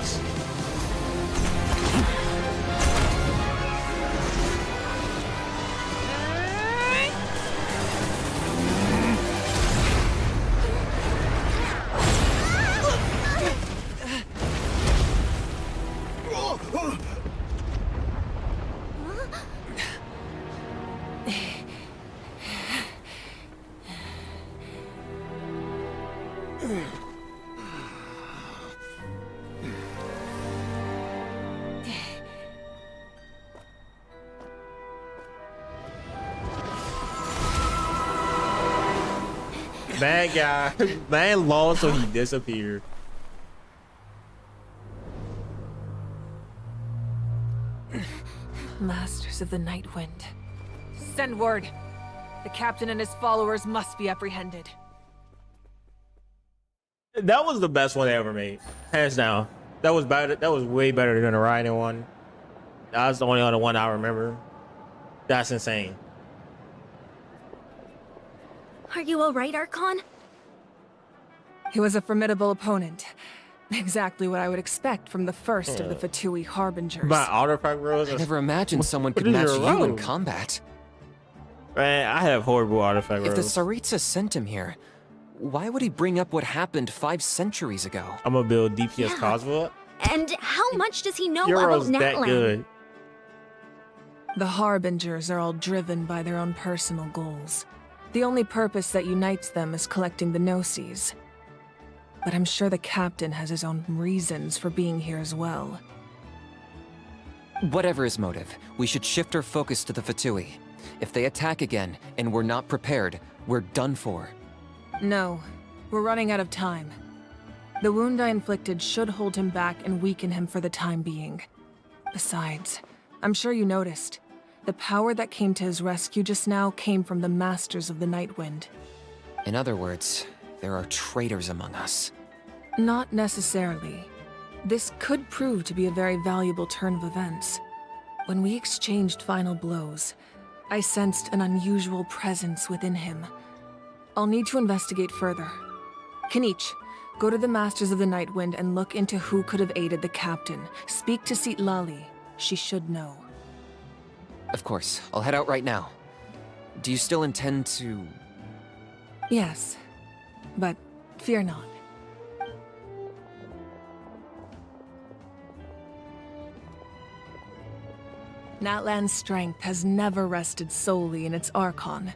Bad guy. Man lost so he disappeared. Masters of the Night Wind. Send word. The captain and his followers must be apprehended. That was the best one they ever made. Hands down. That was better. That was way better than the Raiden one. That was the only other one I remember. That's insane. Are you alright, Archon? He was a formidable opponent. Exactly what I would expect from the first of the Fatui Harbingers. My artifact rose. I never imagined someone could match you in combat. Man, I have horrible artifact If the rose. Tsaritsa sent him here, why would he bring up what happened 5 centuries ago? I'm gonna build DPS Cosmo. And how much does he know Euro's about that Natlan? good. The Harbingers are all driven by their own personal goals. The only purpose that unites them is collecting the Gnosis. But I'm sure the captain has his own reasons for being here as well. Whatever his motive, we should shift our focus to the Fatui. If they attack again, and we're not prepared, we're done for. No, we're running out of time. The wound I inflicted should hold him back and weaken him for the time being. Besides, I'm sure you noticed, the power that came to his rescue just now came from the Masters of the Night Wind. In other words, there are traitors among us. Not necessarily. This could prove to be a very valuable turn of events. When we exchanged final blows, I sensed an unusual presence within him. I'll need to investigate further. Kanich, go to the Masters of the Night Wind and look into who could have aided the captain. Speak to Lali. She should know. Of course, I'll head out right now. Do you still intend to... Yes, but fear not. Natlan's strength has never rested solely in its Archon.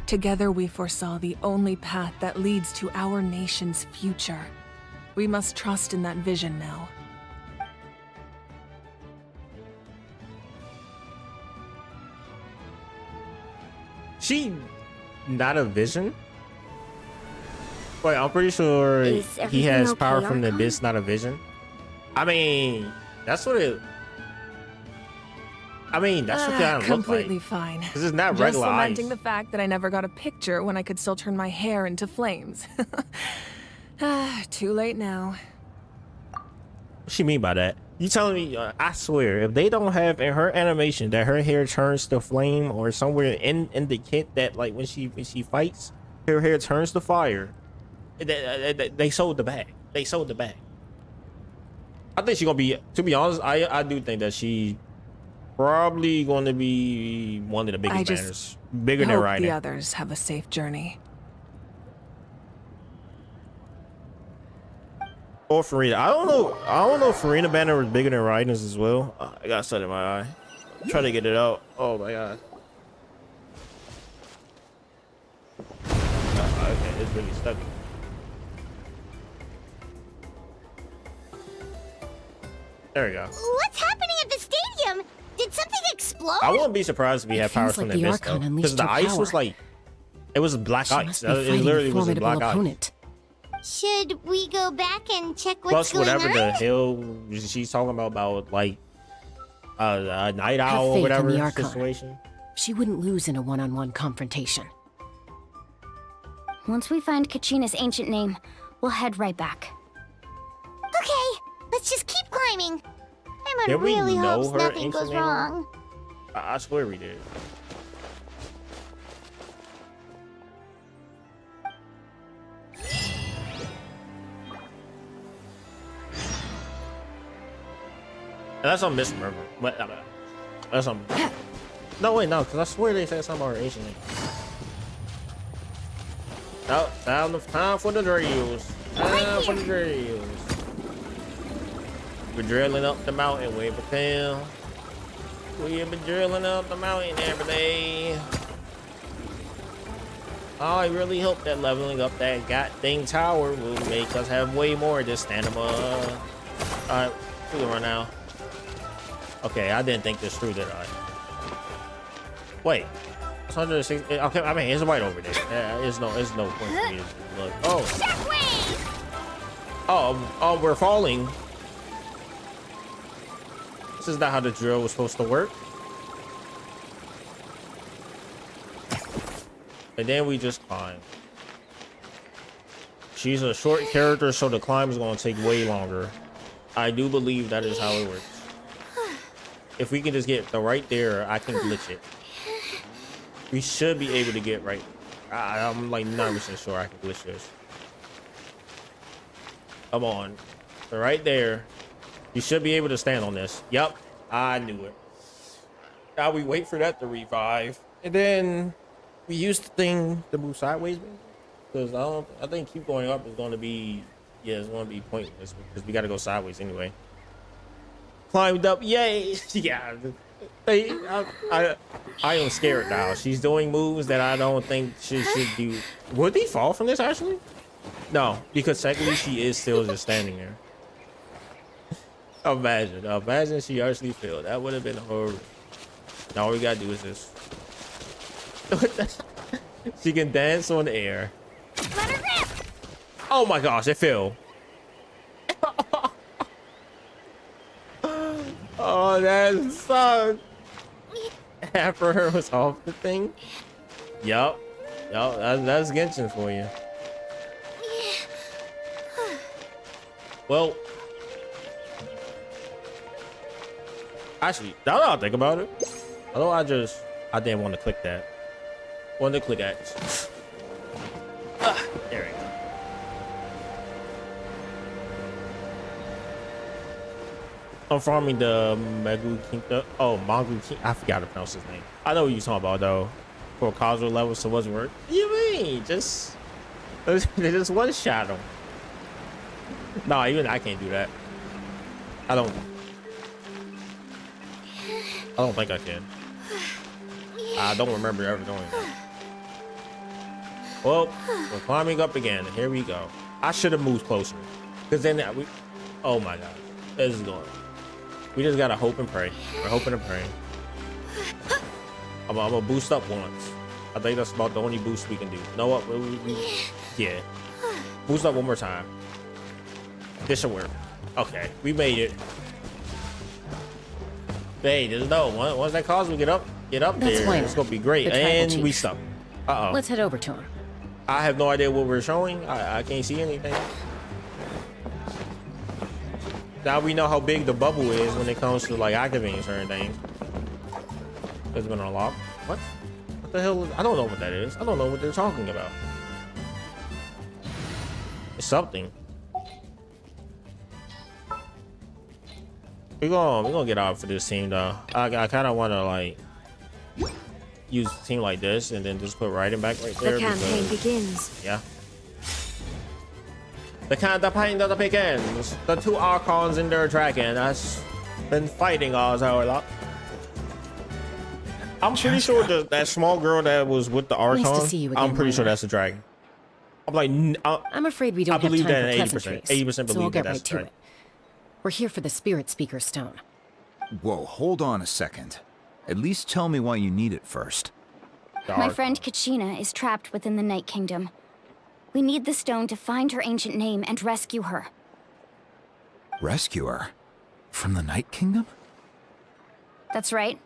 Together we foresaw the only path that leads to our nation's future. We must trust in that vision now. She not a vision? Wait, I'm pretty sure Is he has everything power okay, from the Archon? abyss, not a vision. I mean, that's what it. I mean, that's what that look Completely like. fine. This is not Just regular lamenting ice. the fact that I never got a picture when I could still turn my hair into flames. Too late now. What she mean by that? You telling me? I swear, if they don't have in her animation that her hair turns to flame, or somewhere in the kit that like when she fights, her hair turns to fire, they sold the bag. They sold the bag. I think she's gonna be. To be honest, I do think that she probably going to be one of the biggest I just banners, bigger than hope Raiden. the others have a safe journey. Or Farina. I don't know if Farina banner was bigger than Raiden's as well. I got something in my eye. Try to get it out. Oh my god. Okay, it's really stuck. There we go. What's happening at the stadium? Did something explode? I wouldn't be surprised if we had power feels from like the the abyss though, Archon because unleashed the her ice was power. like, it was black She ice. must be It fighting literally a was a formidable black ice. opponent. Should we go back and check Plus, what's going whatever on? the hell she's talking about like a night Have owl or faith in whatever the Archon. situation. She wouldn't lose in a one-on-one confrontation. Once we find Kachina's ancient name, we'll head right back. Okay, let's just keep climbing. Emma Did we really know hopes her nothing ancient goes name? wrong. I swear we did. That's on misremember. But that's on. No wait, no, because I swear they said something about her ancient name. No, time for the drills. Time for the drills. We're drilling up the mountain, we tell. We have been drilling up the mountain every day. Oh, I really hope that leveling up that goddamn tower will make us have way more of this stamina. Alright, we can run now. Okay, I didn't think this through, did I? Wait. It's 160. Okay, I mean, it's right over there. There's no point for me to look. Oh, we're falling. This is not how the drill was supposed to work. And then we just climb. She's a short character, so the climb is going to take way longer. I do believe that is how it works. If we can just get the right there, I can glitch it. We should be able to get right. I'm like 90% sure I can glitch this. Come on. So right there. You should be able to stand on this. Yep. I knew it. Now we wait for that to revive. And then we use the thing to move sideways. Because I think keep going up is going to be, yeah, it's going to be pointless. Because we got to go sideways anyway. Climbed up. Yay. Yeah. I am scared now. She's doing moves that I don't think she should do. Would he fall from this actually? No, because technically she is still just standing there. Imagine she actually fell. That would have been horrible. Now all we gotta do is this. She can dance on the air. Oh my gosh, it fell. Oh, that sucks. Half of her was off the thing. Yup. That's Genshin for you. Well, actually, now that I think about it, although I didn't want to click that. Wanted to click X. There we go. I'm farming the Magu King. Magu King. I forgot to pronounce his name. I know what you're talking about though. For a casual level, so it wasn't work. What do you mean? Just one shot him. No, even I can't do that. I don't think I can. I don't remember ever doing that. Well, we're climbing up again. Here we go. I should have moved closer. Because then we... Oh my god. This is going. We just gotta hope and pray. We're hoping and praying. I'm gonna boost up once. I think that's about the only boost we can do. Know what? Yeah. Boost up one more time. This should work. Okay, we made it. Hey, just know once that cause we get up That's there, fine. it's gonna be great. The tribal And chief. we stuck. Uh oh. Let's head over to him. I have no idea what we're showing. I can't see anything. Now we know how big the bubble is when it comes to like activating certain things. It's been unlocked. What? What the hell? I don't know what that is. I don't know what they're talking about. It's something. We're gonna get out for this team though. I kind of want to like use a team like this and then just put Raiden back right there. The campaign because, begins. yeah. The campaign that begins. The two Archons in their dragon has been fighting us our lot. I'm pretty sure that small girl that was with the Archon. Nice to see you again, I'm pretty sure Lena. that's a dragon. I'm like, I'm afraid we don't I have believe time that for at 80%. pleasantries, 80% so believe I'll get that right that's to right. it. We're here for the Spirit Speaker Stone. Whoa, hold on a second. At least tell me why you need it first. My friend Kachina is trapped within the Night Kingdom. We need the stone to find her ancient name and rescue her. Rescue her? From the Night Kingdom? That's right.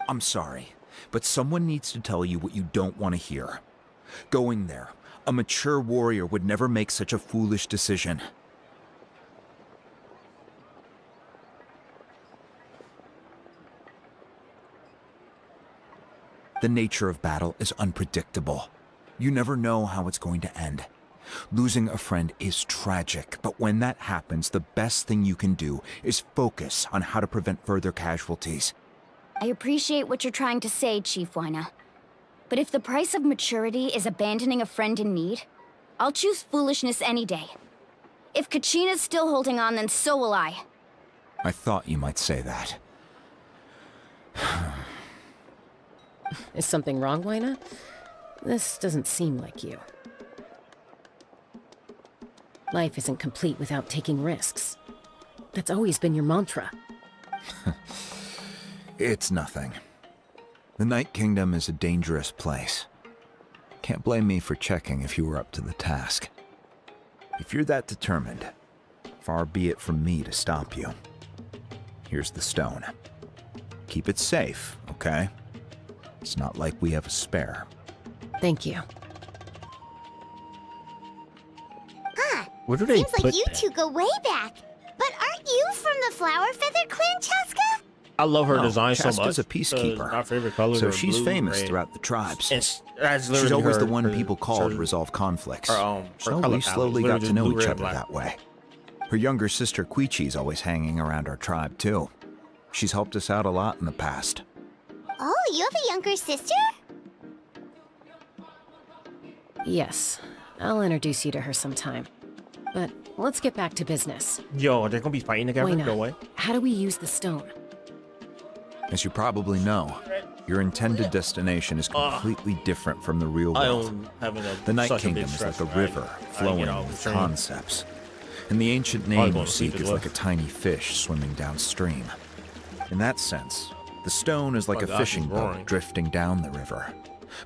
I'm sorry, but someone needs to tell you what you don't want to hear. Going there, a mature warrior would never make such a foolish decision. The nature of battle is unpredictable. You never know how it's going to end. Losing a friend is tragic, but when that happens, the best thing you can do is focus on how to prevent further casualties. I appreciate what you're trying to say, Chief Wyna. But if the price of maturity is abandoning a friend in need, I'll choose foolishness any day. If Kachina's still holding on, then so will I. I thought you might say that. Is something wrong, Wyna? This doesn't seem like you. Life isn't complete without taking risks. That's always been your mantra. It's nothing. The Night Kingdom is a dangerous place. Can't blame me for checking if you were up to the task. If you're that determined, far be it from me to stop you. Here's the stone. Keep it safe, okay? It's not like we have a spare. Thank you. Huh. Where do they Seems like put you that? two go way back. But aren't you from the Flower Feather Clan, Chaska? I love her No, design so Chaska's much. a peacekeeper, My favorite colors so are she's blue, famous red. throughout the tribes. That's She's literally always the her- one her- people call to her- resolve conflicts. her So color we palette slowly is got to literally know blue, each red, other black. that way. Her younger sister Quichi's always hanging around our tribe too. She's helped us out a lot in the past. Oh, you have a younger sister? Yes, I'll introduce you to her sometime. But let's get back to business. Yo, they're gonna be fighting together? Wyna, No way. how do we use the stone? As you probably know, your intended destination is completely different from the real I world. don't have enough. The Night such a big Kingdom is stress, like a right? river I flowing get off the with train. concepts. And the ancient Probably name gonna you sleep seek as is well. like a tiny fish swimming downstream. In that sense, the stone is like My a gosh, fishing it's boat roaring. drifting down the river.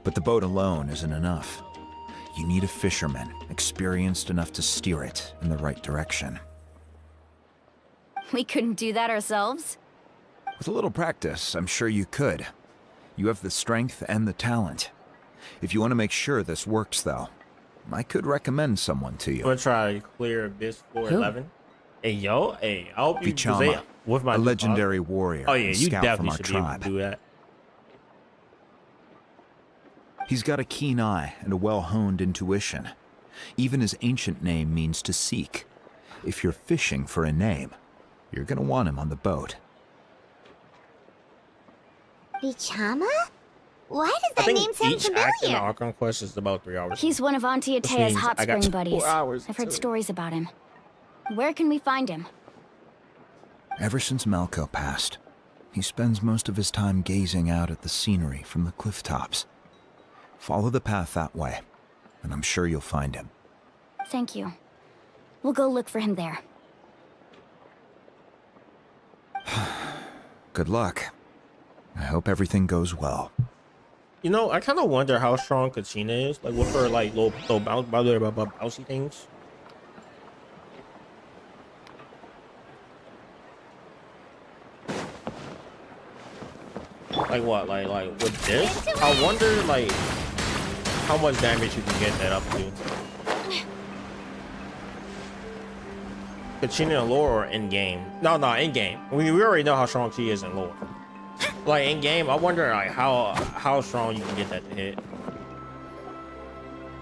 But the boat alone isn't enough. You need a fisherman experienced enough to steer it in the right direction. We couldn't do that ourselves? With a little practice, I'm sure you could. You have the strength and the talent. If you want to make sure this works, though, I could recommend someone to I'm you. gonna try to clear this floor Who? 11. Hey, yo, hey, I hope you 'cause they- Vichama, with my a legendary warrior Oh yeah, and you scout definitely from our should be able tribe. to do that. He's got a keen eye and a well-honed intuition. Even his ancient name means to seek. If you're fishing for a name, you're gonna want him on the boat. Vichama? Why does I that think name sound each act in the familiar? Archon quest is about 3 hours. He's one of Auntie Which Atea's means hot I got spring 4 buddies. hours I've heard to- stories about him. Where can we find him? Ever since Malco passed, he spends most of his time gazing out at the scenery from the cliff tops. Follow the path that way, and I'm sure you'll find him. Thank you. We'll go look for him there. Good luck. I hope everything goes well. You know, I kind of wonder how strong Kachina is, like with her like little bouncy things. Like what? Like with this? I wonder like how much damage you can get that up to. Kachina in lore or in game? No, in game. We already know how strong she is in lore. Like in game, I wonder like how strong you can get that to hit.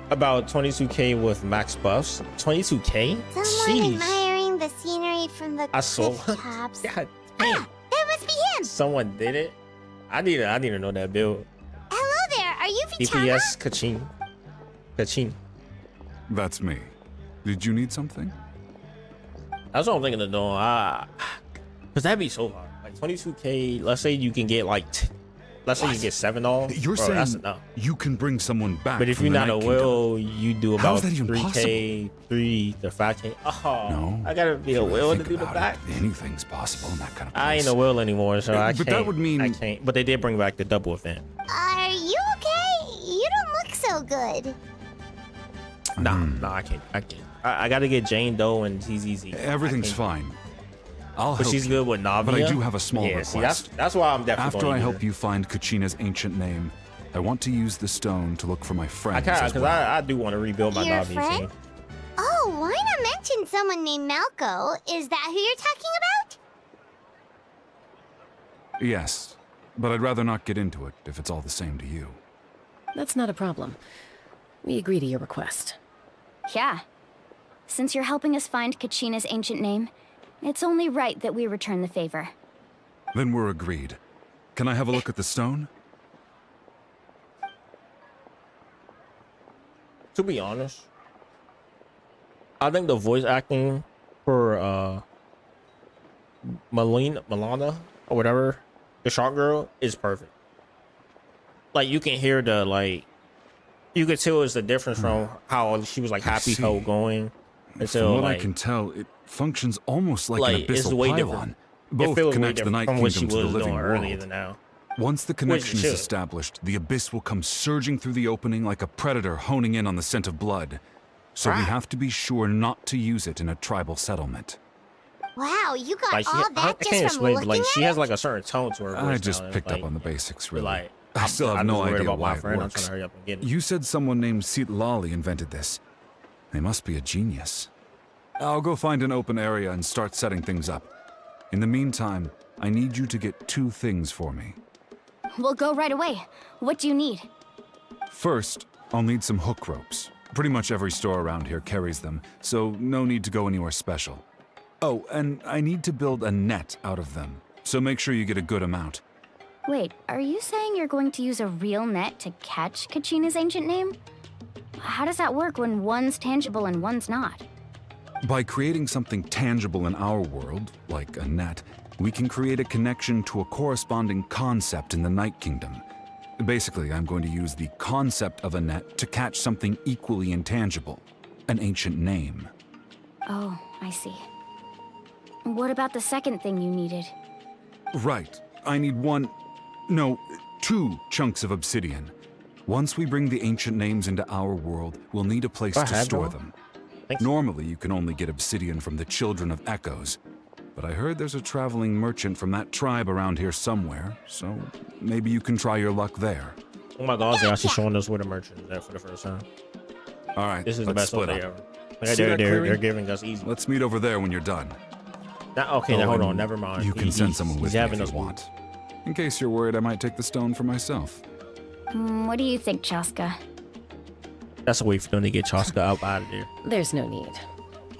About 22k with max buffs. 22k? Someone Jeez. admiring the scenery from the I saw. cliff tops. God damn. That must be him. Someone did it. I need to know that build. Hello there. Are you Vichama? DPS Kachin. That's me. Did you need something? That's what I'm thinking of doing. Cause that'd be so hard. Like 22k. Let's say you can get like, let's say you get 7 all. You're Bro, that's saying enough. you can bring someone back. But if from you're the not a Night Kingdom. will, you do How about is that even 3k, 3 to 5k. Oh, No. I gotta be a If you will to think do the about back. it, anything's possible in that kind of place. I ain't a will anymore, so I But can't. that would mean I can't. But they did bring back the double event. Are you okay? You don't look so good. Nah, I can't. I gotta get Jane Doe and TZZ. Everything's fine. I'll But help she's you. good with Navia. But I do have a small yeah, request. See, that's why I'm definitely After gonna I use help her. you find Kachina's ancient name, I want to use the stone to look for my I friends kind as because well. I do want to rebuild my Your Navia friend? team. Oh, why not mention someone named Malco? Is that who you're talking about? Yes, but I'd rather not get into it if it's all the same to you. That's not a problem. We agree to your request. Yeah. Since you're helping us find Kachina's ancient name, it's only right that we return the favor. Then we're agreed. Can I have a look at the stone? To be honest, I think the voice acting for Milana or whatever, the shark girl, is perfect. Like you can hear the you could tell it's the difference from how she was like happy how going until From what like I can tell, it functions almost like an it's abyssal way pylon. different. Both it feels way connect the different Night from what she Kingdom to the was living doing earlier world. than now. Once the Which connection it is should. established, the abyss will come surging through the opening like a predator honing in on the scent of blood. So we have to be sure not to use it in a tribal settlement. Wow, you got Like all I that can't just from explain, looking but like at she it? has like a certain tone to her voice. I just now, picked like, up on the basics, really. like, I still have I'm no just worried idea about my why it friend. I'm trying works. to hurry up and get it. You said someone named Lali invented this. They must be a genius. I'll go find an open area and start setting things up. In the meantime, I need you to get 2 things for me. We'll go right away. What do you need? First, I'll need some hook ropes. Pretty much every store around here carries them, so no need to go anywhere special. Oh, and I need to build a net out of them, so make sure you get a good amount. Wait, are you saying you're going to use a real net to catch Kachina's ancient name? How does that work when one's tangible and one's not? By creating something tangible in our world, like a net, we can create a connection to a corresponding concept in the Night Kingdom. Basically, I'm going to use the concept of a net to catch something equally intangible, an ancient name. Oh, I see. What about the second thing you needed? Right. I need 2 chunks of obsidian. Once we bring the ancient names into our world, we'll need a place to store them. Normally, you can only get obsidian from the Children of Echoes, but I heard there's a traveling merchant from that tribe around here somewhere, so maybe you can try your luck there. Oh my God, they're actually showing us where the merchant is there for the first time. All right, This is the let's best one split they up. ever. See that They're clearing? giving us easy. Let's meet over there when you're done. Okay, now hold and on, never mind. You can send someone with he's me having if us you want. In case you're worried I might take the stone for myself. What do you think, Chaska? That's a way for them to get Chaska out of there. There's no need.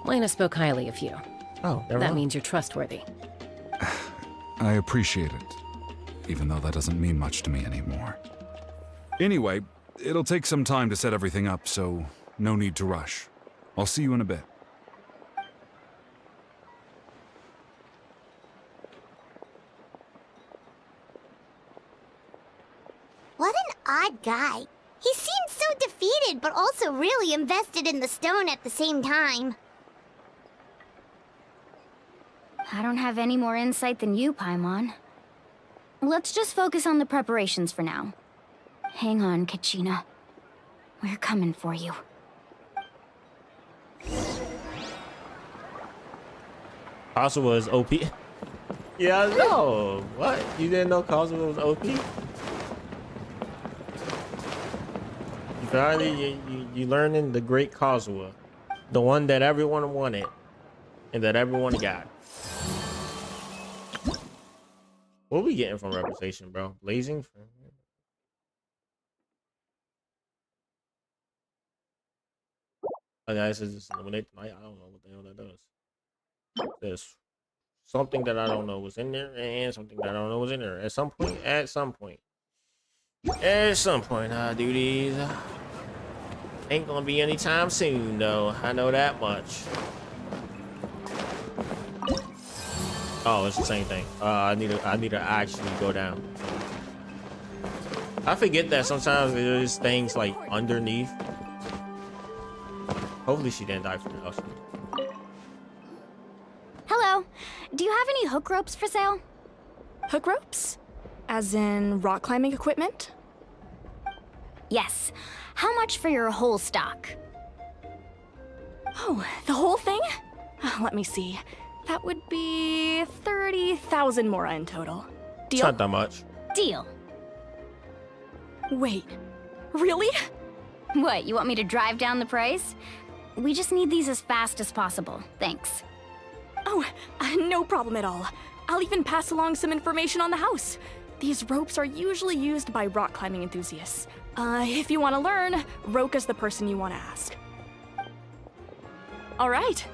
Lena spoke highly of you. Oh, never that mind. means you're trustworthy. I appreciate it, even though that doesn't mean much to me anymore. Anyway, it'll take some time to set everything up, so no need to rush. I'll see you in a bit. What an odd guy. He seemed so defeated, but also really invested in the stone at the same time. I don't have any more insight than you, Paimon. Let's just focus on the preparations for now. Hang on, Kachina. We're coming for you. Kazuha is OP. Yeah, I know. What? You didn't know Kazuha was OP? You learning the great Kazuha. The one that everyone wanted. And that everyone got. What are we getting from reputation, bro? Blazing? Okay, this is just eliminate the night. I don't know what the hell that does. There's something that I don't know was in there, and something that I don't know was in there. At some point, I'll do these. Ain't gonna be anytime soon, though. I know that much. Oh, it's the same thing. I need to actually go down. I forget that sometimes there's things like underneath. Hopefully she didn't die from the house. Hello. Do you have any hook ropes for sale? Hook ropes? As in rock climbing equipment? Yes. How much for your whole stock? Oh, the whole thing? Let me see. That would be 30,000 mora in total. Deal? It's not that much. Deal. Wait, really? What, you want me to drive down the price? We just need these as fast as possible. Thanks. Oh, no problem at all. I'll even pass along some information on the house. These ropes are usually used by rock climbing enthusiasts. If you want to learn, Roka's the person you want to ask. All right,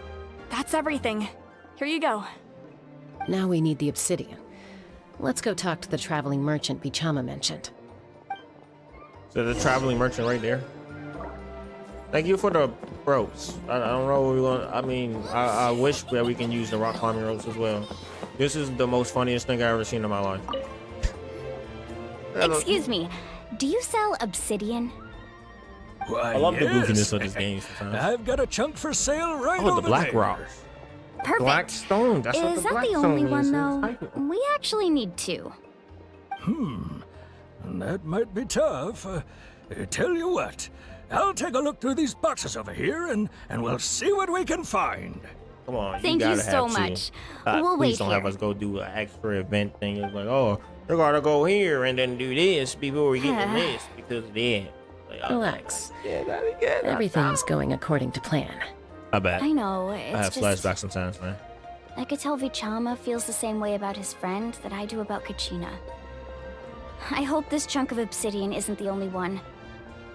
that's everything. Here you go. Now we need the obsidian. Let's go talk to the traveling merchant Bichama mentioned. So the traveling merchant right there. Thank you for the ropes. I don't know what we want. I mean, I wish that we can use the rock climbing ropes as well. This is the most funniest thing I've ever seen in my life. Excuse me, do you sell obsidian? Why, I love the yes. goofiness of this game sometimes. I've got a chunk for sale right over the black there. rocks. Perfect. Black stone. That's what Is the that black the stone only one, is. though? We actually need two. That might be tough. Tell you what, I'll take a look through these boxes over here, and we'll see what we can find. Come on, Thank you gotta so have much. To. We'll Please wait don't here. have us go do an extra event thing. It's like, oh, we gotta go here and then do this before we get to this because of that. Like, Relax. Yeah, that'd be good. Everything's going according to plan. I bet. I know, I have it's just... flashbacks sometimes, man. I could tell Vichama feels the same way about his friend that I do about Kachina. I hope this chunk of obsidian isn't the only one.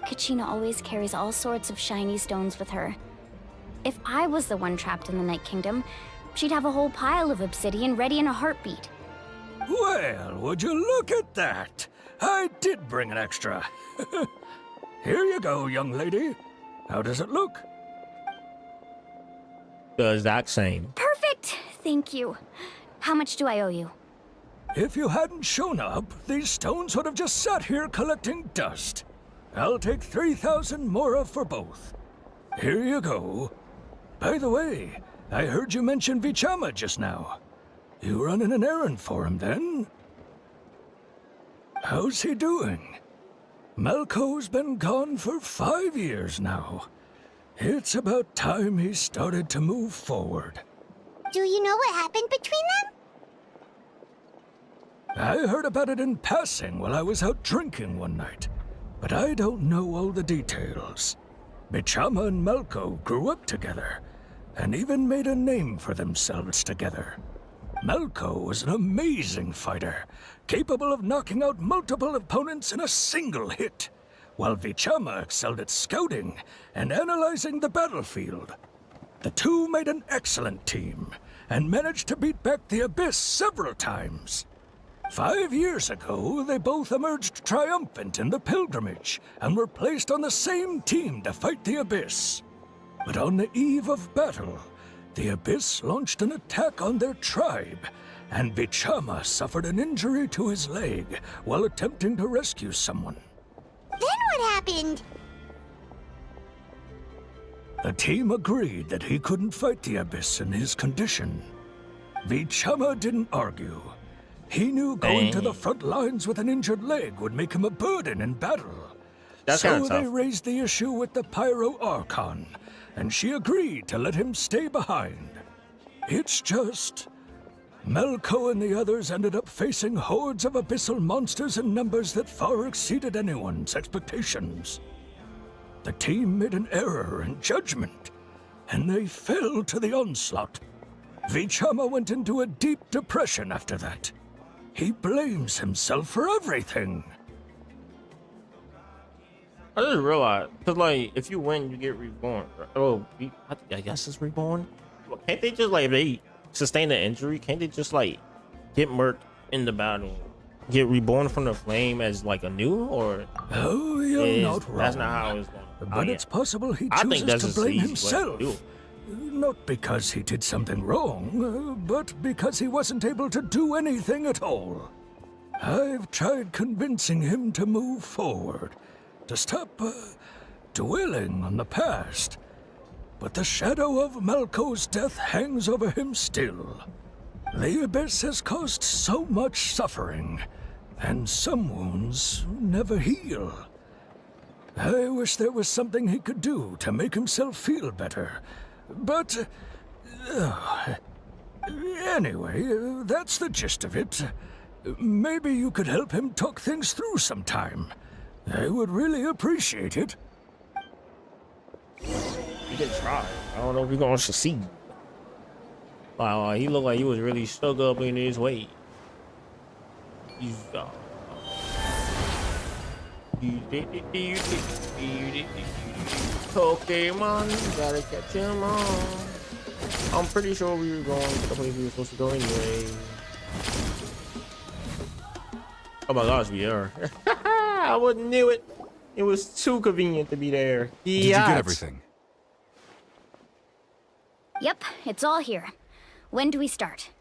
Kachina always carries all sorts of shiny stones with her. If I was the one trapped in the Night Kingdom, she'd have a whole pile of obsidian ready in a heartbeat. Well, would you look at that? I did bring an extra. Here you go, young lady. How does it look? The exact same. Perfect! Thank you. How much do I owe you? If you hadn't shown up, these stones would have just sat here collecting dust. I'll take 3,000 mora for both. Here you go. By the way, I heard you mention Vichama just now. You running an errand for him, then? How's he doing? Malco's been gone for 5 years now. It's about time he started to move forward. Do you know what happened between them? I heard about it in passing while I was out drinking one night, but I don't know all the details. Bichama and Malco grew up together, and even made a name for themselves together. Malco was an amazing fighter, capable of knocking out multiple opponents in a single hit, while Vichama excelled at scouting and analyzing the battlefield. The two made an excellent team, and managed to beat back the Abyss several times. 5 years ago, they both emerged triumphant in the pilgrimage, and were placed on the same team to fight the Abyss. But on the eve of battle, the Abyss launched an attack on their tribe, and Vichama suffered an injury to his leg while attempting to rescue someone. Then what happened? The team agreed that he couldn't fight the Abyss in his condition. Vichama didn't argue. He knew going to the front lines with an injured leg would make him a burden in battle. So they raised the issue with the Pyro Archon, and she agreed to let him stay behind. It's just... Melko and the others ended up facing hordes of abyssal monsters in numbers that far exceeded anyone's expectations. The team made an error in judgment, and they fell to the onslaught. Vichama went into a deep depression after that. He blames himself for everything. I just realized, cause like if you win, you get reborn. Oh, I guess it's reborn. Can't they just like if they sustain an injury? Can't they just like get murked in the battle, get reborn from the flame as like a new? Or oh, you're not wrong. That's not how it's going. But it's possible he chooses to blame himself. Not because he did something wrong, but because he wasn't able to do anything at all. I've tried convincing him to move forward, to stop dwelling on the past. But the shadow of Melko's death hangs over him still. The Abyss has caused so much suffering, and some wounds never heal. I wish there was something he could do to make himself feel better. But... anyway, that's the gist of it. Maybe you could help him talk things through sometime. I would really appreciate it. You can try. I don't know if you're gonna succeed. Wow, he looked like he was really stuck up in his way. He's Pokemon, you gotta catch him all. I'm pretty sure we were going to the place we were supposed to go anyway. Oh my gosh, we are. I wouldn't knew it. It was too convenient to be there. Did you get everything? Yep, it's all here. When do we start?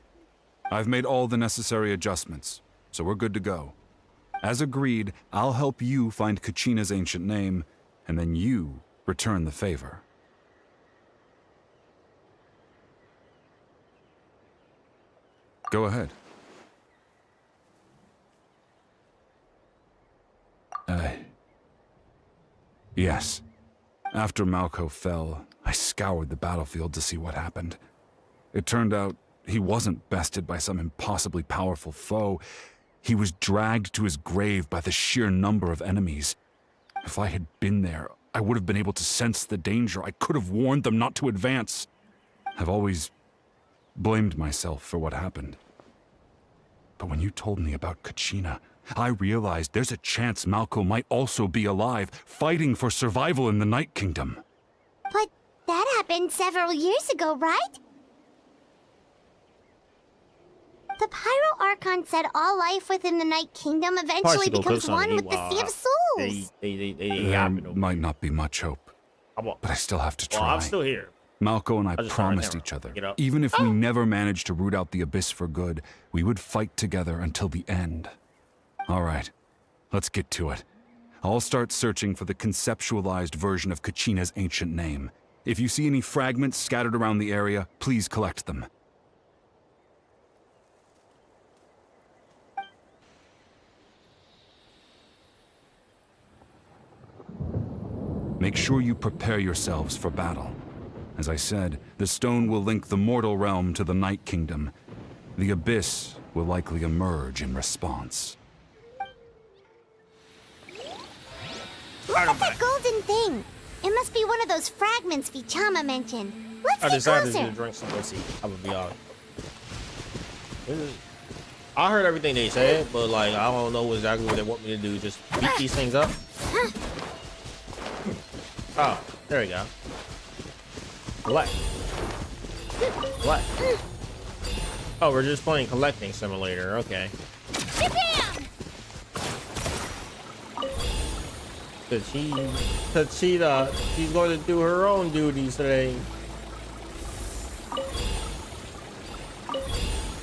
I've made all the necessary adjustments, so we're good to go. As agreed, I'll help you find Kachina's ancient name, and then you return the favor. Go ahead. Yes. After Malko fell, I scoured the battlefield to see what happened. It turned out he wasn't bested by some impossibly powerful foe. He was dragged to his grave by the sheer number of enemies. If I had been there, I would have been able to sense the danger. I could have warned them not to advance. I've always blamed myself for what happened. But when you told me about Kachina, I realized there's a chance Malko might also be alive, fighting for survival in the Night Kingdom. But that happened several years ago, right? The Pyro Archon said all life within the Night Kingdom eventually becomes one with the Sea of Souls. There might not be much hope, but I still have to try. Well, I'm still here. Malko and I promised each other, even if we never managed to root out the Abyss for good, we would fight together until the end. All right, let's get to it. I'll start searching for the conceptualized version of Kachina's ancient name. If you see any fragments scattered around the area, please collect them. Make sure you prepare yourselves for battle. As I said, the stone will link the mortal realm to the Night Kingdom. The Abyss will likely emerge in response. Look at that golden thing! It must be one of those fragments Vichama mentioned. Let's I get decided closer. to drink some pussy. I would be honest. I heard everything they said, but like I don't know exactly what they want me to do. Just beat these things up. Oh, there we go. Collect. What? Oh, we're just playing collecting simulator. Okay. Kachina, she's going to do her own duties today.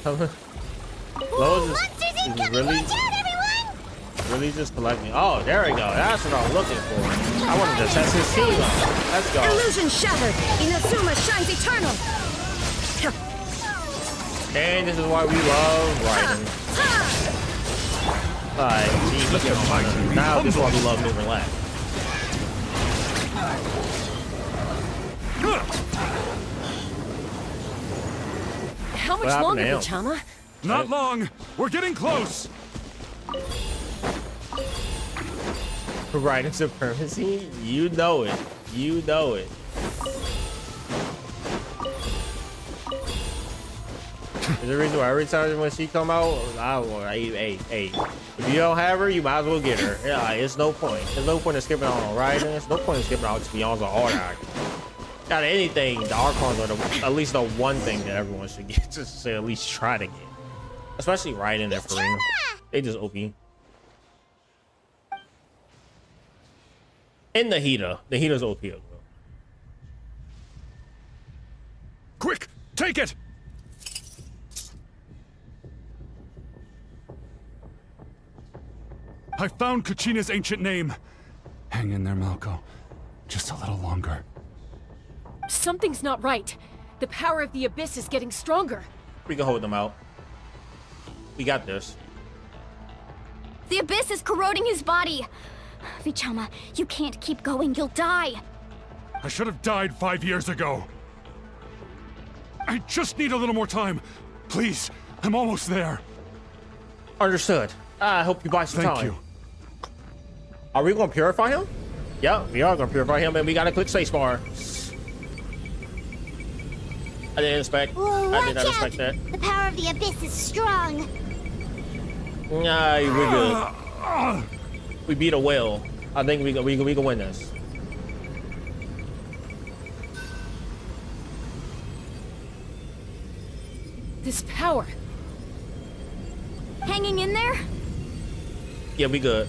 Monsters incoming! Really? Watch out, everyone! Really just collecting. Oh, there we go. That's what I'm looking for. I wanted to test his team out. Let's go. Illusion shattered. Inazuma shines eternal. And this is why we love Raiden. Alright, see, look at him. Now this is why we love him. Relax. How What much happened longer, to him? Vichama? Not long. We're getting close. Raiden supremacy? You know it. You know it. There's a reason why every time when she come out, hey, if you don't have her, you might as well get her. Yeah, it's no point. There's no point in skipping out on Raiden. There's no point in skipping out to Beyond's or Arcon. Out of anything, the Archons are at least the one thing that everyone should get, just to at least try to get. Especially Raiden and Farina. They just OP. And the Heater's OP as well. Quick, take it! I found Kachina's ancient name. Hang in there, Malco. Just a little longer. Something's not right. The power of the Abyss is getting stronger. We can hold them out. We got this. The Abyss is corroding his body. Vichama, you can't keep going. You'll die. I should have died 5 years ago. I just need a little more time. Please, I'm almost there. Understood. I hope you buy some time. Thank you. Are we going to purify him? Yeah, we are going to purify him, and we got to click spacebar. I didn't expect. Whoa, I did not watch expect that. out. The power of the Abyss is strong. Nah, we're good. We beat a whale. I think we can win this. This power. Hanging in there? Yeah, we good.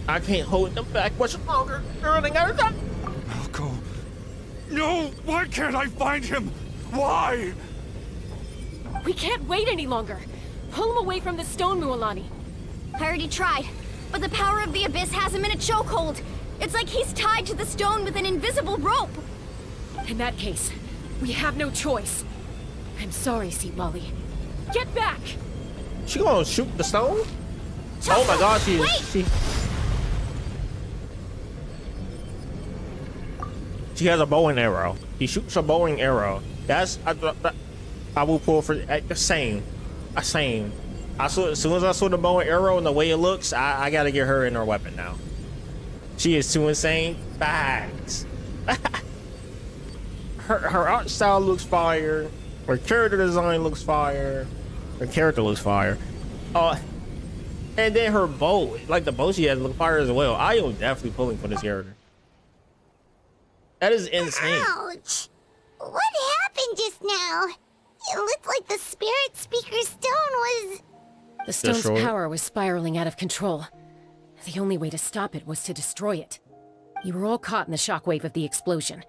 I can't hold them back much longer. They're running out of time. Malco. No, why can't I find him? Why? We can't wait any longer. Pull him away from the stone, Mualani. I already tried, but the power of the Abyss has him in a chokehold. It's like he's tied to the stone with an invisible rope. In that case, we have no choice. I'm sorry, Seat Molly. Get back! She gonna shoot the stone? Oh my God, she is. She has a bow and arrow. He shoots a bow and arrow. That's I will pull for the same. Same. As soon as I saw the bow and arrow and the way it looks, I gotta get her in her weapon now. She is too insane. Facts. her art style looks fire. Her character design looks fire. Her character looks fire. And then her bow, like the bow she has, look fire as well. I am definitely pulling for this character. That is insane. Ouch! What happened just now? It looked like the Spirit Speaker stone was... The stone's Destroyed. power was spiraling out of control. The only way to stop it was to destroy it. You were all caught in the shockwave of the explosion.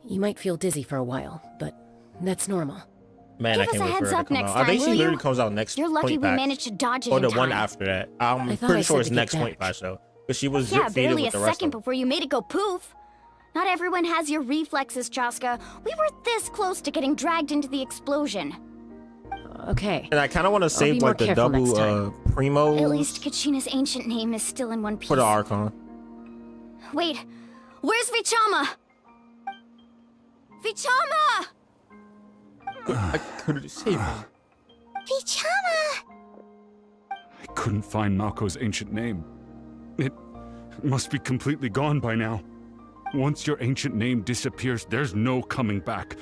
You might feel dizzy for a while, but that's normal. Man, Give I can't us a wait for heads her to up come next out. time, I think she will literally you? comes out next You're lucky point we patch. managed to dodge it Or in the time. one after that. I'm I thought pretty I sure said it's to get next point back. patch though. Because she was Yeah, drip feeded barely a with the rest second of them. before you made it go poof. Not everyone has your reflexes, Chaska. We were this close to getting dragged into the explosion. Okay. And I kind of want to be save more like the careful next double primos At least Kachina's ancient name is still in one piece. for the Archon. Wait, where's Vichama? Vichama! I couldn't save him. Vichama! I couldn't find Malco's ancient name. It must be completely gone by now. Once your ancient name disappears, there's no coming back.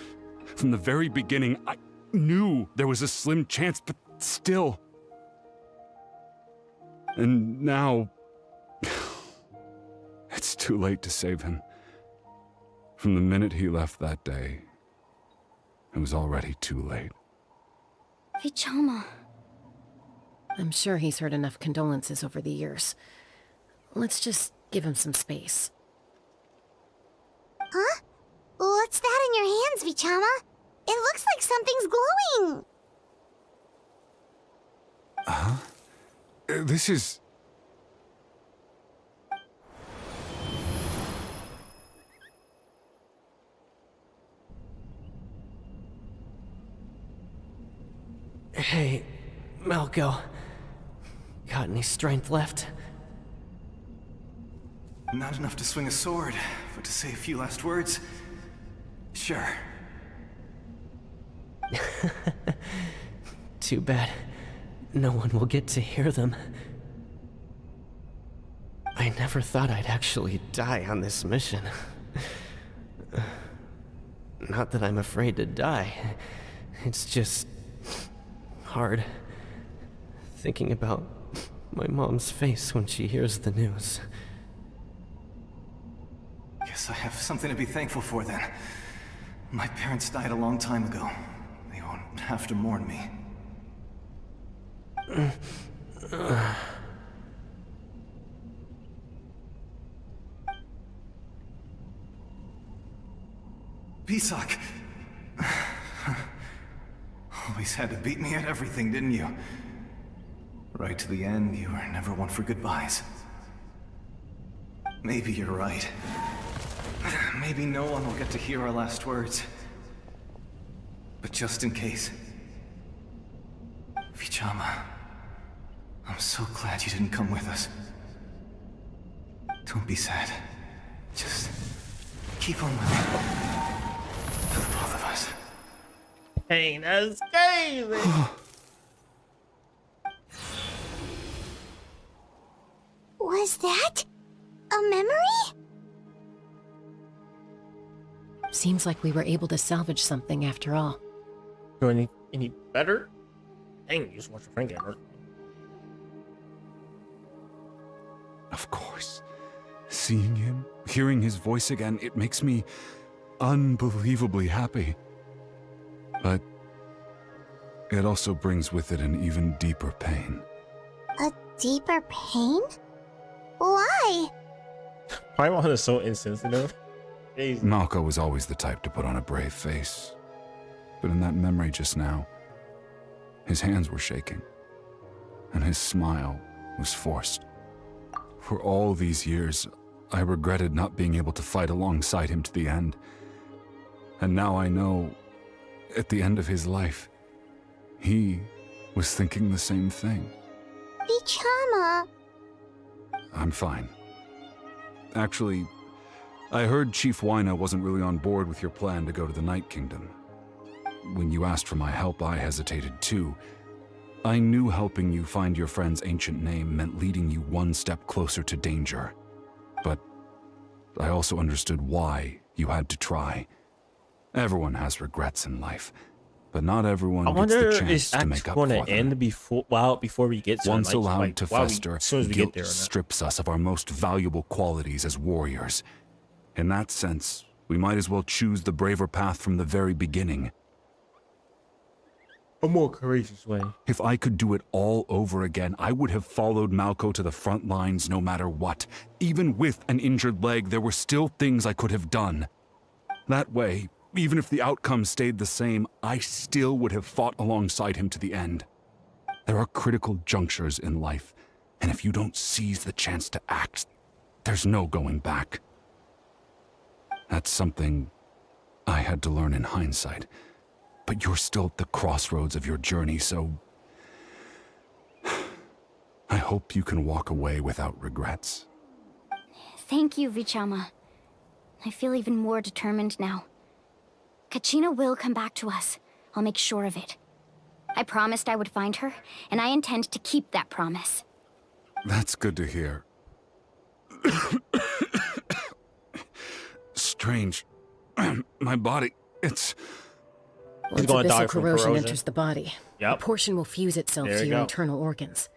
From the very beginning, I knew there was a slim chance, but still. And now... it's too late to save him. From the minute he left that day, it was already too late. Vichama. I'm sure he's heard enough condolences over the years. Let's just give him some space. Huh? What's that in your hands, Vichama? It looks like something's glowing. This is... Hey, Malco. Got any strength left? Not enough to swing a sword, but to say a few last words? Sure. Too bad. No one will get to hear them. I never thought I'd actually die on this mission. Not that I'm afraid to die. It's just hard thinking about my mom's face when she hears the news. Guess I have something to be thankful for then. My parents died a long time ago. They won't have to mourn me. Pisak! Always had to beat me at everything, didn't you? Right to the end, you were never one for goodbyes. Maybe you're right. Maybe no one will get to hear our last words. But just in case... Vichama, I'm so glad you didn't come with us. Don't be sad. Just keep on living. For the both of us. Hey, that's crazy. Was that a memory? Seems like we were able to salvage something after all. Doing any better? Dang, you just watched your friend get hurt. Of course. Seeing him, hearing his voice again, it makes me unbelievably happy. But it also brings with it an even deeper pain. A deeper pain? Why? Paimon is so insensitive. Malco was always the type to put on a brave face. But in that memory just now, his hands were shaking, and his smile was forced. For all these years, I regretted not being able to fight alongside him to the end. And now I know, at the end of his life, he was thinking the same thing. Vichama. I'm fine. Actually, I heard Chief Wyna wasn't really on board with your plan to go to the Night Kingdom. When you asked for my help, I hesitated too. I knew helping you find your friend's ancient name meant leading you one step closer to danger. But I also understood why you had to try. Everyone has regrets in life, but not everyone gets the chance to make up for them. I wonder if it's actually going to end before we get to Once the allowed to fester, as soon as we guilt get there. strips us of our most valuable qualities as warriors. In that sense, we might as well choose the braver path from the very beginning. A more courageous way. If I could do it all over again, I would have followed Malco to the front lines no matter what. Even with an injured leg, there were still things I could have done. That way, even if the outcome stayed the same, I still would have fought alongside him to the end. There are critical junctures in life, and if you don't seize the chance to act, there's no going back. That's something I had to learn in hindsight. But you're still at the crossroads of your journey, so I hope you can walk away without regrets. Thank you, Vichama. I feel even more determined now. Kachina will come back to us. I'll make sure of it. I promised I would find her, and I intend to keep that promise. That's good to hear. Strange. My body, it's... Once abyssal corrosion enters the body, Yep. a portion will fuse itself There to you your go. internal organs.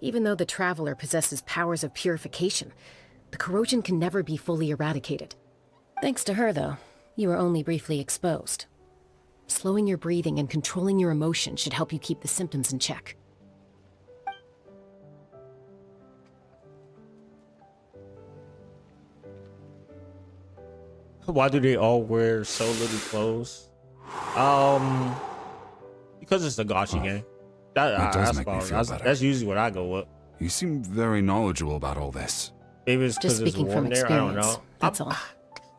Even though the Traveler possesses powers of purification, the corrosion can never be fully eradicated. Thanks to her, though, you are only briefly exposed. Slowing your breathing and controlling your emotions should help you keep the symptoms in check. Why do they all wear so little clothes? Because it's a gacha game. That does make me feel better. That's usually what I go with. You seem very knowledgeable about all this. Maybe it's Just because it's speaking warm from there. I don't experience, know. that's all.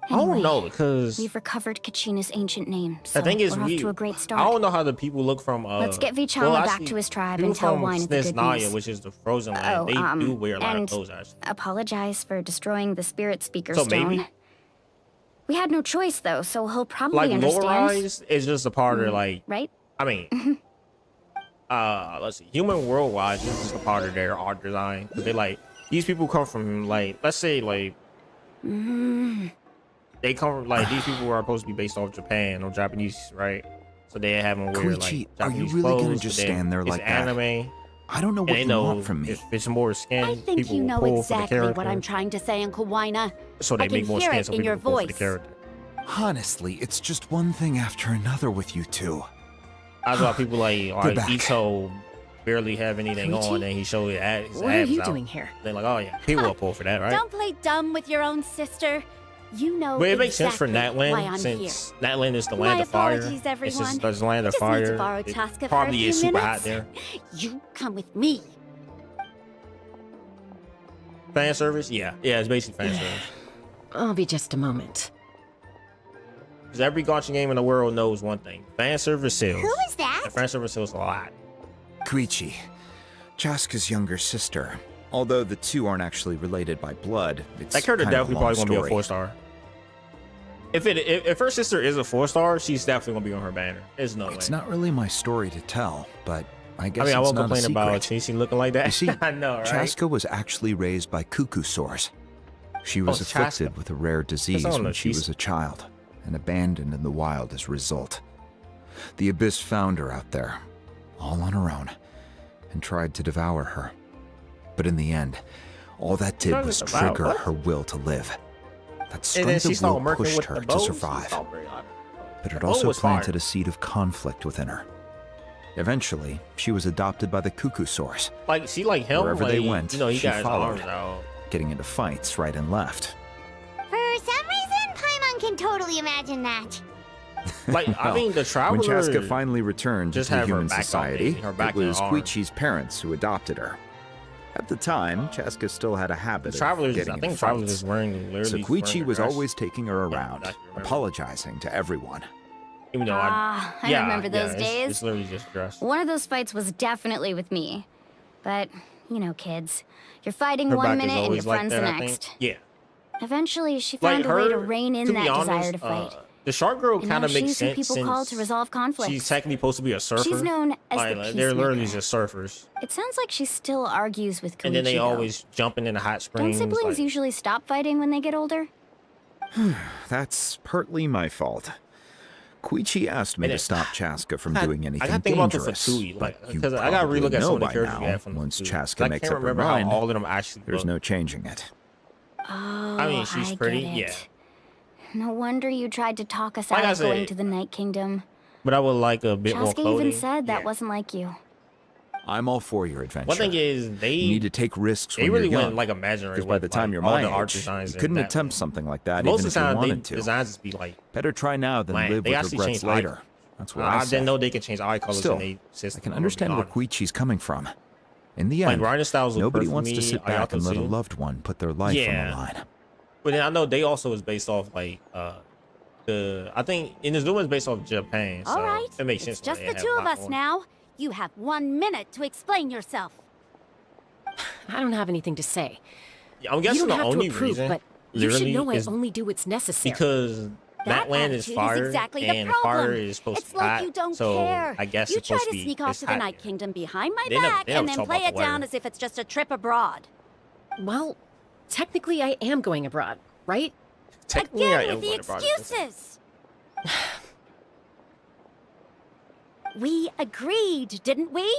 I don't Anyway, know because we've recovered Kachina's ancient name, so the thing is, we're off to a great start. I don't know how the people look from. Let's get Vichama back to his tribe and tell Wine the good news. Which is the frozen land. They do wear a lot of clothes. Actually, apologize for destroying the spirit speaker so stone. Maybe? We had no choice though, so he'll probably like understand. lore-wise, it's just a part of like. Right. I mean, let's see. Human world-wise, it's just a part of their art design. But they like these people come from like, let's say like. They come from, like, these people are supposed to be based off Japan or Japanese, right? So they have them wear like Japanese are you really clothes, gonna just stand there like that? Anime. I don't know what you want from me. If it's more skin, I think people you will know pull exactly for the character. what I'm trying to say, Uncle Wina. So they I make can more hear skin, it so in people your pull for the voice. character. Honestly, it's just one thing after another with you two. That's why people like, all Go right, back. Ito barely have anything Koichi? on, and he showed his abs. What are you out. doing here? They're like, oh yeah, people will pull for that, right? Don't play dumb with your own sister. You know But it makes sense for exactly why Natlan, I'm since here. Natlan is the My land of fire. apologies, everyone. It's just the land of Just need to fire. borrow It Chaska for a probably few is super minutes. hot there. You come with me. Fan service? Yeah, it's basically fan service. I'll be just a moment. Because every Genshin game in the world knows one thing: fan service sells. Who is that? And fan service sells a lot. Koichi, Chaska's younger sister. Although the two aren't actually related by blood, it's That character kind of definitely a long probably gonna be a story. 4-star. If her sister is a 4-star, she's definitely gonna be on her banner. There's no way. It's not really my story to tell, but I guess I mean, I it's won't not a complain about secret. Cece looking like that. You see, I know, right? Chaska was actually raised by cuckoo sores. She was afflicted with a rare disease on when the she cheese. was a child and abandoned in the wild as a result. The Abyss found her out there, all on her own, and tried to devour her. But in the end, all that did was trigger her will to live. That And then strength she of started will working pushed with her the to bows. survive. But it bow also was fire. planted a seed of conflict within her. Eventually, she was adopted by the cuckoo source. Like she like him. Wherever like, they went, you know, he she got his followed, arms out. getting into fights right and left. For some reason, Paimon can totally imagine that. Like I Well, mean, the traveler. When Chaska finally returned just to have her human back on society, her back it and was arm. Koichi's parents who adopted her. At the time, Chaska still had a habit of Travelers, getting I in think Travelers fights. is wearing literally. So Koichi wearing was a dress. always taking her around, I remember. apologizing to everyone. Even though I remember those days. It's literally just dress. One of those fights was definitely with me. But, you know, kids. You're fighting Her one back is minute and your always like friend's that, the I think. next. Yeah. Eventually, she Like found a way to her, rein in to that be honest, desire to fight. The Shark Girl And kind now of makes she's who sense people since call to resolve conflicts. she's technically supposed to be a surfer. She's known as the like, they're literally peacemaker. just surfers. It sounds like she still argues with Koichi, And then they though. always jumping in the hot Don't springs. siblings like, usually stop fighting when they get older? That's partly my fault. Koichi asked me And to it- stop Chaska from I- doing I anything gotta think about the dangerous. Fatui, like, But you 'cause I gotta probably relook at some know of the by characters we now, have from the once Fatui. Chaska I makes can't up her remember how mind, all of them actually there's look. no changing it. Oh, I mean, she's pretty, get yeah. it. No wonder you tried to talk us Like I out of going said, to the Night Kingdom. But I would like a bit more Chaska clothing. even said that wasn't like you. I'm all for your adventure. One thing is, they You need to take risks they when really you're young. went like imaginary. Because by with, the time like, you're all my the art age, designs you and couldn't that. attempt something like that Most even of if the you time, wanted they to. designs just be like, Better try now than man, live they with actually regrets changed eye- later. That's what I I say. didn't know they could change eye colors Still, in the system. I can understand where Koichi's coming from. In the Like, end, Rhino styles look nobody perfect wants for to me. sit back and let a Ayato loved one put their life on Yeah. the line. But then I know they also is based off like I think Inazuma is based off Japan, so All right, it makes sense. it's why just they the have two a of lot us more. now. You have 1 minute to explain yourself. I don't have anything to say. Yeah, I'm guessing you don't the have only to approve, reason, but you should literally, know I is only do what's necessary. because that land is attitude fire, exactly the and problem. fire is supposed It's to be like hot. you don't so care. I guess You it's try supposed to to be sneak off it's to the hot Night there. Kingdom behind my They never- back they never and then talk play about it the down weather. as if it's just a trip abroad. Well, technically I am going abroad, right? Technically, I Again am with the going abroad. excuses. We agreed, didn't we?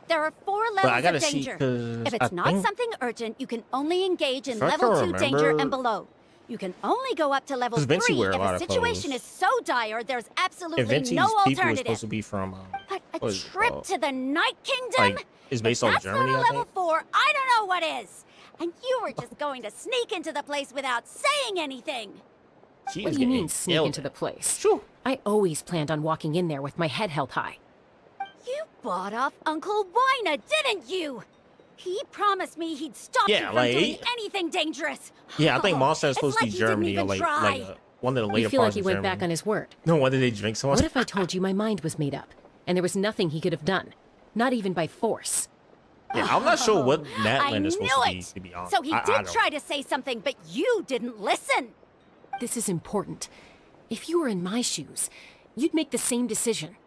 There are 4 But I levels gotta of see, danger. 'cause If it's I not think- something urgent, you can only engage in If I level can 2 danger remember- and below. You can only go up to level 'Cause Vinci 3 wear a if lot a of situation clothes. is so dire there's absolutely If Vinci's no people is alternative. supposed to be from, But a what is it trip called? to the Night Kingdom? like, is based If off that's Germany, not a I level think. 4, I don't know what is. And you were just going to sneak into the place without saying anything. She What is do you getting mean sneak yelled into at. the place? I always planned on walking in there with my head held high. You bought off Uncle Wina, didn't you? He promised me he'd stop Yeah, you from like, doing anything dangerous. Yeah, I think Oh, Monster is it's supposed like to be he didn't Germany or even like try. one of the later You feel like parts he of went Germany. back on his word. No wonder they drink so much. What if I told you my mind was made up, and there was nothing he could have done? Not even by force. Yeah, I'm not sure what I Natlan is knew supposed to be honest. So he I did don't- try to say something, but you didn't listen. This is important. If you were in my shoes, you'd make the same decision.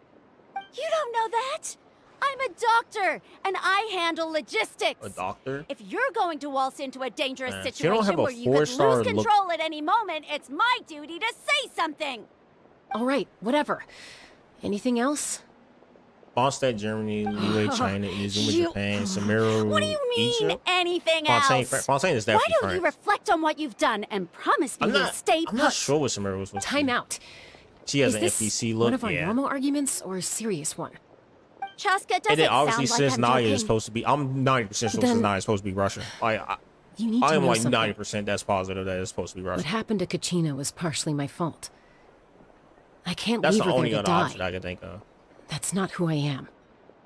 You don't know that. I'm a doctor, and I handle logistics. A doctor? If you're going to waltz into a dangerous Man, she don't have situation a where you could lose 4-star look- control at any moment, it's my duty to say something. All right, whatever. Anything else? Mondstadt, Germany, Liyue, China, Inazuma, You- Japan, Sumeru, What do you mean, Egypt? anything Fontaine, else? Fontaine is Why definitely don't you France. reflect on what you've done and promise me I'm you'll not, stay I'm put? not sure what Sumeru was supposed to be. Time out. She has Is an this FBC look. one of our yeah. normal arguments or a serious one? Chaska, does And then it obviously sound since like I'm Naya joking? is supposed to be, I'm 90% sure Then- since Naya is supposed to be Russian. You need to I am know like something. 90% that's positive that it's supposed to be What Russian. happened to Kachina was partially my fault. I can't That's leave the her only there to other die. option I can think of. That's not who I am.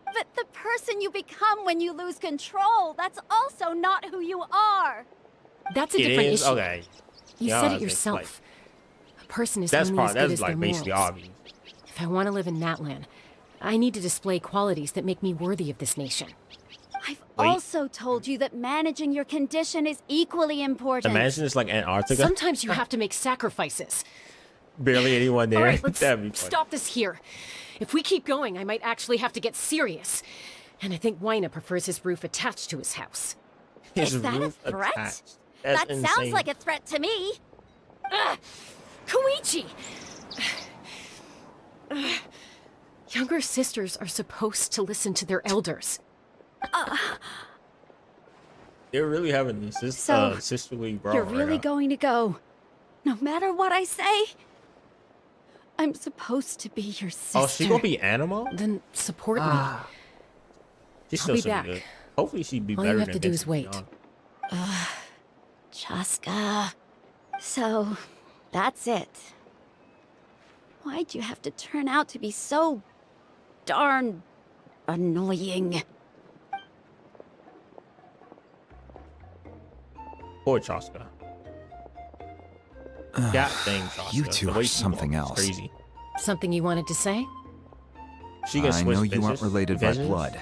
But the person you become when you lose control, that's also not who you are. That's a It different is? issue. Okay. You Yeah, said it it's yourself. A person is That's only part. as good That's as like their basically morals. obvious. If I want to live in Natlan, I need to display qualities that make me worthy of this nation. I've Wait. also told you that managing your condition is equally important. Imagine it's like Antarctica. Sometimes you have to make sacrifices. Barely anyone there. All right, let's That'd be funny. stop this here. If we keep going, I might actually have to get serious. And I think Wyna prefers his roof attached to his house. His Is that a roof threat? attached. That's That insane. sounds like a threat to me. Koichi! Younger sisters are supposed to listen to their elders. They're really having this So, sisterly brawl You're right really now. going to go, no matter what I say? I'm supposed to be your sister. Oh, she gonna be animal? Then support Ah. She I'll still be should back. be good. Hopefully she'd be All better you have than to do is Vincent wait. Beyond. Chaska. So, that's it. Why'd you have to turn out to be so darn annoying? Poor Chaska. God dang Chaska. You two The are way she something walks is else. Crazy. me. Something you wanted to say? She can I switch know you aren't visions- related visions? by blood,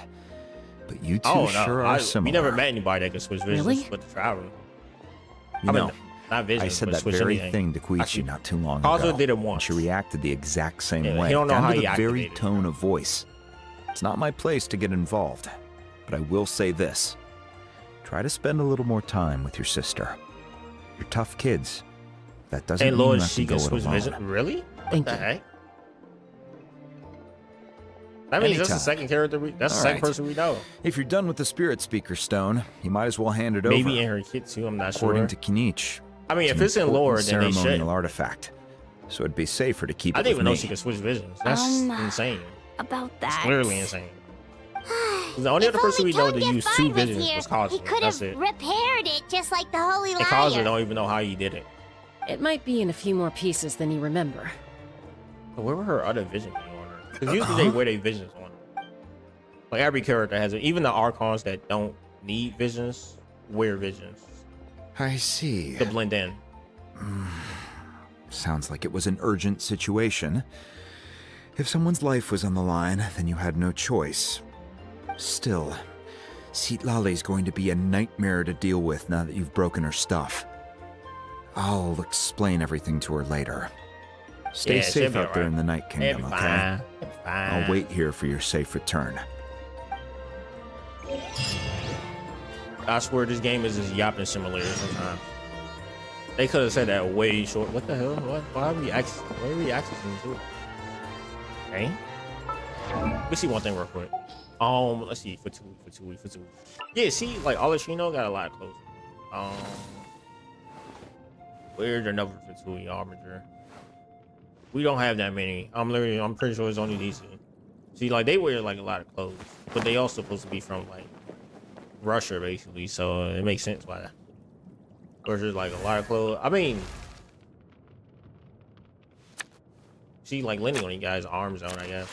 but you two Oh, no. sure are similar. We never met anybody that could switch visions Really? with the travel. You I mean, know, not visions, I said but that switch very anything. thing to Koichi Actually, not too long Kazuha ago. did it and once. she reacted the exact same Yeah, way, he don't know down how to he the very activated it. tone of voice. It's not my place to get involved, but I will say this. Try to spend a little more time with your sister. You're tough kids. That doesn't Hey, mean Lord, you have she to go can it switch alone. vision. Really? What Thank the you. heck? That means that's the Anytime. second character. That's the All second right. person we know. If you're done with the Spirit Speaker Stone, you might as well hand it over. Maybe in her kit too. I'm not According sure. to Kinich. I mean, it's if an it's in important lore, then they ceremonial should. artifact. So it'd be safer to keep I it didn't with even know me. she could switch visions. That's insane. About It's that. clearly insane. The only other person we know to use two Fine was visions here. was He Kazuha. could That's have it. repaired it just like the Holy And Kazuha Liar. don't even know how he did it. It might be in a few more pieces than you remember. But where were her other visions on her? Because usually they wear their visions on. Like every character has it. Even the Archons that don't need visions wear visions I see. to blend in. Sounds like it was an urgent situation. If someone's life was on the line, then you had no choice. Still, Citlali's going to be a nightmare to deal with now that you've broken her stuff. I'll explain everything to her later. Stay Yeah, she'll safe be out there alright. in the Night Kingdom, It'll be okay? fine. It'll be fine. I'll wait here for your safe return. I swear this game is just yapping simulator sometimes. They could have said that way short. What the hell? What? Why are we accessing to it? Okay. Let's see one thing real quick. Let's see for two. Yeah, see, like Alashino got a lot of clothes. Where's another Fatui armature? We don't have that many. I'm pretty sure it's only these two. See, like they wear like a lot of clothes, but they also supposed to be from like Russia, basically. So it makes sense why. Russia's like a lot of clothes. I mean, she like leaning on you guys' arms on, I guess.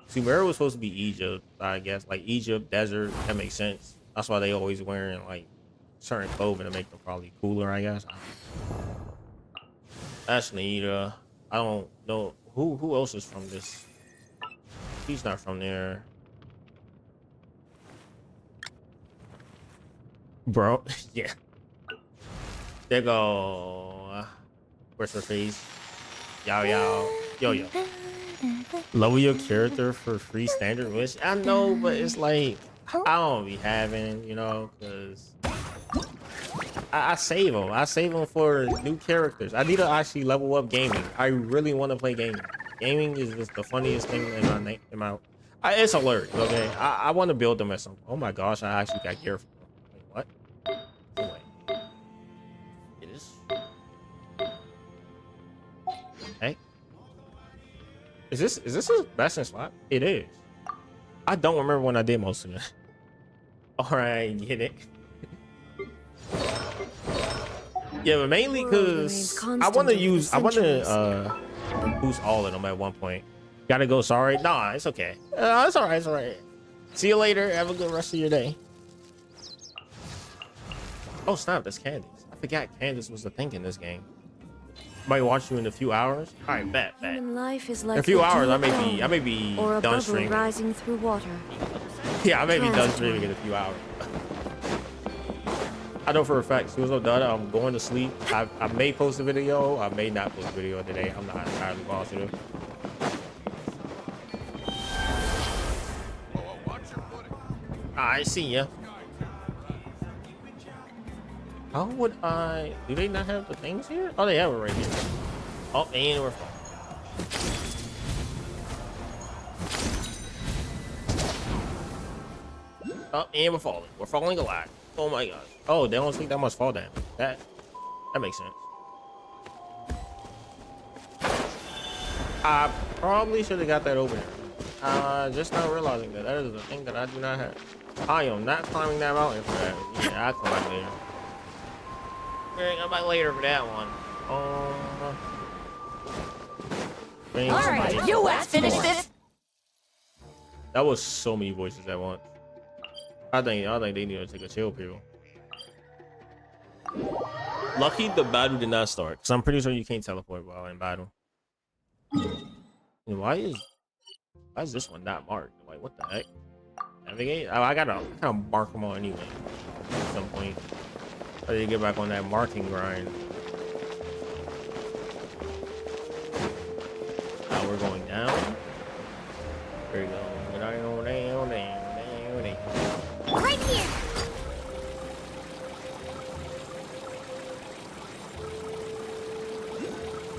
Sumeru was supposed to be Egypt, I guess. Like Egypt, desert, that makes sense. That's why they always wearing like certain clothing to make them probably cooler, I guess. That's Nita. I don't know who else is from this. He's not from there. Bro, yeah. There go. Where's her face? Yo. Lower your character for free standard wish. I know, but it's like I don't be having, you know, because I save them. I save them for new characters. I need to actually level up gaming. I really want to play gaming. Gaming is just the funniest thing in my name. It's hilarious. Okay, I want to build them at some. Oh my gosh, I actually got gear. Wait, what? Oh, wait. It is. Hey. Is this his best in slot? It is. I don't remember when I did most of it. All right, get it. Yeah, but mainly because I want to boost all of them at one point. Gotta go. Sorry. Nah, it's okay. It's all right. It's all right. See you later. Have a good rest of your day. Oh snap! That's Candace. I forgot Candace was the thing in this game. Might watch you in a few hours. All right, bet. Life is like in a few hours, I may be or a done bubble streaming. rising through water. Yeah, I may be done streaming in a few hours. I know for a fact, as soon as I'm done, I'm going to sleep. I may post a video. I may not post a video today. I'm not entirely positive. I see ya. How would I? Do they not have the things here? Oh, they have it right here. Oh, and we're falling. Oh, and we're falling. We're falling a lot. Oh my gosh. Oh, they don't take that much fall damage. That makes sense. I probably should have got that over there. Just not realizing that is a thing that I do not have. I am not climbing that mountain for that. Yeah, I climb later. We're gonna buy later for that one. All right, you let's finish this. That was so many voices at once. I think they need to take a chill pill. Lucky the battle did not start, because I'm pretty sure you can't teleport while in battle. And why is this one not marked? Like, what the heck? Navigate? I gotta mark them all anyway. At some point, I need to get back on that marking grind. Now we're going down. There we go. Right here.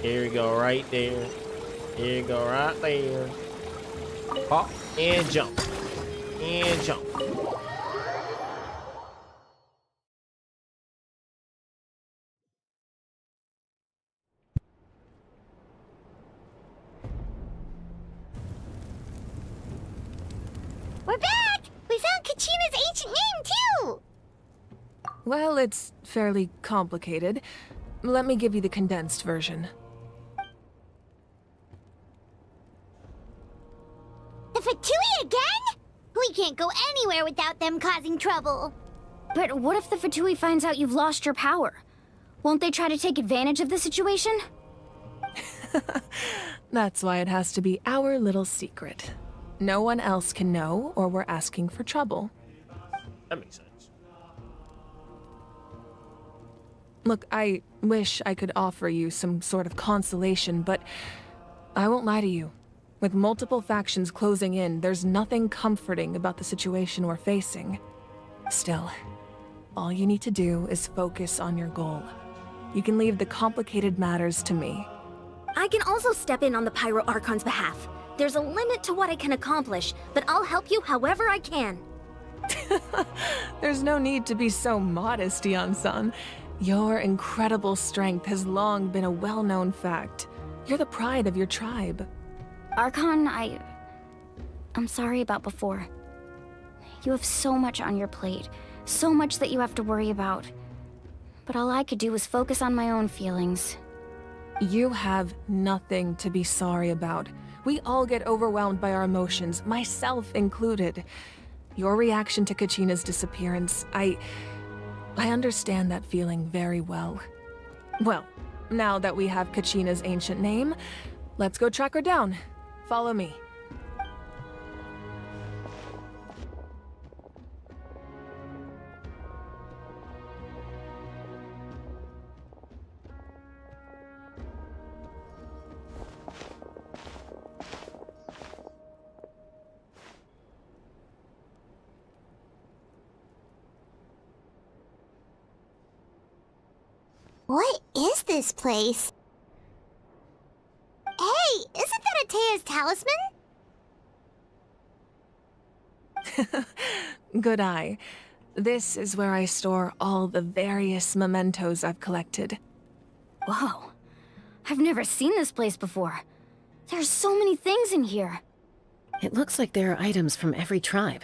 Here we go, right there. Here we go, right there. Hop and jump. And jump. We're back! We found Kachina's ancient name, too! Well, it's fairly complicated. Let me give you the condensed version. The Fatui again? We can't go anywhere without them causing trouble. But what if the Fatui finds out you've lost your power? Won't they try to take advantage of the situation? That's why it has to be our little secret. No one else can know, or we're asking for trouble. That makes sense. Look, I wish I could offer you some sort of consolation, but I won't lie to you. With multiple factions closing in, there's nothing comforting about the situation we're facing. Still, all you need to do is focus on your goal. You can leave the complicated matters to me. I can also step in on the Pyro Archon's behalf. There's a limit to what I can accomplish, but I'll help you however I can. There's no need to be so modest, Yan-san. Your incredible strength has long been a well-known fact. You're the pride of your tribe. Archon, I'm sorry about before. You have so much on your plate, so much that you have to worry about. But all I could do was focus on my own feelings. You have nothing to be sorry about. We all get overwhelmed by our emotions, myself included. Your reaction to Kachina's disappearance, I understand that feeling very well. Well, Now that we have Kachina's ancient name, let's go track her down. Follow me. What is this place? Hey, isn't that Atea's talisman? Good eye. This is where I store all the various mementos I've collected. Whoa. I've never seen this place before. There's so many things in here. It looks like there are items from every tribe.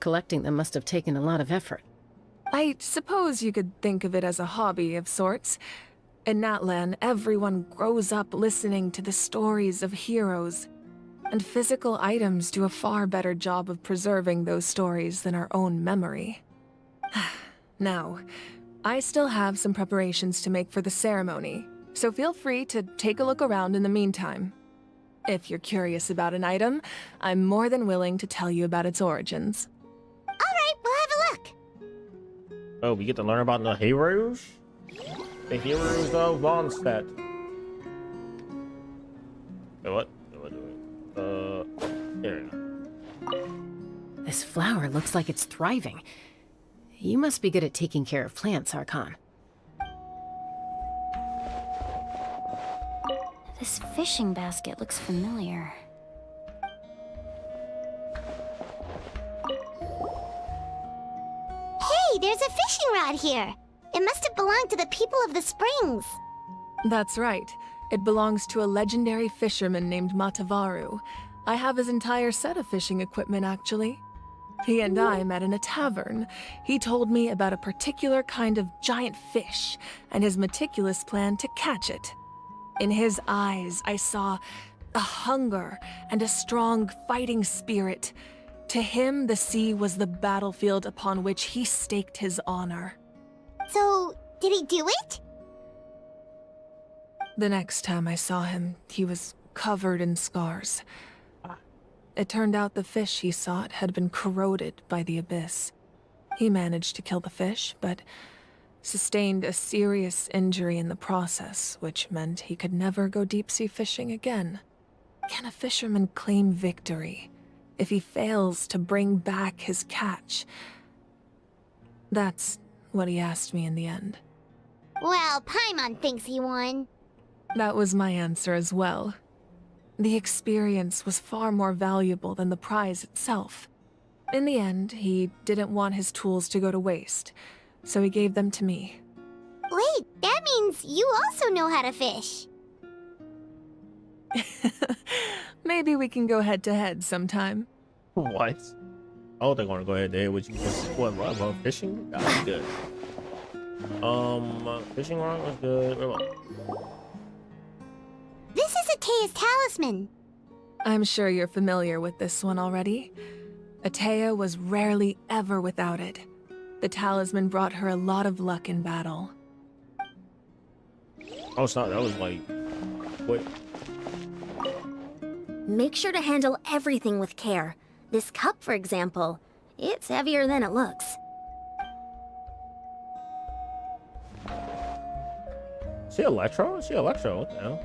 Collecting them must have taken a lot of effort. I suppose you could think of it as a hobby of sorts. In Natlan, everyone grows up listening to the stories of heroes, and physical items do a far better job of preserving those stories than our own memory. Now, I still have some preparations to make for the ceremony, so feel free to take a look around in the meantime. If you're curious about an item, I'm more than willing to tell you about its origins. Alright, we'll have a look. Oh, we get to learn about the heroes? The heroes of Mondstadt. Wait, what? There we go. This flower looks like it's thriving. You must be good at taking care of plants, Archon. This fishing basket looks familiar. Hey, there's a fishing rod here. It must have belonged to the people of the springs. That's right. It belongs to a legendary fisherman named Matavaru. I have his entire set of fishing equipment, actually. He and I met in a tavern. He told me about a particular kind of giant fish and his meticulous plan to catch it. In his eyes, I saw a hunger and a strong fighting spirit. To him, the sea was the battlefield upon which he staked his honor. So, did he do it? The next time I saw him, he was covered in scars. It turned out the fish he sought had been corroded by the abyss. He managed to kill the fish, but sustained a serious injury in the process, which meant he could never go deep-sea fishing again. Can a fisherman claim victory if he fails to bring back his catch? That's what he asked me in the end. Well, Paimon thinks he won. That was my answer as well. The experience was far more valuable than the prize itself. In the end, he didn't want his tools to go to waste, so he gave them to me. Wait, that means you also know how to fish. Maybe we can go head-to-head sometime. What? Oh, they're gonna go head-to-head with you. What, fishing? That was good. Fishing rod was good. This is Atea's talisman. I'm sure you're familiar with this one already. Atea was rarely ever without it. The talisman brought her a lot of luck in battle. Oh, it's not. That was like... What? Make sure to handle everything with care. This cup, for example, it's heavier than it looks. She Electro? She Electro? What the hell?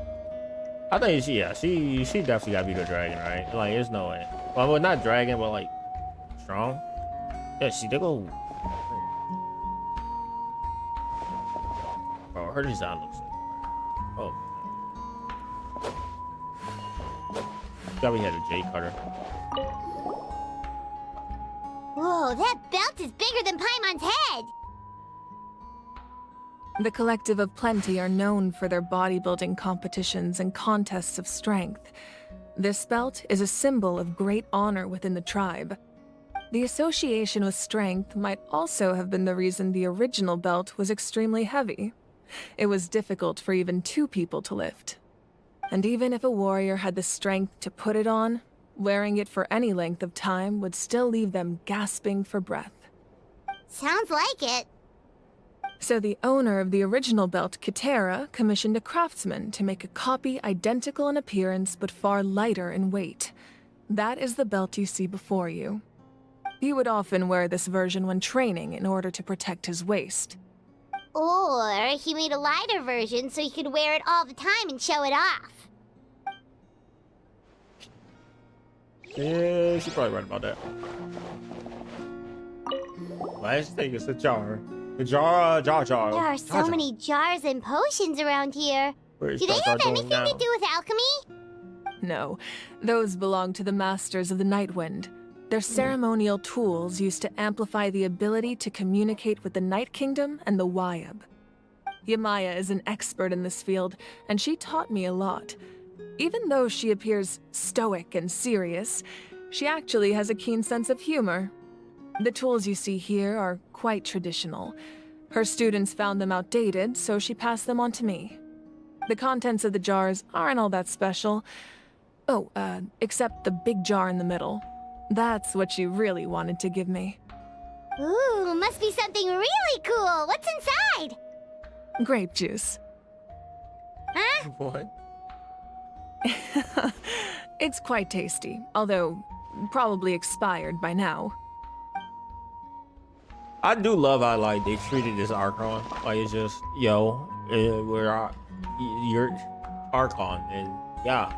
I think she definitely gotta be the dragon, right? Like, there's no way. Well, not dragon, but like strong. Yeah, she did go. Bro, her design looks like. Oh. Probably had a J cutter. Whoa, that belt is bigger than Paimon's head. The Collective of Plenty are known for their bodybuilding competitions and contests of strength. This belt is a symbol of great honor within the tribe. The association with strength might also have been the reason the original belt was extremely heavy. It was difficult for even 2 people to lift. And even if a warrior had the strength to put it on, wearing it for any length of time would still leave them gasping for breath. Sounds like it. So the owner of the original belt, Kitera, commissioned a craftsman to make a copy identical in appearance but far lighter in weight. That is the belt you see before you. He would often wear this version when training in order to protect his waist. Or he made a lighter version so he could wear it all the time and show it off. Yeah, she's probably right about that. Last thing is a jar. A jar. There are so many jars and potions around here. Do they have anything to do with alchemy? No, those belong to the Masters of the Nightwind. They're ceremonial tools used to amplify the ability to communicate with the Night Kingdom and the Wyab. Yamaya is an expert in this field, and she taught me a lot. Even though she appears stoic and serious, she actually has a keen sense of humor. The tools you see here are quite traditional. Her students found them outdated, so she passed them on to me. The contents of the jars aren't all that special. Oh, except the big jar in the middle. That's what she really wanted to give me. Ooh, must be something really cool. What's inside? Grape juice. Huh? What? It's quite tasty, although probably expired by now. I do love how like they treated this Archon. Like it's just, yo, we're your Archon, and yeah.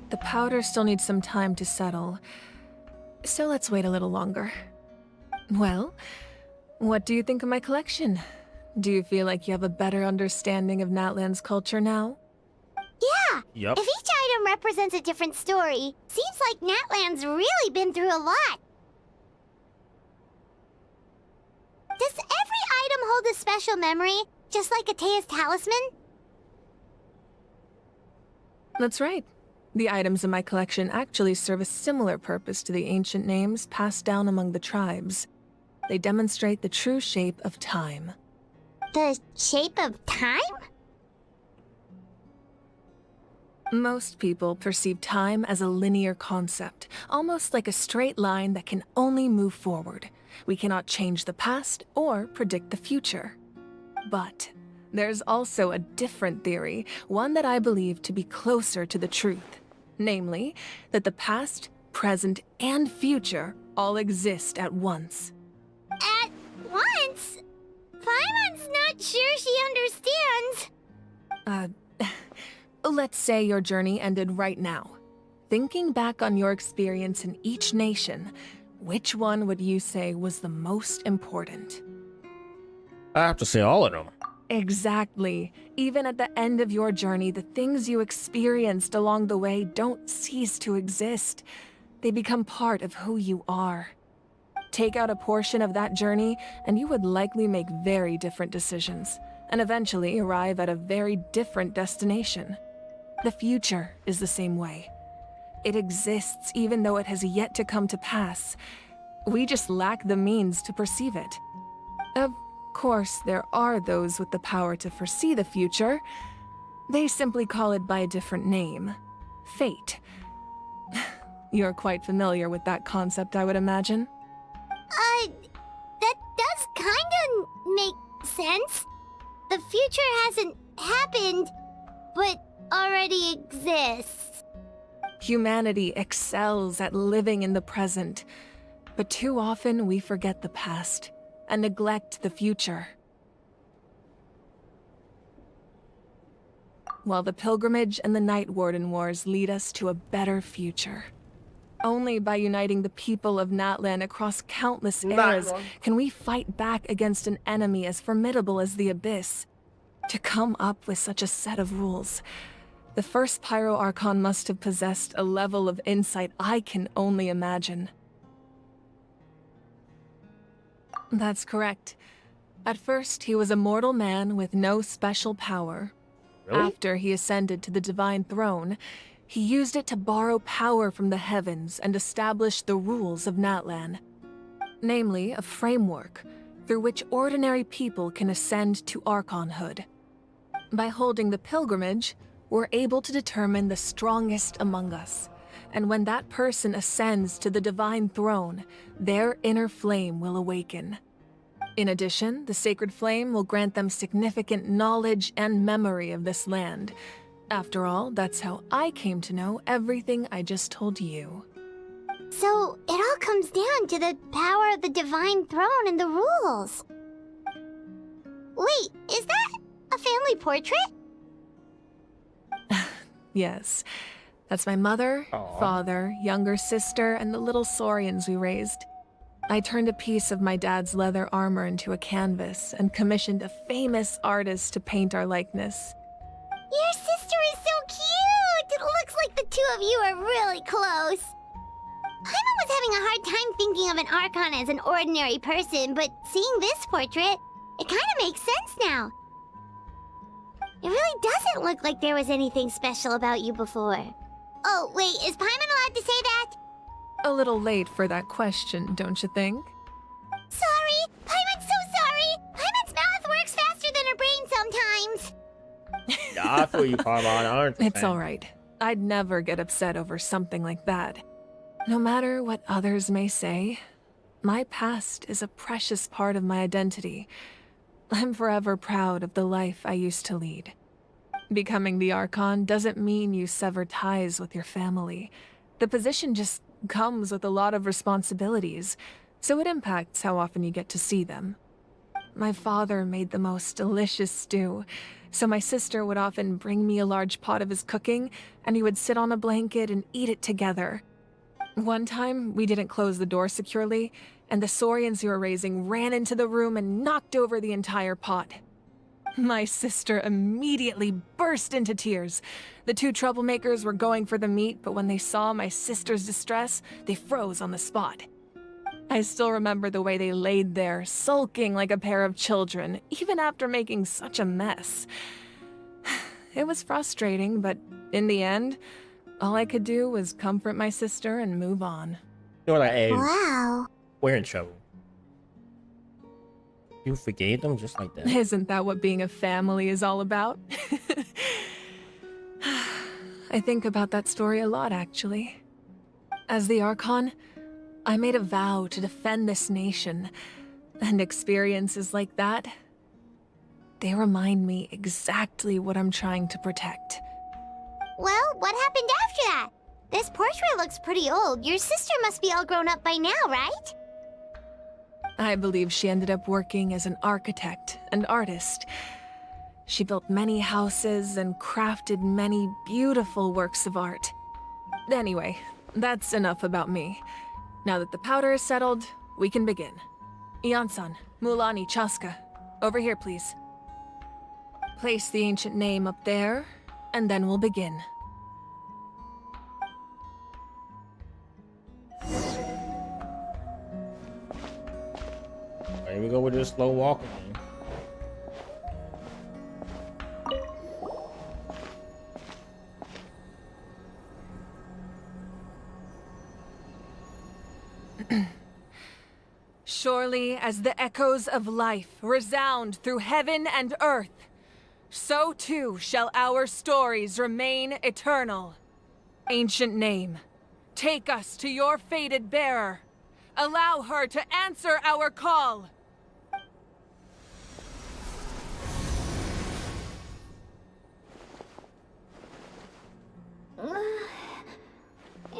The powder still needs some time to settle, so let's wait a little longer. Well, what do you think of my collection? Do you feel like you have a better understanding of Natlan's culture now? Yeah! Yep. If each item represents a different story, seems like Natlan's really been through a lot. Does every item hold a special memory, just like Atea's talisman? That's right. The items in my collection actually serve a similar purpose to the ancient names passed down among the tribes. They demonstrate the true shape of time. The shape of time? Most people perceive time as a linear concept, almost like a straight line that can only move forward. We cannot change the past or predict the future. But there's also a different theory, one that I believe to be closer to the truth. Namely, that the past, present, and future all exist at once. At once? Paimon's not sure she understands. Let's say your journey ended right now. Thinking back on your experience in each nation, which one would you say was the most important? I have to say all of them. Exactly. Even at the end of your journey, the things you experienced along the way don't cease to exist. They become part of who you are. Take out a portion of that journey, and you would likely make very different decisions, and eventually arrive at a very different destination. The future is the same way. It exists even though it has yet to come to pass. We just lack the means to perceive it. Of course, there are those with the power to foresee the future. They simply call it by a different name. Fate. You're quite familiar with that concept, I would imagine. That does kinda make sense. The future hasn't happened, but already exists. Humanity excels at living in the present, but too often we forget the past and neglect the future. While the Pilgrimage and the Night Warden Wars lead us to a better future. Only by uniting the people of Natlan across countless eras can we fight back against an enemy as formidable as the Abyss. To come up with such a set of rules, the first Pyro Archon must have possessed a level of insight I can only imagine. That's correct. At first, he was a mortal man with no special power. Really? After he ascended to the Divine Throne, he used it to borrow power from the heavens and establish the rules of Natlan. Namely, a framework through which ordinary people can ascend to Archonhood. By holding the pilgrimage, we're able to determine the strongest among us, and when that person ascends to the divine throne, their inner flame will awaken. In addition, the sacred flame will grant them significant knowledge and memory of this land. After all, that's how I came to know everything I just told you. So, it all comes down to the power of the divine throne and the rules. Wait, is that a family portrait? Yes. That's my mother, father, younger sister, and the little saurians we raised. I turned a piece of my dad's leather armor into a canvas and commissioned a famous artist to paint our likeness. Your sister is so cute! It looks like the two of you are really close. Paimon was having a hard time thinking of an Archon as an ordinary person, but seeing this portrait, it kind of makes sense now. It really doesn't look like there was anything special about you before. Oh, wait, is Paimon allowed to say that? A little late for that question, don't you think? Sorry! Paimon's so sorry! Paimon's mouth works faster than her brain sometimes! Yeah, I feel you, Paimon. It's alright. I'd never get upset over something like that. No matter what others may say, my past is a precious part of my identity. I'm forever proud of the life I used to lead. Becoming the Archon doesn't mean you sever ties with your family. The position just comes with a lot of responsibilities, so it impacts how often you get to see them. My father made the most delicious stew, so my sister would often bring me a large pot of his cooking, and we would sit on a blanket and eat it together. One time, we didn't close the door securely, and the saurians we were raising ran into the room and knocked over the entire pot. My sister immediately burst into tears. The two troublemakers were going for the meat, but when they saw my sister's distress, they froze on the spot. I still remember the way they laid there, sulking like a pair of children, even after making such a mess. It was frustrating, but in the end, all I could do was comfort my sister and move on. You're like, hey, wow. We're in trouble. You forgave them just like that? Isn't that what being a family is all about? I think about that story a lot, actually. As the Archon, I made a vow to defend this nation, and experiences like that, they remind me exactly what I'm trying to protect. Well, what happened after that? This portrait looks pretty old. Your sister must be all grown up by now, right? I believe she ended up working as an architect and artist. She built many houses and crafted many beautiful works of art. Anyway, that's enough about me. Now that the powder is settled, we can begin. Ian-san, Mulani, Chaska, over here, please. Place the ancient name up there, and then we'll begin. Here we go with this slow walking. Surely as the echoes of life resound through heaven and earth, so too shall our stories remain eternal. Ancient name, take us to your fated bearer. Allow her to answer our call.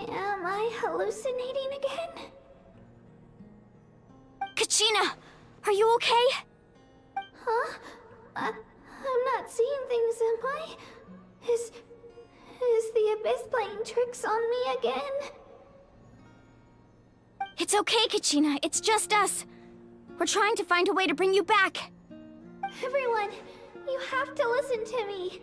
Am I hallucinating again? Kachina! Are you okay? Huh? I'm not seeing things, am I? Is the Abyss playing tricks on me again? It's okay, Kachina. It's just us. We're trying to find a way to bring you back. Everyone, you have to listen to me.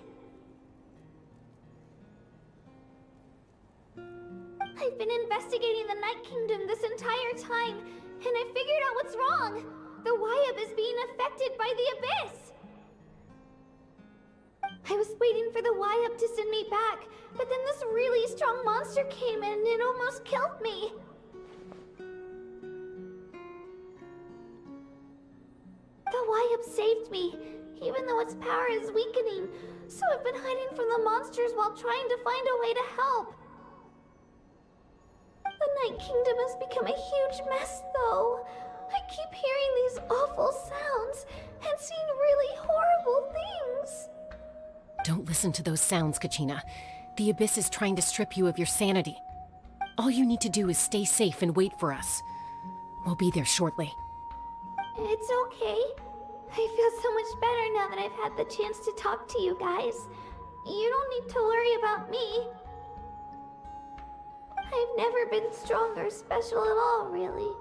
I've been investigating the Night Kingdom this entire time, and I figured out what's wrong. The Wyab is being affected by the Abyss. I was waiting for the Wyab to send me back, but then this really strong monster came in and it almost killed me. The Wyab saved me, even though its power is weakening, so I've been hiding from the monsters while trying to find a way to help. Night Kingdom has become a huge mess, though. I keep hearing these awful sounds and seeing really horrible things. Don't listen to those sounds, Kachina. The Abyss is trying to strip you of your sanity. All you need to do is stay safe and wait for us. We'll be there shortly. It's okay. I feel so much better now that I've had the chance to talk to you guys. You don't need to worry about me. I've never been strong or special at all, really.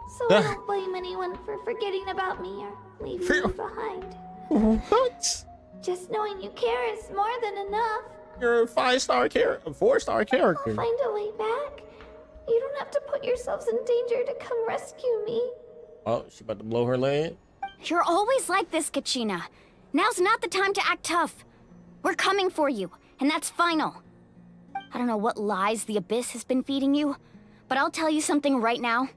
So I don't blame anyone for forgetting about me or leaving me behind. What? Just knowing you care is more than enough. You're a 5-star character, a 4-star character. I'll find a way back. You don't have to put yourselves in danger to come rescue me. Oh, she about to blow her leg? You're always like this, Kachina. Now's not the time to act tough. We're coming for you, and that's final. I don't know what lies the Abyss has been feeding you, but I'll tell you something right now.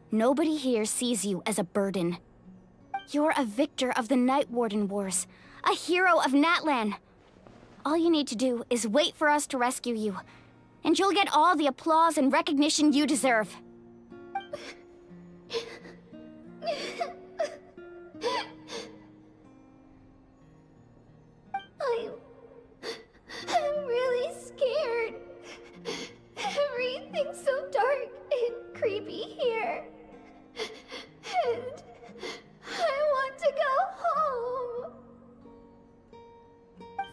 Nobody here sees you as a burden. You're a victor of the Night Warden Wars, a hero of Natlan. All you need to do is wait for us to rescue you, and you'll get all the applause and recognition you deserve. I'm really scared. Everything's so dark and creepy here. And I want to go home.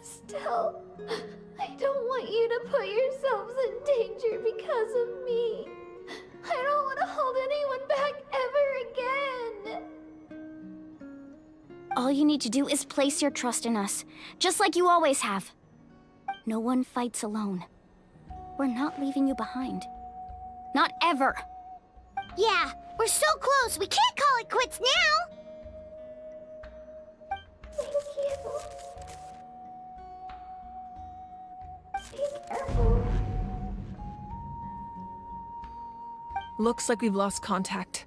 Still, I don't want you to put yourselves in danger because of me. I don't want to hold anyone back ever again. All you need to do is place your trust in us, just like you always have. No one fights alone. We're not leaving you behind. Not ever. Yeah, we're so close. We can't call it quits now. Thank you. Be careful. Looks like we've lost contact.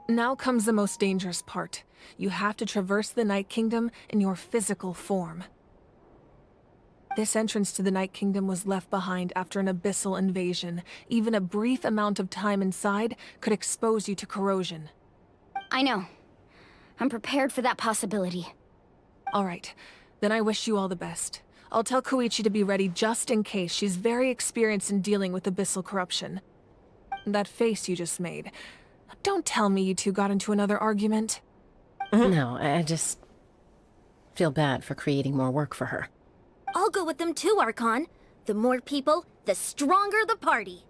Now comes the most dangerous part. You have to traverse the Night Kingdom in your physical form. This entrance to the Night Kingdom was left behind after an abyssal invasion. Even a brief amount of time inside could expose you to corrosion. I know. I'm prepared for that possibility. All right. Then I wish you all the best. I'll tell Koichi to be ready just in case. She's very experienced in dealing with abyssal corruption. That face you just made. Don't tell me you two got into another argument. No, I just feel bad for creating more work for her. I'll go with them too, Archon. The more people, the stronger the party.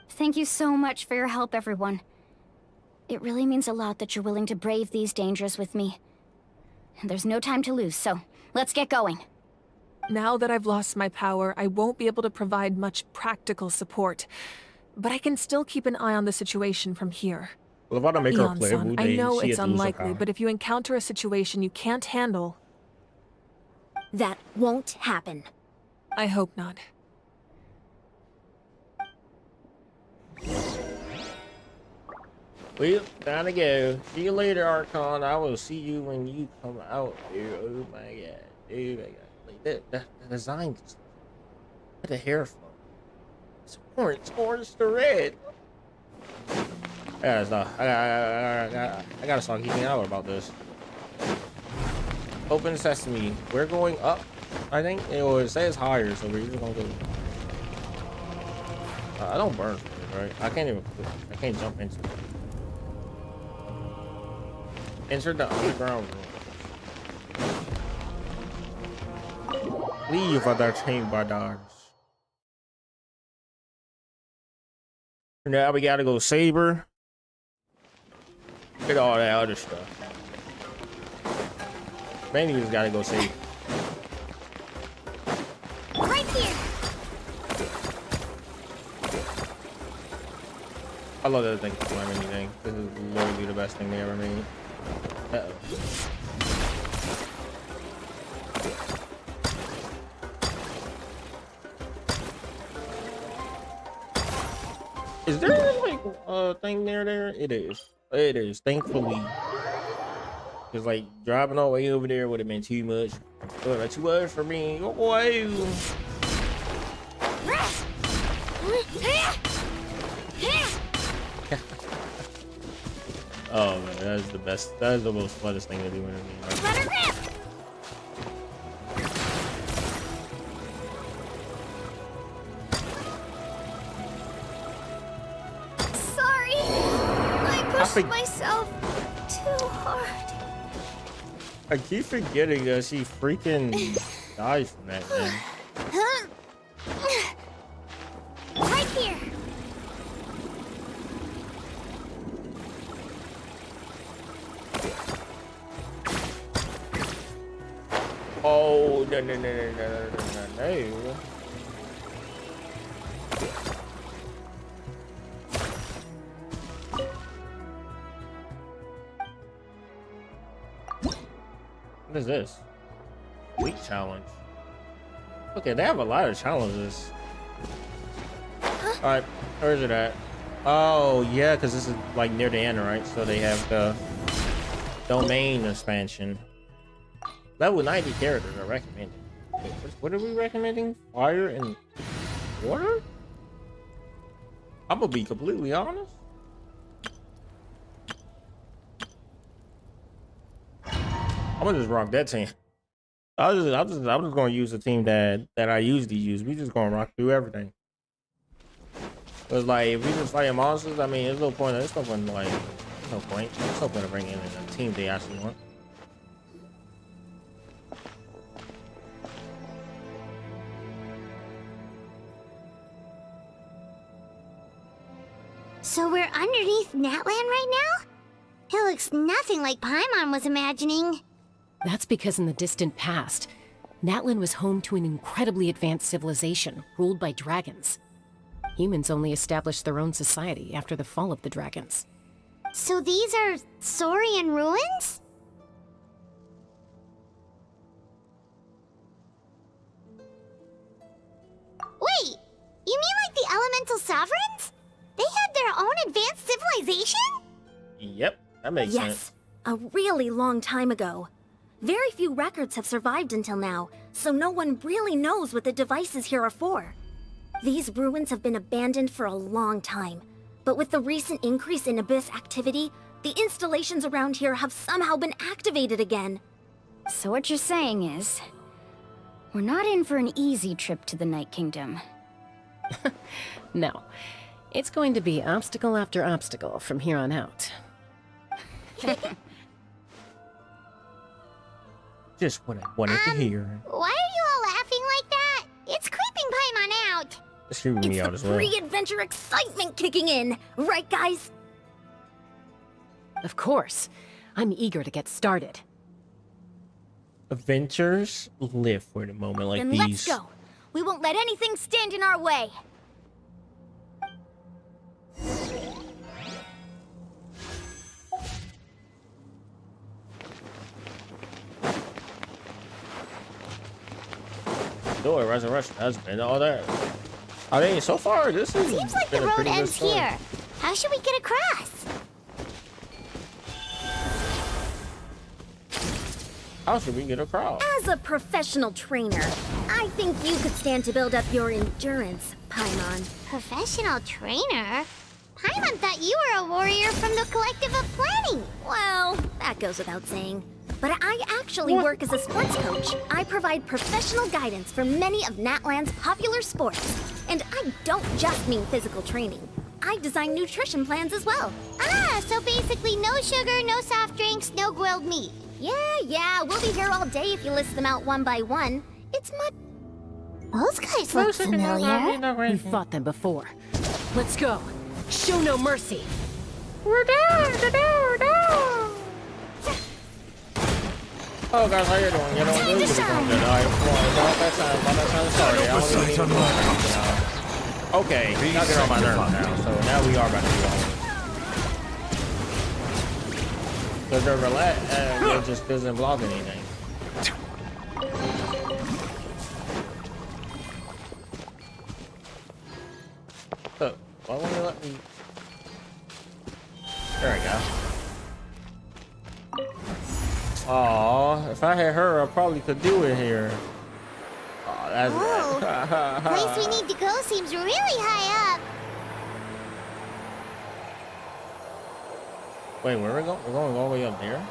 Thank you so much for your help, everyone. It really means a lot that you're willing to brave these dangers with me. And there's no time to lose, so let's get going. Now that I've lost my power, I won't be able to provide much practical support. But I can still keep an eye on the situation from here. Well, if I don't make her play, Eon-san, I know it's unlikely, but if you encounter a situation you can't handle... That won't happen. I hope not. Well, time to go. See you later, Archon. I will see you when you come out, dude. Oh my god. Oh my god. Like the design just... The hair flow. It's orange to red. I gotta start geeking out about this. Open sesame. We're going up, I think. It says higher, so we're just gonna go. I don't burn, right? I can't jump into it. Enter the underground room. Leave other team by dogs. Now we gotta go Saber. Get all that other stuff. Mainly we just gotta go Saber. Right here. I love that thing for anything. This is literally the best thing they ever made. Uh-oh. Is there like a thing there? It is. It is. Thankfully, because like driving all the way over there would have been too much. It would have been too much for me. Oh boy. Oh man, that is the best. That is the most funnest thing to do in a game. Let her rip! Sorry. I pushed myself too hard. I keep forgetting that she freaking died from that, man. Right here. Oh, no. What is this? Week challenge. Okay, they have a lot of challenges. Alright, where is it at? Oh, yeah, because this is like near the end, right? So they have the domain expansion. Level 90 characters are recommended. Wait, what are we recommending? Fire and water? I'm gonna be completely honest. I'm gonna just rock that team. I'm just gonna use the team that I usually use. We just gonna rock through everything. Cause like if we just fighting monsters, I mean, there's no point. There's no point. Like, there's no point. There's no point of bringing in a team they actually want. So we're underneath Natlan right now? It looks nothing like Paimon was imagining. That's because in the distant past, Natlan was home to an incredibly advanced civilization ruled by dragons. Humans only established their own society after the fall of the dragons. So these are Saurian ruins? Wait, you mean like the elemental sovereigns? They had their own advanced civilization? Yep, that makes Yes, sense. a really long time ago. Very few records have survived until now, so no one really knows what the devices here are for. These ruins have been abandoned for a long time, but with the recent increase in Abyss activity, the installations around here have somehow been activated again. So what you're saying is, we're not in for an easy trip to the Night Kingdom. No. It's going to be obstacle after obstacle from here on out. Just what I wanted to hear. Why are you all laughing like that? It's creeping Paimon out. It's creeping me out as well. Pre-adventure excitement kicking in, right guys? Of course. I'm eager to get started. Adventures live for the moment like Then these. let's go. We won't let anything stand in our way. Door, resurrection, husband, all that. I mean, so far, this is. Seems like the road ends here. How should we get across? How should we get across? As a professional trainer, I think you could stand to build up your endurance, Paimon. Professional trainer? Paimon thought you were a warrior from the Collective of Planning. Well, that goes without saying. But I actually work as a sports coach. I provide professional guidance for many of Natlan's popular sports. And I don't just mean physical training. I design nutrition plans as well. Ah, so basically no sugar, no soft drinks, no grilled meat. Yeah, we'll be here all day if you list them out one by one. It's much... Those guys look familiar. We've fought them before. Let's go. Show no mercy. We're down. Oh guys, how you doing? You know, really good. Okay, now get on my nerves now. So now we are back to the because they're it just doesn't vlog anything. So, why won't you let me? There we go. Aw, if I had her, I probably could do it here. Aw, that's bad. Place we need to go seems really high up. Wait, where are we going? We're going all the way up there?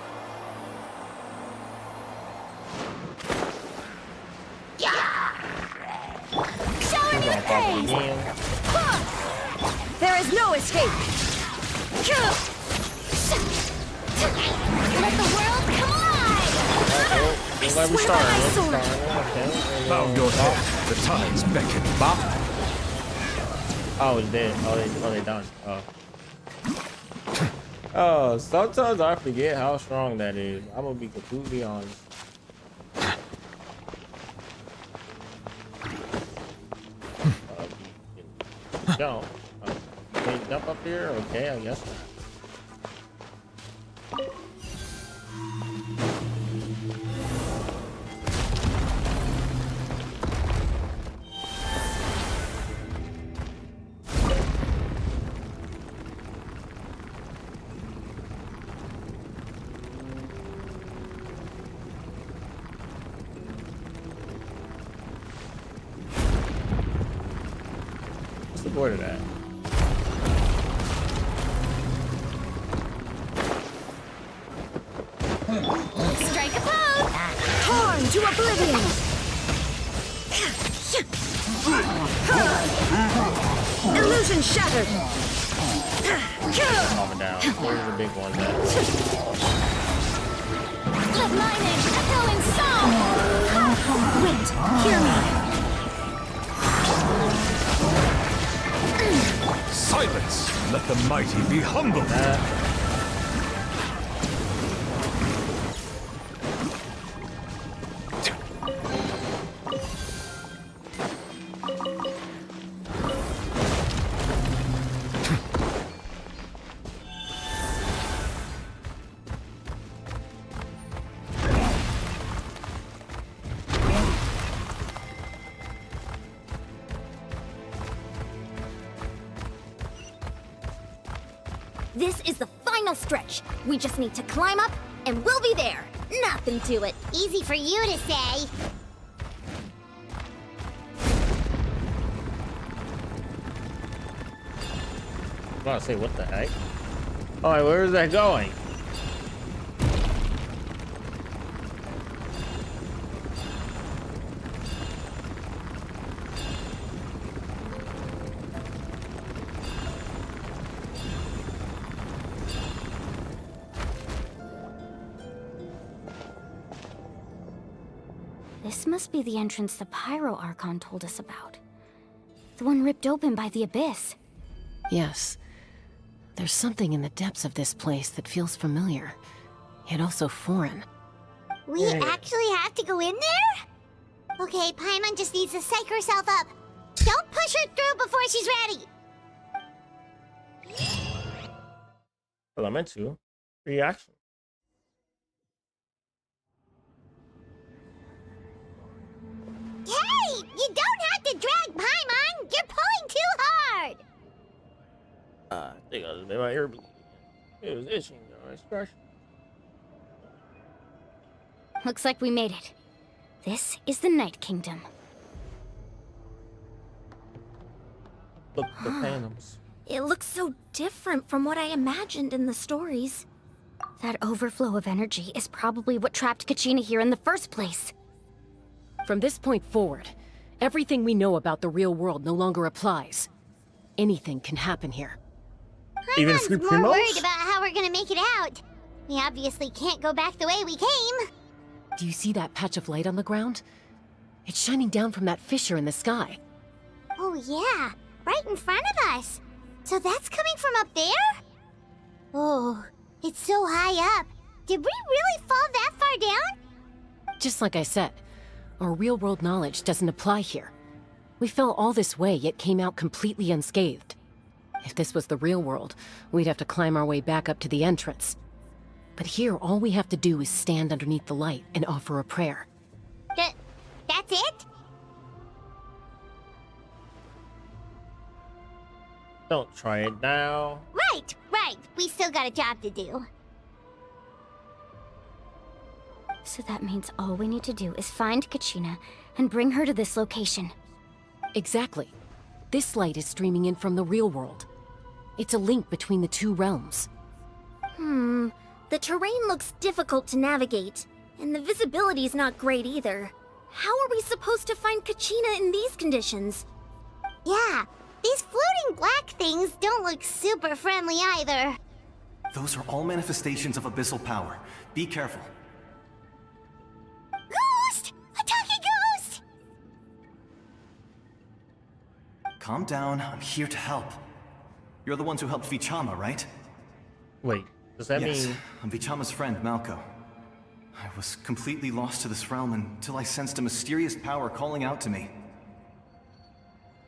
Show me your face! There is no escape! Let the world come alive! Where we starting? Bow your head. The tides beckon. Bop. Oh, it's dead. Oh, they done. Oh. Oh, sometimes I forget how strong that is. I'm gonna be completely honest. Jump. Can you jump up here? Okay, I guess not. Where did that? Strike a pose! Torn to oblivion! Illusion shattered! Calm down. Where's the big one at? Let my name echo in song! Wind, hear me! Silence! Let the mighty be humble. This is the final stretch. We just need to climb up, and we'll be there. Nothing to it. Easy for you to say. I'm about to say, what the heck? Alright, where is that going? This must be the entrance the Pyro Archon told us about. The one ripped open by the Abyss. Yes. There's something in the depths of this place that feels familiar, yet also foreign. We actually have to go in there? Okay, Paimon just needs to psych herself up. Don't push her through before she's ready. Well, I meant to. Reaction. Hey! You don't have to drag Paimon! You're pulling too hard! I think I was made my ear bleed. It was itching, though. I scratched. Looks like we made it. This is the Night Kingdom. Look, the phantoms. It looks so different from what I imagined in the stories. That overflow of energy is probably what trapped Kachina here in the first place. From this point forward, everything we know about the real world no longer applies. Anything can happen here. Even Paimon's more worried about how we're gonna make it out. We obviously can't go back the way we came. Do you see that patch of light on the ground? It's shining down from that fissure in the sky. Oh yeah, right in front of us. So that's coming from up there? Oh, it's so high up. Did we really fall that far down? Just like I said, our real-world knowledge doesn't apply here. We fell all this way, yet came out completely unscathed. If this was the real world, we'd have to climb our way back up to the entrance. But here, all we have to do is stand underneath the light and offer a prayer. That's it? Don't try it now. Right. We still got a job to do. So that means all we need to do is find Kachina and bring her to this location. Exactly. This light is streaming in from the real world. It's a link between the two realms. The terrain looks difficult to navigate, and the visibility's not great either. How are we supposed to find Kachina in these conditions? Yeah, these floating black things don't look super friendly either. Those are all manifestations of abyssal power. Be careful. Ghost! A talking ghost! Calm down, I'm here to help. You're the ones who helped Vichama, right? Wait, does that yes, mean... I'm Vichama's friend, Malco. I was completely lost to this realm until I sensed a mysterious power calling out to me.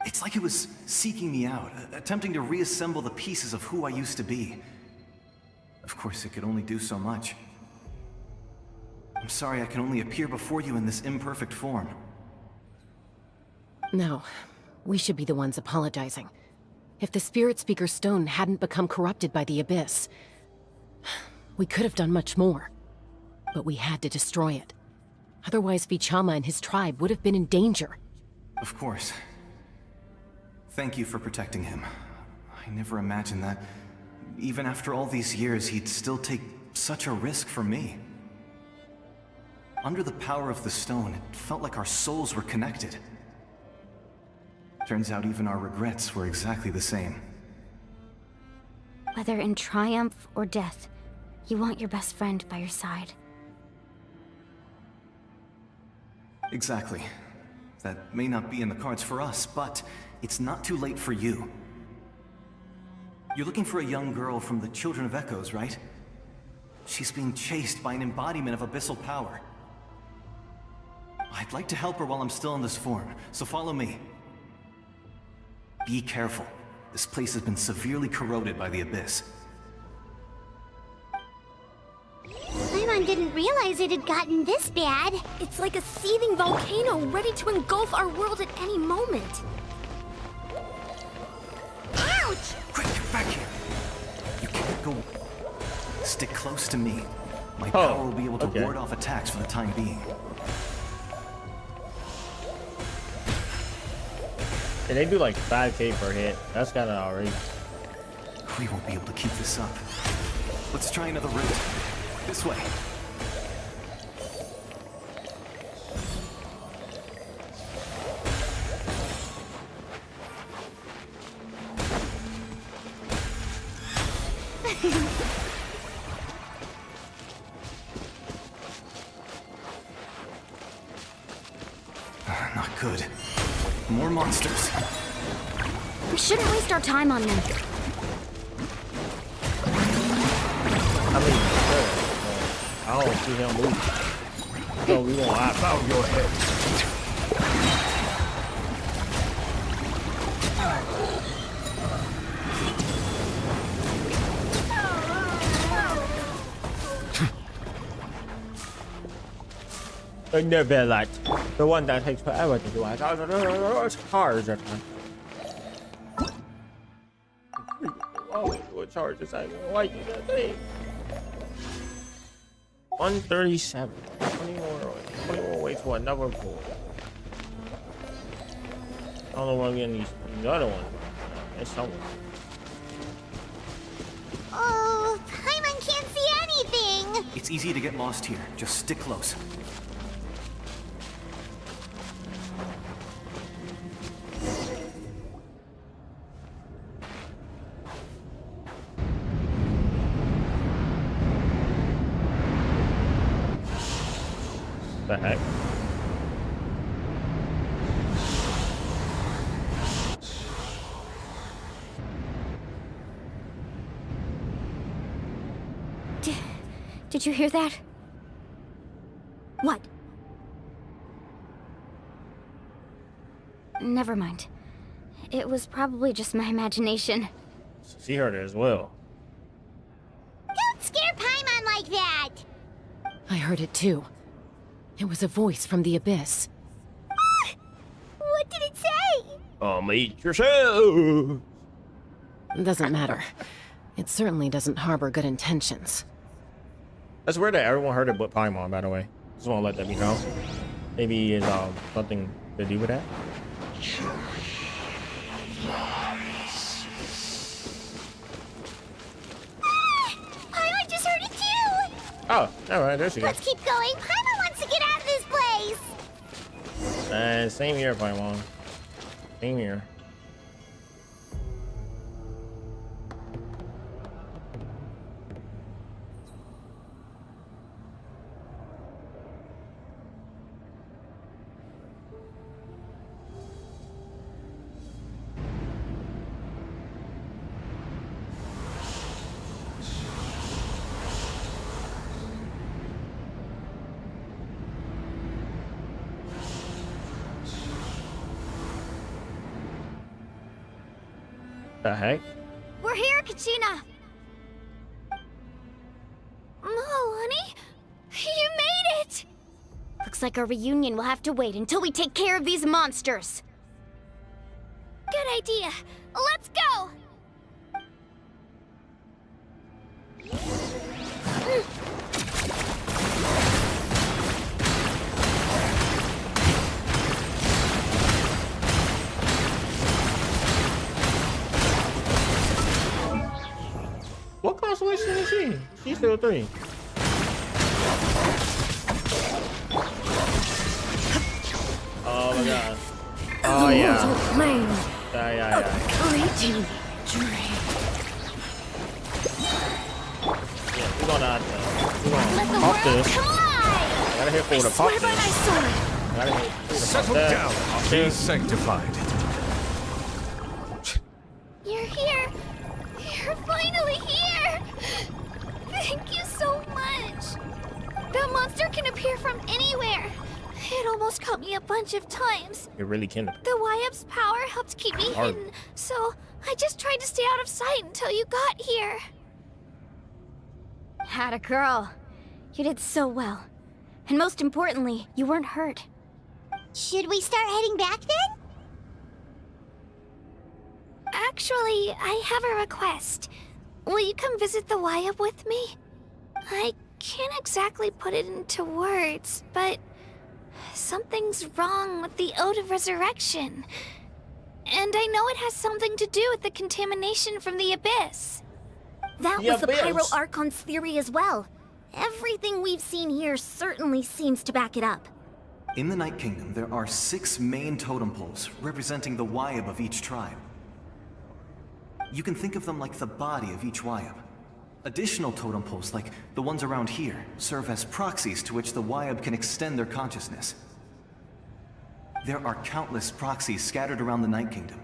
It's like it was seeking me out, attempting to reassemble the pieces of who I used to be. Of course, it could only do so much. I'm sorry I can only appear before you in this imperfect form. No, we should be the ones apologizing. If the Spirit Speaker Stone hadn't become corrupted by the Abyss, we could have done much more. But we had to destroy it. Otherwise, Vichama and his tribe would have been in danger. Of course. Thank you for protecting him. I never imagined that, even after all these years, he'd still take such a risk for me. Under the power of the stone, it felt like our souls were connected. Turns out even our regrets were exactly the same. Whether in triumph or death, you want your best friend by your side. Exactly. That may not be in the cards for us, but it's not too late for you. You're looking for a young girl from the Children of Echoes, right? She's being chased by an embodiment of abyssal power. I'd like to help her while I'm still in this form, so follow me. Be careful. This place has been severely corroded by the Abyss. Paimon didn't realize it had gotten this bad. It's like a seething volcano ready to engulf our world at any moment. Ouch! Quick, get back here! You can't go... Stick close to me. My power will be able to ward off attacks for the time being. And they do like 5K per hit. That's kind of outrageous. We won't be able to keep this up. Let's try another route. This way. Not good. More monsters. We shouldn't waste our time on them. I don't see him move. So we won't hop out your head. In the village, the one that takes forever to do. I thought it's cars that time. Always do a charge. It's like, why you that thing? 137. 20 more waits for another pool. I don't know where I'm getting these other ones. It's somewhere. Oh, Paimon can't see anything! It's easy to get lost here. Just stick close. The heck? Did you hear that? What? Never mind. It was probably just my imagination. She heard it as well. Don't scare Paimon like that! I heard it too. It was a voice from the Abyss. What did it say? Eat yourself! Doesn't matter. It certainly doesn't harbor good intentions. That's weird that everyone heard it but Paimon, by the way. Just want to let that be known. Maybe it's something to do with that. Paimon Oh, alright, there she goes. Let's keep going. Paimon wants to get out of this place. Same here, Paimon. Same here. The heck? We're here, Kachina! Oh, honey? You made it! Looks like our reunion will have to wait until we take care of these monsters. Good idea. Let's go! What constellation is she? She's still 3. Oh my god. Oh yeah. Yeah. We're gonna pop this. Gotta hit for the pop this. Gotta hit for the Settle down. Be sanctified. You're here. You're finally here. Thank you so much. That monster can appear from anywhere. It almost caught me a bunch of times. It really can. The Wyap's power helped keep me hidden, so I just tried to stay out of sight until you got here. Atta girl. You did so well. And most importantly, you weren't hurt. Should we start heading back then? Actually, I have a request. Will you come visit the Wyap with me? I can't exactly put it into words, but something's wrong with the Ode of Resurrection. And I know it has something to do with the contamination from the Abyss. That was the Pyro Archon's theory as well. Everything we've seen here certainly seems to back it up. In the Night Kingdom, there are 6 main totem poles representing the Wyap of each tribe. You can think of them like the body of each Wyap. Additional totem poles, like the ones around here, serve as proxies to which the Wyap can extend their consciousness. There are countless proxies scattered around the Night Kingdom.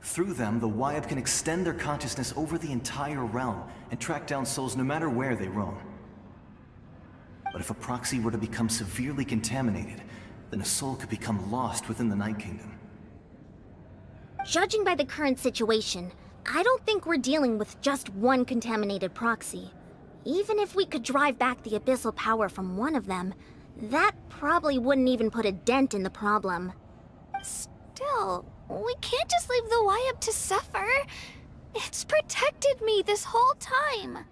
Through them, the Wyap can extend their consciousness over the entire realm and track down souls no matter where they roam. But if a proxy were to become severely contaminated, then a soul could become lost within the Night Kingdom. Judging by the current situation, I don't think we're dealing with just one contaminated proxy. Even if we could drive back the abyssal power from one of them, that probably wouldn't even put a dent in the problem. Still, we can't just leave the Wyap to suffer. It's protected me this whole time.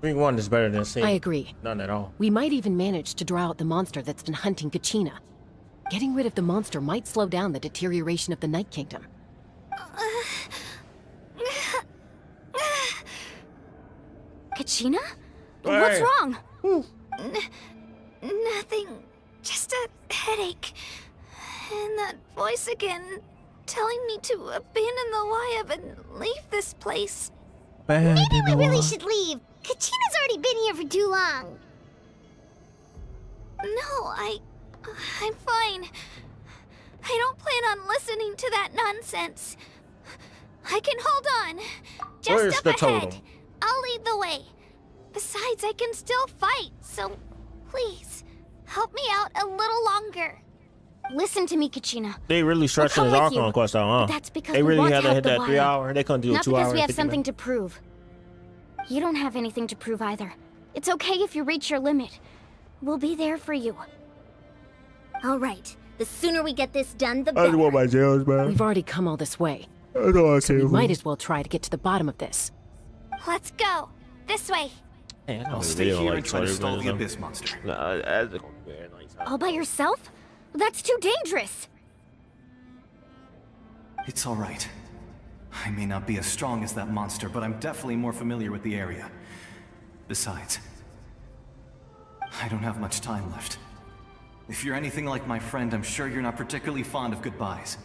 3-1 is better than 6. I agree. None at all. We might even manage to draw out the monster that's been hunting Kachina. Getting rid of the monster might slow down the deterioration of the Night Kingdom. Kachina? What's wrong? Nothing. Just a headache. And that voice again, telling me to abandon the Wyap and leave this place. Maybe we really should leave. Kachina's already been here for too long. No, I'm fine. I don't plan on listening to that nonsense. I can hold on. Just up ahead. I'll lead the way. Besides, I can still fight, so please, help me out a little longer. Listen to me, Kachina. They really stretching his Archon quest out, huh? That's because they really we had want to hit that 3 Wyap. hour. They couldn't do Not 2 hours. Not because we have something to prove. You don't have anything to prove either. It's okay if you reach your limit. We'll be there for you. All right. The sooner we get this done, the better. I just want my jails, man. We've already come all this way. I know I so we might as well try to get to the bottom of this. Let's go. This way. Hey, I'll stay here and try to stall the Abyss monster. All by yourself? That's too dangerous. It's all right. I may not be as strong as that monster, but I'm definitely more familiar with the area. Besides, I don't have much time left. If you're anything like my friend, I'm sure you're not particularly fond of goodbyes.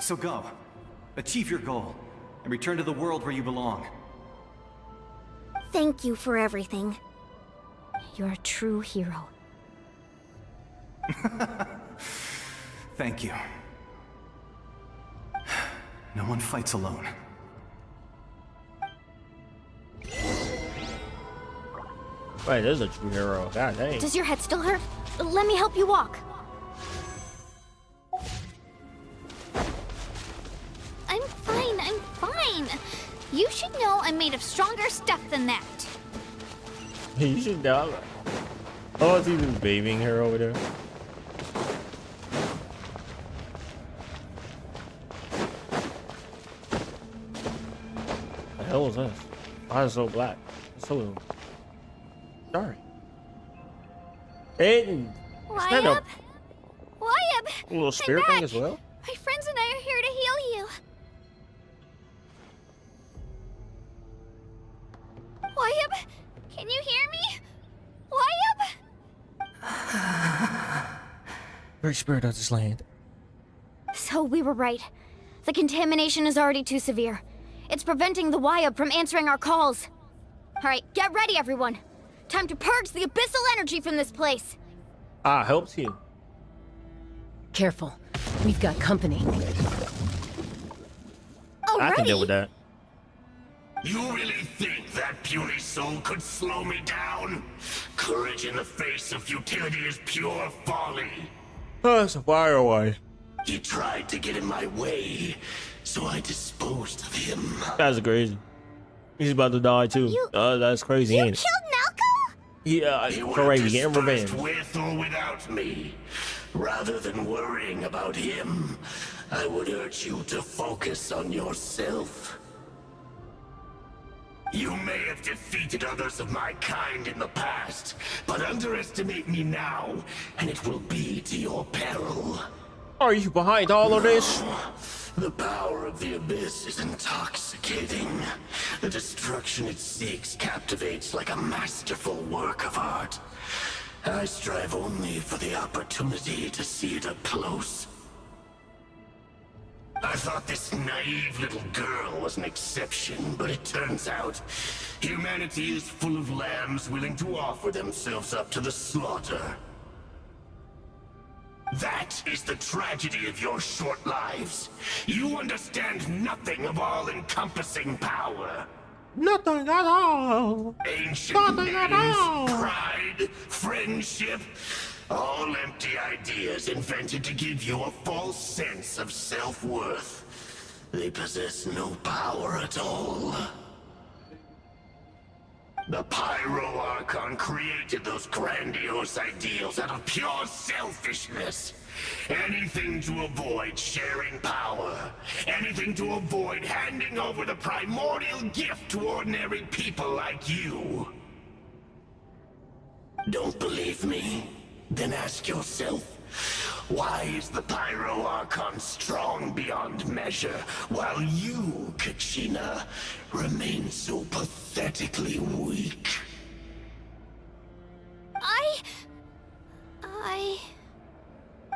So go. Achieve your goal, and return to the world where you belong. Thank you for everything. You're a true hero. Thank you. No one fights alone. Wait, this is a true hero. God dang. Does your head still hurt? Let me help you walk. I'm fine, I'm fine. You should know I'm made of stronger stuff than that. You should know. Oh, it's even babying her over there. The hell is this? Why is it so black? It's so dark. Aiden! Stand up. Wyatt! A little spirit thing as well? My friends and I are here to heal you. Wyatt, can you hear me? Wyatt? Great spirit of this land. So we were right. The contamination is already too severe. It's preventing the Wyab from answering our calls. Alright, get ready everyone. Time to purge the abyssal energy from this place. Ah, helps you. Careful. We've got company. I can deal with that. You really think that puny soul could slow me down? Courage in the face of futility is pure folly. Oh, it's a fire away. He tried to get in my way, so I disposed of him. That's crazy. He's about to die too. That's crazy, ain't it? Yeah, He would crazy. have Getting revenge. dispersed with or without me. Rather than worrying about him, I would urge you to focus on yourself. You may have defeated others of my kind in the past, but underestimate me now, and it will be to your peril. Are you behind all of this? The power of the Abyss is intoxicating. The destruction it seeks captivates like a masterful work of art. I strive only for the opportunity to see it up close. I thought this naive little girl was an exception, but it turns out humanity is full of lambs willing to offer themselves up to the slaughter. That is the tragedy of your short lives. You understand nothing of all-encompassing power. Nothing at all. Ancient Nothing at names, all. pride, friendship, all empty ideas invented to give you a false sense of self-worth. They possess no power at all. The Pyro Archon created those grandiose ideals out of pure selfishness. Anything to avoid sharing power. Anything to avoid handing over the primordial gift to ordinary people like you. Don't believe me? Then ask yourself, why is the Pyro Archon strong beyond measure, while you, Kachina, remain so pathetically weak?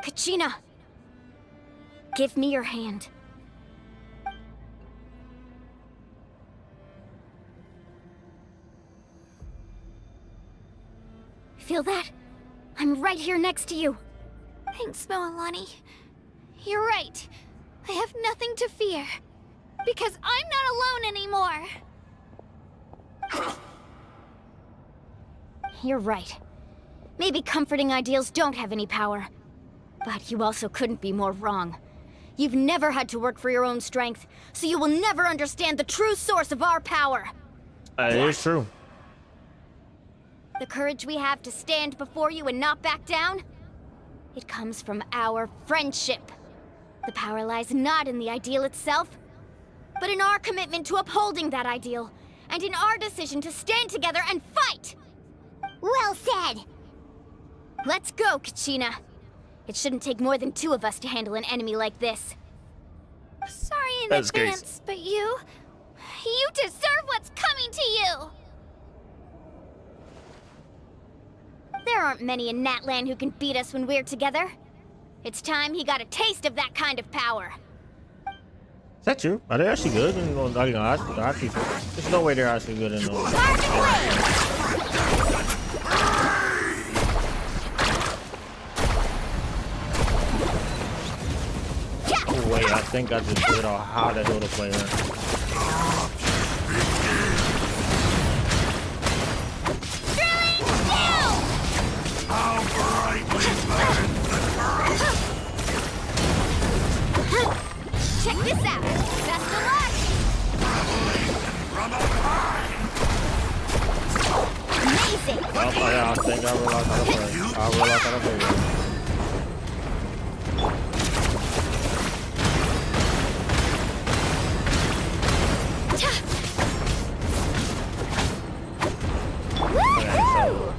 Kachina! Give me your hand. Feel that? I'm right here next to you. Thanks, Moalani. You're right. I have nothing to fear. Because I'm not alone anymore. You're right. Maybe comforting ideals don't have any power. But you also couldn't be more wrong. You've never had to work for your own strength, so you will never understand the true source of our power. It is true. The courage we have to stand before you and not back down? It comes from our friendship. The power lies not in the ideal itself, but in our commitment to upholding that ideal, and in our decision to stand together and fight! Well said! Let's go, Kachina. It shouldn't take more than 2 of us to handle an enemy like this. Sorry in That's advance, but you deserve what's coming to you! There aren't many in Natlan who can beat us when we're together. It's time he got a taste of that kind of power. Is that true? Are they actually good? There's no way they're actually good in those. Oh wait, I think I just figured out how to heal the player. Check this out. Best of luck. Amazing. Oh yeah, I think I realized how to play. I realized how to play.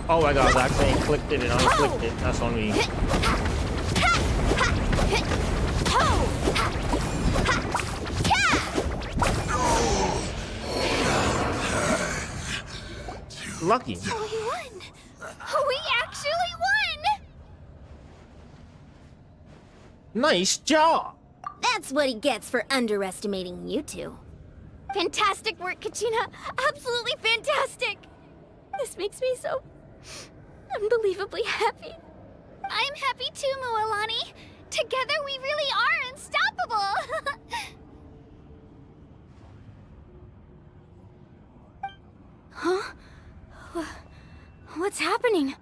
Oh my god, I accidentally clicked it and unclicked it. That's on me. Lucky. Oh, we won! Oh, we actually won! Nice job! That's what he gets for underestimating you two. Fantastic work, Kachina! Absolutely fantastic! This makes me so unbelievably happy. I'm happy too, Mualani. Together we really are unstoppable! Huh? What's happening?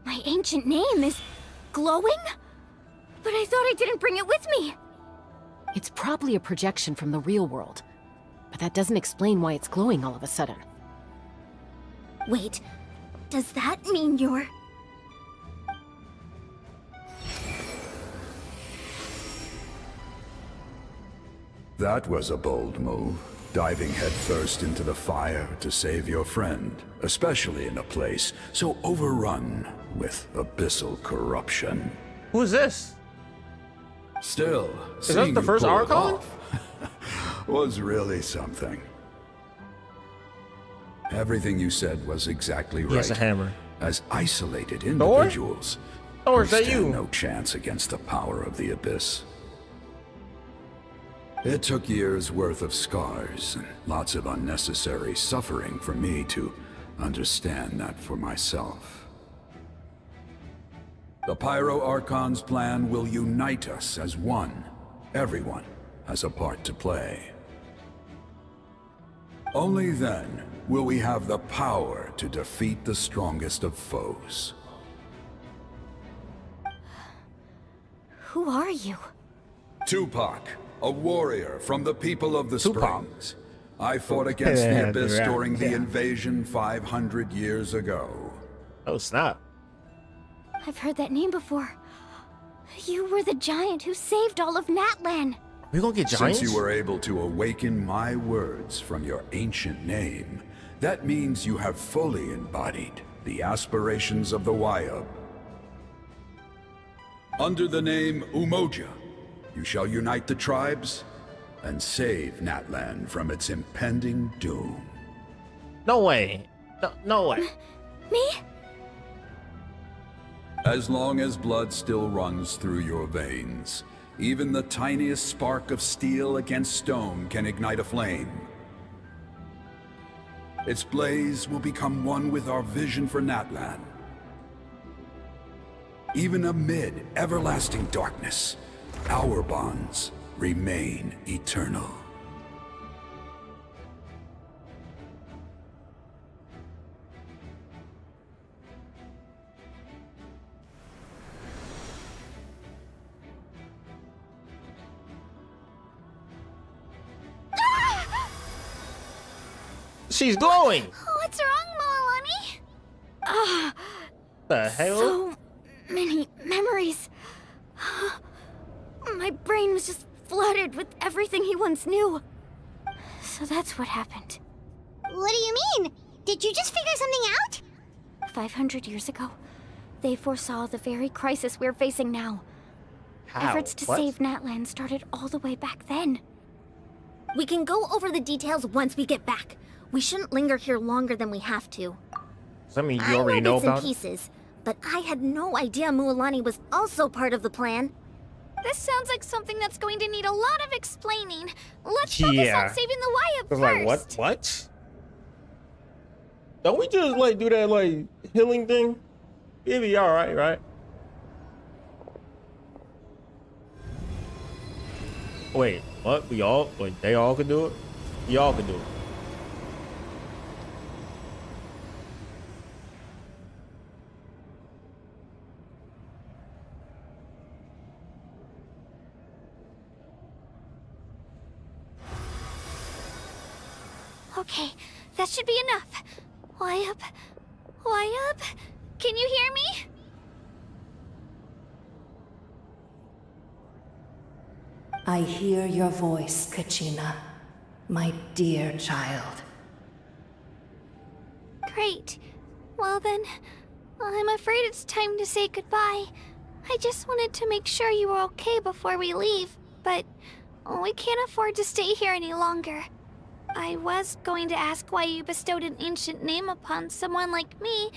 My ancient name is glowing? But I thought I didn't bring it with me. It's probably a projection from the real world. But that doesn't explain why it's glowing all of a sudden. Wait, does that mean you're... That was a bold move, diving headfirst into the fire to save your friend, especially in a place so overrun with abyssal corruption. Who is this? Still, is that the first Archon? Was really something. Everything you said was exactly right. He has a hammer. As isolated individuals, Thor, is that stand you? No chance against the power of the abyss. It took years' worth of scars and lots of unnecessary suffering for me to understand that for myself. The Pyro Archon's plan will unite us as one. Everyone has a part to play. Only then will we have the power to defeat the strongest of foes. Who are you? Tupac, a warrior from the people of the Springs. I fought against the Abyss during the invasion 500 years ago. Oh, snap. I've heard that name before. You were the giant who saved all of Natlan. We gonna get giants? Since you were able to awaken my words from your ancient name, that means you have fully embodied the aspirations of the Wayub. Under the name Umoja, you shall unite the tribes and save Natlan from its impending doom. No way. No way. Me? As long as blood still runs through your veins, even the tiniest spark of steel against stone can ignite a flame. Its blaze will become one with our vision for Natlan. Even amid everlasting darkness, our bonds remain eternal. She's glowing! What's wrong, Mualani? The hell? So many memories. My brain was just flooded with everything he once knew. So that's what happened. What do you mean? Did you just figure something out? 500 years ago, they foresaw the very crisis we're facing now. How? Efforts to What? save Natlan started all the way back then. We can go over the details once we get back. We shouldn't linger here longer than we have to. Something you already know bits and about? pieces, but I had no idea Mualani was also part of the plan. This sounds like something that's going to need a lot of explaining. Let's focus on saving the Wyatt first. Like, what? Don't we just, like, do that, like, healing thing? It'll be alright, right? Wait, what? They all could do it? Y'all could do it. Okay, that should be enough. Wyatt? Can you hear me? I hear your voice, Kachina, my dear child. Great. Well then, I'm afraid it's time to say goodbye. I just wanted to make sure you were okay before we leave, but we can't afford to stay here any longer. I was going to ask why you bestowed an ancient name upon someone like me,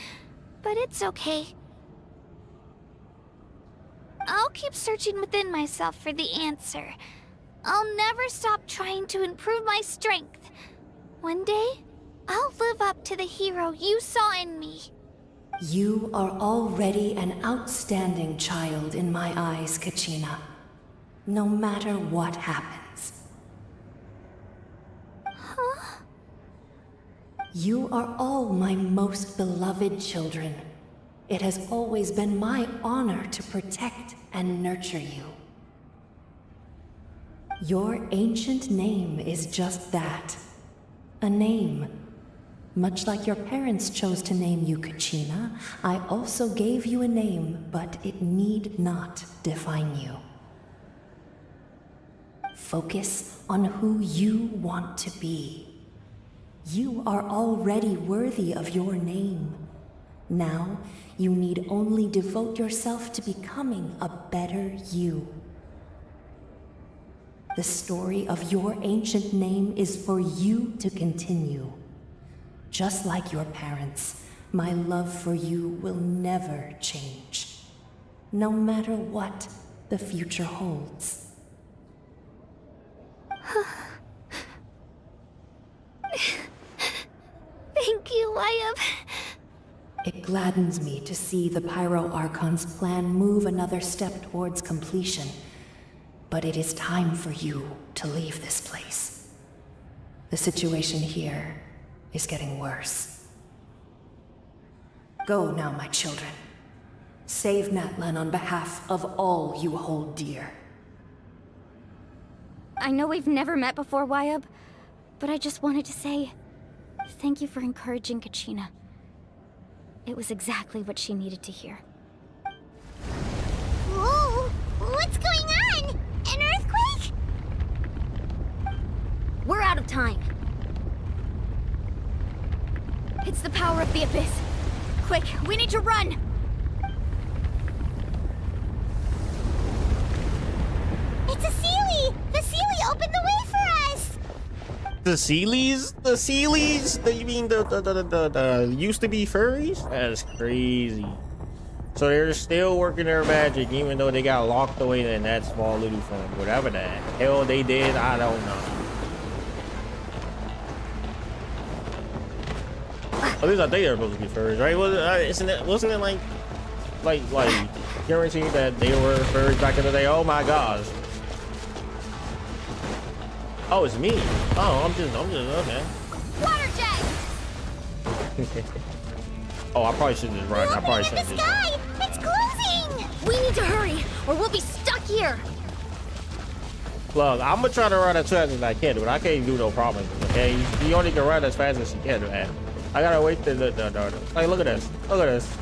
but it's okay. I'll keep searching within myself for the answer. I'll never stop trying to improve my strength. One day, I'll live up to the hero you saw in me. You are already an outstanding child in my eyes, Kachina. No matter what happens. Huh? You are all my most beloved children. It has always been my honor to protect and nurture you. Your ancient name is just that. A name. Much like your parents chose to name you Kachina, I also gave you a name, but it need not define you. Focus on who you want to be. You are already worthy of your name. Now, you need only devote yourself to becoming a better you. The story of your ancient name is for you to continue. Just like your parents, my love for you will never change, no matter what the future holds. Thank you, Wyatt. It gladdens me to see the Pyro Archon's plan move another step towards completion. But it is time for you to leave this place. The situation here is getting worse. Go now, my children. Save Natlan on behalf of all you hold dear. I know we've never met before, Wyatt, but I just wanted to say thank you for encouraging Kachina. It was exactly what she needed to hear. Whoa! What's going on? An earthquake? We're out of time. It's the power of the Abyss. Quick, we need to run! It's a Sealy! The Sealy opened the way for us! The Sealies? The Sealies? You mean the used to be furries? That's crazy. So they're still working their magic even though they got locked away in that small little form. Whatever the hell they did, I don't know. At least I think they're supposed to be furries, right? Wasn't it like guaranteed that they were furries back in the day? Oh my gosh. Oh, it's me. Oh, I'm just okay. Water jet! Oh, I probably shouldn't just run. I probably shouldn't just. Sky! It's closing! We need to hurry, or we'll be stuck here! Look, I'm gonna try to run as fast as I can, but I can't do no problem, okay? You only can run as fast as you can, man. I gotta wait to Like, look at this. Look at this.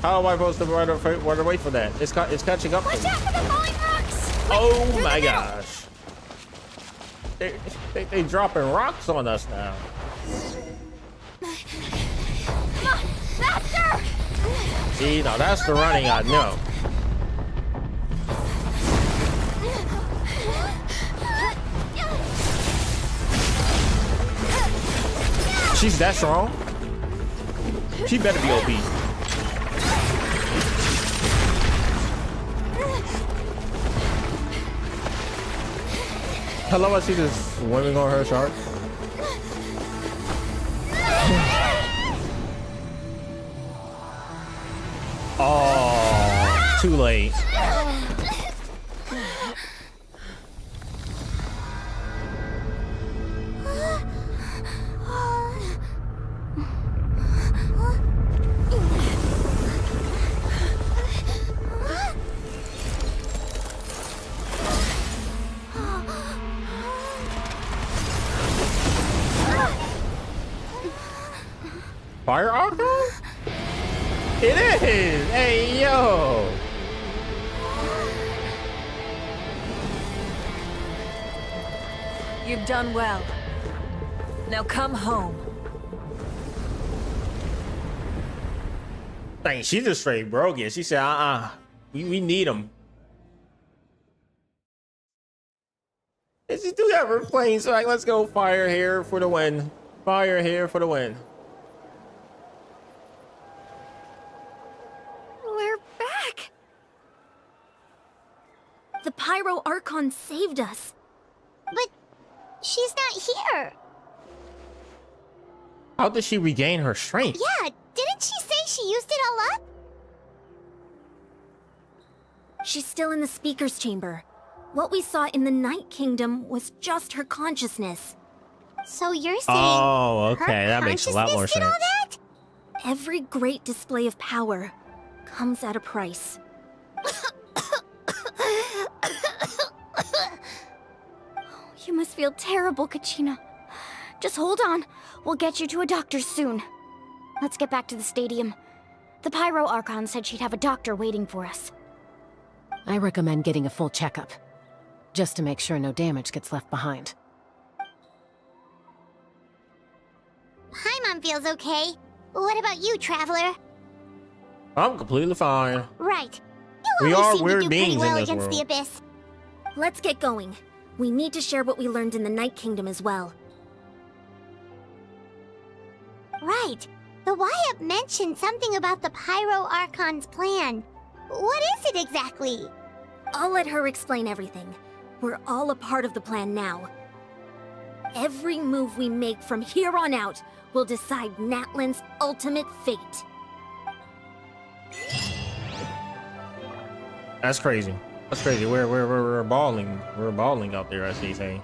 How am I supposed to run away from that? It's catching up to me. Watch out for the falling rocks! Oh my gosh. They dropping rocks on us now. Come on, faster! See, now that's the running I know. She's that strong? She better be OP. Hello, I see this swimming on her shark. Oh, too late. Fire Archon? It is! Hey, yo! You've done well. Now come home. Dang, she just straight broke it. She said, we need him. And she do have her plane, so like, let's go fire here for the win. Fire here for the win. We're back! The Pyro Archon saved us. But she's not here. How did she regain her strength? Yeah, didn't she say she used it all up? She's still in the speaker's chamber. What we saw in the Night Kingdom was just her consciousness. So you're saying Oh, okay, her that makes a lot more consciousness did sense. all that? Every great display of power comes at a price. You must feel terrible, Kachina. Just hold on. We'll get you to a doctor soon. Let's get back to the stadium. The Pyro Archon said she'd have a doctor waiting for us. I recommend getting a full checkup, just to make sure no damage gets left behind. Paimon feels okay. What about you, Traveler? I'm completely fine. Right. We You always are seem weird to do pretty beings in well this against world. the Abyss. Let's get going. We need to share what we learned in the Night Kingdom as well. Right. The Wyatt mentioned something about the Pyro Archon's plan. What is it exactly? I'll let her explain everything. We're all a part of the plan now. Every move we make from here on out will decide Natlan's ultimate fate. That's crazy. That's crazy. We're balling. We're balling out there, as they say.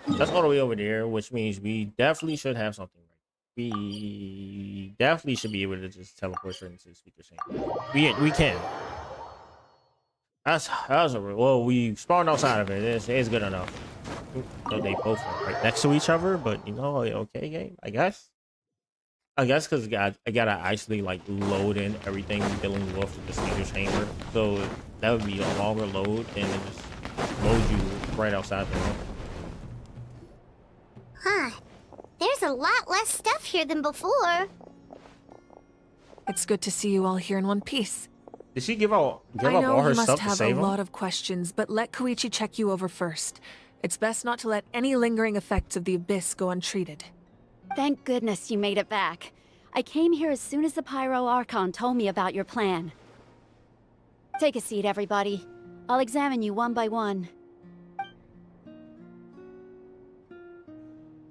That's all the way over there, which means we definitely should have something. We definitely should be able to just teleport straight into the speaker chamber. We can. That's well, we spawned outside of it. It's good enough. So they both are right next to each other, but you know, okay, game. I guess because I gotta actually like load in everything we're dealing with the speaker chamber, so that would be a longer load than it just load you right outside there. Huh. There's a lot less stuff here than before. It's good to see you all here in one piece. Did she give up I all know her you must stuff to have a save him? lot of questions, but let Koichi check you over first. It's best not to let any lingering effects of the Abyss go untreated. Thank goodness you made it back. I came here as soon as the Pyro Archon told me about your plan. Take a seat, everybody. I'll examine you one by one.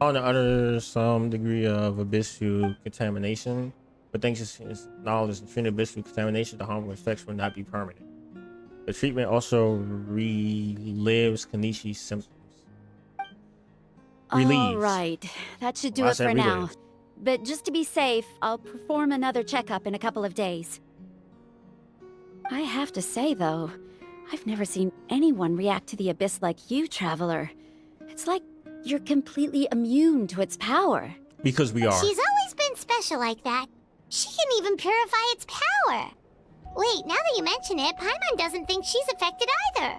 On the other, some degree of abyssal contamination, but thanks to his knowledge of abyssal contamination, the harmful effects will not be permanent. The treatment also relieves Kanishi's symptoms. All right, that should do Well, I it said for now. relieves. But just to be safe, I'll perform another checkup in a couple of days. I have to say, though, I've never seen anyone react to the Abyss like you, Traveler. It's like you're completely immune to its power. Because we are. She's always been special like that. She can even purify its power. Wait, now that you mention it, Paimon doesn't think she's affected either.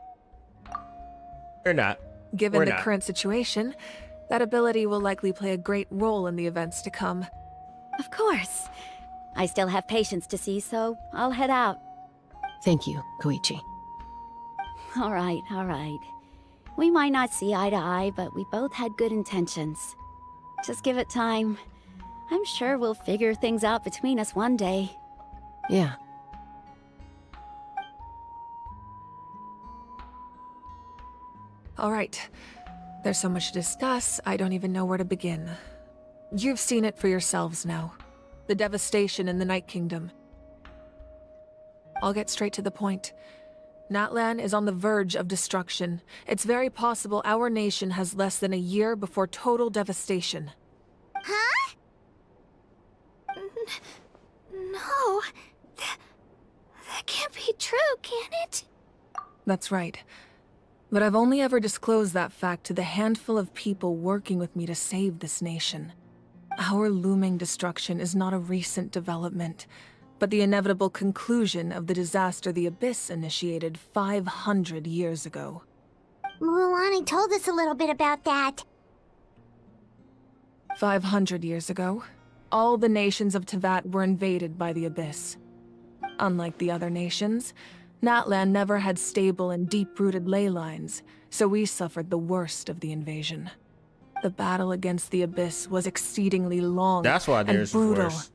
We're not. Given We're the not. current situation, that ability will likely play a great role in the events to come. Of course. I still have patients to see, so I'll head out. Thank you, Koichi. All right, all right. We might not see eye to eye, but we both had good intentions. Just give it time. I'm sure we'll figure things out between us one day. Yeah. All right. There's so much to discuss, I don't even know where to begin. You've seen it for yourselves now. The devastation in the Night Kingdom. I'll get straight to the point. Natlan is on the verge of destruction. It's very possible our nation has less than a year before total devastation. Huh? No. That can't be true, can it? That's right. But I've only ever disclosed that fact to the handful of people working with me to save this nation. Our looming destruction is not a recent development, but the inevitable conclusion of the disaster the Abyss initiated 500 years ago. Mulan told us a little bit about that. 500 years ago, all the nations of Teyvat were invaded by the Abyss. Unlike the other nations, Natlan never had stable and deep-rooted ley lines, so we suffered the worst of the invasion. The battle against the Abyss was exceedingly long That's why and theirs is brutal. worse.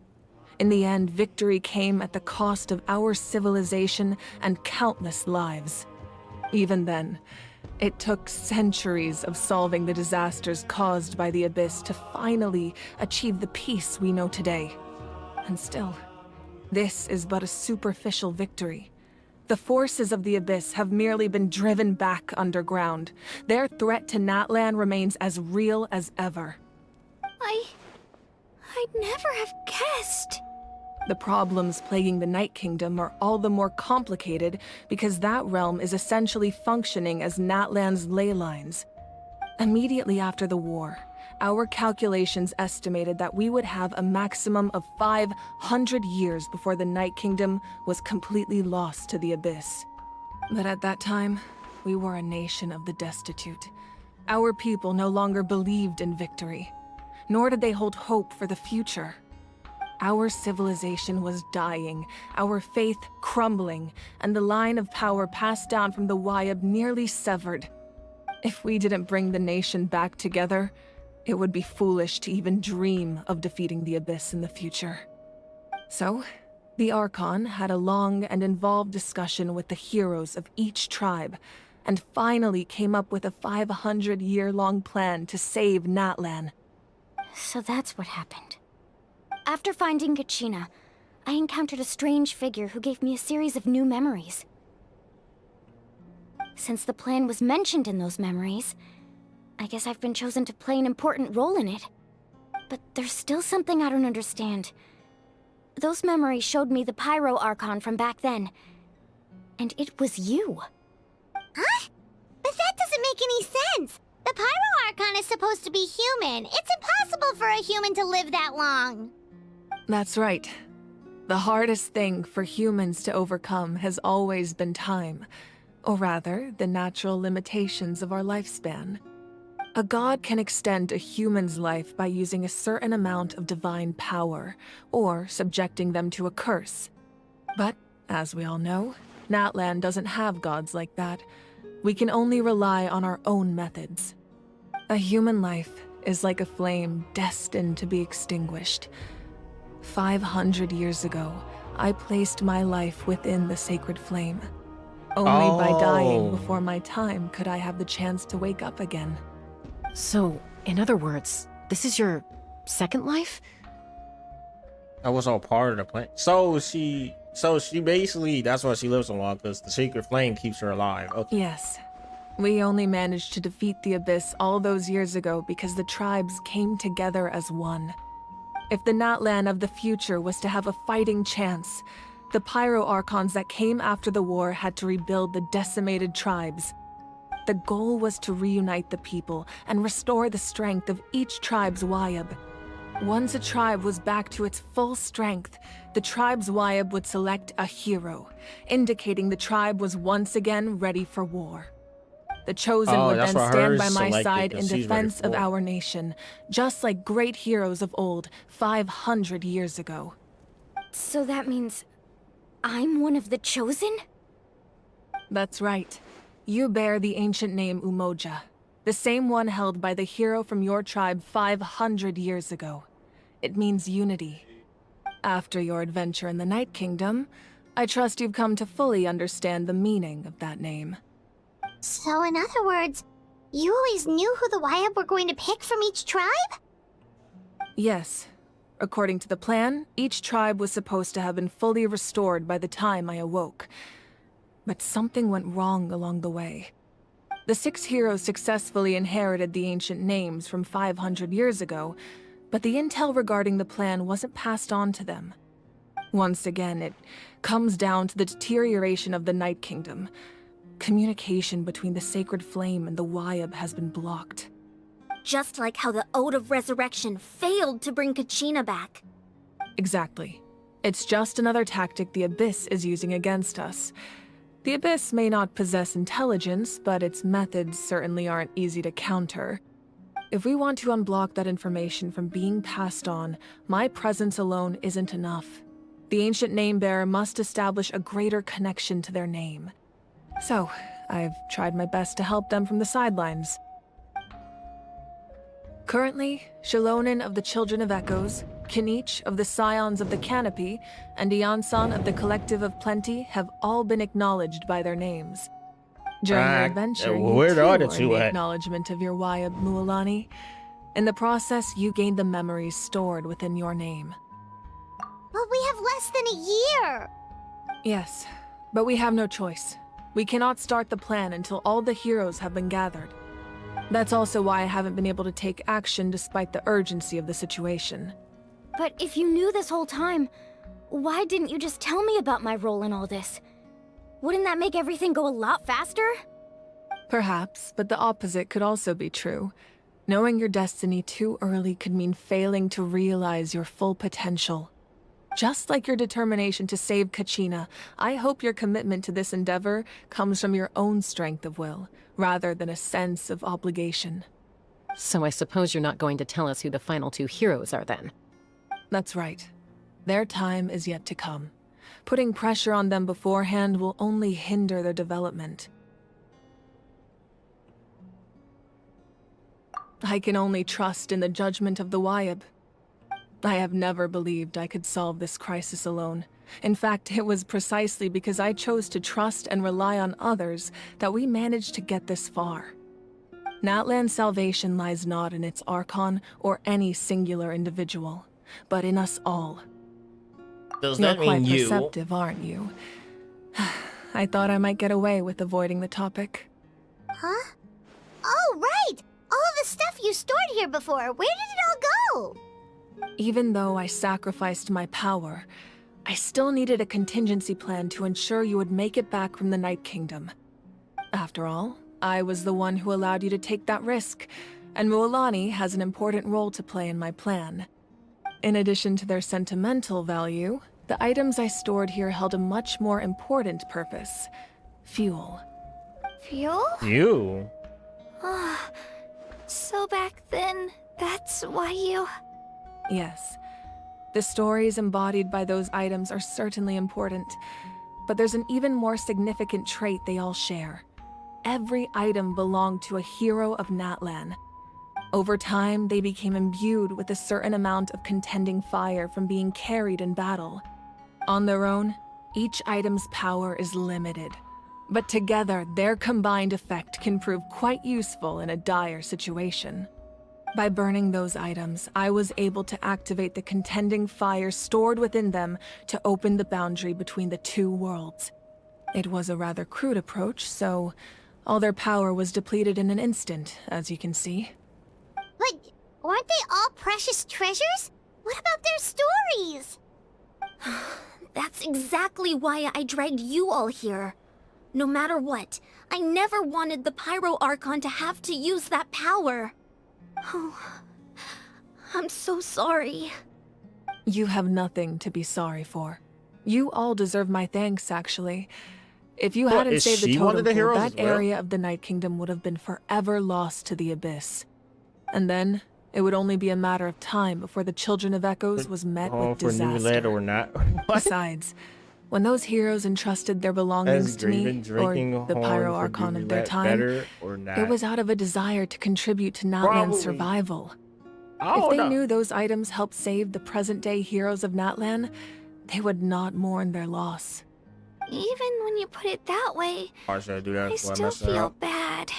In the end, victory came at the cost of our civilization and countless lives. Even then, it took centuries of solving the disasters caused by the Abyss to finally achieve the peace we know today. And still, this is but a superficial victory. The forces of the Abyss have merely been driven back underground. Their threat to Natlan remains as real as ever. I'd never have guessed. The problems plaguing the Night Kingdom are all the more complicated because that realm is essentially functioning as Natlan's ley lines. Immediately after the war, our calculations estimated that we would have a maximum of 500 years before the Night Kingdom was completely lost to the Abyss. But at that time, we were a nation of the destitute. Our people no longer believed in victory, nor did they hold hope for the future. Our civilization was dying, our faith crumbling, and the line of power passed down from the Wayab nearly severed. If we didn't bring the nation back together, it would be foolish to even dream of defeating the Abyss in the future. So, the Archon had a long and involved discussion with the heroes of each tribe, and finally came up with a 500-year-long plan to save Natlan. So that's what happened. After finding Gachina, I encountered a strange figure who gave me a series of new memories. Since the plan was mentioned in those memories, I guess I've been chosen to play an important role in it. But there's still something I don't understand. Those memories showed me the Pyro Archon from back then. And it was you. Huh? But that doesn't make any sense. The Pyro Archon is supposed to be human. It's impossible for a human to live that long. That's right. The hardest thing for humans to overcome has always been time. Or rather, the natural limitations of our lifespan. A god can extend a human's life by using a certain amount of divine power, or subjecting them to a curse. But, as we all know, Natlan doesn't have gods like that. We can only rely on our own methods. A human life is like a flame destined to be extinguished. 500 years ago, I placed my life within the sacred flame. Only by dying before my time could I have the chance to wake up again. So, in other words, this is your second life? That was all part of the plan. So she basically, that's why she lives so long, because the secret flame keeps her alive. Okay. Yes. We only managed to defeat the Abyss all those years ago because the tribes came together as one. If the Natlan of the future was to have a fighting chance, the Pyro Archons that came after the war had to rebuild the decimated tribes. The goal was to reunite the people and restore the strength of each tribe's Wayab. Once a tribe was back to its full strength, the tribe's Wayab would select a hero, indicating the tribe was once again ready for war. The Chosen would then stand by my side in defense of our nation, just like great heroes of old 500 years ago. So that means I'm one of the Chosen? That's right. You bear the ancient name Umoja, the same one held by the hero from your tribe 500 years ago. It means unity. After your adventure in the Night Kingdom, I trust you've come to fully understand the meaning of that name. So in other words, you always knew who the Wyatt were going to pick from each tribe? Yes. According to the plan, each tribe was supposed to have been fully restored by the time I awoke. But something went wrong along the way. The 6 heroes successfully inherited the ancient names from 500 years ago, but the intel regarding the plan wasn't passed on to them. Once again, it comes down to the deterioration of the Night Kingdom. Communication between the Sacred Flame and the Wyatt has been blocked. Just like how the Ode of Resurrection failed to bring Kachina back. Exactly. It's just another tactic the Abyss is using against us. The Abyss may not possess intelligence, but its methods certainly aren't easy to counter. If we want to unblock that information from being passed on, my presence alone isn't enough. The ancient name-bearer must establish a greater connection to their name. So, I've tried my best to help them from the sidelines. Currently, Shalonen of the Children of Echoes, Kinich of the Scions of the Canopy, and Iansan of the Collective of Plenty have all been acknowledged by their names. During your adventure, you too earned the acknowledgement of your Wyatt, Mualani. In the process, you gained the memories stored within your name. But we have less than a year! Yes, but we have no choice. We cannot start the plan until all the heroes have been gathered. That's also why I haven't been able to take action despite the urgency of the situation. But if you knew this whole time, why didn't you just tell me about my role in all this? Wouldn't that make everything go a lot faster? Perhaps, but the opposite could also be true. Knowing your destiny too early could mean failing to realize your full potential. Just like your determination to save Kachina, I hope your commitment to this endeavor comes from your own strength of will, rather than a sense of obligation. So I suppose you're not going to tell us who the final 2 heroes are then? That's right. Their time is yet to come. Putting pressure on them beforehand will only hinder their development. I can only trust in the judgment of the Wyatt. I have never believed I could solve this crisis alone. In fact, it was precisely because I chose to trust and rely on others that we managed to get this far. Natlan's salvation lies not in its Archon or any singular individual, but in us all. Does that mean you? You're quite perceptive, aren't you? I thought I might get away with avoiding the topic. Huh? Oh, right! All of the stuff you stored here before, where did it all go? Even though I sacrificed my power, I still needed a contingency plan to ensure you would make it back from the Night Kingdom. After all, I was the one who allowed you to take that risk, and Mualani has an important role to play in my plan. In addition to their sentimental value, the items I stored here held a much more important purpose. Fuel. Fuel? You? So back then, that's why you... Yes. The stories embodied by those items are certainly important, but there's an even more significant trait they all share. Every item belonged to a hero of Natlan. Over time, they became imbued with a certain amount of contending fire from being carried in battle. On their own, each item's power is limited, but together, their combined effect can prove quite useful in a dire situation. By burning those items, I was able to activate the contending fire stored within them to open the boundary between the 2 worlds. It was a rather crude approach, so all their power was depleted in an instant, as you can see. But weren't they all precious treasures? What about their stories? That's exactly why I dragged you all here. No matter what, I never wanted the Pyro Archon to have to use that power. Oh, I'm so sorry. You have nothing to be sorry for. You all deserve my thanks, actually. If you hadn't saved the totem pole, that area of the Night Kingdom would have been forever lost to the Abyss. And then, it would only be a matter of time before the Children of Echoes was met with disaster. Or not. Besides, When those heroes entrusted their belongings to me, or the Pyro Archon of their time, it was out of a desire to contribute to Natlan's survival. If they knew those items helped save the present-day heroes of Natlan, they would not mourn their loss. Even when you put it that way, I still feel bad.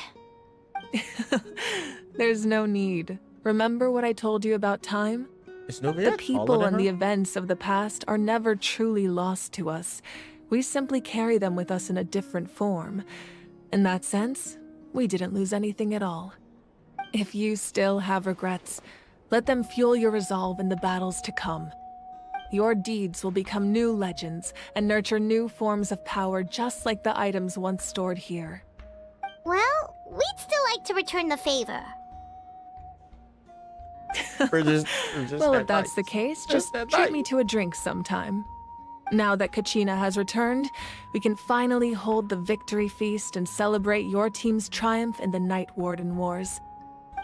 There's no need. Remember what I told you about time? The people and the events of the past are never truly lost to us. We simply carry them with us in a different form. In that sense, we didn't lose anything at all. If you still have regrets, let them fuel your resolve in the battles to come. Your deeds will become new legends and nurture new forms of power just like the items once stored here. Well, we'd still like to return the favor. Well, if that's the case, just treat me to a drink sometime. Now that Kachina has returned, we can finally hold the victory feast and celebrate your team's triumph in the Night Warden Wars.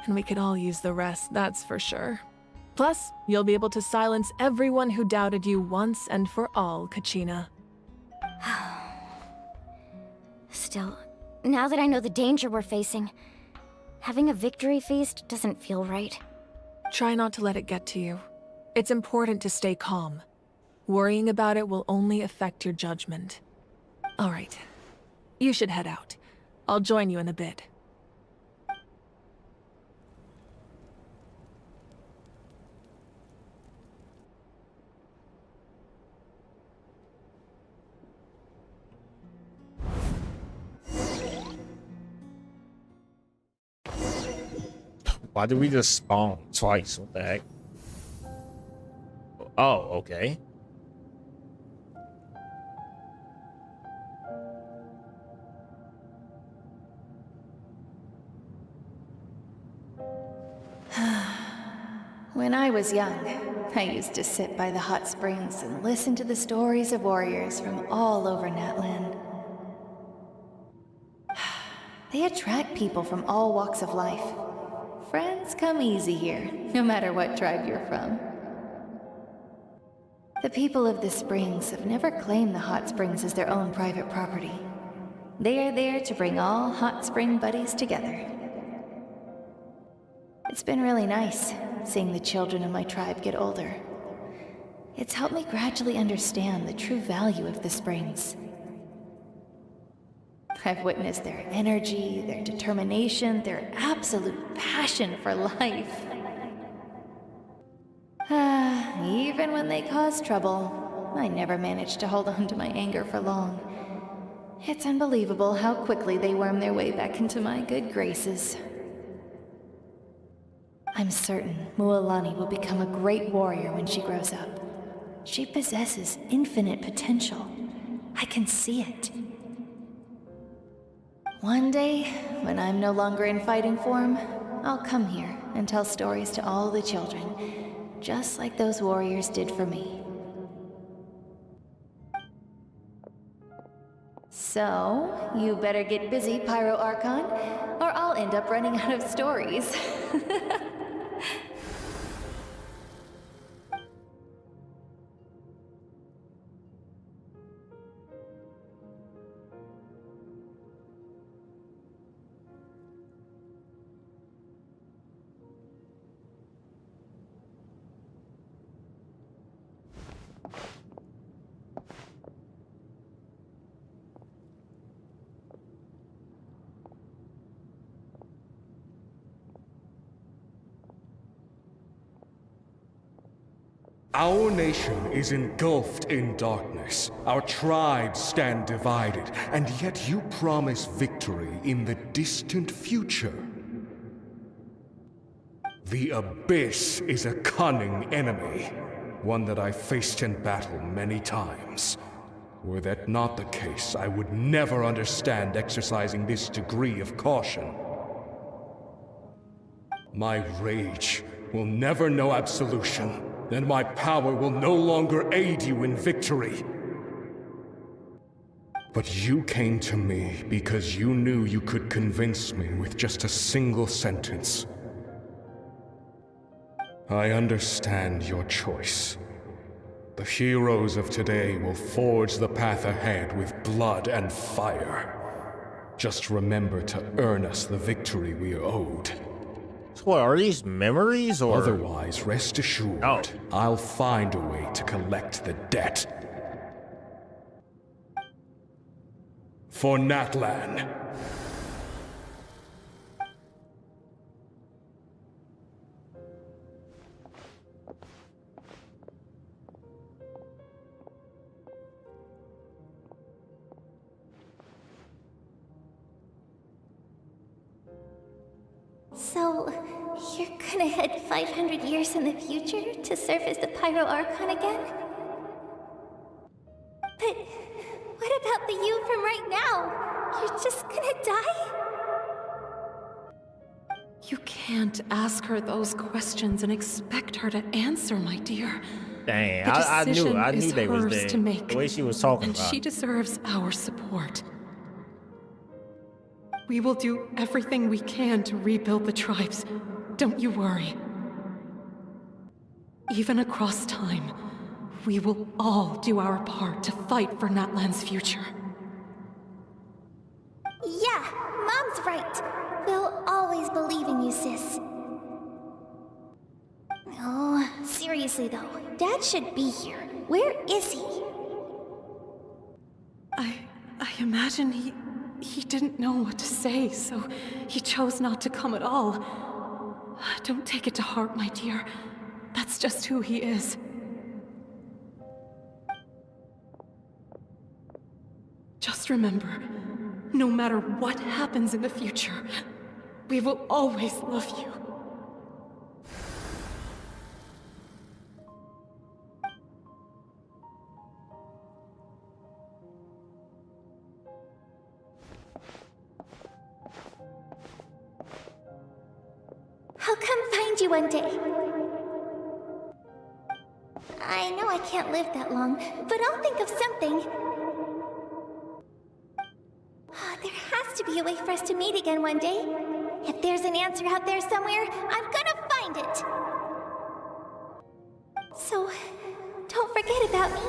And we could all use the rest, that's for sure. Plus, you'll be able to silence everyone who doubted you once and for all, Kachina. Still, now that I know the danger we're facing, having a victory feast doesn't feel right. Try not to let it get to you. It's important to stay calm. Worrying about it will only affect your judgment. All right. You should head out. I'll join you in a bit. Why did we just spawn twice? What the heck? Oh, okay. When I was young, I used to sit by the hot springs and listen to the stories of warriors from all over Natlan. They attract people from all walks of life. Friends come easy here, no matter what tribe you're from. The people of the springs have never claimed the hot springs as their own private property. They are there to bring all hot spring buddies together. It's been really nice, seeing the children of my tribe get older. It's helped me gradually understand the true value of the springs. I've witnessed their energy, their determination, their absolute passion for life. Even when they cause trouble, I never managed to hold on to my anger for long. It's unbelievable how quickly they worm their way back into my good graces. I'm certain Mualani will become a great warrior when she grows up. She possesses infinite potential. I can see it. One day, when I'm no longer in fighting form, I'll come here and tell stories to all the children, just like those warriors did for me. So, you better get busy, Pyro Archon, or I'll end up running out of stories. Our nation is engulfed in darkness. Our tribes stand divided, and yet you promise victory in the distant future. The Abyss is a cunning enemy, one that I faced in battle many times. Were that not the case, I would never understand exercising this degree of caution. My rage will never know absolution, and my power will no longer aid you in victory. But you came to me because you knew you could convince me with just a single sentence. I understand your choice. The heroes of today will forge the path ahead with blood and fire. Just remember to earn us the victory we are owed. So what, are these memories or? Otherwise, rest assured, I'll find a way to collect the debt. For Natlan. So, you're gonna head 500 years in the future to serve as the Pyro Archon again? But what about the you from right now? You're just gonna die? You can't ask her those questions and expect her to answer, my dear. Dang, The I knew decision they was is hers there. to make, The way she was talking and about she it. deserves our support. We will do everything we can to rebuild the tribes. Don't you worry. Even across time, we will all do our part to fight for Natlan's future. Yeah, Mom's right. We'll always believe in you, sis. Oh, seriously though, Dad should be here. Where is he? I imagine he didn't know what to say, so he chose not to come at all. Don't take it to heart, my dear. That's just who he is. Just remember, no matter what happens in the future, we will always love you. I'll come find you one day. I know I can't live that long, but I'll think of something. There has to be a way for us to meet again one day. If there's an answer out there somewhere, I'm gonna find it. So, don't forget about me.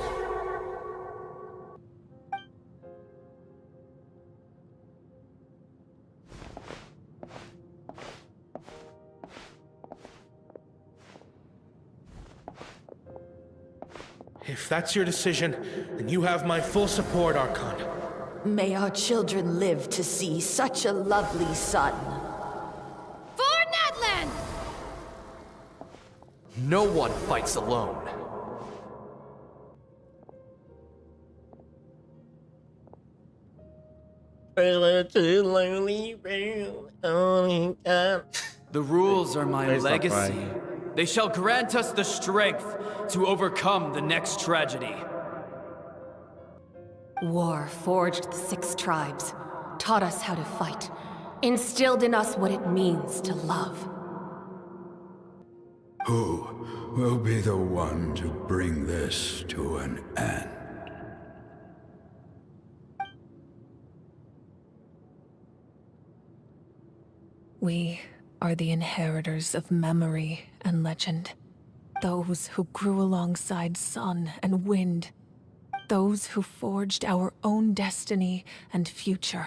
If that's your decision, then you have my full support, Archon. May our children live to see such a lovely son. For Natlan! No one fights alone. The rules are my Please stop legacy. crying. They shall grant us the strength to overcome the next tragedy. War forged the 6 tribes, taught us how to fight, instilled in us what it means to love. Who will be the one to bring this to an end? We are the inheritors of memory and legend. Those who grew alongside sun and wind. Those who forged our own destiny and future.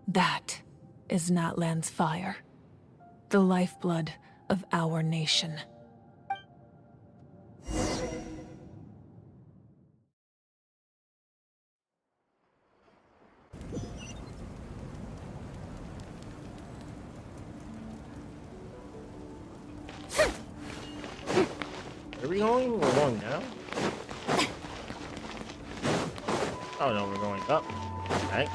That is Natlan's fire. The lifeblood of our nation. Are we going? We're going down? Oh no, we're going up. Okay.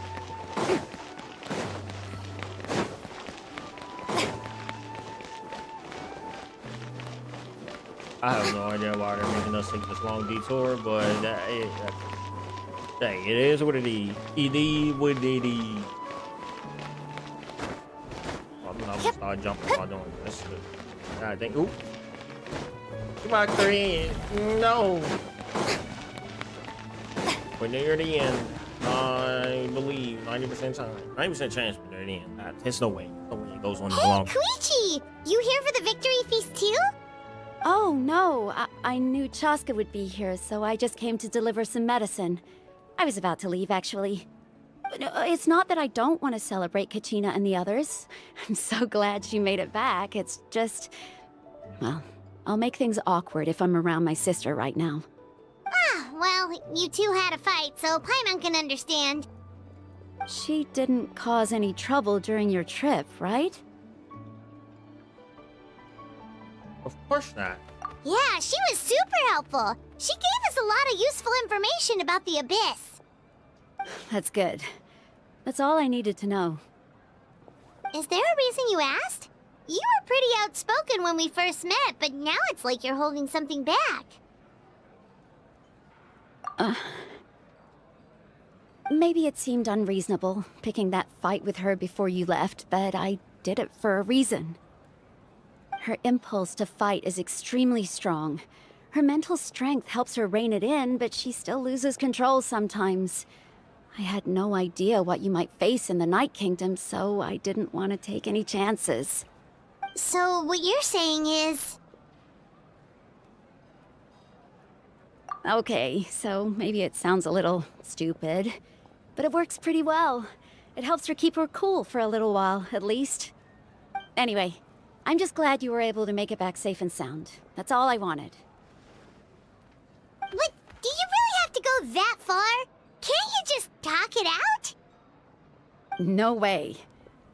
I have no idea why they're making us take this long detour, but dang, it is what it is. It is what it is. I'm gonna start jumping while doing this. I think. Oop. Come on, 3. No. We're near the end. I believe 90% time. 90% chance we're near the end. There's no way. No way it goes on this long. Koichi! You here for the victory feast too? Oh, no. I knew Chaska would be here, so I just came to deliver some medicine. I was about to leave, actually. No, it's not that I don't want to celebrate Kachina and the others. I'm so glad she made it back. It's just... well, I'll make things awkward if I'm around my sister right now. Ah, well, you two had a fight, so Paimon can understand. She didn't cause any trouble during your trip, right? Of course not. Yeah, she was super helpful. She gave us a lot of useful information about the Abyss. That's good. That's all I needed to know. Is there a reason you asked? You were pretty outspoken when we first met, but now it's like you're holding something back. Maybe it seemed unreasonable, picking that fight with her before you left, but I did it for a reason. Her impulse to fight is extremely strong. Her mental strength helps her rein it in, but she still loses control sometimes. I had no idea what you might face in the Night Kingdom, so I didn't want to take any chances. So what you're saying is... Okay, so maybe it sounds a little stupid, but it works pretty well. It helps her keep her cool for a little while, at least. Anyway, I'm just glad you were able to make it back safe and sound. That's all I wanted. What? Do you really have to go that far? Can't you just talk it out? No way.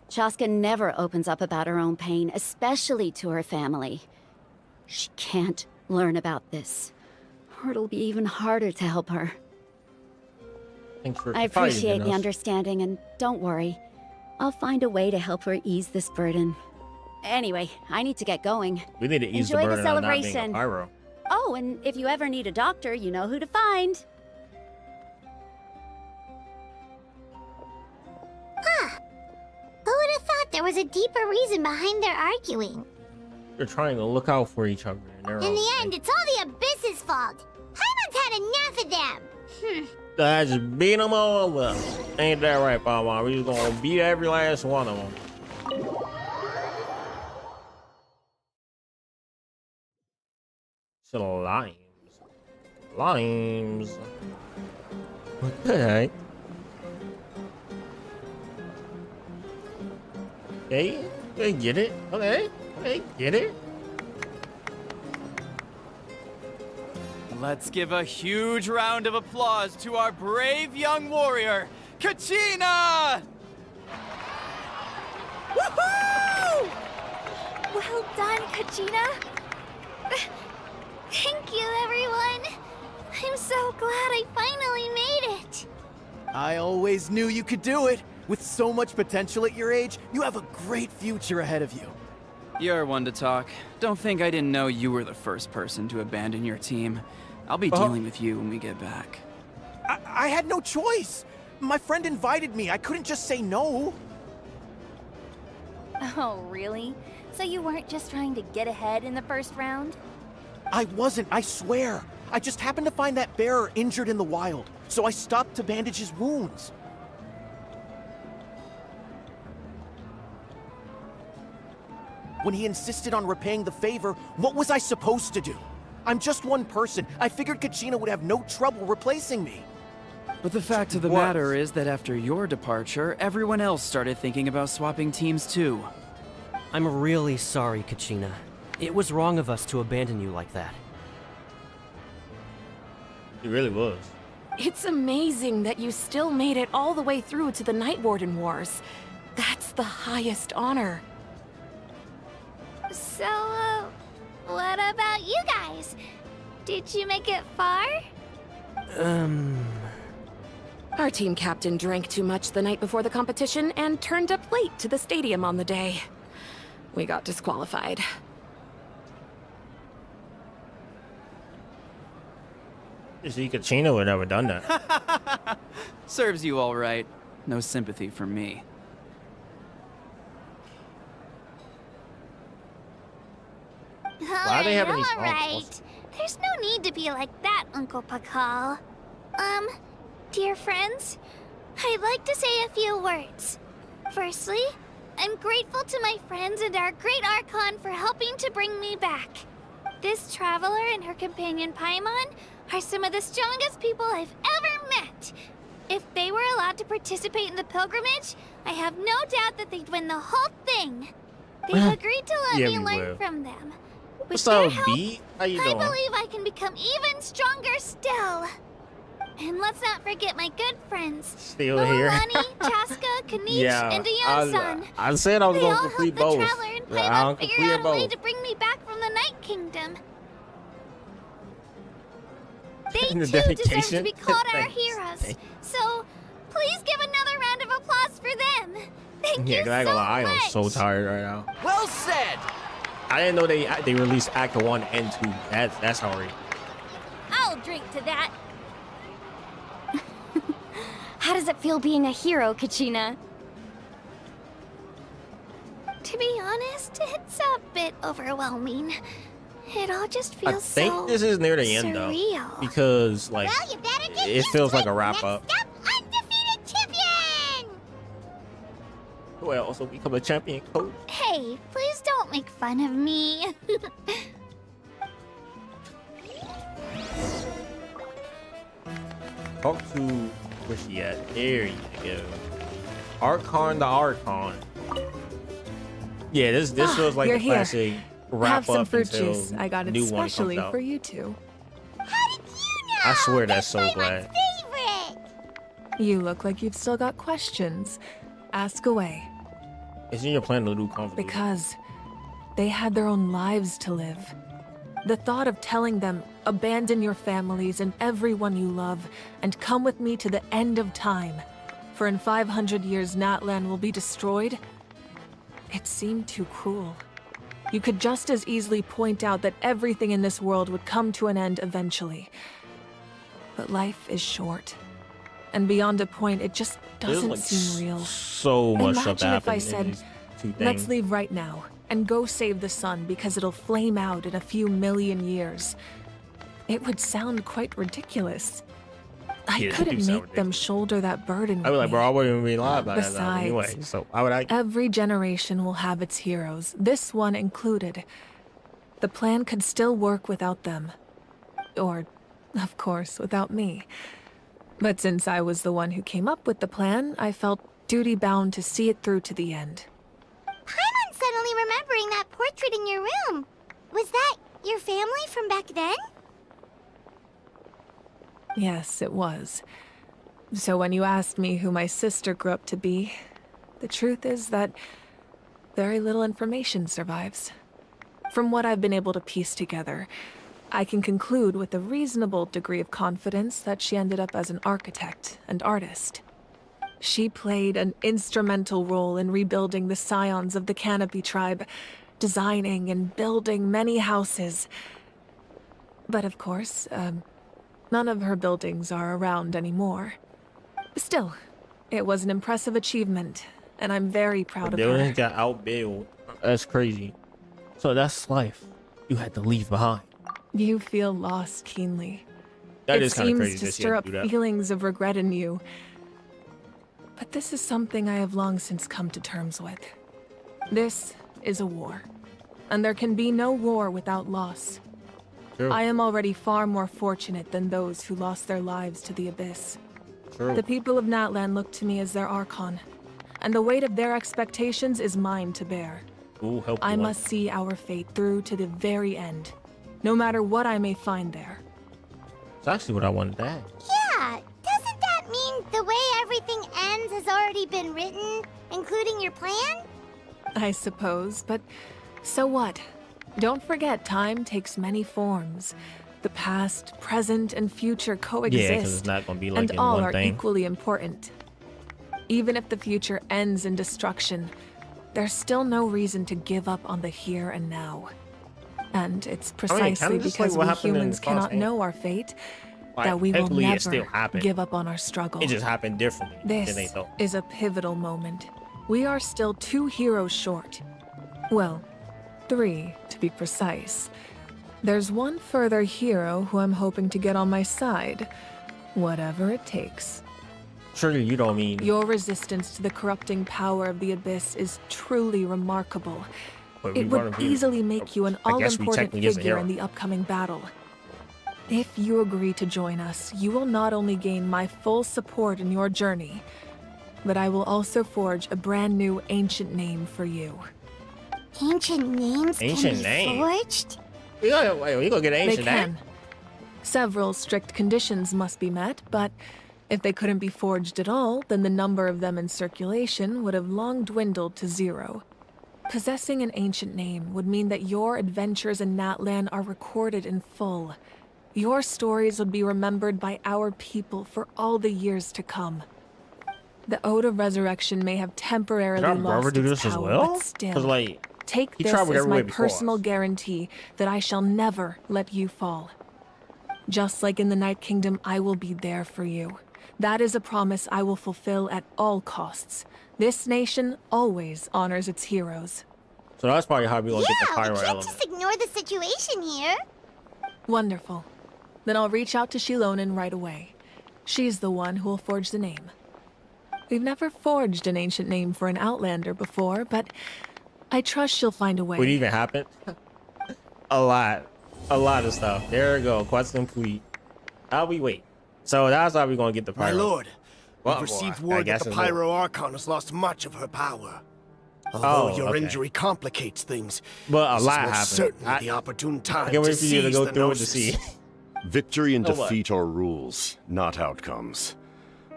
Chaska never opens up about her own pain, especially to her family. She can't learn about this, or it'll be even harder to help her. Thanks for I appreciate the understanding, and don't worry. I'll find a way to help her ease this burden. Anyway, I need to get going. We need to ease Enjoy the burden the of not being a celebration. pyro. Oh, and if you ever need a doctor, you know who to find. Huh. Who would have thought there was a deeper reason behind their arguing? They're trying to look out for each other. In the end, it's all the Abyss's fault. Paimon's had enough of them. I just beat them all up. Ain't that right, Pama? We just gonna beat every last one of them. So limes. Limes. What the heck? Okay, okay, get it. Okay, okay, get it. Let's give a huge round of applause to our brave young warrior, Kachina! Woohoo! Well done, Kachina. Thank you, everyone. I'm so glad I finally made it. I always knew you could do it. With so much potential at your age, you have a great future ahead of you. You're one to talk. Don't think I didn't know you were the first person to abandon your team. I'll be dealing with you when we get back. I had no choice. My friend invited me. I couldn't just say no. Oh, really? So you weren't just trying to get ahead in the first round? I wasn't, I swear. I just happened to find that bearer injured in the wild, so I stopped to bandage his wounds. When he insisted on repaying the favor, what was I supposed to do? I'm just one person. I figured Kachina would have no trouble replacing me. But the fact of the matter is that after your departure, everyone else started thinking about swapping teams too. I'm really sorry, Kachina. It was wrong of us to abandon you like that. It really was. It's amazing that you still made it all the way through to the Night Warden Wars. That's the highest honor. So, what about you guys? Did you make it far? Our team captain drank too much the night before the competition and turned up late to the stadium on the day. We got disqualified. You see, Kachina would have never done that. Serves you all right. No sympathy from me. Why do they have any songs? Alright. There's no need to be like that, Uncle Pakal. Dear friends, I'd like to say a few words. Firstly, I'm grateful to my friends and our great Archon for helping to bring me back. This traveler and her companion Paimon are some of the strongest people I've ever met. If they were allowed to participate in the pilgrimage, I have no doubt that they'd win the whole thing. They've agreed to let Yeah, me we learn will. from them. With What's their up, help, B? How you I doing? believe I can become even stronger still. And let's not forget my good friends. Still here. Moalani, Chaska, Kanish, and Dion-san. I said I was They gonna all complete helped the both. traveler and Yeah, Paimon I'm figure completing out a way both. to bring me back from the Night Kingdom. They The too deserve to dedication? be called our Thanks. heroes. Thanks. So, please give another round of applause for them. Thank Yeah, you 'cause I ain't so gonna lie, I am much. so tired right now. Well said! I didn't know they released Act 1 and 2. That's hard. I'll drink to that. How does it feel being a hero, Kachina? To be honest, it's a bit overwhelming. It all just I feels think so this is near the end surreal. though, because like Well, you better get it used feels to like it. a wrap Next up. up, undefeated champion! Well, also become a champion coach. Hey, please don't make fun of me. Talk to where's she at? There you go. Archon the Archon. Yeah, this feels like you're a here. classic wrap Have some up fruit until juice. I got it new one specially comes out. for you two. I swear that's so glad. Favorite! You look like you've still got questions. Ask away. Isn't your plan to do comfortable? Because they had their own lives to live. The thought of telling them, abandon your families and everyone you love, and come with me to the end of time, for in 500 years Natlan will be destroyed, it seemed too cruel. You could just as easily point out that everything in this world would come to an end eventually. But life is short. And beyond a point, it just There's, doesn't like, seem real. So much stuff Imagine if I happened in said, these two let's things. leave right now and go save the sun because it'll flame out in a few million years. It would sound quite ridiculous. I Yeah, it couldn't do sound make them shoulder that burden with I was like, me. bro, I wouldn't even be live about that Besides, anyway. So why would I? every generation will have its heroes, this one included. The plan could still work without them. Or, of course, without me. But since I was the one who came up with the plan, I felt duty-bound to see it through to the end. Paimon's suddenly remembering that portrait in your room. Was that your family from back then? Yes, it was. So when you asked me who my sister grew up to be, the truth is that very little information survives. From what I've been able to piece together, I can conclude with a reasonable degree of confidence that she ended up as an architect and artist. She played an instrumental role in rebuilding the scions of the Canopy tribe, designing and building many houses. But of course, none of her buildings are around anymore. Still, it was an impressive achievement, and I'm very proud of her. Buildings got outbuilt. That's crazy. So that's life. You had to leave behind. You feel lost keenly. That It is kind of seems crazy to that she stir had up to do that. feelings of regret in you. But this is something I have long since come to terms with. This is a war, and there can be no war without loss. True. I am already far more fortunate than those who lost their lives to the abyss. True. The people of Natlan look to me as their Archon, and the weight of their expectations is mine to bear. Ooh, help I you must see our fate through to the very end, no matter what I may find there. It's actually what I wanted to ask. Yeah, doesn't that mean the way everything ends has already been written, including your plan? I suppose, but so what? Don't forget, time takes many forms. The past, present, and future coexist. Yeah, because it's not going to be like and in all one are thing. equally important. Even if the future ends in destruction, there's still no reason to give up on the here and now. And it's precisely kinda just because like what we happened in humans Cross cannot Hand. know our fate Like, that we will technically it still never happened. give up on our struggle. It just happened differently than they This thought. is a pivotal moment. We are still 2 heroes short. Well, 3 to be precise. There's one further hero who I'm hoping to get on my side, whatever it takes. Surely you don't mean. Your resistance to the corrupting power of the Abyss is truly remarkable, But we It run would a easily make you an I guess we all-important technically is a figure hero. in the upcoming battle. If you agree to join us, you will not only gain my full support in your journey, but I will also forge a brand new ancient name for you. Ancient names Ancient can be name? forged? We gonna get an They ancient name? can. Several strict conditions must be met, but if they couldn't be forged at all, then the number of them in circulation would have long dwindled to 0. Possessing an ancient name would mean that your adventures in Natlan are recorded in full. Your stories would be remembered by our people for all the years to come. The Ode of Resurrection may have temporarily Did our brother lost do its this as power, well? but 'Cause, still, like, take he this traveled as my everywhere before personal us. guarantee that I shall never let you fall. Just like in the Night Kingdom, I will be there for you. That is a promise I will fulfill at all costs. This nation always honors its heroes. So that's probably how we gonna get the Yeah, pyro we can't element. just ignore the situation here. Wonderful. Then I'll reach out to Shilonin right away. She's the one who will forge the name. We've never forged an ancient name for an Outlander before, but I trust she'll find a way. What even happened? A lot of stuff. There we go. Quest complete. How we wait? So that's how we gonna get the pyro. My lord, Well, we've received well, I word that guess the it's more. Pyro Archon has lost much of her power. Although Oh, your okay. injury complicates things, But a this is lot most happened. certainly the opportune time I can't to wait for you to seize go the through it to Gnosis. see. Victory and So what? defeat are rules, not outcomes.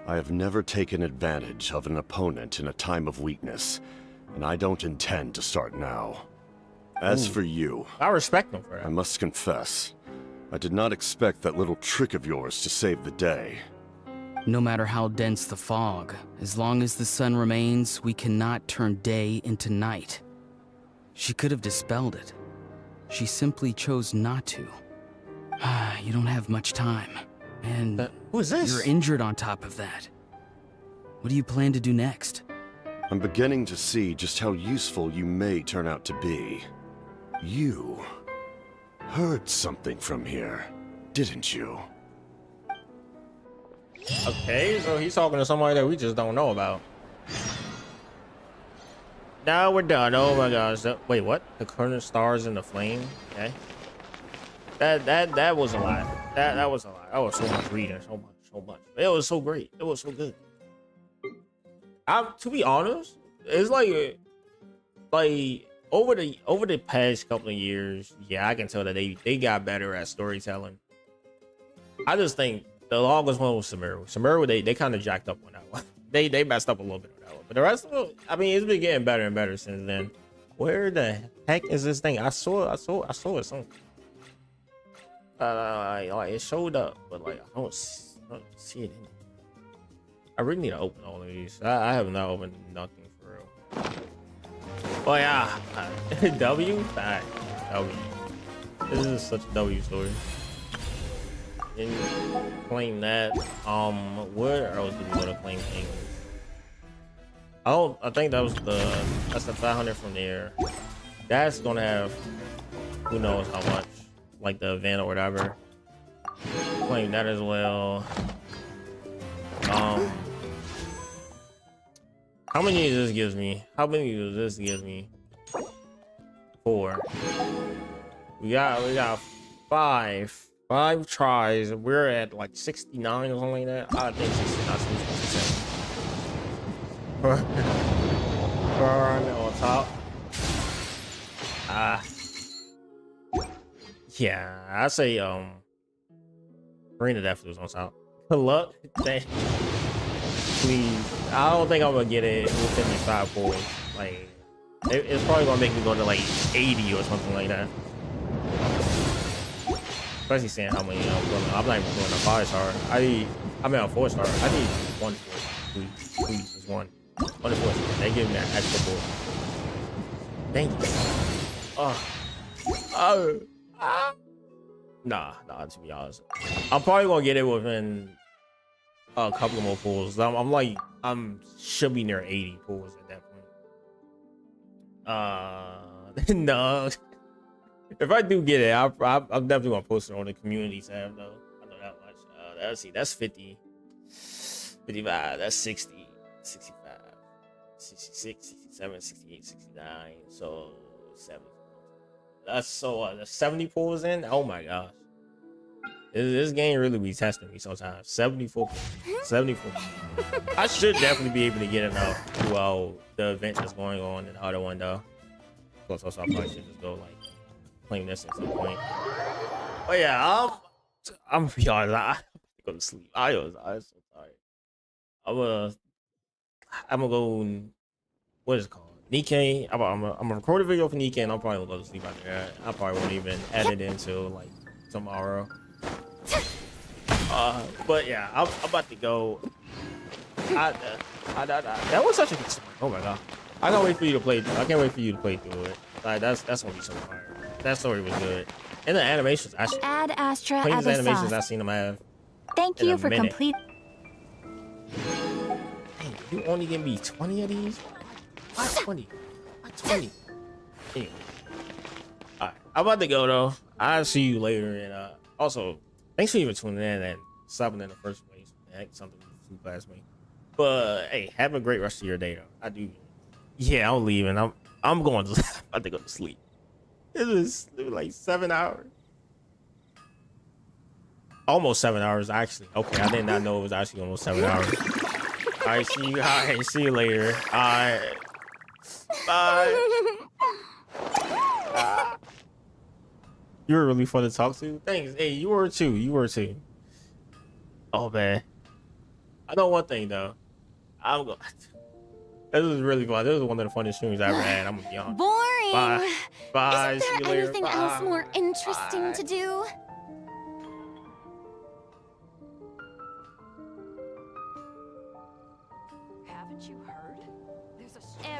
I have never taken advantage of an opponent in a time of weakness, and I don't intend to start now. As Ooh. for you, I respect him for that. I must confess, I did not expect that little trick of yours to save the day. No matter how dense the fog, as long as the sun remains, we cannot turn day into night. She could have dispelled it. She simply chose not to. You don't have much time. And who is this? You're injured on top of that. What do you plan to do next? I'm beginning to see just how useful you may turn out to be. You heard something from here, didn't you? Okay, so he's talking to somebody that we just don't know about. Now we're done. Oh my gosh. Wait, what? The current stars in the flame? Okay. That was a lot. That was a lot. That was so much reading. So much. It was so great. It was so good. To be honest, it's like over the past couple of years, yeah, I can tell that they got better at storytelling. I just think the longest one was Sumeru. Sumeru, they kind of jacked up on that one. They messed up a little bit on that one. But the rest of it, I mean, it's been getting better and better since then. Where the heck is this thing? I saw it somewhere. Like it showed up, but like I don't see it in it. I really need to open all of these. I have not opened nothing for real. Oh yeah, W. Fact. W. This is such a W story. And claim that. Where else do we go to claim things? I think that's the 500 from there. That's gonna have who knows how much, like the event or whatever. Claim that as well. How many does this gives me? How many does this give me? 4. We got 5 tries. We're at like 69 or something like that. I think 69. On top. Yeah, I say Arena definitely was on top. Good luck. Please. I don't think I'm gonna get it within these 5 pulls. Like it's probably gonna make me go to like 80 or something like that. Especially seeing how many I'm not even doing a 5-star. I mean a 4-star. I need 1 for it. Please, just 1. 1 to 4-star. They give me that extra pull. Thank you. Nah, to be honest. I'm probably gonna get it within a couple more pulls. I'm should be near 80 pulls at that point. No. If I do get it, I'm definitely gonna post it on the community tab though. I know that much. Let's see, that's 50, 55, that's 60, 65, 66, 67, 68, 69. So 70. That's so the 70 pulls in. Oh my gosh. This game really be testing me sometimes. 74. 74. I should definitely be able to get enough throughout the event that's going on in the other one though. Plus also I probably should just go like claim this at some point. But yeah, I'm gonna be honest, I go to sleep. I was so tired. I'm gonna go what is it called? Nikkei. I'm gonna record a video for Nikkei and I'm probably gonna go to sleep after that. I probably won't even edit it until like tomorrow. But yeah, I'm about to go. That was such a good story. Oh my god. I can't wait for you to play. I can't wait for you to play through it. Like that's gonna be so fire. That story was good. And the animations, actually. Add Astra Cleanest as a animations sauce. I've seen them have. Thank in you a for minute. complete. Dang, you only give me 20 of these? Why 20? Why 20? Anyway. Alright, I'm about to go though. I'll see you later. And also, thanks for even tuning in and stopping in the first place. Heck, something flew past me. But hey, have a great rest of your day though. I do. Yeah, I'm leaving. I'm going to about to go to sleep. It was like 7 hours. Almost 7 hours actually. Okay, I did not know it was actually almost 7 hours. Alright, see you. Alright, see you later. Alright. Bye. You were really fun to talk to. Thanks. Hey, you were too. You were too. Oh man. I know one thing though. I'm going. This was really fun. This was one of the funniest streams I ever had. I'm gonna be honest. Boring. Bye. Bye. Isn't See you there later. anything Bye. else more interesting to do? Haven't you heard?